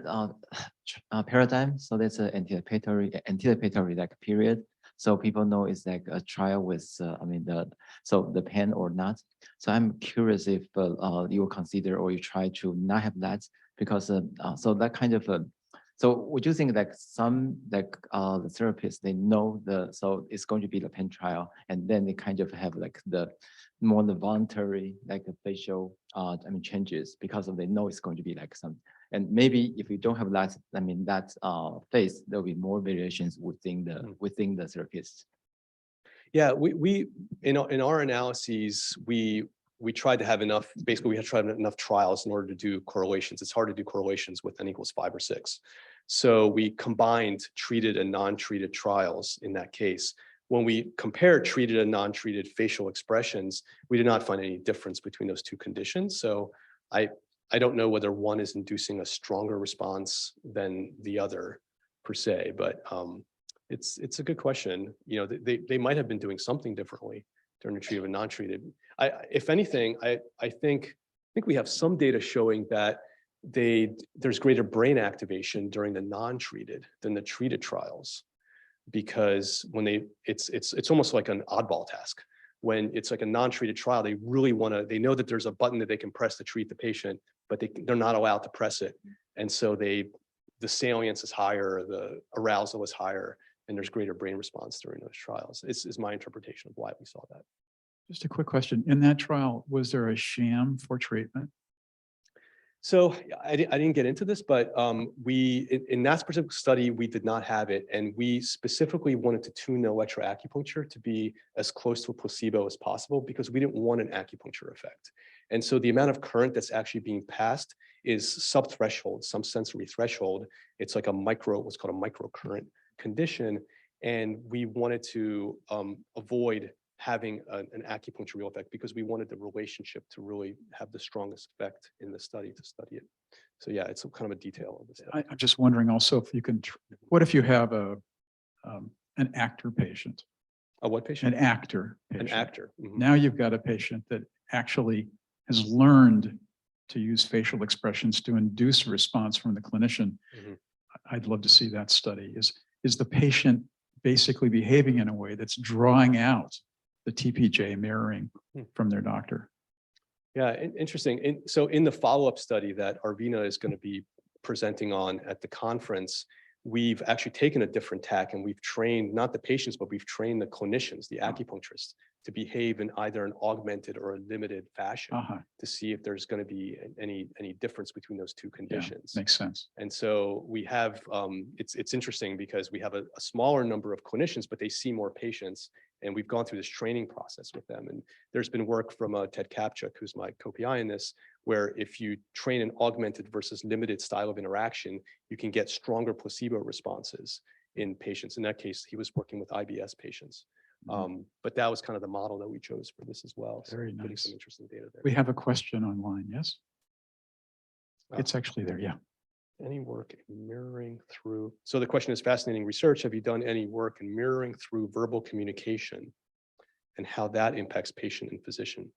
S4: paradigm, so that's an anticipatory like period. So people know it's like a trial with, the pen or not. So I'm curious if you consider or you try to not have that because so that kind of so would you think like some the therapists, they know so it's going to be the pen trial and then they kind of have like the more the voluntary like the facial changes because they know it's going to be like some. And maybe if you don't have that, that phase, there'll be more variations within the therapist.
S16: Yeah, we in our analyses, we tried to have enough, basically we had tried enough trials in order to do correlations. It's hard to do correlations with n equals 5 or 6. So we combined treated and non-treated trials in that case. When we compared treated and non-treated facial expressions, we did not find any difference between those two conditions. So I don't know whether one is inducing a stronger response than the other per se, but it's a good question. You know, they might have been doing something differently during the treated and non-treated. If anything, I think we have some data showing that there's greater brain activation during the non-treated than the treated trials, because when it's almost like an oddball task. When it's like a non-treated trial, they really they know that there's a button that they can press to treat the patient, but they're not allowed to press it. And so the salience is higher, the arousal is higher, and there's greater brain response during those trials. Is my interpretation of why we saw that.
S1: Just a quick question. In that trial, was there a sham for treatment?
S16: So I didn't get into this, but in that specific study, we did not have it. And we specifically wanted to tune the electroacupuncture to be as close to a placebo as possible because we didn't want an acupuncture effect. And so the amount of current that's actually being passed is sub-threshold, some sensory threshold. It's like what's called a microcurrent condition. And we wanted to avoid having an acupuncture effect because we wanted the relationship to really have the strongest effect in the study to study it. So yeah, it's kind of a detail of this.
S1: I'm just wondering also if you can, what if you have an actor patient?
S16: A what patient?
S1: An actor patient.
S16: An actor. Mhm.
S1: Now you've got a patient that actually has learned to use facial expressions to induce a response from the clinician.
S16: Mhm.
S1: I'd love to see that study. Is the patient basically behaving in a way that's drawing out the TPJ mirroring from their doctor?
S16: Yeah, interesting. So in the follow-up study that Arvina is going to be presenting on at the conference, we've actually taken a different tack and we've trained not the patients, but we've trained the clinicians, the acupuncturists, to behave in either an augmented or a limited fashion to see if there's going to be any difference between those two conditions.
S1: Yeah, makes sense.
S16: And so we have, it's interesting because we have a smaller number of clinicians, but they see more patients. And we've gone through this training process with them. And there's been work from Ted Kapchuk, who's my co-PI in this, where if you train an augmented versus limited style of interaction, you can get stronger placebo responses in patients. In that case, he was working with IBS patients. But that was kind of the model that we chose for this as well. So
S1: Very
S16: getting
S1: nice.
S16: some interesting data there.
S1: We have a question online, yes? It's actually there, yeah.
S16: Any work in mirroring through, so the question is fascinating research. Have you done any work in mirroring through verbal communication and how that impacts patient and physician?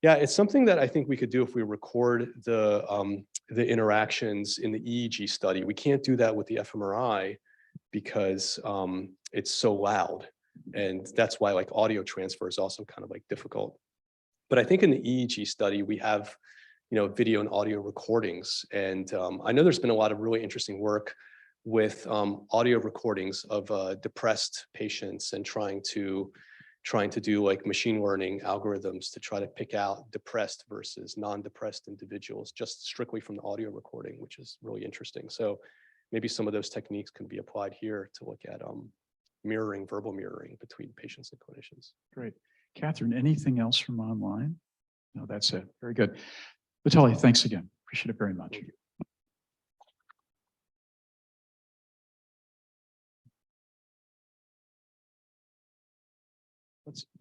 S16: Yeah, it's something that I think we could do if we record the interactions in the EEG study. We can't do that with the fMRI because it's so loud. And that's why like audio transfer is also kind of like difficult. But I think in the EEG study, we have video and audio recordings. And I know there's been a lot of really interesting work with audio recordings of depressed patients and trying to do like machine learning algorithms to try to pick out depressed versus non-depressed individuals just strictly from the audio recording, which is really interesting. So maybe some of those techniques can be applied here to look at mirroring, verbal mirroring between patients and clinicians.
S1: Great. Catherine, anything else from online? No, that's it. Very good. Vitaly, thanks again. Appreciate it very much.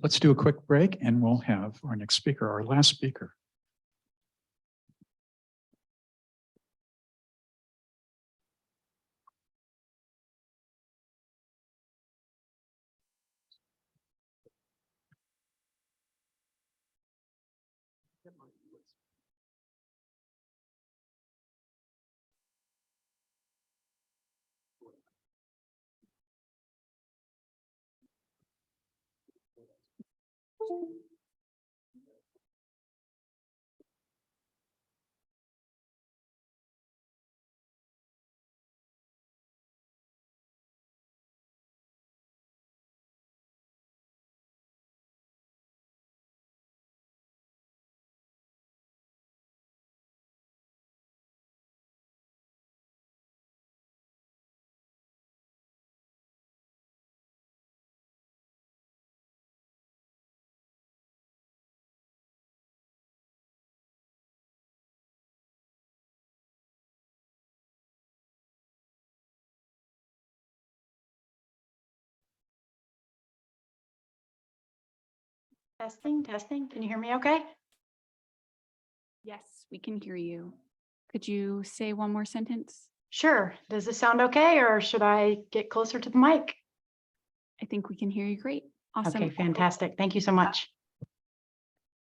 S1: Let's do a quick break and we'll have our next speaker, our last speaker.
S17: Testing, testing. Can you hear me okay?
S11: Yes, we can hear you. Could you say one more sentence?
S17: Sure. Does this sound okay, or should I get closer to the mic?
S11: I think we can hear you great. Awesome.
S17: Okay, fantastic. Thank you so much.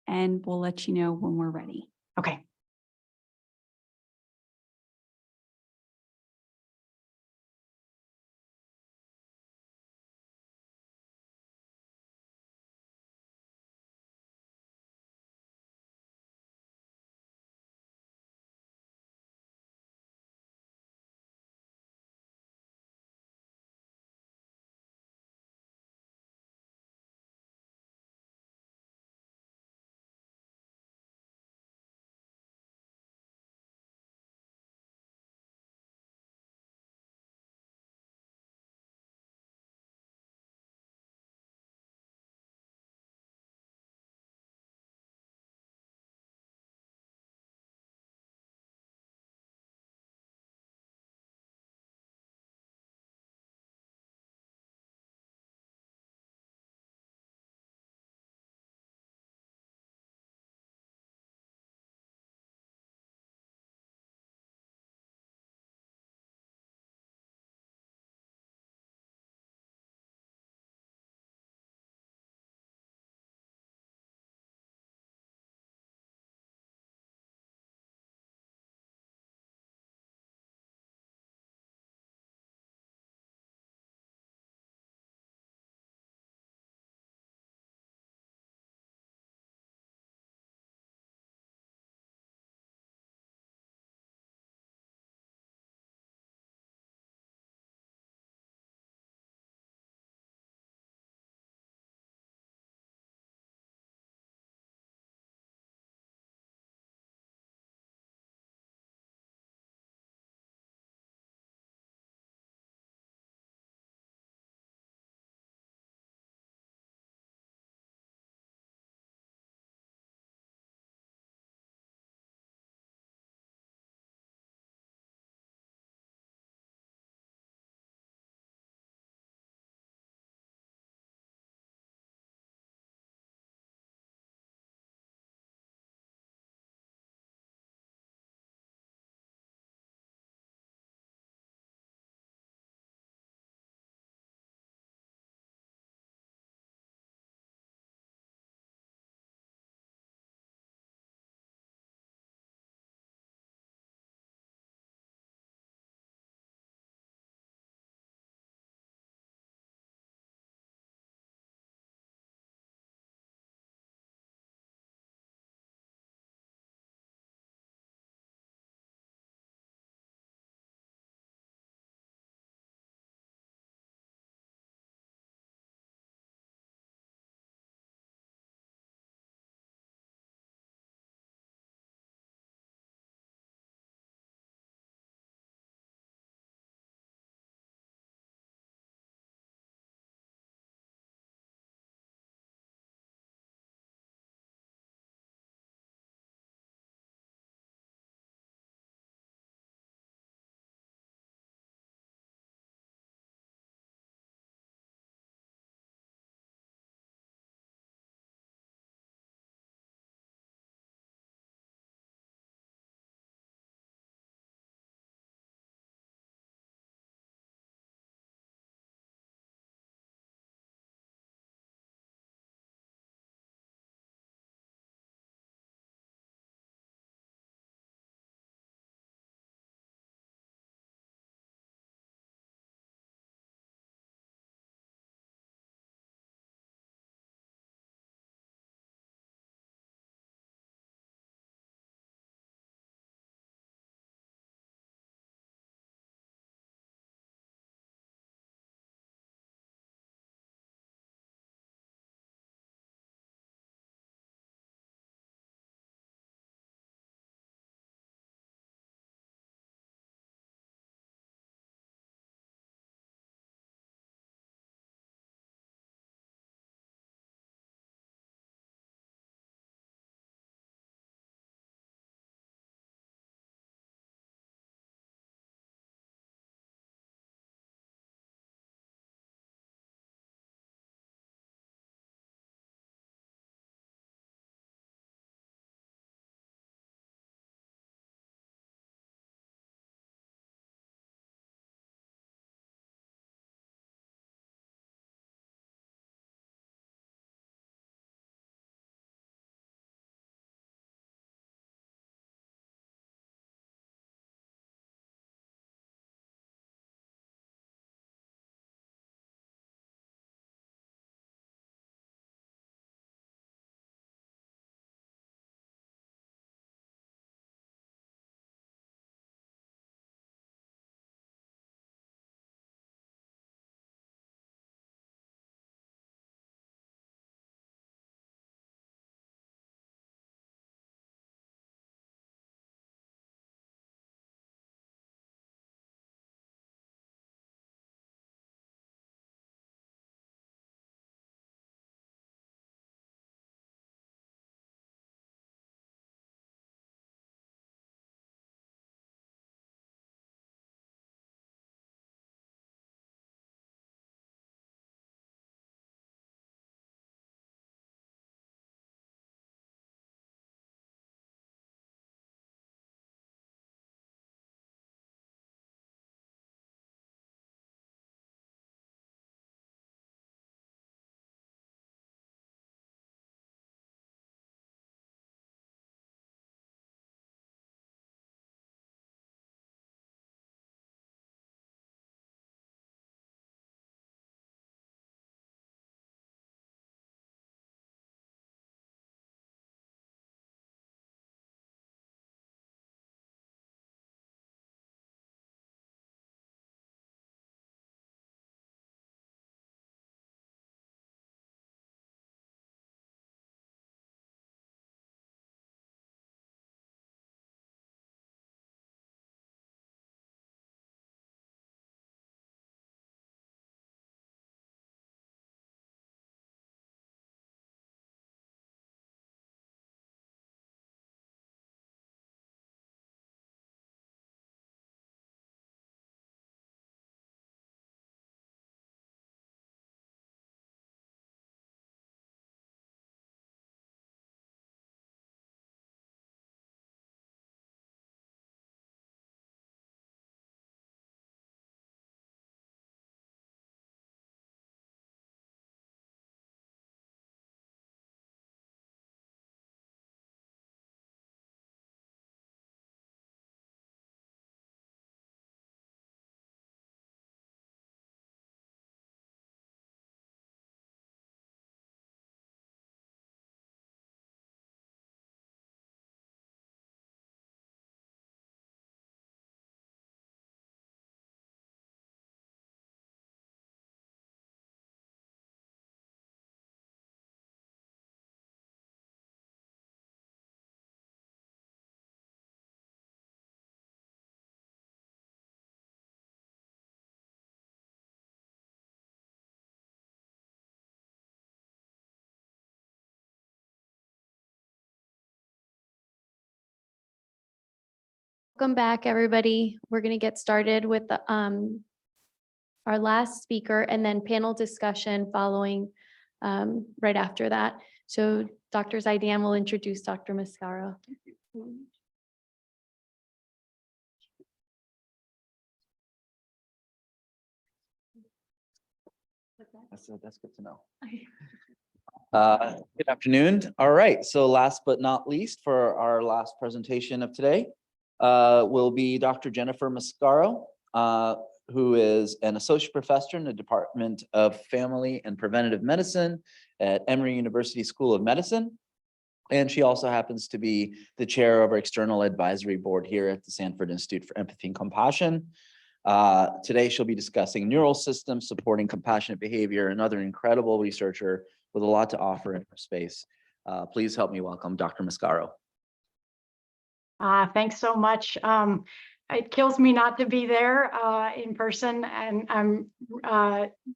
S11: And we'll let you know when we're ready.
S17: Okay.
S6: Welcome back, everybody. We're going to get started with the, our last speaker and then panel discussion following right after that. So Dr. Zeidan will introduce Dr. Mascaro.
S2: That's good to know. Good afternoon. All right, so last but not least, for our last presentation of today, will be Dr. Jennifer Mascaro, who is an associate professor in the Department of Family and Preventative Medicine at Emory University School of Medicine. And she also happens to be the chair of our external advisory board here at the Sanford Institute for Empathy and Compassion. Today, she'll be discussing neural systems supporting compassionate behavior, another incredible researcher with a lot to offer in her space. Please help me welcome Dr. Mascaro.
S17: Thanks so much. It kills me not to be there in person, and I'm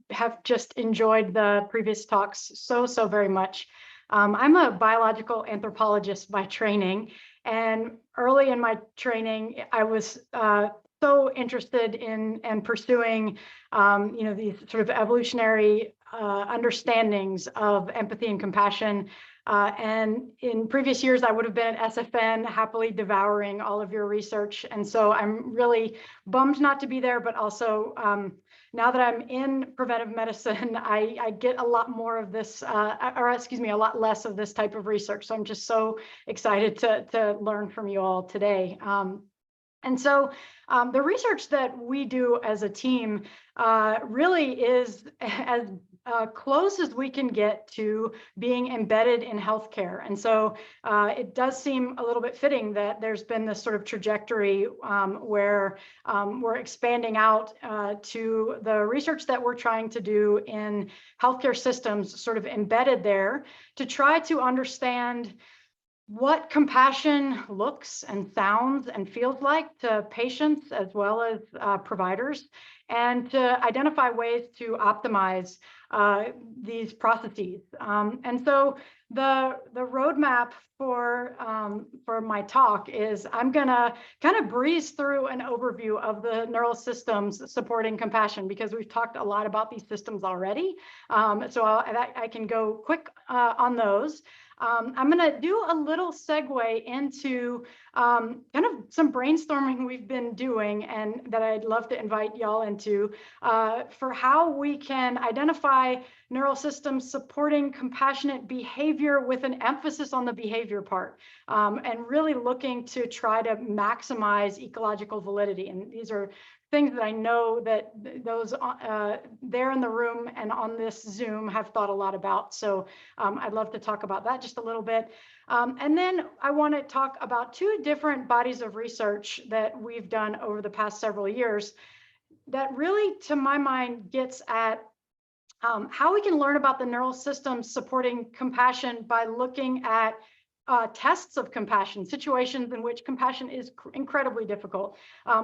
S17: have just enjoyed the previous talks so very much. I'm a biological anthropologist by training, and early in my training, I was so interested in and pursuing, these sort of evolutionary understandings of empathy and compassion. And in previous years, I would have been at SFN, happily devouring all of your research. And so I'm really bummed not to be there, but also now that I'm in preventive medicine, I get a lot more of this, a lot less of this type of research. So I'm just so excited to learn from you all today. And so the research that we do as a team really is as close as we can get to being embedded in healthcare. And so it does seem a little bit fitting that there's been this sort of trajectory where we're expanding out to the research that we're trying to do in healthcare systems, sort of embedded there, to try to understand what compassion looks and sounds and feels like to patients as well as providers, and to identify ways to optimize these processes. And so the roadmap for my talk is I'm gonna kind of breeze through an overview of the neural systems supporting compassion, because we've talked a lot about these systems already. So I can go quick on those. I'm going to do a little segue into kind of some brainstorming we've been doing, and that I'd love to invite y'all into for how we can identify neural systems supporting compassionate behavior with an emphasis on the behavior part, and really looking to try to maximize ecological validity. And these are things that I know that those there in the room and on this Zoom have thought a lot about. So I'd love to talk about that just a little bit. And then I want to talk about two different bodies of research that we've done over the past several years that really, to my mind, gets at how we can learn about the neural systems supporting compassion by looking at tests of compassion, situations in which compassion is incredibly difficult.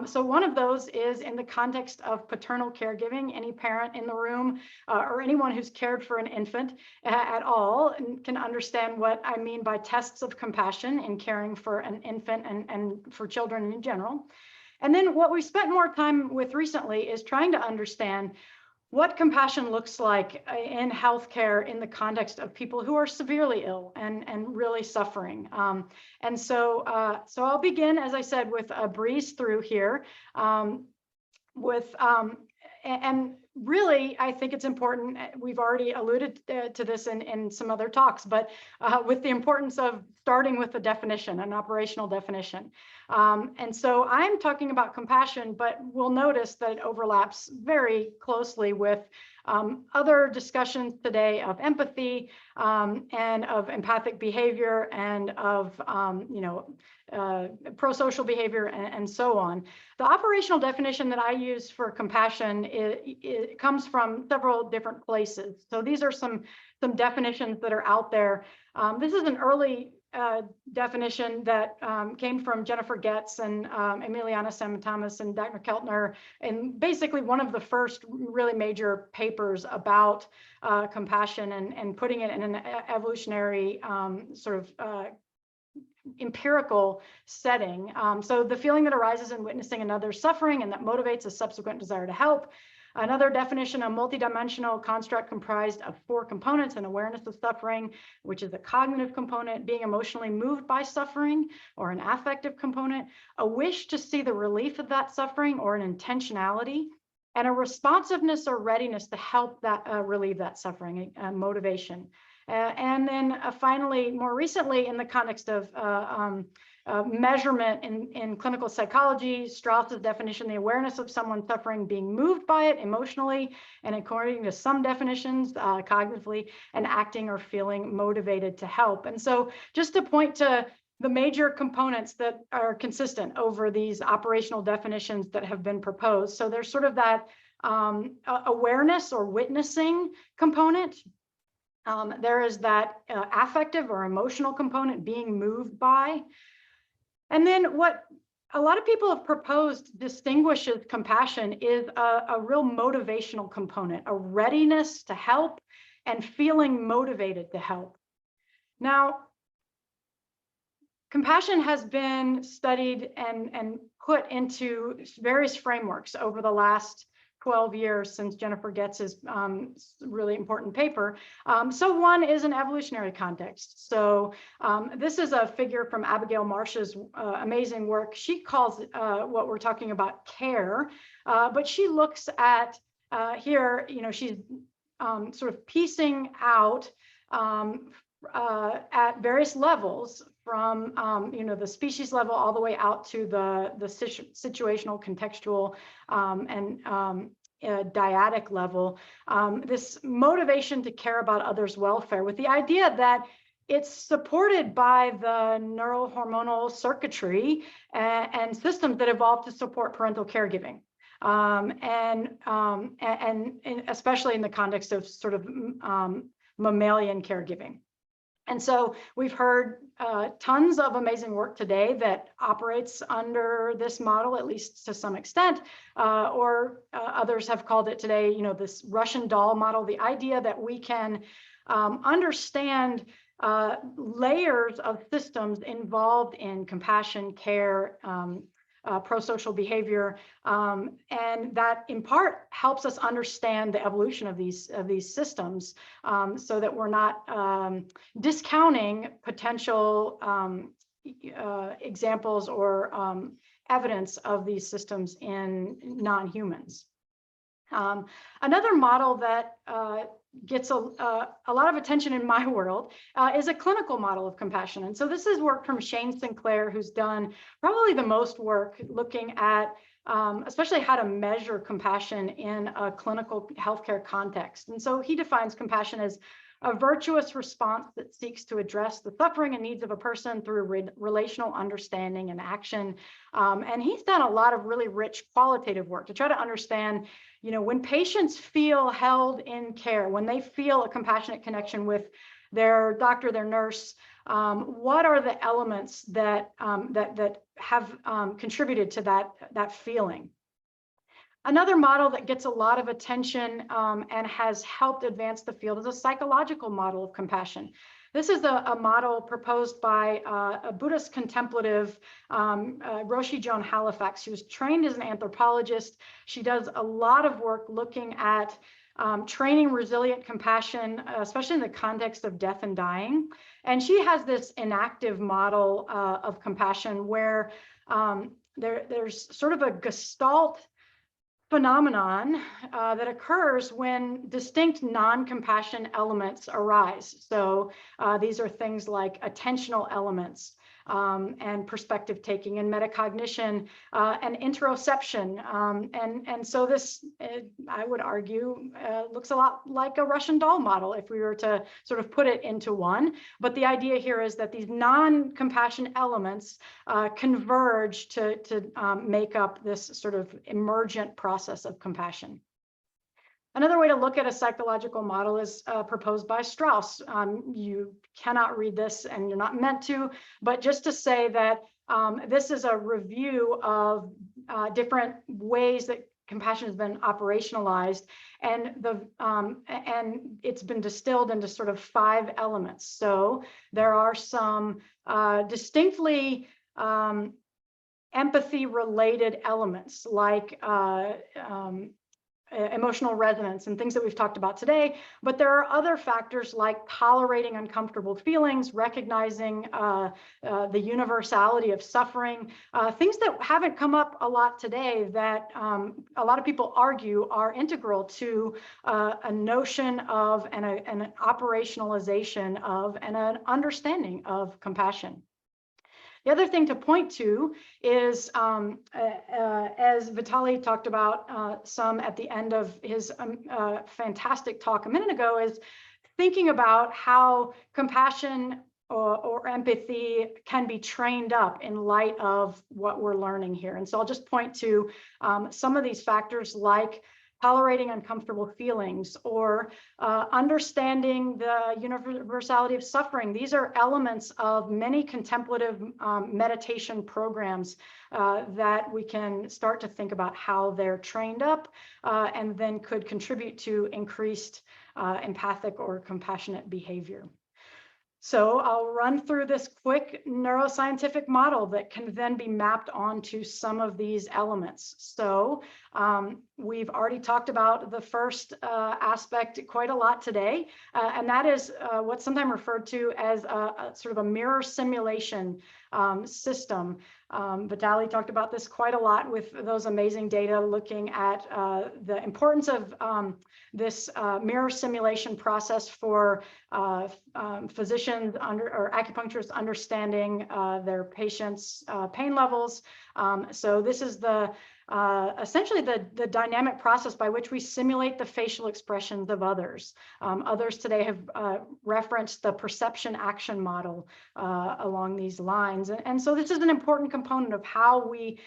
S17: So one of those is in the context of paternal caregiving. Any parent in the room or anyone who's cared for an infant at all can understand what I mean by tests of compassion in caring for an infant and for children in general. And then what we spent more time with recently is trying to understand what compassion looks like in healthcare in the context of people who are severely ill and really suffering. And so I'll begin, as I said, with a breeze through here and really, I think it's important, we've already alluded to this in some other talks, but with the importance of starting with a definition, an operational definition. And so I'm talking about compassion, but we'll notice that it overlaps very closely with other discussions today of empathy and of empathic behavior and of pro-social behavior and so on. The operational definition that I use for compassion, it comes from several different places. So these are some definitions that are out there. This is an early definition that came from Jennifer Getz and Emiliana Samatamas and Dr. Keltner, and basically one of the first really major papers about compassion and putting it in an evolutionary sort of empirical setting. So the feeling that arises in witnessing another's suffering and that motivates a subsequent desire to help. Another definition, a multidimensional construct comprised of 4 components: an awareness of suffering, which is a cognitive component, being emotionally moved by suffering, or an affective component, a wish to see the relief of that suffering, or an intentionality, and a responsiveness or readiness to help that relieve that suffering, motivation. And then finally, more recently, in the context of measurement in clinical psychology, Strauss's definition, the awareness of someone suffering, being moved by it emotionally, and according to some definitions, cognitively, and acting or feeling motivated to help. And so just to point to the major components that are consistent over these operational definitions that have been proposed. So there's sort of that awareness or witnessing component. There is that affective or emotional component, being moved by. And then what a lot of people have proposed distinguishes compassion is a real motivational component, a readiness to help and feeling motivated to help. Now, compassion has been studied and put into various frameworks over the last 12 years since Jennifer Getz's really important paper. So one is an evolutionary context. So this is a figure from Abigail Marsh's amazing work. She calls what we're talking about care, but she looks at here, you know, she's sort of piecing out at various levels from you know, the species level all the way out to the situational, contextual, and dyadic level, this motivation to care about others' welfare, with the idea that it's supported by the neurohormonal circuitry and systems that evolved to support parental caregiving. And especially in the context of sort of mammalian caregiving. And so we've heard tons of amazing work today that operates under this model, at least to some extent, or others have called it today, you know, this Russian doll model, the idea that we can understand layers of systems involved in compassion, care, pro-social behavior, and that in part helps us understand the evolution of these systems, so that we're not discounting potential examples or evidence of these systems in non-humans. Another model that gets a lot of attention in my world is a clinical model of compassion. And so this is work from Shane Sinclair, who's done probably the most work looking at especially how to measure compassion in a clinical healthcare context. And so he defines compassion as a virtuous response that seeks to address the suffering and needs of a person through relational understanding and action. And he's done a lot of really rich qualitative work to try to understand, you know, when patients feel held in care, when they feel a compassionate connection with their doctor, their nurse, what are the elements that that have contributed to that feeling? Another model that gets a lot of attention and has helped advance the field is a psychological model of compassion. This is a model proposed by a Buddhist contemplative, Roshi Joan Halifax, who's trained as an anthropologist. She does a lot of work looking at training resilient compassion, especially in the context of death and dying. And she has this enactive model of compassion where there's sort of a gestalt phenomenon that occurs when distinct non-compassion elements arise. So these are things like attentional elements and perspective taking and metacognition and interoception. And so this, I would argue, looks a lot like a Russian doll model if we were to sort of put it into one. But the idea here is that these non-compassion elements converge to make up this sort of emergent process of compassion. Another way to look at a psychological model is proposed by Strauss. You cannot read this and you're not meant to, but just to say that this is a review of different ways that compassion has been operationalized, and it's been distilled into sort of 5 elements. So there are some distinctly empathy-related elements like emotional resonance and things that we've talked about today, but there are other factors like tolerating uncomfortable feelings, recognizing the universality of suffering, things that haven't come up a lot today that a lot of people argue are integral to a notion of and an operationalization of and an understanding of compassion. The other thing to point to is, as Vitaly talked about some at the end of his fantastic talk a minute ago, is thinking about how compassion or empathy can be trained up in light of what we're learning here. And so I'll just point to some of these factors like tolerating uncomfortable feelings or understanding the universality of suffering. These are elements of many contemplative meditation programs that we can start to think about how they're trained up and then could contribute to increased empathic or compassionate behavior. So I'll run through this quick neuroscientific model that can then be mapped onto some of these elements. So we've already talked about the first aspect quite a lot today, and that is what's sometimes referred to as a sort of a mirror simulation system. Vitaly talked about this quite a lot with those amazing data looking at the importance of this mirror simulation process for physicians or acupuncturists understanding their patients' pain levels. So this is the essentially the dynamic process by which we simulate the facial expressions of others. Others today have referenced the perception action model along these lines. And so this is an important component of how we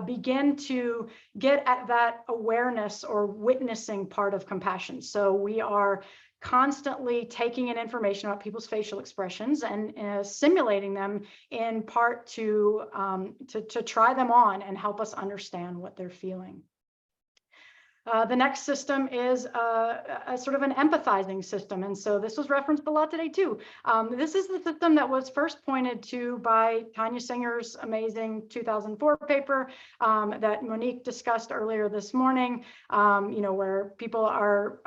S17: begin to get at that awareness or witnessing part of compassion. So we are constantly taking in information about people's facial expressions and simulating them in part to try them on and help us understand what they're feeling. The next system is a sort of an empathizing system. And so this was referenced a lot today too. This is the system that was first pointed to by Tanya Singer's amazing 2004 paper that Monique discussed earlier this morning, where people are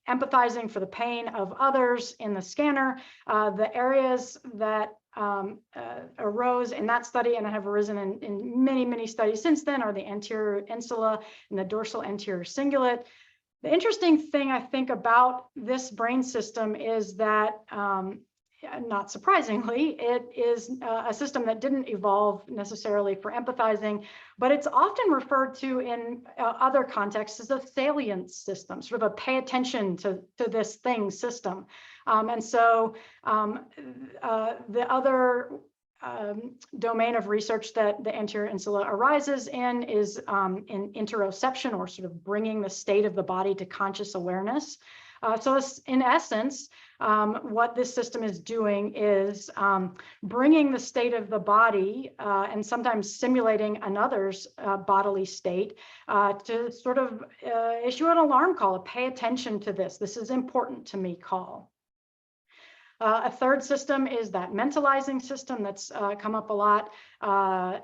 S17: empathizing for the pain of others in the scanner. The areas that arose in that study and have arisen in many, many studies since then are the anterior insula and the dorsal anterior cingulate. The interesting thing I think about this brain system is that, not surprisingly, it is a system that didn't evolve necessarily for empathizing, but it's often referred to in other contexts as a salience system, sort of a pay attention to this thing system. And so the other domain of research that the anterior insula arises in is in interoception, or sort of bringing the state of the body to conscious awareness. So in essence, what this system is doing is bringing the state of the body and sometimes simulating another's bodily state to sort of issue an alarm call, a pay attention to this. This is important to me call. A third system is that mentalizing system that's come up a lot.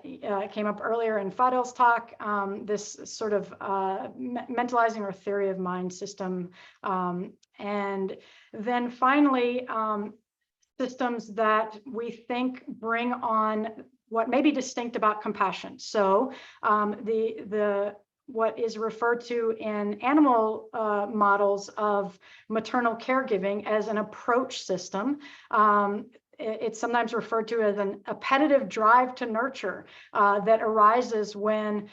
S17: It came up earlier in Fadel's talk, this sort of mentalizing or theory of mind system. And then finally, systems that we think bring on what may be distinct about compassion. So what is referred to in animal models of maternal caregiving as an approach system. It's sometimes referred to as an appetitive drive to nurture that arises when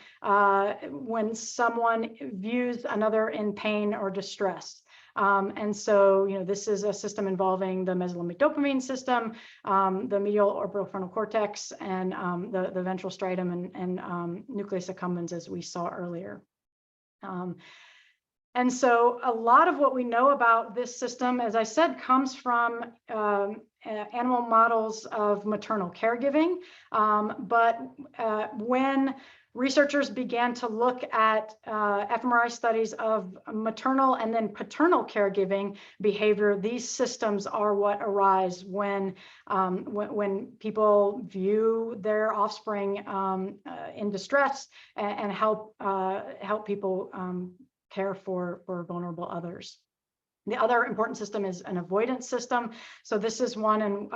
S17: someone views another in pain or distress. And so, this is a system involving the mesolimbic dopamine system, the medial orbital frontal cortex, and the ventral striatum and nucleus accumbens, as we saw earlier. And so a lot of what we know about this system, as I said, comes from animal models of maternal caregiving. But when researchers began to look at fMRI studies of maternal and then paternal caregiving behavior, these systems are what arise when people view their offspring in distress and help people care for vulnerable others. The other important system is an avoidance system. So this is one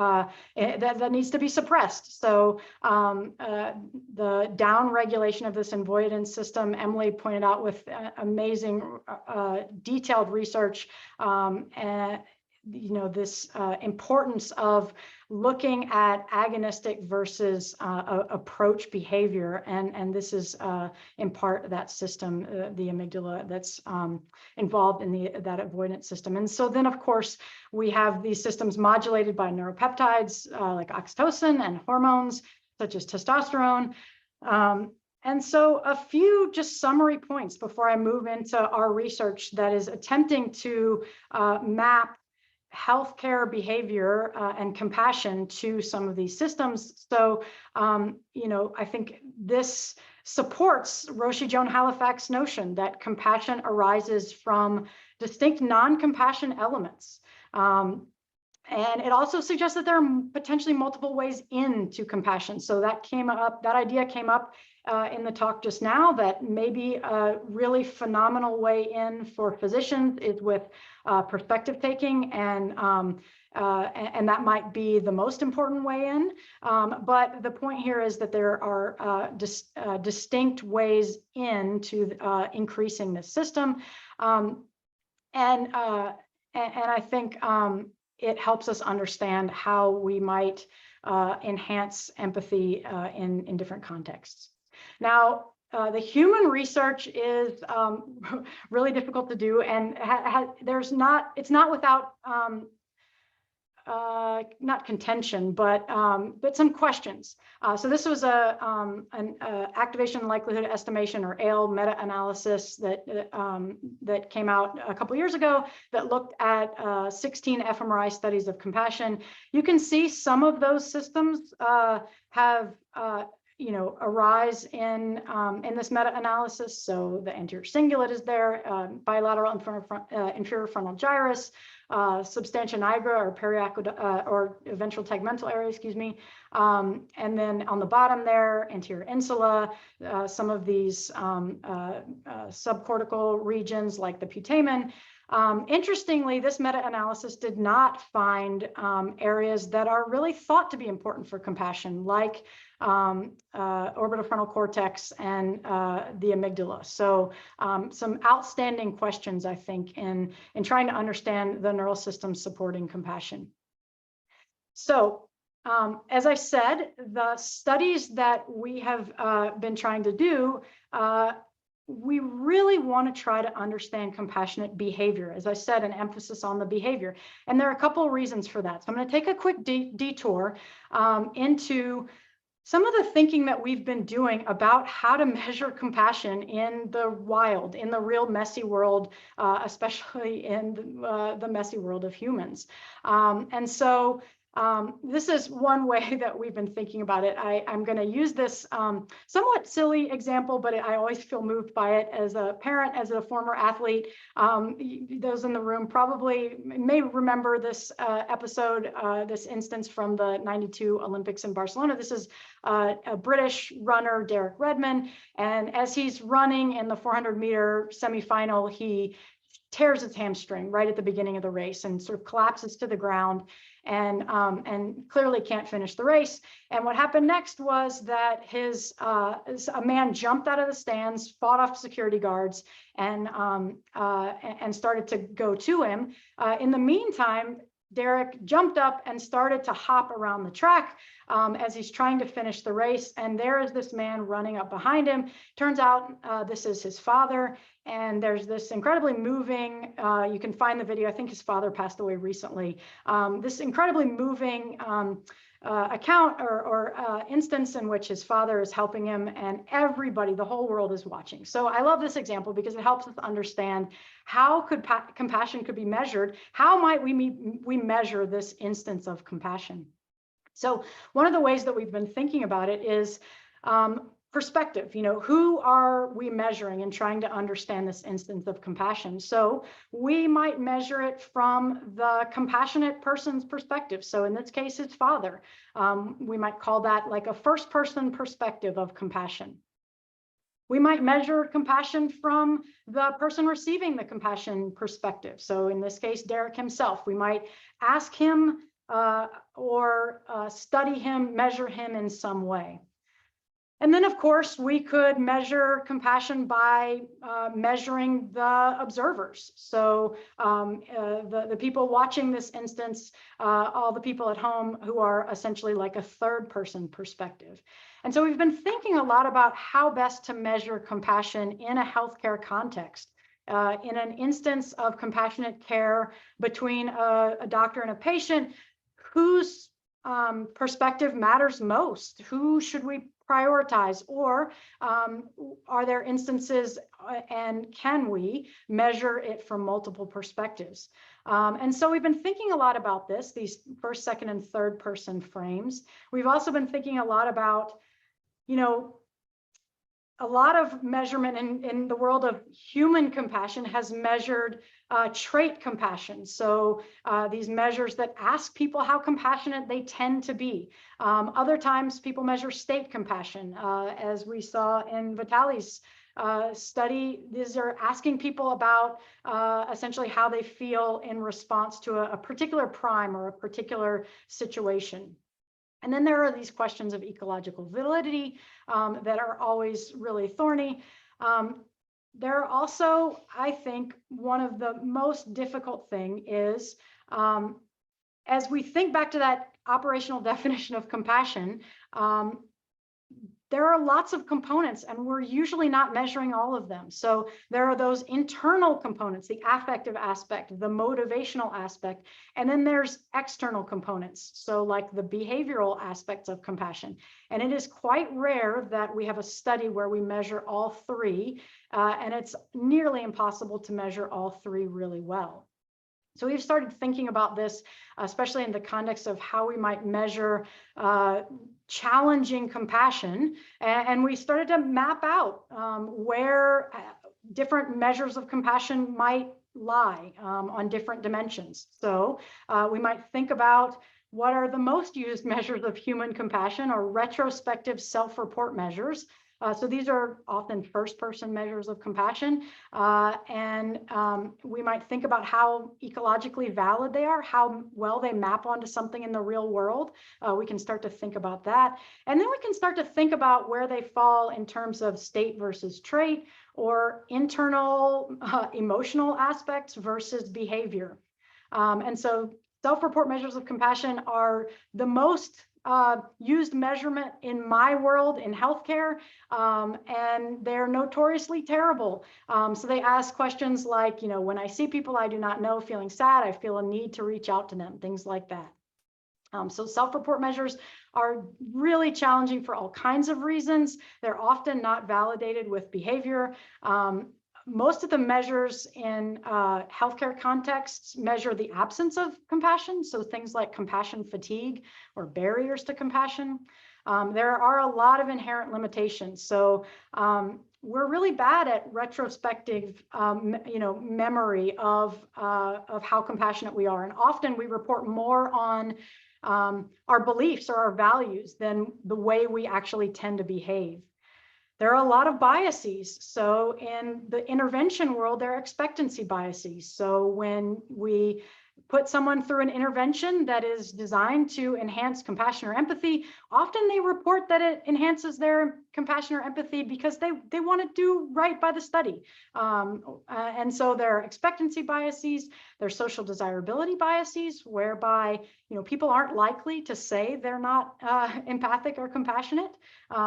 S17: that needs to be suppressed. So the down regulation of this avoidance system, Emily pointed out with amazing detailed research, and this importance of looking at agonistic versus approach behavior, and this is in part that system, the amygdala, that's involved in that avoidance system. And so then, of course, we have these systems modulated by neuropeptides like oxytocin and hormones such as testosterone. And so a few just summary points before I move into our research that is attempting to map healthcare behavior and compassion to some of these systems. So, I think this supports Roshi Joan Halifax's notion that compassion arises from distinct non-compassion elements. And it also suggests that there are potentially multiple ways into compassion. So that idea came up in the talk just now, that maybe a really phenomenal way in for physicians is with perspective taking, and that might be the most important way in. But the point here is that there are distinct ways into increasing this system, and I think it helps us understand how we might enhance empathy in different contexts. Now, the human research is really difficult to do, and it's not without not contention, but some questions. So this was an activation likelihood estimation, or ALE meta-analysis that came out a couple years ago that looked at 16 fMRI studies of compassion. You can see some of those systems have arise in this meta-analysis. So the anterior cingulate is there, bilateral inferior frontal gyrus, substantia nigra, or periaqueduct, or ventral tegmental area, excuse me. And then on the bottom there, anterior insula, some of these subcortical regions like the putamen. Interestingly, this meta-analysis did not find areas that are really thought to be important for compassion, like orbitofrontal cortex and the amygdala. So some outstanding questions, I think, in trying to understand the neural systems supporting compassion. So as I said, the studies that we have been trying to do, we really want to try to understand compassionate behavior. As I said, an emphasis on the behavior. And there are a couple of reasons for that. So I'm going to take a quick detour into some of the thinking that we've been doing about how to measure compassion in the wild, in the real messy world, especially in the messy world of humans. And so this is one way that we've been thinking about it. I'm going to use this somewhat silly example, but I always feel moved by it as a parent, as a former athlete. Those in the room probably may remember this episode, this instance from the '92 Olympics in Barcelona. This is a British runner, Derek Redmond, and as he's running in the 400-meter semifinal, he tears his hamstring right at the beginning of the race and sort of collapses to the ground, and clearly can't finish the race. And what happened next was that a man jumped out of the stands, fought off security guards, and started to go to him. In the meantime, Derek jumped up and started to hop around the track as he's trying to finish the race. And there is this man running up behind him. Turns out this is his father. And there's this incredibly moving, you can find the video, I think his father passed away recently, this incredibly moving account or instance in which his father is helping him, and everybody, the whole world is watching. So I love this example because it helps us understand how compassion could be measured. How might we measure this instance of compassion? So one of the ways that we've been thinking about it is perspective. Who are we measuring and trying to understand this instance of compassion? So we might measure it from the compassionate person's perspective. So in this case, his father. We might call that like a first person perspective of compassion. We might measure compassion from the person receiving the compassion perspective. So in this case, Derek himself, we might ask him or study him, measure him in some way. And then, of course, we could measure compassion by measuring the observers. So the people watching this instance, all the people at home who are essentially like a third person perspective. And so we've been thinking a lot about how best to measure compassion in a healthcare context. In an instance of compassionate care between a doctor and a patient, whose perspective matters most? Who should we prioritize? Or are there instances and can we measure it from multiple perspectives? And so we've been thinking a lot about this, these first, second, and third person frames. We've also been thinking a lot about, a lot of measurement in the world of human compassion has measured trait compassion. So these measures that ask people how compassionate they tend to be. Other times people measure state compassion, as we saw in Vitaly's study. These are asking people about essentially how they feel in response to a particular prime or a particular situation. And then there are these questions of ecological validity that are always really thorny. There are also, I think, one of the most difficult thing is, as we think back to that operational definition of compassion, there are lots of components and we're usually not measuring all of them. So there are those internal components, the affective aspect, the motivational aspect, and then there's external components. So like the behavioral aspects of compassion. And it is quite rare that we have a study where we measure all three, and it's nearly impossible to measure all three really well. So we've started thinking about this, especially in the context of how we might measure challenging compassion. And we started to map out where different measures of compassion might lie on different dimensions. So we might think about what are the most used measures of human compassion or retrospective self-report measures. So these are often first-person measures of compassion, and we might think about how ecologically valid they are, how well they map onto something in the real world. We can start to think about that. And then we can start to think about where they fall in terms of state versus trait or internal emotional aspects versus behavior. And so self-report measures of compassion are the most used measurement in my world in healthcare, and they're notoriously terrible. So they ask questions like, when I see people I do not know feeling sad, I feel a need to reach out to them, things like that. So self-report measures are really challenging for all kinds of reasons. They're often not validated with behavior. Most of the measures in healthcare contexts measure the absence of compassion. So things like compassion fatigue or barriers to compassion. There are a lot of inherent limitations. So we're really bad at retrospective, memory of how compassionate we are. And often we report more on our beliefs or our values than the way we actually tend to behave. There are a lot of biases. So in the intervention world, there are expectancy biases. So when we put someone through an intervention that is designed to enhance compassion or empathy, often they report that it enhances their compassion or empathy because they want to do right by the study. And so there are expectancy biases, there's social desirability biases, whereby people aren't likely to say they're not empathic or compassionate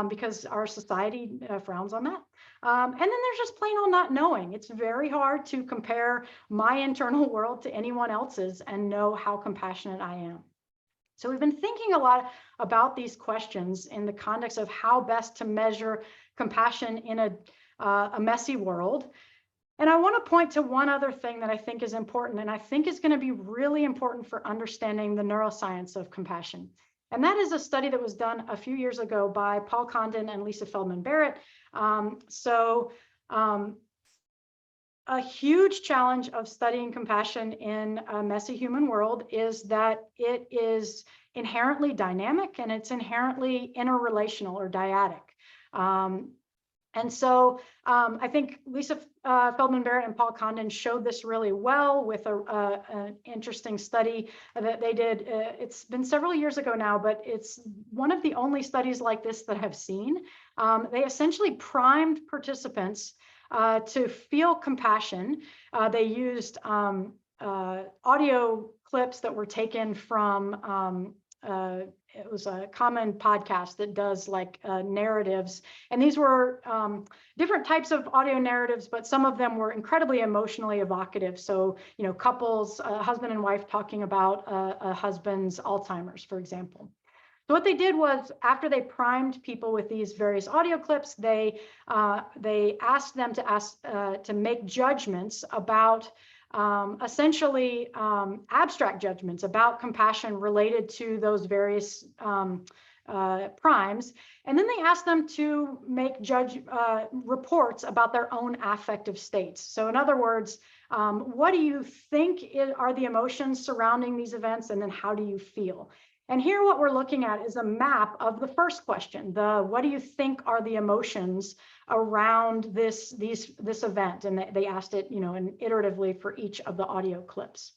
S17: because our society frowns on that. And then there's just plain old not knowing. It's very hard to compare my internal world to anyone else's and know how compassionate I am. So we've been thinking a lot about these questions in the context of how best to measure compassion in a messy world. And I want to point to one other thing that I think is important, and I think is going to be really important for understanding the neuroscience of compassion. And that is a study that was done a few years ago by Paul Condon and Lisa Feldman Barrett. A huge challenge of studying compassion in a messy human world is that it is inherently dynamic and it's inherently interrelational or dyadic. I think Lisa Feldman Barrett and Paul Condon showed this really well with an interesting study that they did. It's been several years ago now, but it's one of the only studies like this that I've seen. They essentially primed participants to feel compassion. They used audio clips that were taken from it was a common podcast that does like narratives. And these were different types of audio narratives, but some of them were incredibly emotionally evocative. So, you know, couples, husband and wife talking about a husband's Alzheimer's, for example. So what they did was, after they primed people with these various audio clips, they asked them to make judgments about essentially abstract judgments about compassion related to those various primes. And then they asked them to make reports about their own affective states. So in other words, what do you think are the emotions surrounding these events? And then how do you feel? And here what we're looking at is a map of the first question, what do you think are the emotions around this event? And they asked it, you know, and iteratively for each of the audio clips.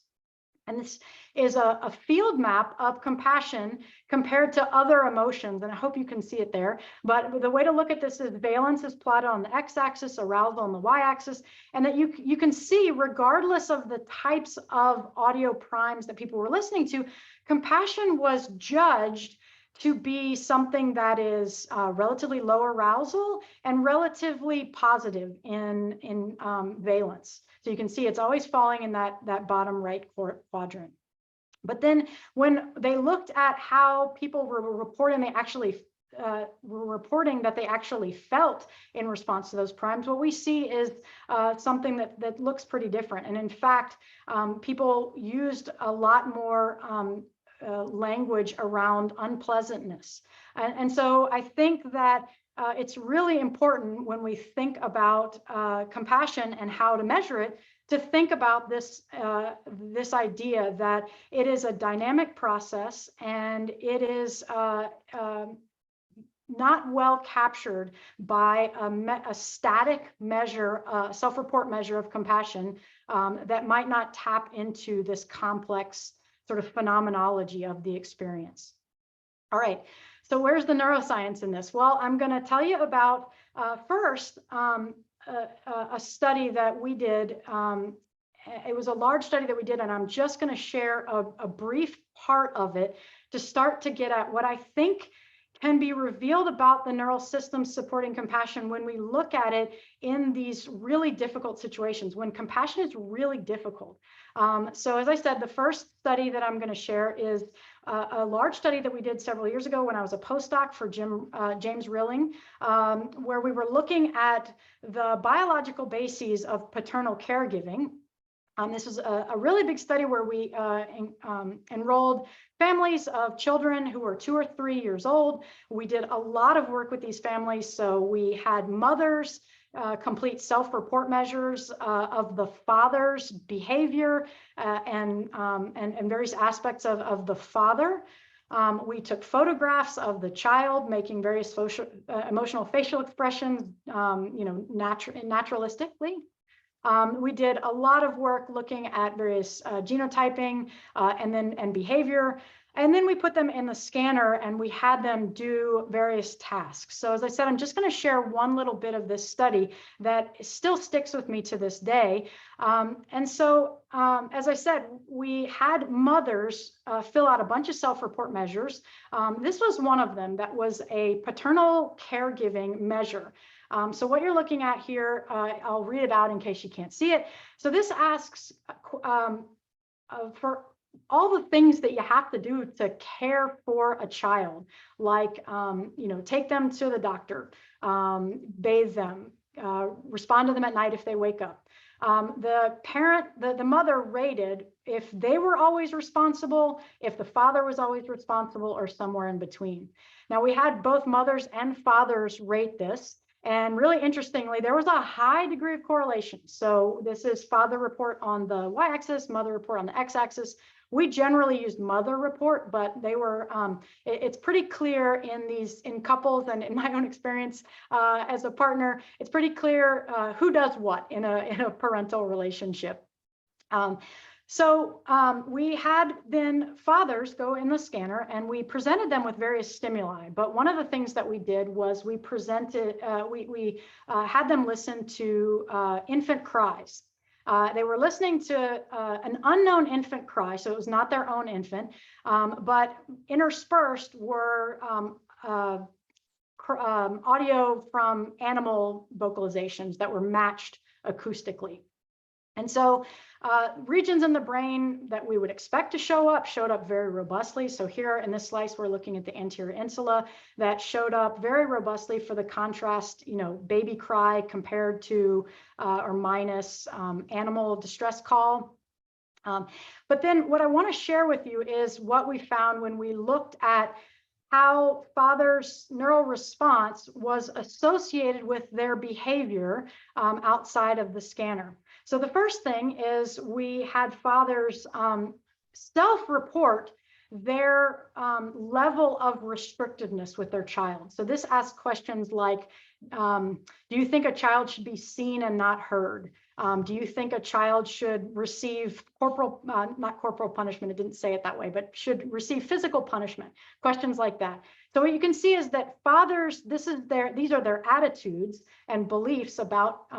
S17: And this is a field map of compassion compared to other emotions. And I hope you can see it there. But the way to look at this is valence is plotted on the x-axis, arousal on the y-axis, and that you can see, regardless of the types of audio primes that people were listening to, compassion was judged to be something that is relatively low arousal and relatively positive in valence. So you can see it's always falling in that bottom right quadrant. But then when they looked at how people were reporting, they actually were reporting that they actually felt in response to those primes, what we see is something that looks pretty different. And in fact, people used a lot more language around unpleasantness. And so I think that it's really important when we think about compassion and how to measure it, to think about this idea that it is a dynamic process and it is not well captured by a static measure, self-report measure of compassion that might not tap into this complex sort of phenomenology of the experience. All right, so where's the neuroscience in this? Well, I'm going to tell you about first a study that we did. It was a large study that we did, and I'm just going to share a brief part of it to start to get at what I think can be revealed about the neural systems supporting compassion when we look at it in these really difficult situations, when compassion is really difficult. So as I said, the first study that I'm going to share is a large study that we did several years ago when I was a postdoc for James Rilling, where we were looking at the biological bases of paternal caregiving. This was a really big study where we enrolled families of children who were 2 or 3 years old. We did a lot of work with these families. So we had mothers complete self-report measures of the father's behavior and various aspects of the father. We took photographs of the child making various emotional facial expressions, naturalistically. We did a lot of work looking at various genotyping and behavior. And then we put them in the scanner and we had them do various tasks. So as I said, I'm just going to share one little bit of this study that still sticks with me to this day. As I said, we had mothers fill out a bunch of self-report measures. This was one of them that was a paternal caregiving measure. So what you're looking at here, I'll read it out in case you can't see it. So this asks for all the things that you have to do to care for a child, like, take them to the doctor, bathe them, respond to them at night if they wake up. The mother rated if they were always responsible, if the father was always responsible, or somewhere in between. Now, we had both mothers and fathers rate this. And really interestingly, there was a high degree of correlation. So this is father report on the y-axis, mother report on the x-axis. We generally used mother report, but they were, it's pretty clear in couples and in my own experience as a partner, it's pretty clear who does what in a parental relationship. We had then fathers go in the scanner and we presented them with various stimuli. But one of the things that we did was we presented, we had them listen to infant cries. They were listening to an unknown infant cry, so it was not their own infant, but interspersed were audio from animal vocalizations that were matched acoustically. And so regions in the brain that we would expect to show up showed up very robustly. So here in this slice, we're looking at the anterior insula that showed up very robustly for the contrast, baby cry compared to or minus animal distress call. But then what I want to share with you is what we found when we looked at how father's neural response was associated with their behavior outside of the scanner. So the first thing is we had fathers self-report their level of restrictiveness with their child. So this asks questions like, do you think a child should be seen and not heard? Do you think a child should receive not corporal punishment, it didn't say it that way, but should receive physical punishment? Questions like that. So what you can see is that fathers, these are their attitudes and beliefs about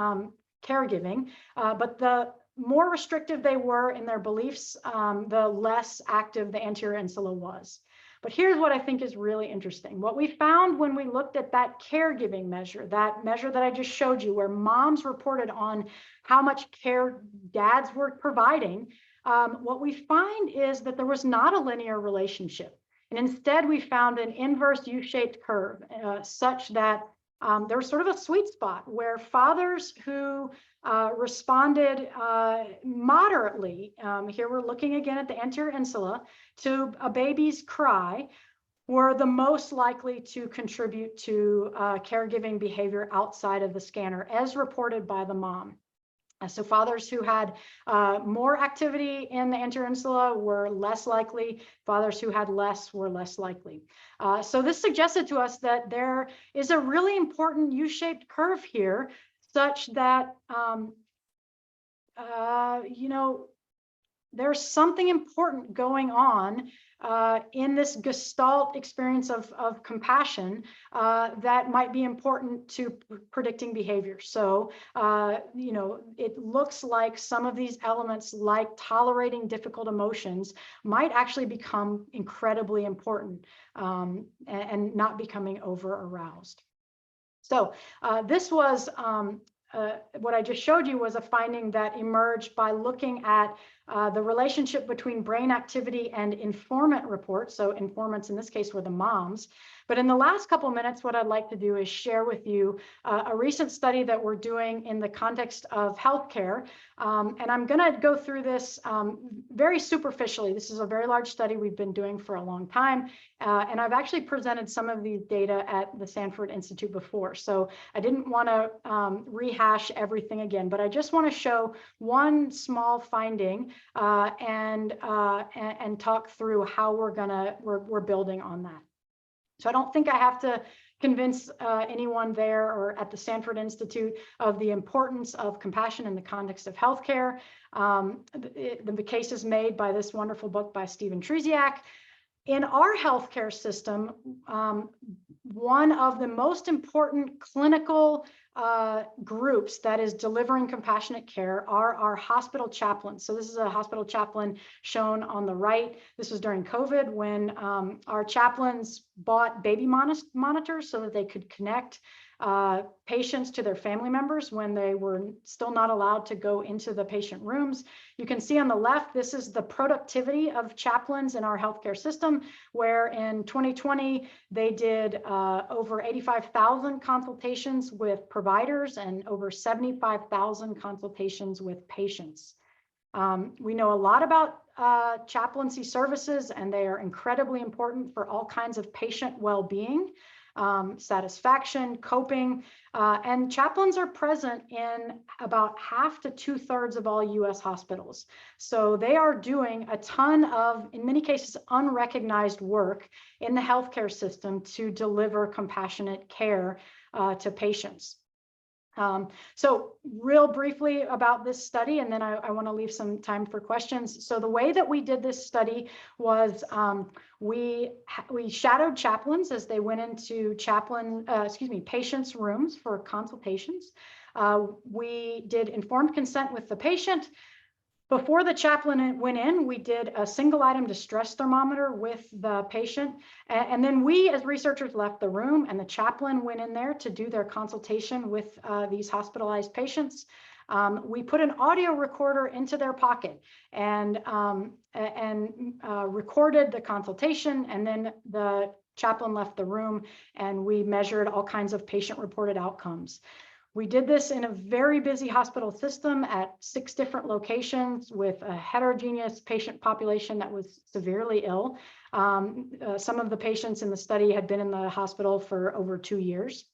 S17: caregiving, but the more restrictive they were in their beliefs, the less active the anterior insula was. But here's what I think is really interesting. What we found when we looked at that caregiving measure, that measure that I just showed you, where moms reported on how much care dads were providing, what we find is that there was not a linear relationship. And instead, we found an inverse U-shaped curve such that there was sort of a sweet spot where fathers who responded moderately, here we're looking again at the anterior insula, to a baby's cry, were the most likely to contribute to caregiving behavior outside of the scanner, as reported by the mom. So fathers who had more activity in the anterior insula were less likely. Fathers who had less were less likely. So this suggested to us that there is a really important U-shaped curve here, such that there's something important going on in this gestalt experience of compassion that might be important to predicting behavior. So, it looks like some of these elements, like tolerating difficult emotions, might actually become incredibly important and not becoming over aroused. So this was what I just showed you was a finding that emerged by looking at the relationship between brain activity and informant reports. So informants in this case were the moms. But in the last couple minutes, what I'd like to do is share with you a recent study that we're doing in the context of healthcare. And I'm going to go through this very superficially. This is a very large study we've been doing for a long time. And I've actually presented some of these data at the Sanford Institute before. So I didn't want to rehash everything again, but I just want to show one small finding and talk through how we're building on that. So I don't think I have to convince anyone there or at the Sanford Institute of the importance of compassion in the context of healthcare. The case is made by this wonderful book by Stephen Trusiak. In our healthcare system, one of the most important clinical groups that is delivering compassionate care are our hospital chaplains. So this is a hospital chaplain shown on the right. This was during COVID when our chaplains bought baby monitors so that they could connect patients to their family members when they were still not allowed to go into the patient rooms. You can see on the left, this is the productivity of chaplains in our healthcare system, where in 2020, they did over 85,000 consultations with providers and over 75,000 consultations with patients. We know a lot about chaplaincy services, and they are incredibly important for all kinds of patient well-being. Satisfaction, coping, and chaplains are present in about 1/2 to 2/3 of all US hospitals. So they are doing a ton of, in many cases, unrecognized work in the healthcare system to deliver compassionate care to patients. So real briefly about this study, and then I want to leave some time for questions. So the way that we did this study was we shadowed chaplains as they went into patients' rooms for consultations. We did informed consent with the patient. Before the chaplain went in, we did a single item distress thermometer with the patient. And then we as researchers left the room, and the chaplain went in there to do their consultation with these hospitalized patients. We put an audio recorder into their pocket and recorded the consultation, and then the chaplain left the room, and we measured all kinds of patient-reported outcomes. We did this in a very busy hospital system at 6 different locations with a heterogeneous patient population that was severely ill. Some of the patients in the study had been in the hospital for over 2 years.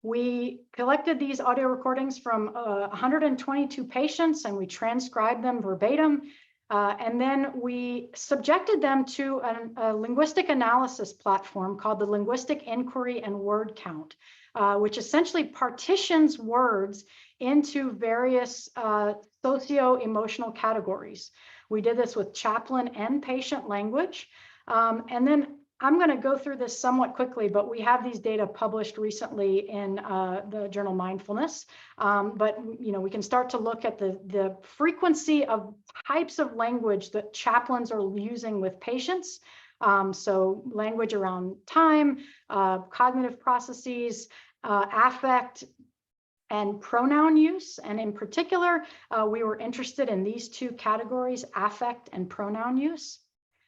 S17: We collected these audio recordings from 122 patients, and we transcribed them verbatim. And then we subjected them to a linguistic analysis platform called the Linguistic Inquiry and Word Count, which essentially partitions words into various socio-emotional categories. We did this with chaplain and patient language. And then I'm going to go through this somewhat quickly, but we have these data published recently in the journal Mindfulness. But we can start to look at the frequency of types of language that chaplains are using with patients. So language around time, cognitive processes, affect, and pronoun use. And in particular, we were interested in these 2 categories, affect and pronoun use.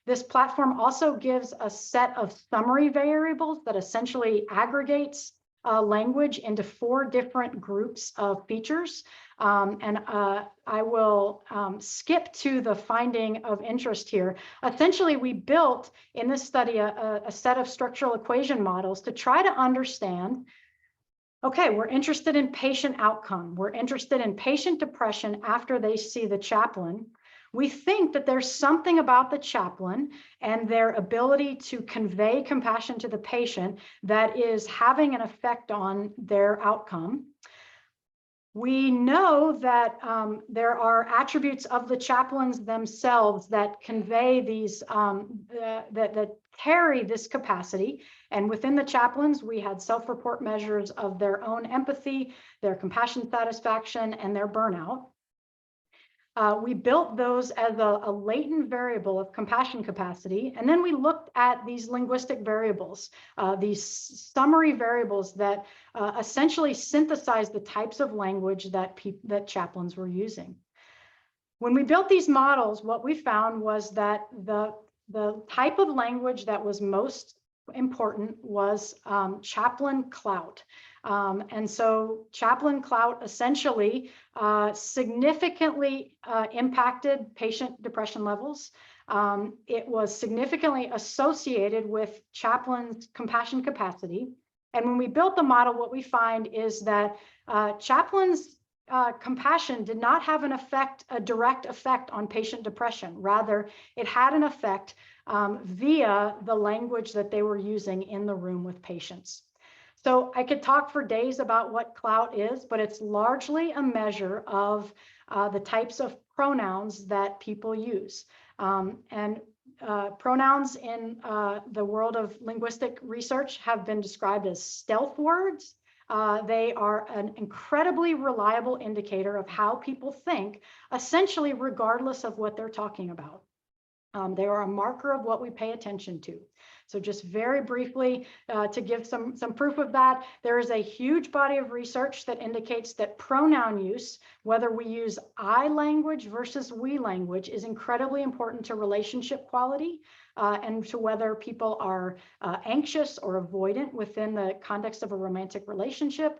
S17: This platform also gives a set of summary variables that essentially aggregates language into 4 different groups of features. I will skip to the finding of interest here. Essentially, we built in this study a set of structural equation models to try to understand, okay, we're interested in patient outcome. We're interested in patient depression after they see the chaplain. We think that there's something about the chaplain and their ability to convey compassion to the patient that is having an effect on their outcome. We know that there are attributes of the chaplains themselves that convey these, that carry this capacity. And within the chaplains, we had self-report measures of their own empathy, their compassion satisfaction, and their burnout. We built those as a latent variable of compassion capacity. And then we looked at these linguistic variables, these summary variables that essentially synthesize the types of language that chaplains were using. When we built these models, what we found was that the type of language that was most important was chaplain clout. And so chaplain clout essentially significantly impacted patient depression levels. It was significantly associated with chaplain's compassion capacity. And when we built the model, what we find is that chaplain's compassion did not have a direct effect on patient depression. Rather, it had an effect via the language that they were using in the room with patients. So I could talk for days about what clout is, but it's largely a measure of the types of pronouns that people use. Pronouns in the world of linguistic research have been described as stealth words, They are an incredibly reliable indicator of how people think, essentially regardless of what they're talking about. They are a marker of what we pay attention to. So just very briefly, to give some proof of that, there is a huge body of research that indicates that pronoun use, whether we use I language versus we language, is incredibly important to relationship quality and to whether people are anxious or avoidant within the context of a romantic relationship.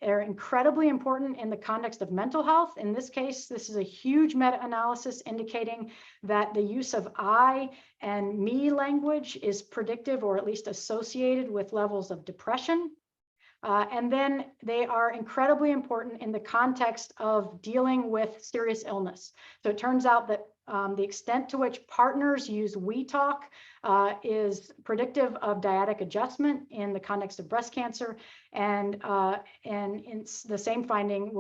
S17: They're incredibly important in the context of mental health. In this case, this is a huge meta-analysis indicating that the use of I and me language is predictive or at least associated with levels of depression. And then they are incredibly important in the context of dealing with serious illness. So it turns out that the extent to which partners use we talk is predictive of dyadic adjustment in the context of breast cancer, and the same finding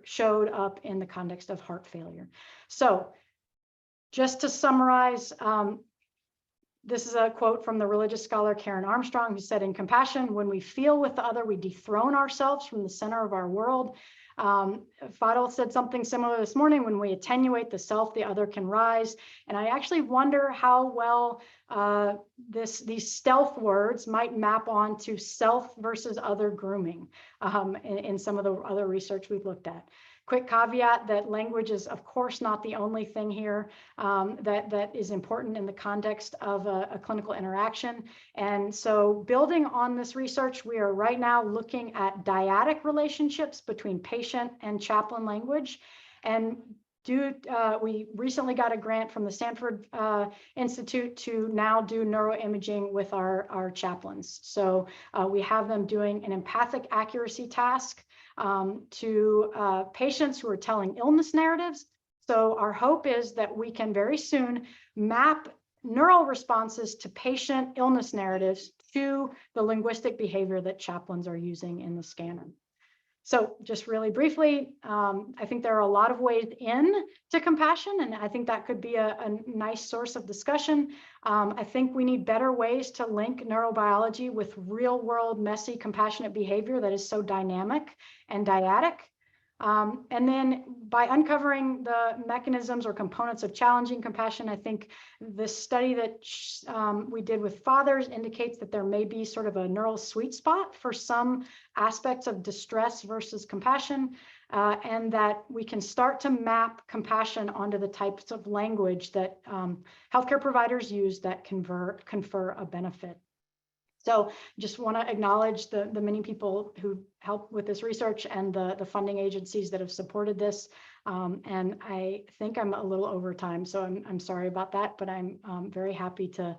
S17: showed up in the context of heart failure. So just to summarize, this is a quote from the religious scholar Karen Armstrong, who said, "In compassion, when we feel with the other, we dethrone ourselves from the center of our world." Fadel said something similar this morning: when we attenuate the self, the other can rise. And I actually wonder how well these stealth words might map onto self versus other grooming in some of the other research we've looked at. Quick caveat that language is, of course, not the only thing here that is important in the context of a clinical interaction. And so building on this research, we are right now looking at dyadic relationships between patient and chaplain language. And we recently got a grant from the Sanford Institute to now do neuroimaging with our chaplains. So we have them doing an empathic accuracy task to patients who are telling illness narratives. So our hope is that we can very soon map neural responses to patient illness narratives to the linguistic behavior that chaplains are using in the scanner. So just really briefly, I think there are a lot of ways in to compassion, and I think that could be a nice source of discussion. I think we need better ways to link neurobiology with real world, messy, compassionate behavior that is so dynamic and dyadic. And then by uncovering the mechanisms or components of challenging compassion, I think this study that we did with fathers indicates that there may be sort of a neural sweet spot for some aspects of distress versus compassion, and that we can start to map compassion onto the types of language that healthcare providers use that confer a benefit. So just want to acknowledge the many people who helped with this research and the funding agencies that have supported this. And I think I'm a little over time, so I'm sorry about that, but I'm very happy to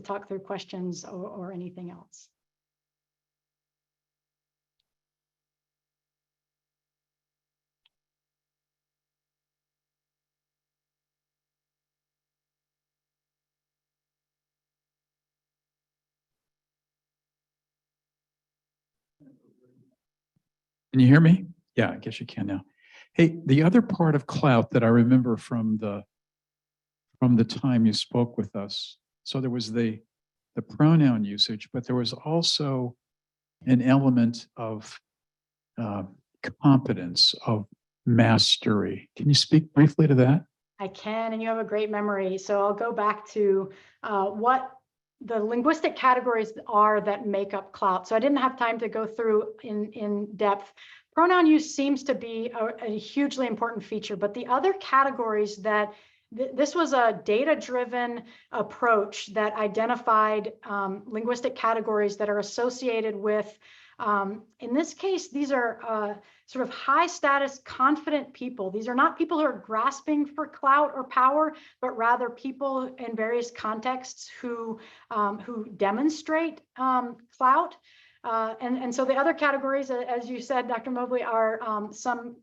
S17: talk through questions or anything else.
S1: Can you hear me? Yeah, I guess you can now. Hey, the other part of clout that I remember from the time you spoke with us, so there was the pronoun usage, but there was also an element of competence, of mastery. Can you speak briefly to that?
S17: I can, and you have a great memory. So I'll go back to what the linguistic categories are that make up clout. So I didn't have time to go through in depth. Pronoun use seems to be a hugely important feature, but the other categories that this was a data-driven approach that identified linguistic categories that are associated with, in this case, these are sort of high status, confident people. These are not people who are grasping for clout or power, but rather people in various contexts who demonstrate clout. And so the other categories, as you said, Dr. Mobley, are some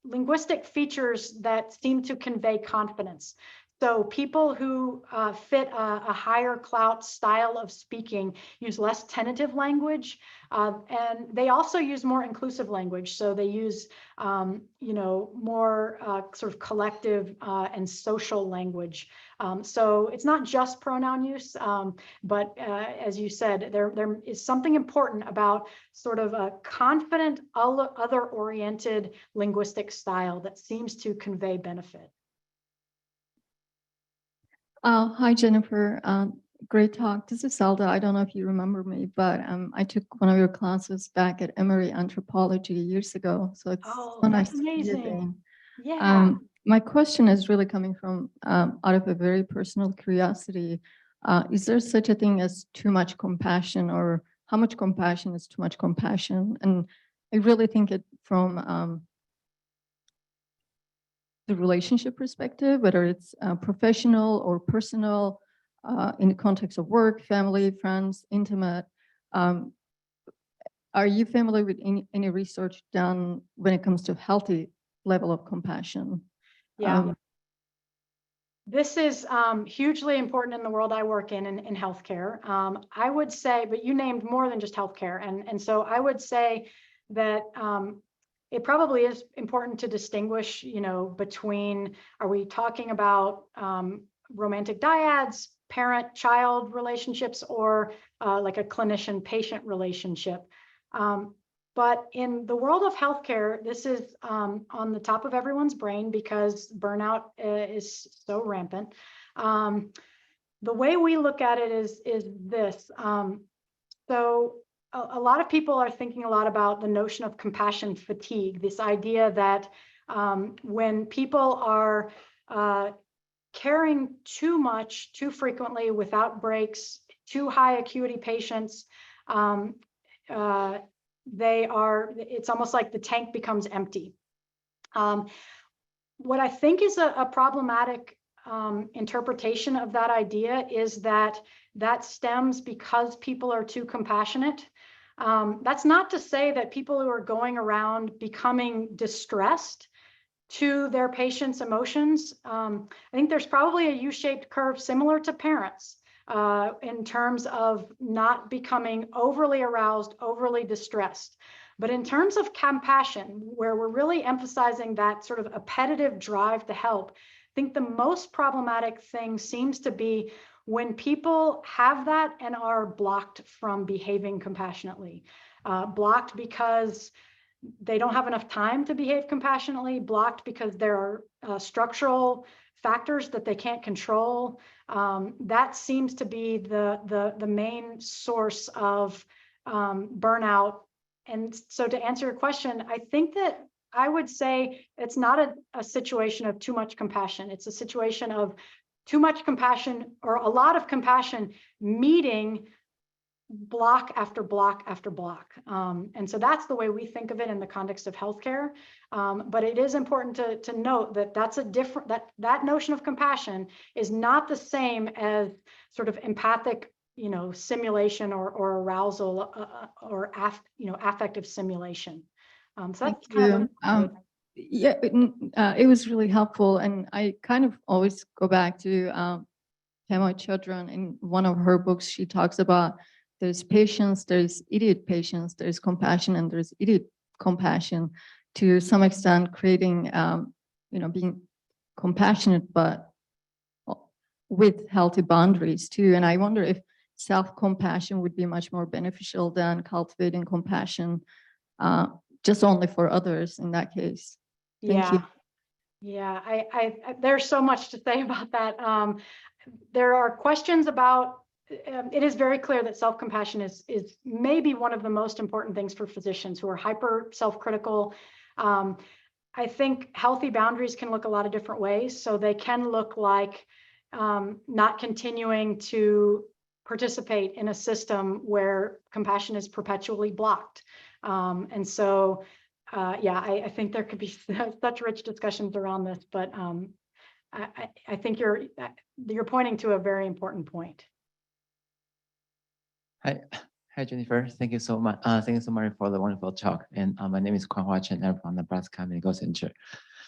S17: linguistic features that seem to convey confidence. So people who fit a higher clout style of speaking use less tentative language, and they also use more inclusive language. So they use, more sort of collective and social language. So it's not just pronoun use, but as you said, there is something important about sort of a confident, other-oriented linguistic style that seems to convey benefit.
S3: Hi, Jennifer. Great talk. This is Zelda. I don't know if you remember me, but I took one of your classes back at Emory Anthropology years ago. So it's
S17: Oh,
S3: so
S17: that's
S3: nice to see you
S17: amazing.
S3: again.
S17: Yeah.
S3: My question is really coming from out of a very personal curiosity. Is there such a thing as too much compassion, or how much compassion is too much compassion? And I really think it from the relationship perspective, whether it's professional or personal, in the context of work, family, friends, intimate. Are you familiar with any research done when it comes to healthy level of compassion?
S17: Yeah. This is hugely important in the world I work in healthcare. I would say, but you named more than just healthcare. And so I would say that it probably is important to distinguish, between, are we talking about romantic dyads, parent-child relationships, or like a clinician-patient relationship? But in the world of healthcare, this is on the top of everyone's brain because burnout is so rampant. The way we look at it is this. So a lot of people are thinking a lot about the notion of compassion fatigue, this idea that when people are caring too much, too frequently, without breaks, too high acuity patients, it's almost like the tank becomes empty. What I think is a problematic interpretation of that idea is that stems because people are too compassionate. That's not to say that people who are going around becoming distressed to their patients' emotions. I think there's probably a U-shaped curve similar to parents in terms of not becoming overly aroused, overly distressed. But in terms of compassion, where we're really emphasizing that sort of appetitive drive to help, I think the most problematic thing seems to be when people have that and are blocked from behaving compassionately. Blocked because they don't have enough time to behave compassionately, blocked because there are structural factors that they can't control. That seems to be the main source of burnout. And so to answer your question, I think that I would say it's not a situation of too much compassion. It's a situation of too much compassion or a lot of compassion meeting block after block after block. And so that's the way we think of it in the context of healthcare. But it is important to note that that's a different, that notion of compassion is not the same as sort of empathic, simulation or arousal or affective simulation. So that's kind of
S3: yeah, it was really helpful. And I kind of always go back to Pamela Chudron. In one of her books, she talks about there's patience, there's idiot patience, there's compassion, and there's idiot compassion, to some extent creating, being compassionate, but with healthy boundaries too. And I wonder if self-compassion would be much more beneficial than cultivating compassion just only for others in that case. Thank you.
S17: Yeah, there's so much to say about that. There are questions about, it is very clear that self-compassion is maybe one of the most important things for physicians who are hyper self-critical. I think healthy boundaries can look a lot of different ways. So they can look like not continuing to participate in a system where compassion is perpetually blocked. And so, I think there could be such rich discussions around this, but I think you're pointing to a very important point.
S4: Hi, Jennifer. Thank you so much. Thank you so much for the wonderful talk. And my name is Kwan Hua Chen. I'm from Nebraska Medical Center.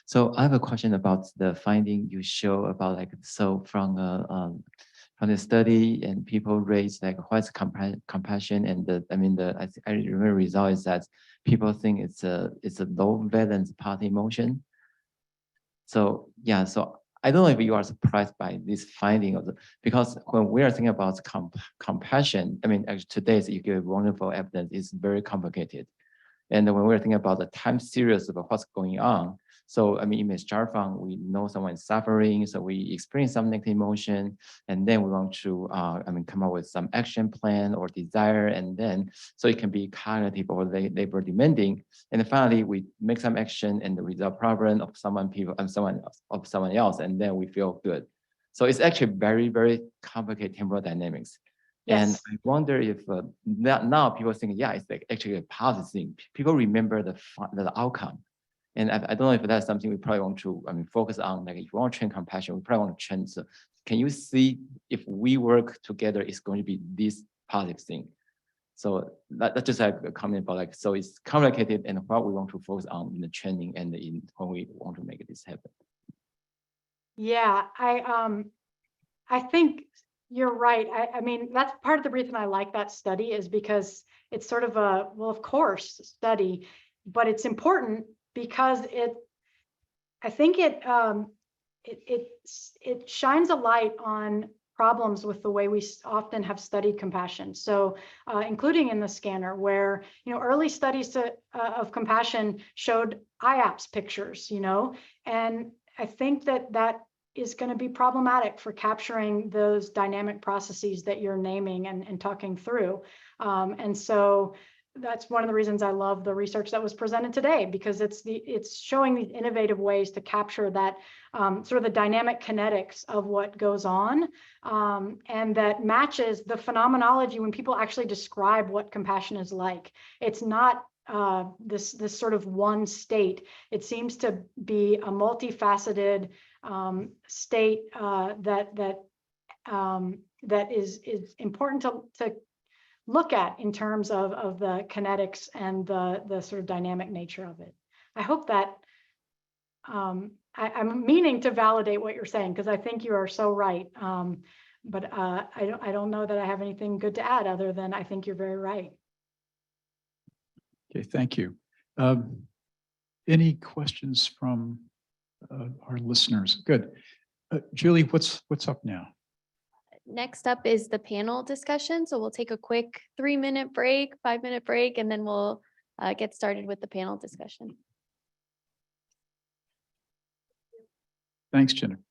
S4: So I have a question about the finding you show about like, so from the study and people raise like what's compassion and I remember result is that people think it's a low valence part emotion. So yeah, so I don't know if you are surprised by this finding of because when we are thinking about compassion, I mean, actually today you give wonderful evidence, it's very complicated. And when we're thinking about the time series of what's going on, so I mean, in start from we know someone is suffering, so we experience some negative emotion, and then we want to, come up with some action plan or desire, and then so it can be cognitive or labor demanding, and then finally we make some action and resolve problem of someone else, and then we feel good. So it's actually very, very complicated temporal dynamics. And
S17: Yes.
S4: I wonder if now people think, yeah, it's like actually a positive thing. People remember the outcome. And I don't know if that's something we probably want to focus on. Like if we want to train compassion, we probably want to train. So can you see if we work together, it's going to be this positive thing? So that's just like a comment about like, so it's complicated and what we want to focus on in the training and in when we want to make this happen.
S17: Yeah, I think you're right. I mean, that's part of the reason I like that study is because it's sort of a, well, of course, study, but it's important because I think it shines a light on problems with the way we often have studied compassion. So including in the scanner where, early studies of compassion showed IAPS pictures, and I think that is going to be problematic for capturing those dynamic processes that you're naming and talking through. And so that's one of the reasons I love the research that was presented today, because it's showing these innovative ways to capture that sort of the dynamic kinetics of what goes on, and that matches the phenomenology when people actually describe what compassion is like. It's not this sort of one state. It seems to be a multifaceted state that is important to look at in terms of the kinetics and the sort of dynamic nature of it. I hope that I'm meaning to validate what you're saying, because I think you are so right. But I don't know that I have anything good to add other than I think you're very right.
S1: Okay, thank you. Any questions from our listeners? Good. Julie, what's up now?
S6: Next up is the panel discussion. So we'll take a quick 3-minute break, 5-minute break, and then we'll get started with the panel discussion.
S1: Thanks, Jennifer.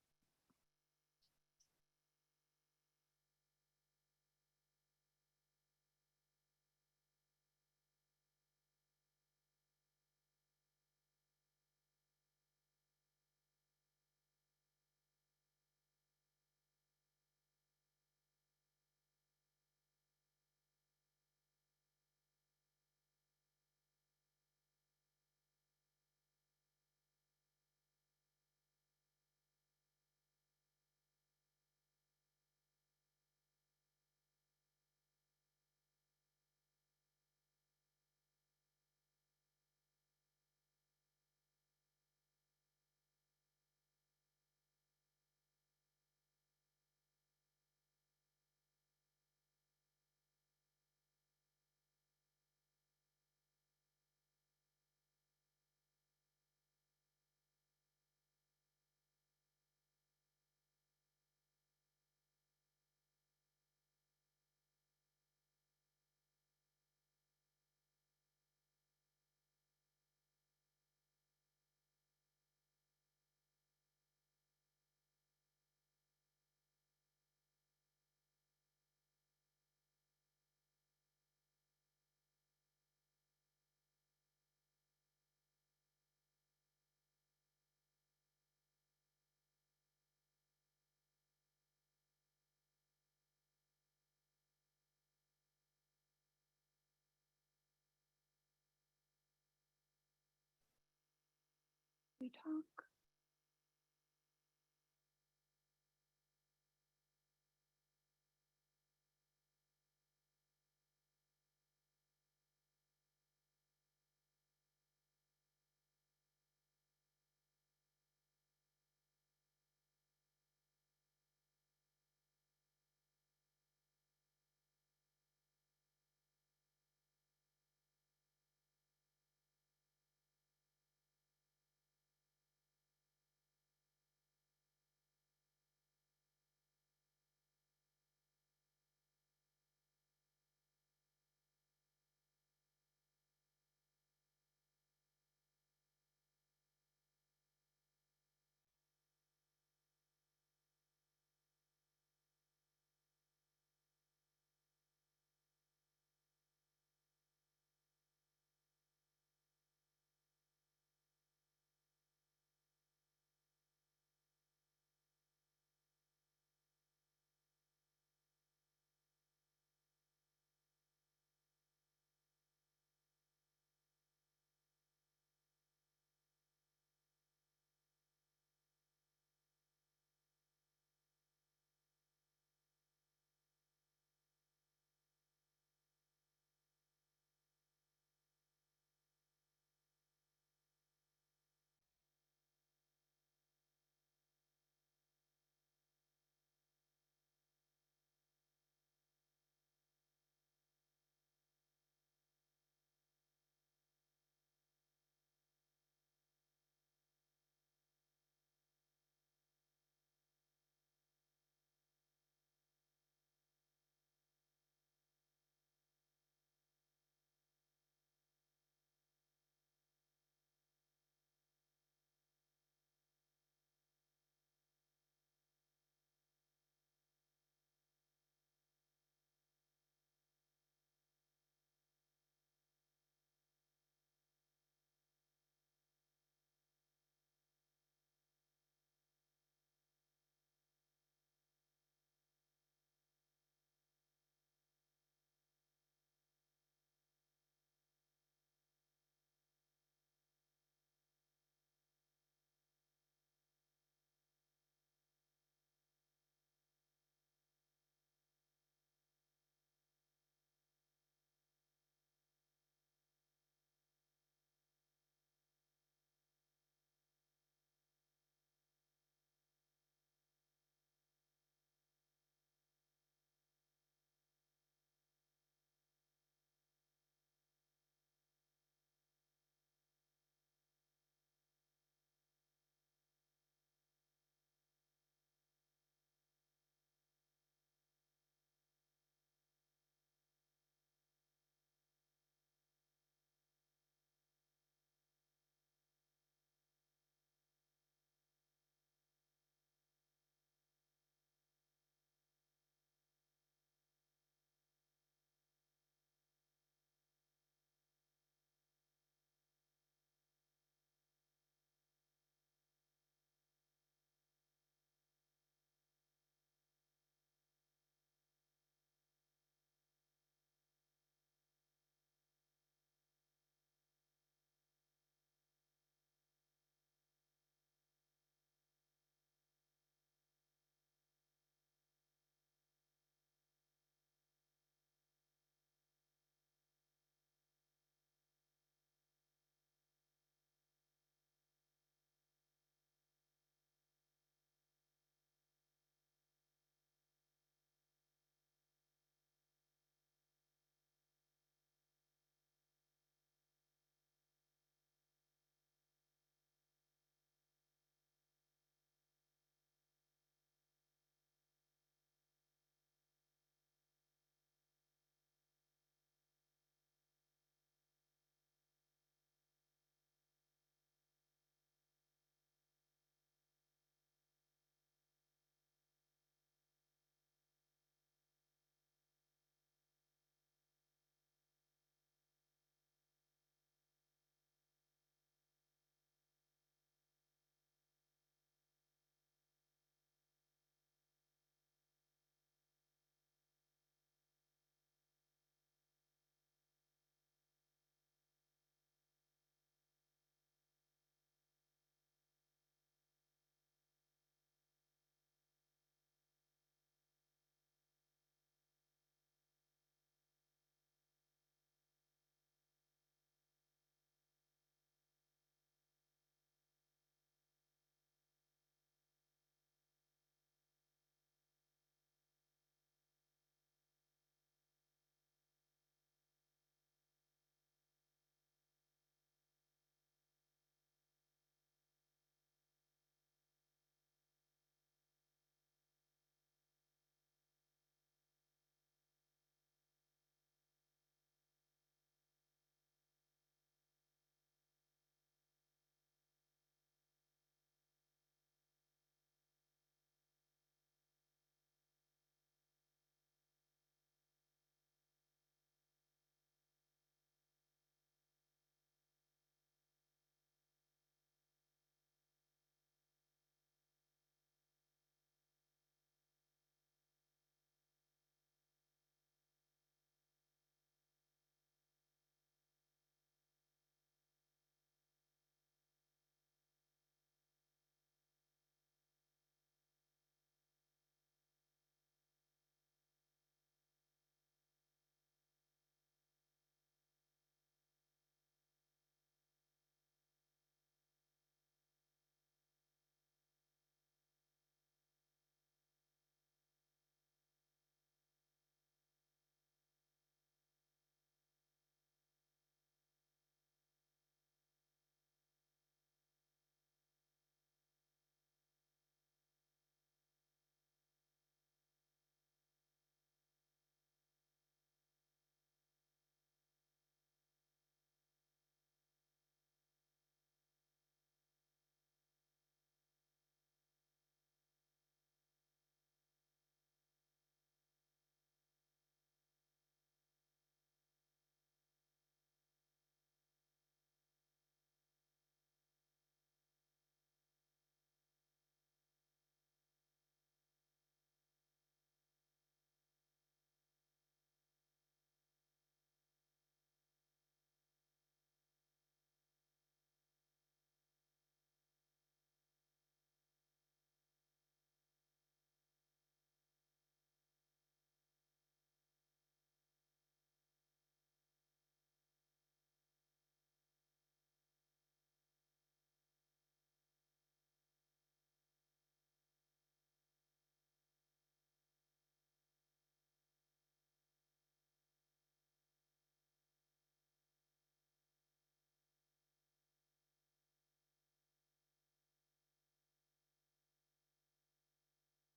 S11: We talk.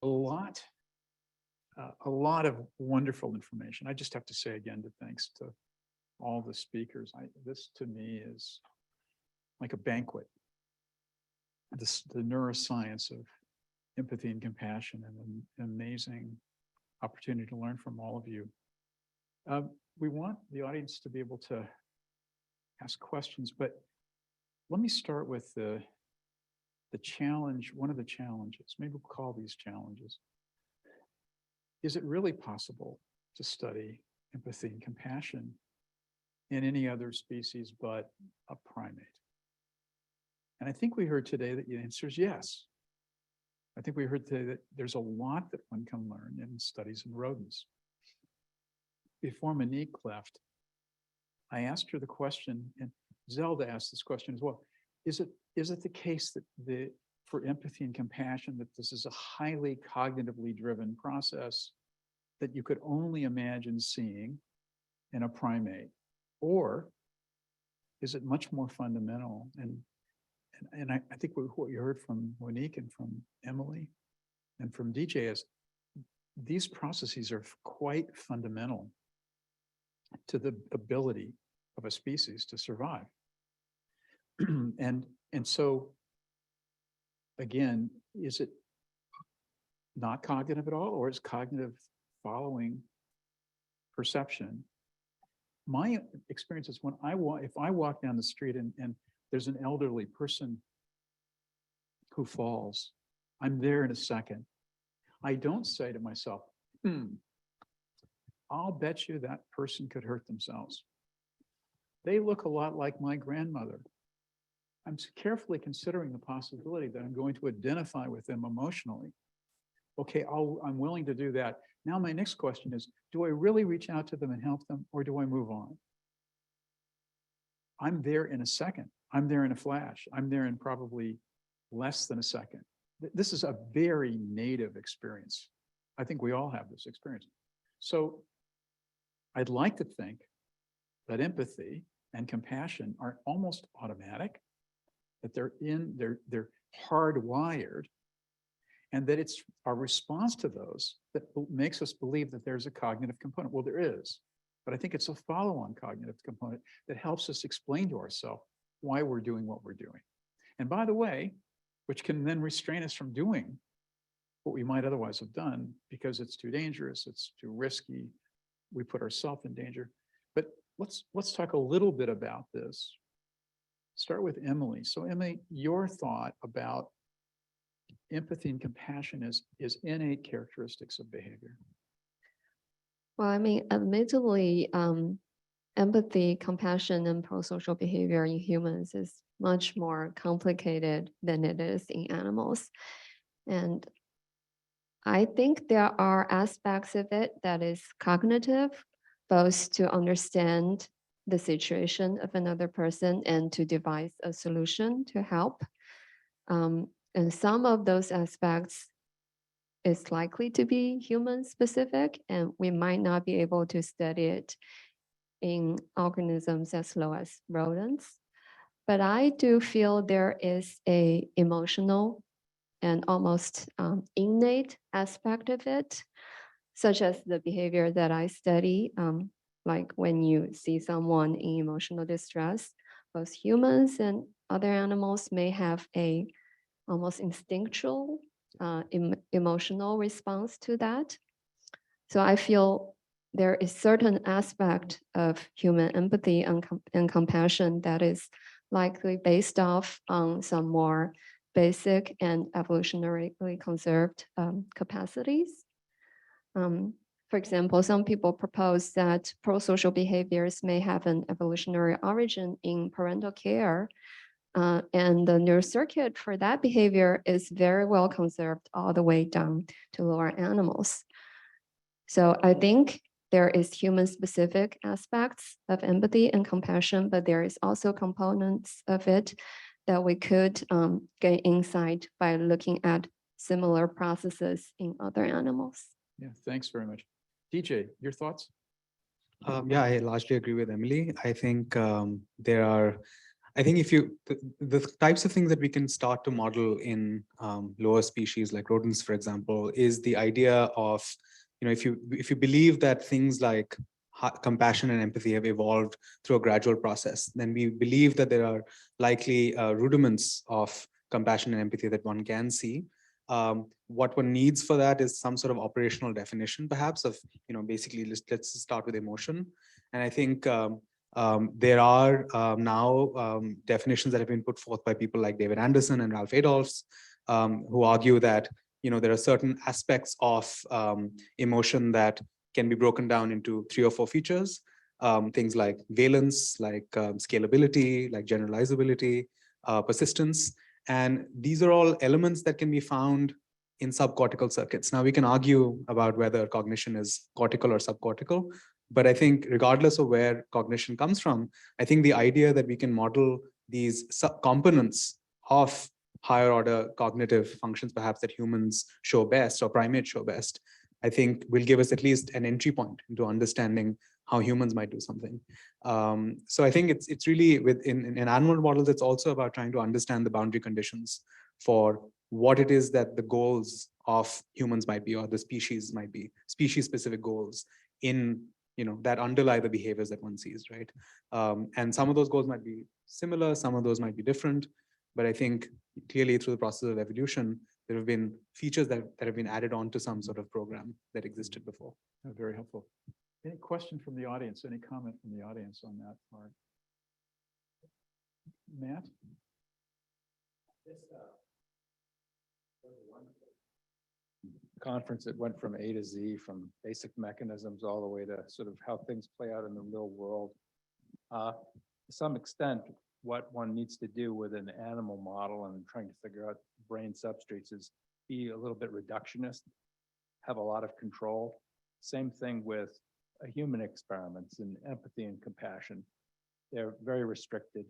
S1: a lot of wonderful information. I just have to say again, thanks to all the speakers. This to me is like a banquet. The neuroscience of empathy and compassion, and an amazing opportunity to learn from all of you. We want the audience to be able to ask questions, but let me start with the challenge, one of the challenges, maybe we'll call these challenges. Is it really possible to study empathy and compassion in any other species but a primate? And I think we heard today that the answer is yes. I think we heard today that there's a lot that one can learn in studies in rodents. Before Monique left, I asked her the question, and Zelda asked this question as well. Is it the case that for empathy and compassion, that this is a highly cognitively driven process that you could only imagine seeing in a primate? Or is it much more fundamental? And I think what you heard from Monique and from Emily and from DJ is these processes are quite fundamental to the ability of a species to survive. And so, again, is it not cognitive at all, or is cognitive following perception? My experience is when if I walk down the street and there's an elderly person who falls, I'm there in a second. I don't say to myself, I'll bet you that person could hurt themselves. They look a lot like my grandmother. I'm carefully considering the possibility that I'm going to identify with them emotionally. Okay, I'm willing to do that. Now my next question is, do I really reach out to them and help them, or do I move on? I'm there in a second. I'm there in a flash. I'm there in probably less than a second. This is a very native experience. I think we all have this experience. So I'd like to think that empathy and compassion are almost automatic, that they're hardwired, and that it's our response to those that makes us believe that there's a cognitive component. Well, there is, but I think it's a follow-on cognitive component that helps us explain to ourselves why we're doing what we're doing. And by the way, which can then restrain us from doing what we might otherwise have done because it's too dangerous, it's too risky, we put ourselves in danger. But let's talk a little bit about this. Start with Emily. So Emily, your thought about empathy and compassion is innate characteristics of behavior.
S7: Well, I mean, admittedly, empathy, compassion, and pro-social behavior in humans is much more complicated than it is in animals. And I think there are aspects of it that is cognitive, both to understand the situation of another person and to devise a solution to help. And some of those aspects is likely to be human specific, and we might not be able to study it in organisms as low as rodents. But I do feel there is a emotional and almost innate aspect of it, such as the behavior that I study, like when you see someone in emotional distress, both humans and other animals may have a almost instinctual emotional response to that. So I feel there is certain aspect of human empathy and compassion that is likely based off on some more basic and evolutionarily conserved capacities. For example, some people propose that pro-social behaviors may have an evolutionary origin in parental care, and the neural circuit for that behavior is very well conserved all the way down to lower animals. So I think there is human-specific aspects of empathy and compassion, but there is also components of it that we could gain insight by looking at similar processes in other animals.
S1: Yeah, thanks very much. DJ, your thoughts?
S12: Yeah, I largely agree with Emily. I think there are I think if you, the types of things that we can start to model in lower species like rodents, for example, is the idea of, if you believe that things like compassion and empathy have evolved through a gradual process, then we believe that there are likely rudiments of compassion and empathy that one can see. What one needs for that is some sort of operational definition, perhaps, of, basically let's start with emotion. And I think there are now definitions that have been put forth by people like David Anderson and Ralph Adolphs, who argue that there are certain aspects of emotion that can be broken down into 3 or 4 features. Things like valence, like scalability, like generalizability, persistence. And these are all elements that can be found in subcortical circuits. Now we can argue about whether cognition is cortical or subcortical, but I think regardless of where cognition comes from, I think the idea that we can model these subcomponents of higher order cognitive functions, perhaps that humans show best or primates show best, I think will give us at least an entry point into understanding how humans might do something. So I think it's really in animal models, it's also about trying to understand the boundary conditions for what it is that the goals of humans might be, or the species might be, species specific goals in, that underlie the behaviors that one sees, right? And some of those goals might be similar, some of those might be different, but I think clearly through the process of evolution, there have been features that have been added on to some sort of program that existed before.
S1: Very helpful. Any question from the audience? Any comment from the audience on that part? Matt?
S5: Conference that went from A to Z, from basic mechanisms all the way to sort of how things play out in the real world. To some extent, what one needs to do with an animal model and trying to figure out brain substrates is be a little bit reductionist, have a lot of control. Same thing with human experiments and empathy and compassion. They're very restricted.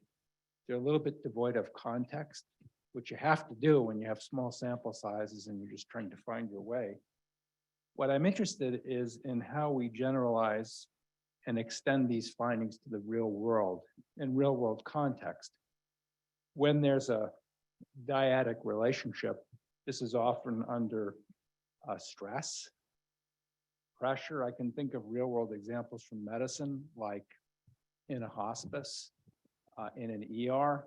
S5: They're a little bit devoid of context, which you have to do when you have small sample sizes and you're just trying to find your way. What I'm interested is in how we generalize and extend these findings to the real world, in real world context. When there's a dyadic relationship, this is often under stress, pressure. I can think of real world examples from medicine, like in a hospice, in an ER,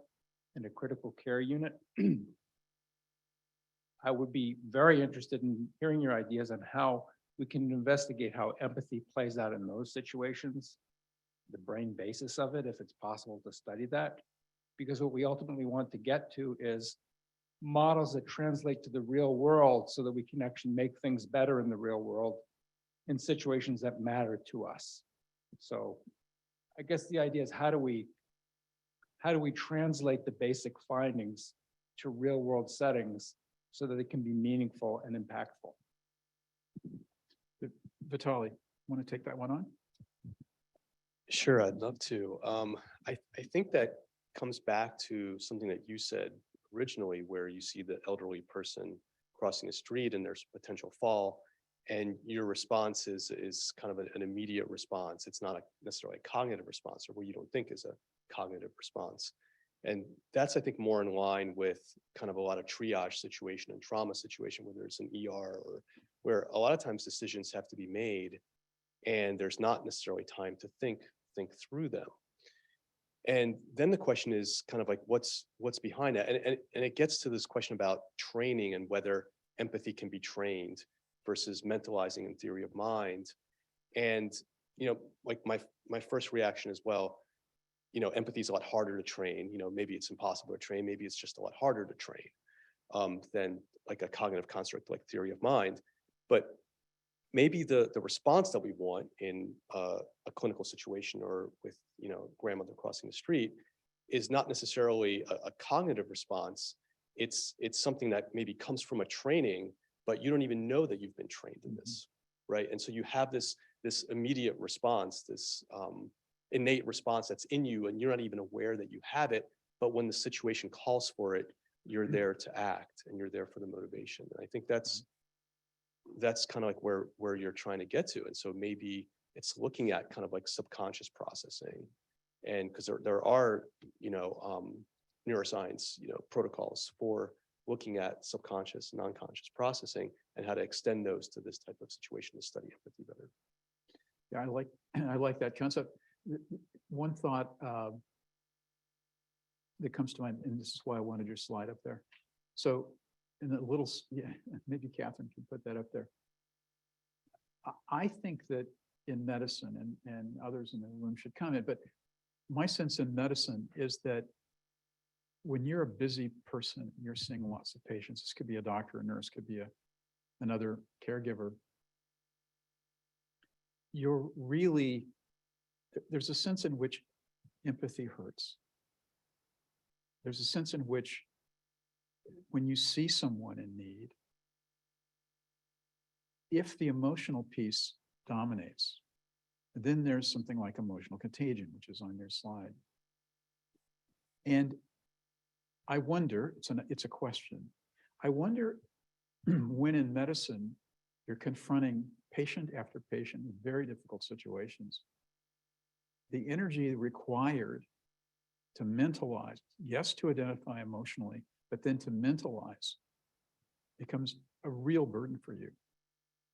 S5: in a critical care unit. I would be very interested in hearing your ideas on how we can investigate how empathy plays out in those situations, the brain basis of it, if it's possible to study that. Because what we ultimately want to get to is models that translate to the real world so that we can actually make things better in the real world in situations that matter to us. So I guess the idea is how do we translate the basic findings to real world settings so that it can be meaningful and impactful?
S1: Vitaly, want to take that one on?
S16: Sure, I'd love to. I think that comes back to something that you said originally, where you see the elderly person crossing the street and there's potential fall, and your response is kind of an immediate response. It's not necessarily a cognitive response, or what you don't think is a cognitive response. And that's, I think, more in line with kind of a lot of triage situation and trauma situation, whether it's an ER or where a lot of times decisions have to be made and there's not necessarily time to think through them. And then the question is kind of like, what's behind that? And it gets to this question about training and whether empathy can be trained versus mentalizing in theory of mind. And, like my first reaction is, well, empathy is a lot harder to train. Maybe it's impossible to train. Maybe it's just a lot harder to train than like a cognitive construct like theory of mind. But maybe the response that we want in a clinical situation or with grandmother crossing the street is not necessarily a cognitive response. It's something that maybe comes from a training, but you don't even know that you've been trained in this, right? And so you have this immediate response, this innate response that's in you, and you're not even aware that you have it. But when the situation calls for it, you're there to act, and you're there for the motivation. And I think that's kind of like where you're trying to get to. And so maybe it's looking at kind of like subconscious processing And because there are, neuroscience, protocols for looking at subconscious, non-conscious processing and how to extend those to this type of situation to study empathy better.
S1: Yeah, I like that concept. One thought that comes to mind, and this is why I wanted your slide up there. So in the little, yeah, maybe Catherine can put that up there. I think that in medicine, and others in the room should comment, but my sense in medicine is that when you're a busy person, you're seeing lots of patients. This could be a doctor, a nurse, could be another caregiver. You're really, there's a sense in which empathy hurts. There's a sense in which when you see someone in need, if the emotional piece dominates, then there's something like emotional contagion, which is on your slide. And I wonder, it's a question. I wonder when in medicine, you're confronting patient after patient in very difficult situations, the energy required to mentalize, yes, to identify emotionally, but then to mentalize becomes a real burden for you.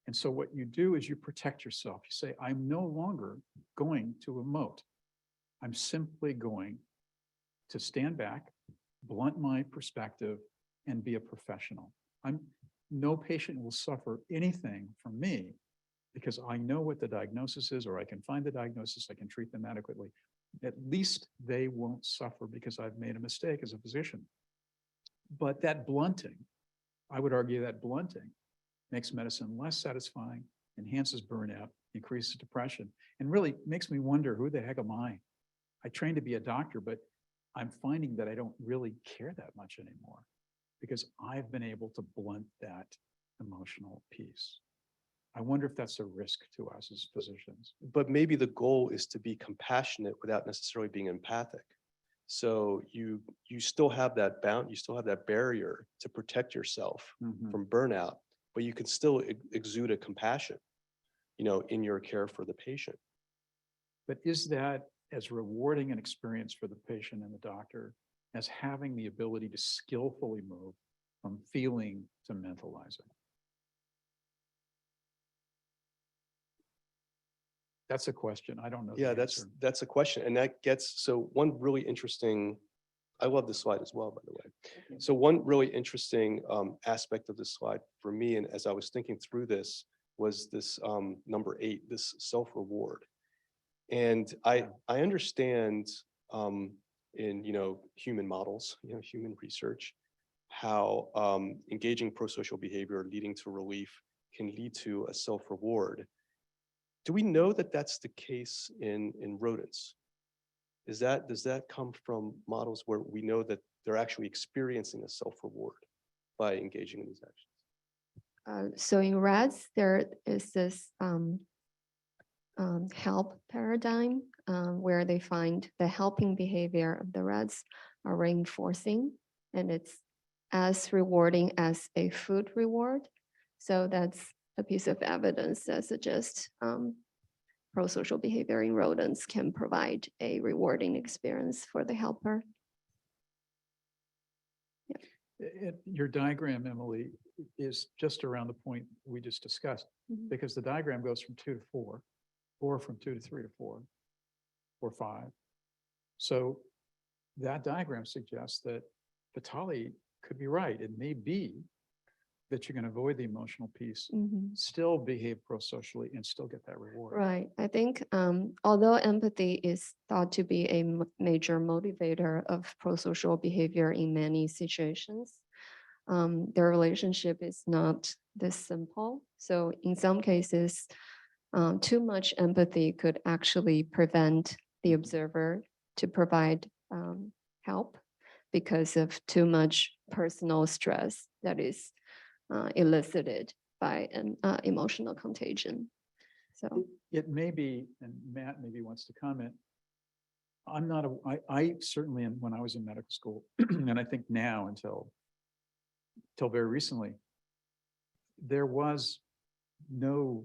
S1: And so what you do is you protect yourself. You say, I'm no longer going to emote. I'm simply going to stand back, blunt my perspective, and be a professional. No patient will suffer anything from me because I know what the diagnosis is, or I can find the diagnosis, I can treat them adequately. At least they won't suffer because I've made a mistake as a physician. But that blunting, I would argue that blunting makes medicine less satisfying, enhances burnout, increases depression, and really makes me wonder, who the heck am I? I trained to be a doctor, but I'm finding that I don't really care that much anymore because I've been able to blunt that emotional piece. I wonder if that's a risk to us as physicians.
S16: But maybe the goal is to be compassionate without necessarily being empathic. So you still have that you still have that barrier to protect yourself from burnout, but you can still exude a compassion, in your care for the patient.
S1: But is that as rewarding an experience for the patient and the doctor as having the ability to skillfully move from feeling to mentalizing? That's a question. I don't know.
S16: Yeah, that's a question. And that gets, so one really interesting, I love this slide as well, by the way. So one really interesting aspect of this slide for me, and as I was thinking through this, was this number 8, this self-reward. And I understand in human models, human research, how engaging prosocial behavior leading to relief can lead to a self-reward. Do we know that that's the case in rodents? Does that come from models where we know that they're actually experiencing a self-reward by engaging in these actions?
S7: So in rats, there is this help paradigm where they find the helping behavior of the rats are reinforcing, and it's as rewarding as a food reward. So that's a piece of evidence that suggests prosocial behavior in rodents can provide a rewarding experience for the helper.
S1: Your diagram, Emily, is just around the point we just discussed, because the diagram goes from 2 to 4, or from 2 to 3 to 4, or 5. So that diagram suggests that Vitaly could be right. It may be that you can avoid the emotional piece, still behave prosocially, and still get that reward.
S7: Right. I think although empathy is thought to be a major motivator of prosocial behavior in many situations, their relationship is not this simple. So in some cases, too much empathy could actually prevent the observer to provide help because of too much personal stress that is elicited by an emotional contagion. So
S1: it may be, and Matt maybe wants to comment. I certainly, when I was in medical school, and I think now until very recently, there was no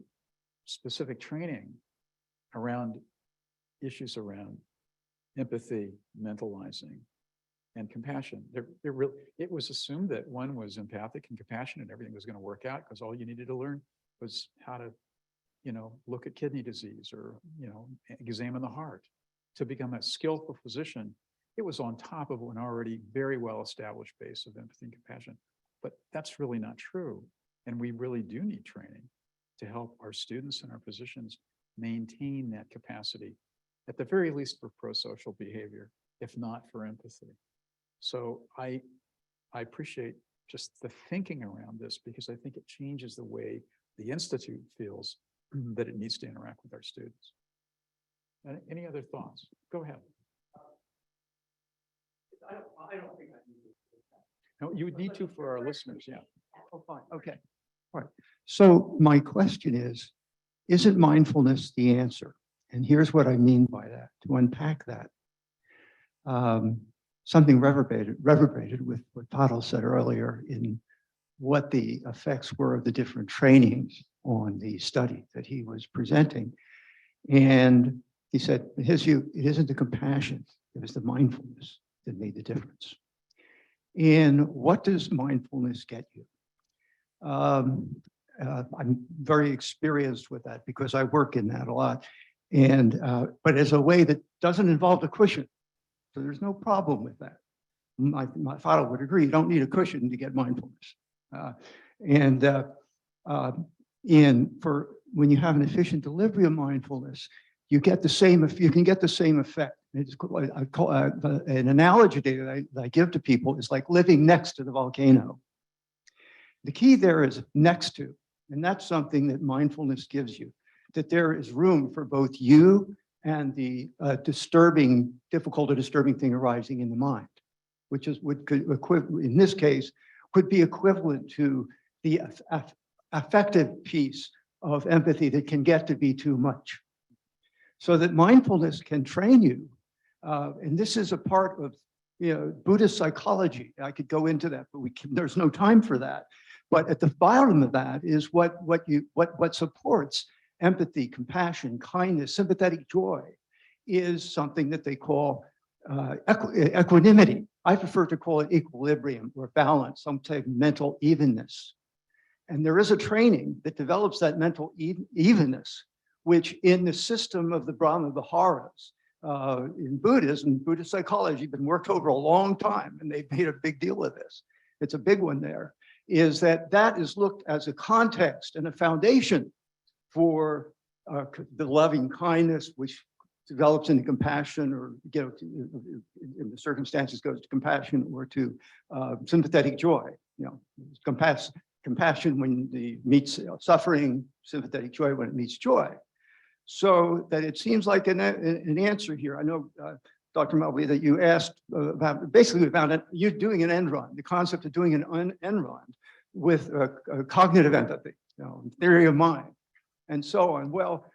S1: specific training around issues around empathy, mentalizing, and compassion. It was assumed that one was empathic and compassionate and everything was going to work out because all you needed to learn was how to, look at kidney disease or, examine the heart. To become a skillful physician, it was on top of an already very well-established base of empathy and compassion. But that's really not true. And we really do need training to help our students and our physicians maintain that capacity, at the very least for pro-social behavior, if not for empathy. So I appreciate just the thinking around this because I think it changes the way the Institute feels that it needs to interact with our students. Any other thoughts? Go ahead. I don't think I need to. No, you would need to for our listeners, yeah.
S18: Oh, fine, okay. All right. So my question is, isn't mindfulness the answer? And here's what I mean by that, to unpack that. Something reverberated with what Fadel said earlier in what the effects were of the different trainings on the study that he was presenting. And he said, his view, it isn't the compassion, it was the mindfulness that made the difference. And what does mindfulness get you? I'm very experienced with that because I work in that a lot. And but as a way that doesn't involve a cushion. So there's no problem with that. My father would agree, you don't need a cushion to get mindfulness. And for when you have an efficient delivery of mindfulness, you get the same, you can get the same effect. It's, I call an analogy that I give to people is like living next to the volcano. The key there is next to, and that's something that mindfulness gives you, that there is room for both you and the difficult or disturbing thing arising in the mind, which is in this case could be equivalent to the affective piece of empathy that can get to be too much. So that mindfulness can train you, and this is a part of Buddhist psychology. I could go into that, but there's no time for that. But at the bottom of that is what supports empathy, compassion, kindness, sympathetic joy is something that they call equanimity. I prefer to call it equilibrium or balance, some type of mental evenness. And there is a training that develops that mental evenness, which in the system of the Brahma Viharas, in Buddhism, Buddhist psychology, been worked over a long time, and they've made a big deal of this. It's a big one there, is that is looked as a context and a foundation for the loving kindness, which develops into compassion, or in the circumstances goes to compassion, or to sympathetic joy. Compassion when it meets suffering, sympathetic joy when it meets joy. So that it seems like an answer here. I know, Dr. Melby, that you asked about you doing an end run, the concept of doing an end run with cognitive empathy, theory of mind, and so on. Well,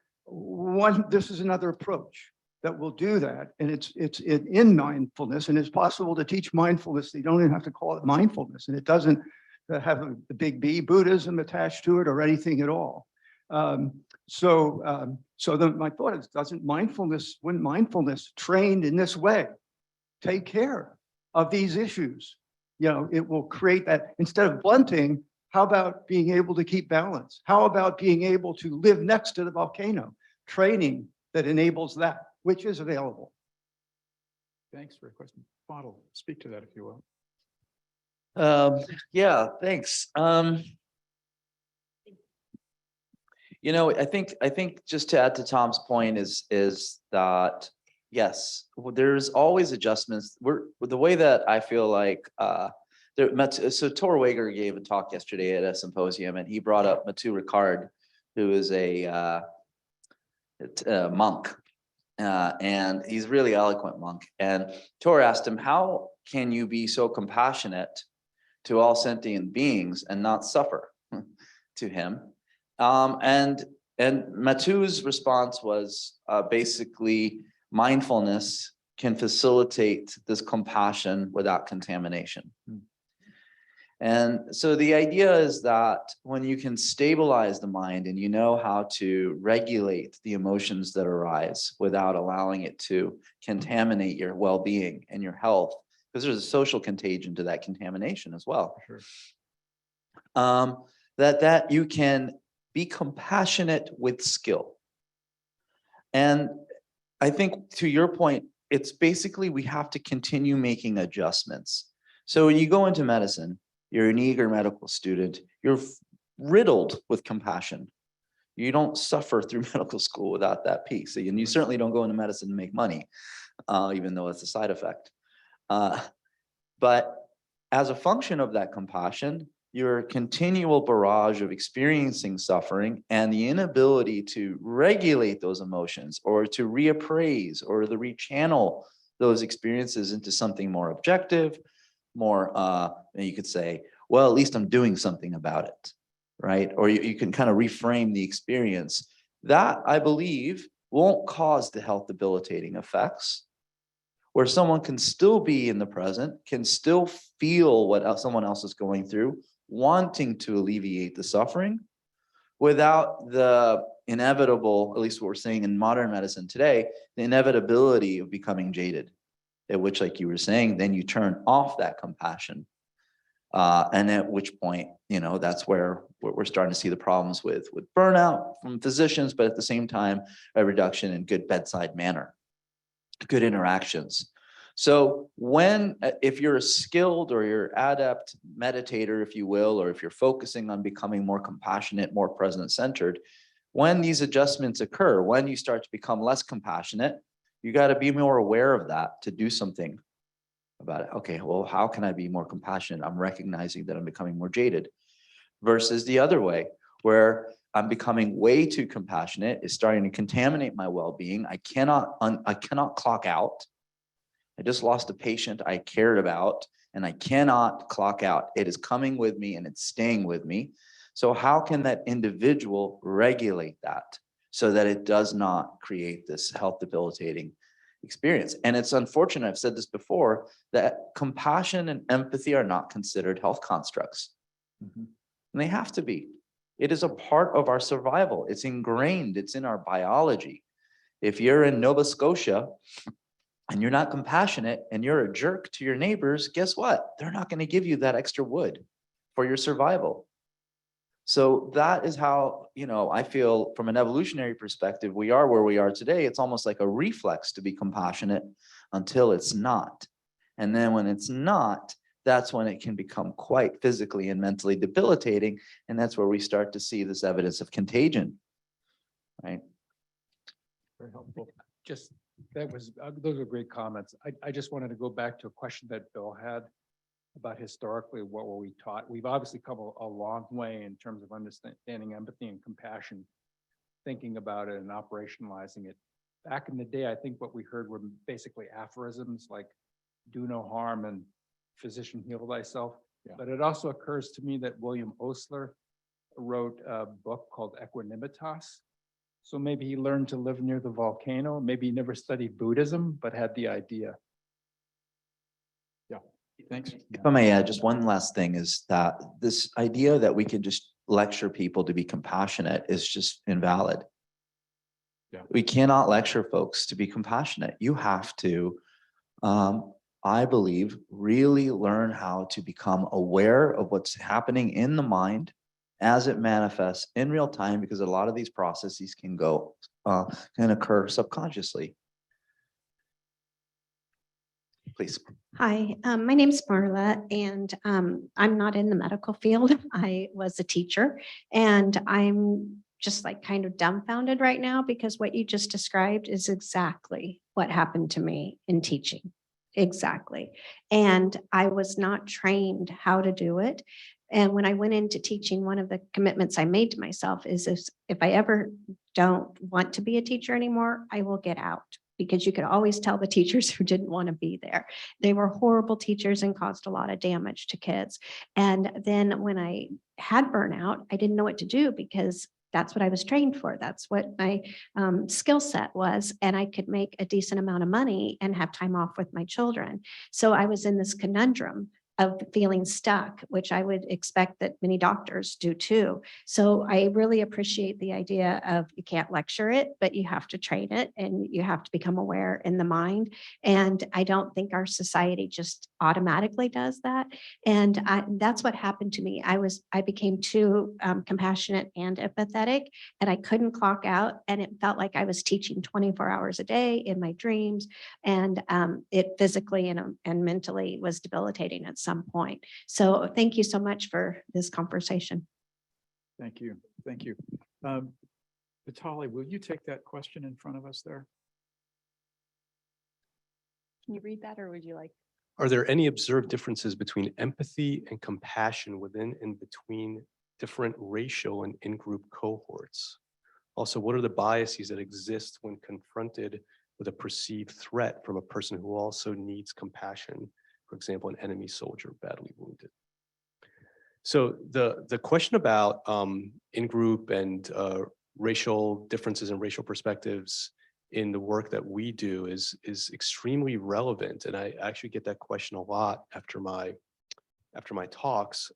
S18: this is another approach that will do that, and it's in mindfulness, and it's possible to teach mindfulness. You don't even have to call it mindfulness, and it doesn't have the big B Buddhism attached to it or anything at all. So my thought is, wouldn't mindfulness trained in this way take care of these issues? It will create that, instead of blunting, how about being able to keep balance? How about being able to live next to the volcano? Training that enables that, which is available.
S1: Thanks for your question. Fadel, speak to that if you will.
S2: Yeah, thanks. I think just to add to Tom's point is that yes, there's always adjustments. The way that I feel like so Tor Wager gave a talk yesterday at a symposium, and he brought up Matthieu Ricard, who is a monk, and he's a really eloquent monk. And Tor asked him, "How can you be so compassionate to all sentient beings and not suffer?" to him. And Matthieu's response was basically, mindfulness can facilitate this compassion without contamination. And so the idea is that when you can stabilize the mind and you know how to regulate the emotions that arise without allowing it to contaminate your well-being and your health, because there's a social contagion to that contamination as well.
S1: Sure.
S2: That you can be compassionate with skill. And I think to your point, it's basically we have to continue making adjustments. So when you go into medicine, you're an eager medical student, you're riddled with compassion. You don't suffer through medical school without that piece. And you certainly don't go into medicine to make money, even though it's a side effect. But as a function of that compassion, your continual barrage of experiencing suffering and the inability to regulate those emotions or to reappraise or to rechannel those experiences into something more objective, more, you could say, well, at least I'm doing something about it, right? Or you can kind of reframe the experience. That, I believe, won't cause the health debilitating effects, where someone can still be in the present, can still feel what someone else is going through, wanting to alleviate the suffering without the inevitable, at least what we're seeing in modern medicine today, the inevitability of becoming jaded, at which, like you were saying, then you turn off that compassion. And at which point, that's where we're starting to see the problems with burnout from physicians, but at the same time, a reduction in good bedside manner, good interactions. So if you're a skilled or you're adept meditator, if you will, or if you're focusing on becoming more compassionate, more present-centered, when these adjustments occur, when you start to become less compassionate, you got to be more aware of that to do something about it. Okay, well, how can I be more compassionate? I'm recognizing that I'm becoming more jaded, versus the other way, where I'm becoming way too compassionate, is starting to contaminate my well-being. I cannot clock out. I just lost a patient I cared about, and I cannot clock out. It is coming with me and it's staying with me. So how can that individual regulate that so that it does not create this health debilitating experience? And it's unfortunate, I've said this before, that compassion and empathy are not considered health constructs. And they have to be. It is a part of our survival. It's ingrained, it's in our biology. If you're in Nova Scotia and you're not compassionate and you're a jerk to your neighbors, guess what? They're not going to give you that extra wood for your survival. So that is how, I feel from an evolutionary perspective, we are where we are today. It's almost like a reflex to be compassionate until it's not. And then when it's not, that's when it can become quite physically and mentally debilitating. And that's where we start to see this evidence of contagion, right?
S5: Very helpful. Those are great comments. I just wanted to go back to a question that Bill had about historically, what were we taught? We've obviously come a long way in terms of understanding empathy and compassion, thinking about it and operationalizing it. Back in the day, I think what we heard were basically aphorisms like do no harm and physician heal thyself.
S1: Yeah.
S5: But it also occurs to me that William Osler wrote a book called Equanimitas. So maybe he learned to live near the volcano. Maybe he never studied Buddhism, but had the idea.
S1: Yeah, thanks.
S2: If I may add, just one last thing is that this idea that we can just lecture people to be compassionate is just invalid.
S1: Yeah.
S2: We cannot lecture folks to be compassionate. You have to, I believe, really learn how to become aware of what's happening in the mind as it manifests in real time, because a lot of these processes can occur subconsciously. Please.
S19: Hi, my name's Marla, and I'm not in the medical field. I was a teacher, and I'm just like kind of dumbfounded right now because what you just described is exactly what happened to me in teaching. Exactly. And I was not trained how to do it. And when I went into teaching, one of the commitments I made to myself is if I ever don't want to be a teacher anymore, I will get out. Because you could always tell the teachers who didn't want to be there. They were horrible teachers and caused a lot of damage to kids. And then when I had burnout, I didn't know what to do because that's what I was trained for. That's what my skill set was. And I could make a decent amount of money and have time off with my children. So I was in this conundrum of feeling stuck, which I would expect that many doctors do too. So I really appreciate the idea of you can't lecture it, but you have to train it and you have to become aware in the mind. And I don't think our society just automatically does that. And that's what happened to me. I became too compassionate and empathetic, and I couldn't clock out. And it felt like I was teaching 24 hours a day in my dreams. And it physically and mentally was debilitating at some point. So thank you so much for this conversation.
S1: Thank you. Thank you. Vitaly, will you take that question in front of us there?
S11: Can you read that, or would you like?
S16: Are there any observed differences between empathy and compassion within and between different racial and in-group cohorts? Also, what are the biases that exist when confronted with a perceived threat from a person who also needs compassion, for example, an enemy soldier badly wounded? So the question about in-group and racial differences and racial perspectives in the work that we do is extremely relevant. And I actually get that question a lot after my talks.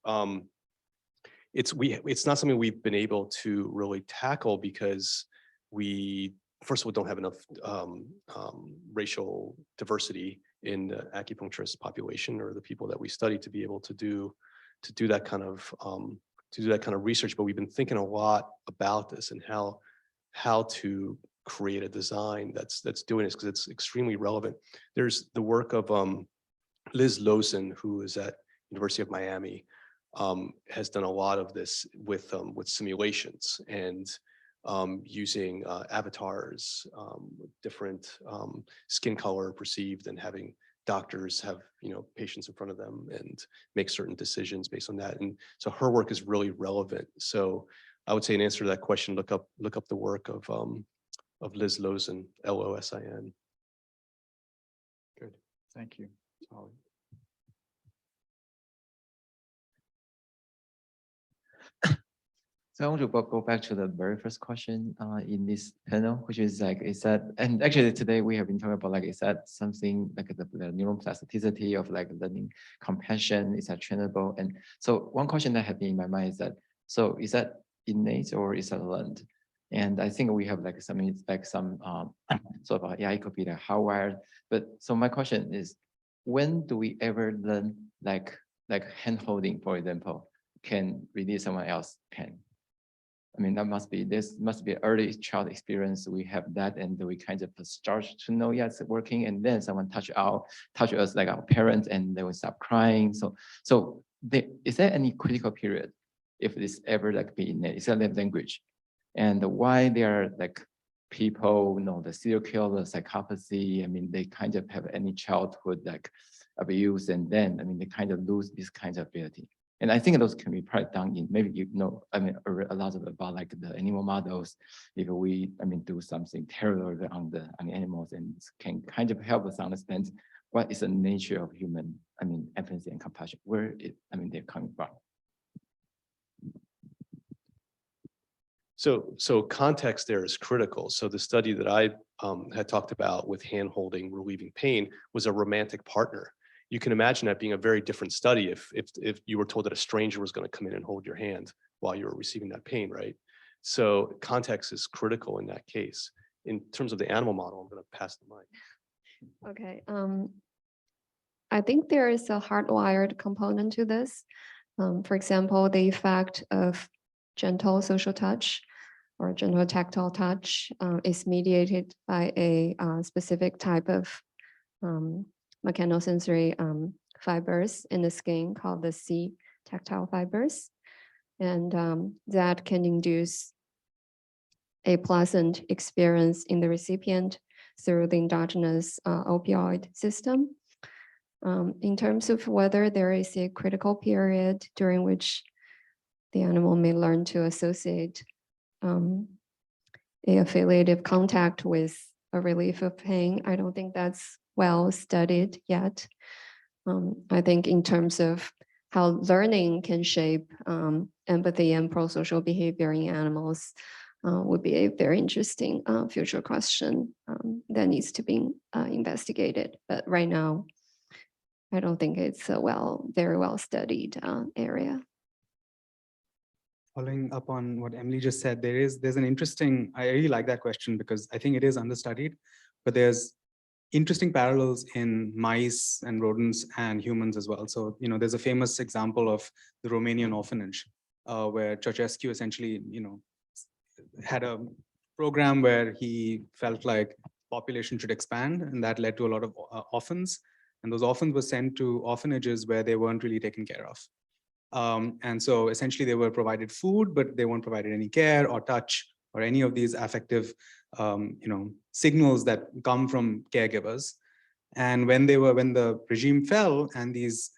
S16: It's not something we've been able to really tackle because we, first of all, don't have enough racial diversity in the acupuncturist population or the people that we study to be able to do that kind of research. But we've been thinking a lot about this and how to create a design that's doing this, because it's extremely relevant. There's the work of Liz Lawson, who is at University of Miami, has done a lot of this with simulations and using avatars, different skin color perceived, and having doctors have patients in front of them and make certain decisions based on that. And so her work is really relevant. So I would say in answer to that question, look up the work of Liz Lawson, Lowsin.
S1: Good. Thank you. Vitaly.
S4: So I want to go back to the very first question in this panel, which is like, is that, and actually today we have been talking about, like, is that something like the neuroplasticity of like learning compassion, is that trainable? And so one question that had been in my mind is that, so is that innate or is that learned? And I think we have like some sort of, yeah, it could be like hardwired. But so my question is, when do we ever learn like hand holding, for example, can relieve someone else's pain? I mean, this must be early child experience. We have that, and we kind of start to know, yeah, it's working. And then someone touch us, like our parents, and they will stop crying. So is there any critical period if it's ever like be innate? Is that language? And why there are like people, the serial killer, the psychopathy, I mean, they kind of have any childhood like abuse, and then, I mean, they kind of lose this kind of ability. And I think those can be probably done in maybe, I mean, a lot of about like the animal models. If we, I mean, do something terrible on the animals, and can kind of help us understand what is the nature of human, I mean, empathy and compassion, where they're coming from.
S16: So context there is critical. So the study that I had talked about with hand holding, relieving pain, was a romantic partner. You can imagine that being a very different study if you were told that a stranger was going to come in and hold your hand while you were receiving that pain, right? So context is critical in that case. In terms of the animal model, I'm going to pass the mic.
S7: Okay. I think there is a hardwired component to this. For example, the effect of gentle social touch or gentle tactile touch is mediated by a specific type of mechanosensory fibers in the skin called the C tactile fibers. And that can induce a pleasant experience in the recipient through the endogenous opioid system. In terms of whether there is a critical period during which the animal may learn to associate a affiliative contact with a relief of pain, I don't think that's well studied yet. I think in terms of how learning can shape empathy and prosocial behavior in animals would be a very interesting future question that needs to be investigated. But right now, I don't think it's a very well studied area.
S12: Following up on what Emily just said, there's an interesting, I really like that question because I think it is understudied, but there's interesting parallels in mice and rodents and humans as well. So, there's a famous example of the Romanian orphanage where Ceausescu essentially, had a program where he felt like population should expand, and that led to a lot of orphans. And those orphans were sent to orphanages where they weren't really taken care of. And so essentially they were provided food, but they weren't provided any care or touch or any of these affective, signals that come from caregivers. And when the regime fell and these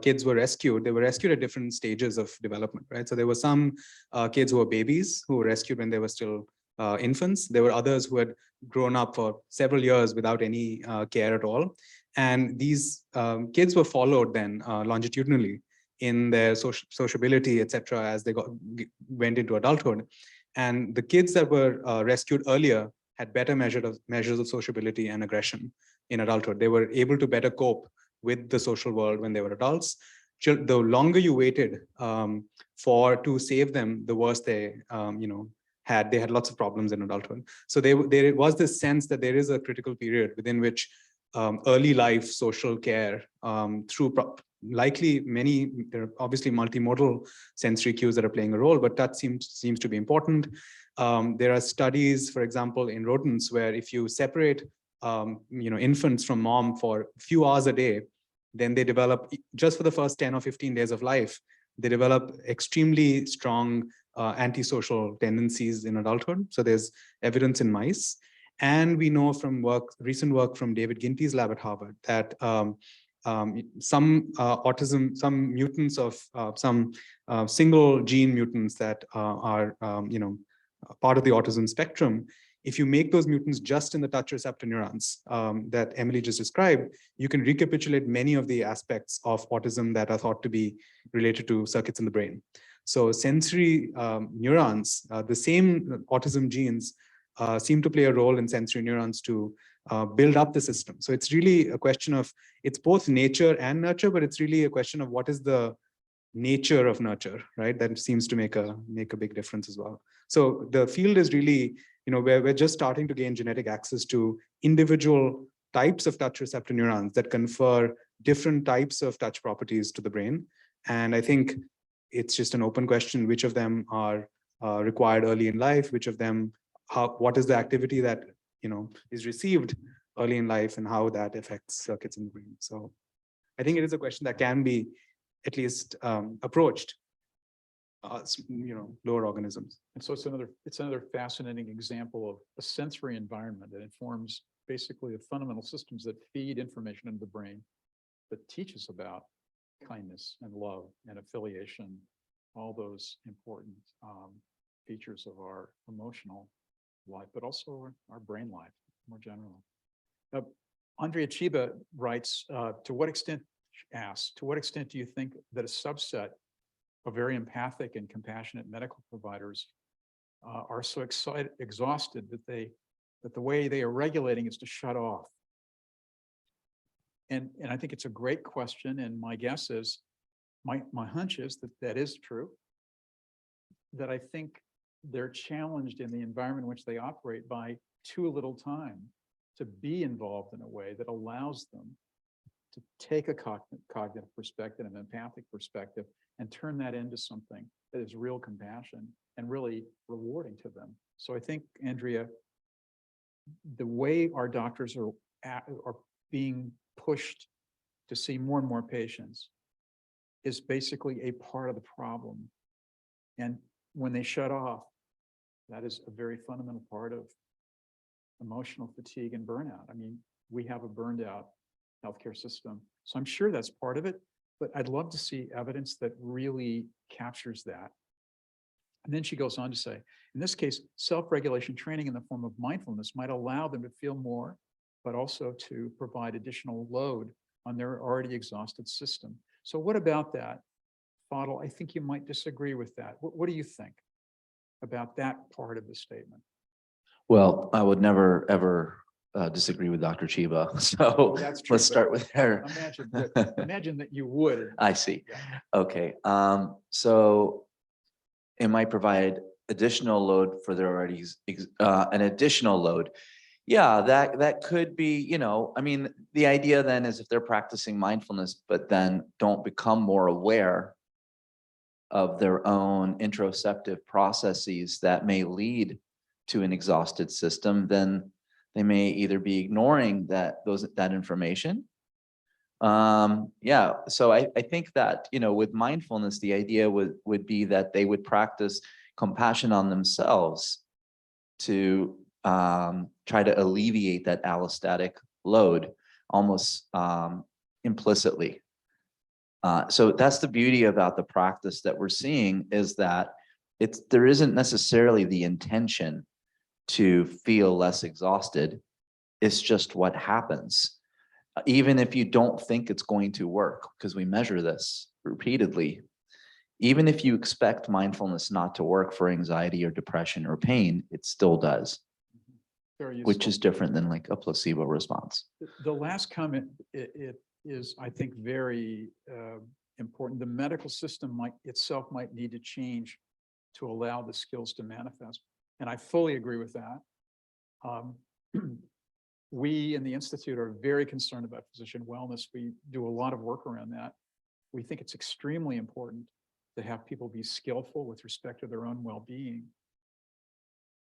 S12: kids were rescued, they were rescued at different stages of development, right? So there were some kids who were babies who were rescued when they were still infants. There were others who had grown up for several years without any care at all. And these kids were followed then longitudinally in their sociability, etc., as they went into adulthood. And the kids that were rescued earlier had better measures of sociability and aggression in adulthood. They were able to better cope with the social world when they were adults. The longer you waited to save them, the worse they had lots of problems in adulthood. So there was this sense that there is a critical period within which early life social care through likely there are obviously multimodal sensory cues that are playing a role, but that seems to be important. There are studies, for example, in rodents where if you separate infants from mom for a few hours a day, then they develop, just for the first 10 or 15 days of life, they develop extremely strong antisocial tendencies in adulthood. So there's evidence in mice. And we know from recent work from David Ginty's lab at Harvard that some autism, some mutants of some single gene mutants that are part of the autism spectrum, if you make those mutants just in the touch receptor neurons that Emily just described, you can recapitulate many of the aspects of autism that are thought to be related to circuits in the brain. So sensory neurons, the same autism genes seem to play a role in sensory neurons to build up the system. So it's really a question of, it's both nature and nurture, but it's really a question of what is the nature of nurture, right? That seems to make a big difference as well. So the field is really, we're just starting to gain genetic access to individual types of touch receptor neurons that confer different types of touch properties to the brain. And I think it's just an open question, which of them are required early in life, which of them, what is the activity that is received early in life and how that affects circuits in the brain. So I think it is a question that can be at least approached, lower organisms.
S1: And so it's another fascinating example of a sensory environment that informs basically the fundamental systems that feed information into the brain, that teach us about kindness and love and affiliation, all those important features of our emotional life, but also our brain life more generally. Andrea Chiba writes, to what extent do you think that a subset of very empathic and compassionate medical providers are so exhausted that the way they are regulating is to shut off? And I think it's a great question. And my guess is, my hunch is that is true, that I think they're challenged in the environment in which they operate by too little time to be involved in a way that allows them to take a cognitive perspective, an empathic perspective, and turn that into something that is real compassion and really rewarding to them. So I think, Andrea, the way our doctors are being pushed to see more and more patients is basically a part of the problem. And when they shut off, that is a very fundamental part of emotional fatigue and burnout. I mean, we have a burned out healthcare system. So I'm sure that's part of it, but I'd love to see evidence that really captures that. And then she goes on to say, in this case, self-regulation training in the form of mindfulness might allow them to feel more, but also to provide additional load on their already exhausted system. So what about that? Fadel, I think you might disagree with that. What do you think about that part of the statement?
S2: Well, I would never, ever disagree with Dr. Chiba. So
S1: That's true,
S2: let's
S1: but
S2: start with her.
S1: Imagine that you would.
S2: I see.
S1: Yeah.
S2: Okay, so it might provide additional load for their already, an additional load. Yeah, that could be, you know, I mean, the idea then is if they're practicing mindfulness, but then don't become more aware of their own interoceptive processes that may lead to an exhausted system, then they may either be ignoring that information. Yeah, so I think that, you know, with mindfulness, the idea would be that they would practice compassion on themselves to try to alleviate that allostatic load almost implicitly. So that's the beauty about the practice that we're seeing, is that there isn't necessarily the intention to feel less exhausted. It's just what happens. Even if you don't think it's going to work, because we measure this repeatedly, even if you expect mindfulness not to work for anxiety or depression or pain, it still does,
S1: Very
S2: which
S1: useful.
S2: is different than like a placebo response.
S1: The last comment, it is, I think, very important. The medical system itself might need to change to allow the skills to manifest. And I fully agree with that. We in the Institute are very concerned about physician wellness. We do a lot of work around that. We think it's extremely important to have people be skillful with respect to their own well-being.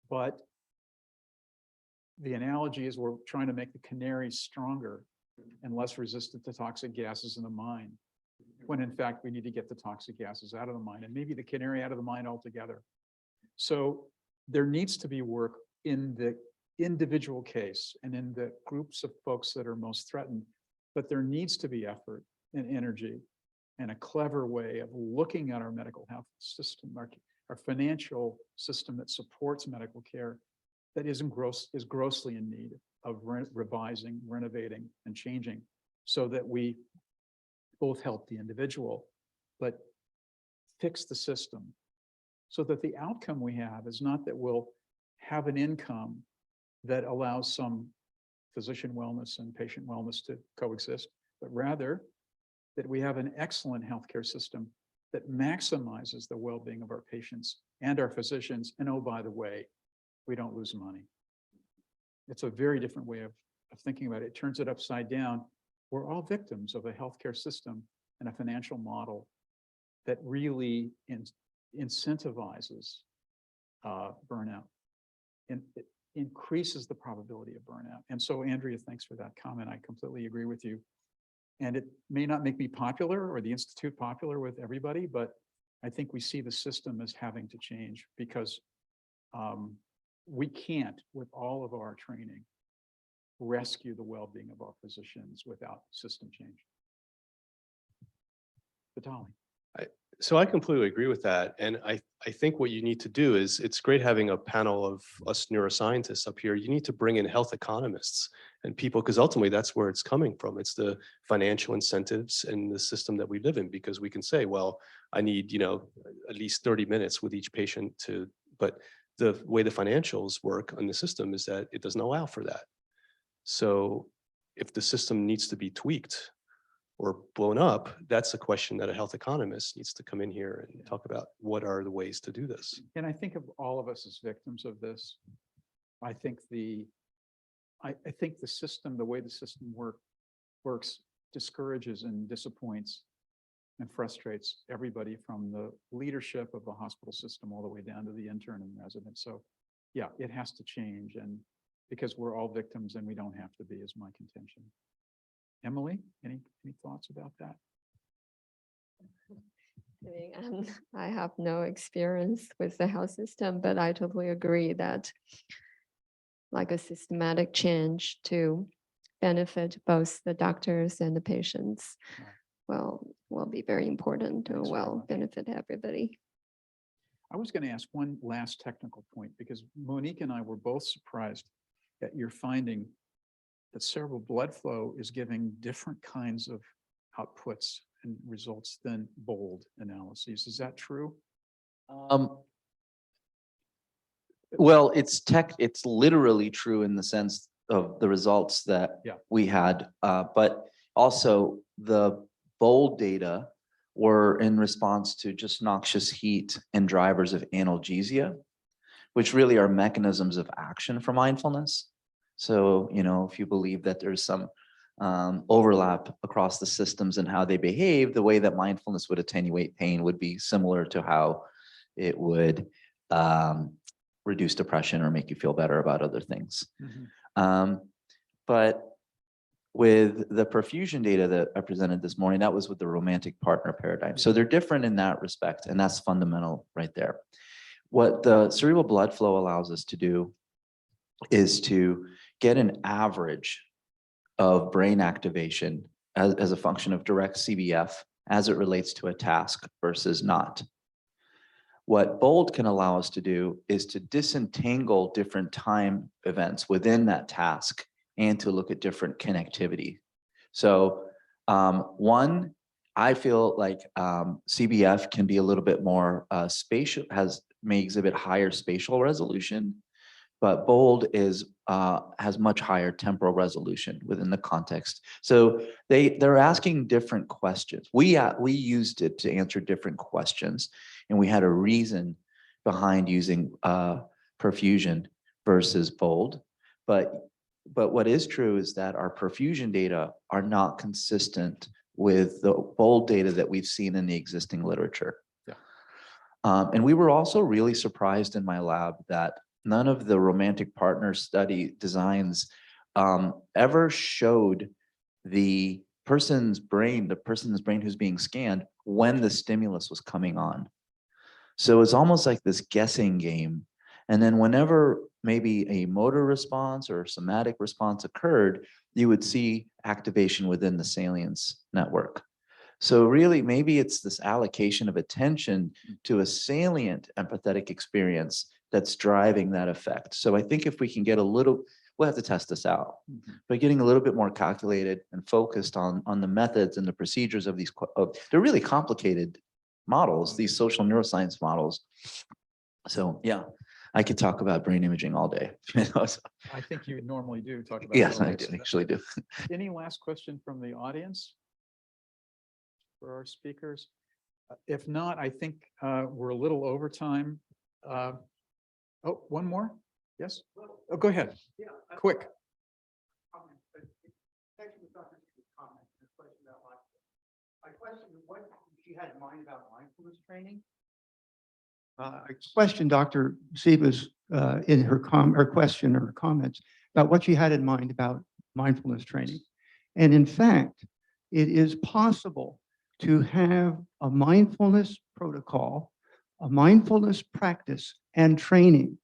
S1: But the analogy is we're trying to make the canary stronger and less resistant to toxic gases in the mind, when in fact we need to get the toxic gases out of the mind and maybe the canary out of the mind altogether. So there needs to be work in the individual case and in the groups of folks that are most threatened, but there needs to be effort and energy and a clever way of looking at our medical health system, our financial system that supports medical care, that is grossly in need of revising, renovating, and changing, so that we both help the individual, but fix the system, so that the outcome we have is not that we'll have an income that allows some physician wellness and patient wellness to coexist, but rather that we have an excellent healthcare system that maximizes the well-being of our patients and our physicians. And oh, by the way, we don't lose money. It's a very different way of thinking about it. It turns it upside down. We're all victims of a healthcare system and a financial model that really incentivizes burnout, and it increases the probability of burnout. And so, Andrea, thanks for that comment. I completely agree with you. And it may not make me popular or the Institute popular with everybody, but I think we see the system as having to change, because we can't, with all of our training, rescue the well-being of our physicians without system change. Vitaly.
S16: So I completely agree with that. And I think what you need to do is, it's great having a panel of us neuroscientists up here. You need to bring in health economists and people, because ultimately that's where it's coming from. It's the financial incentives and the system that we live in, because we can say, well, I need, you know, at least 30 minutes with each patient but the way the financials work on the system is that it doesn't allow for that. So if the system needs to be tweaked or blown up, that's a question that a health economist needs to come in here and talk about. What are the ways to do this?
S1: And I think of all of us as victims of this. I think the system, the way the system works, discourages and disappoints and frustrates everybody, from the leadership of the hospital system all the way down to the intern and resident. So yeah, it has to change, and because we're all victims and we don't have to be, is my contention. Emily, any thoughts about that?
S7: I have no experience with the health system, but I totally agree that like a systematic change to benefit both the doctors and the patients will be very important and will benefit everybody.
S1: I was going to ask one last technical point, because Monique and I were both surprised at your finding that cerebral blood flow is giving different kinds of outputs and results than bold analyses. Is that true?
S2: Well, it's literally true in the sense the results that
S1: Yeah.
S2: we had. But also the bold data were in response to just noxious heat and drivers of analgesia, which really are mechanisms of action for mindfulness. So, if you believe that there's some overlap across the systems and how they behave, the way that mindfulness would attenuate pain would be similar to how it would reduce depression or make you feel better about other things. But with the perfusion data that I presented this morning, that was with the romantic partner paradigm. So they're different in that respect, and that's fundamental right there. What the cerebral blood flow allows us to do is to get an average of brain activation as a function of direct CBF as it relates to a task versus not. What BOLD can allow us to do is to disentangle different time events within that task and to look at different connectivity. So one, I feel like CBF can be a little bit more spatial, may exhibit higher spatial resolution, but BOLD has much higher temporal resolution within the context. So they're asking different questions. We used it to answer different questions, and we had a reason behind using perfusion versus BOLD. But what is true is that our perfusion data are not consistent with the BOLD data that we've seen in the existing literature.
S1: Yeah.
S2: And we were also really surprised in my lab that none of the romantic partner study designs ever showed the person's brain who's being scanned when the stimulus was coming on. So it's almost like this guessing game. And then whenever maybe a motor response or somatic response occurred, you would see activation within the salience network. So really, maybe it's this allocation of attention to a salient empathetic experience that's driving that effect. So I think if we can get we'll have to test this out, but getting a little bit more calculated and focused on the methods and the procedures of these, they're really complicated models, these social neuroscience models. So yeah, I could talk about brain imaging all day.
S1: I think you normally do talk about.
S2: Yes,
S1: it all
S2: I
S1: day.
S2: actually do.
S1: Any last question from the audience for our speakers? If not, I think we're a little over time. Oh, one more? Yes? Oh, go ahead.
S18: Yeah.
S1: Quick.
S18: I questioned what she had in mind about mindfulness training. I questioned Dr. Seba's in her question or her comments about what she had in mind about mindfulness training. And in fact, it is possible to have a mindfulness protocol, a mindfulness practice and training,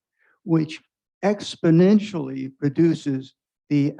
S18: which exponentially reduces the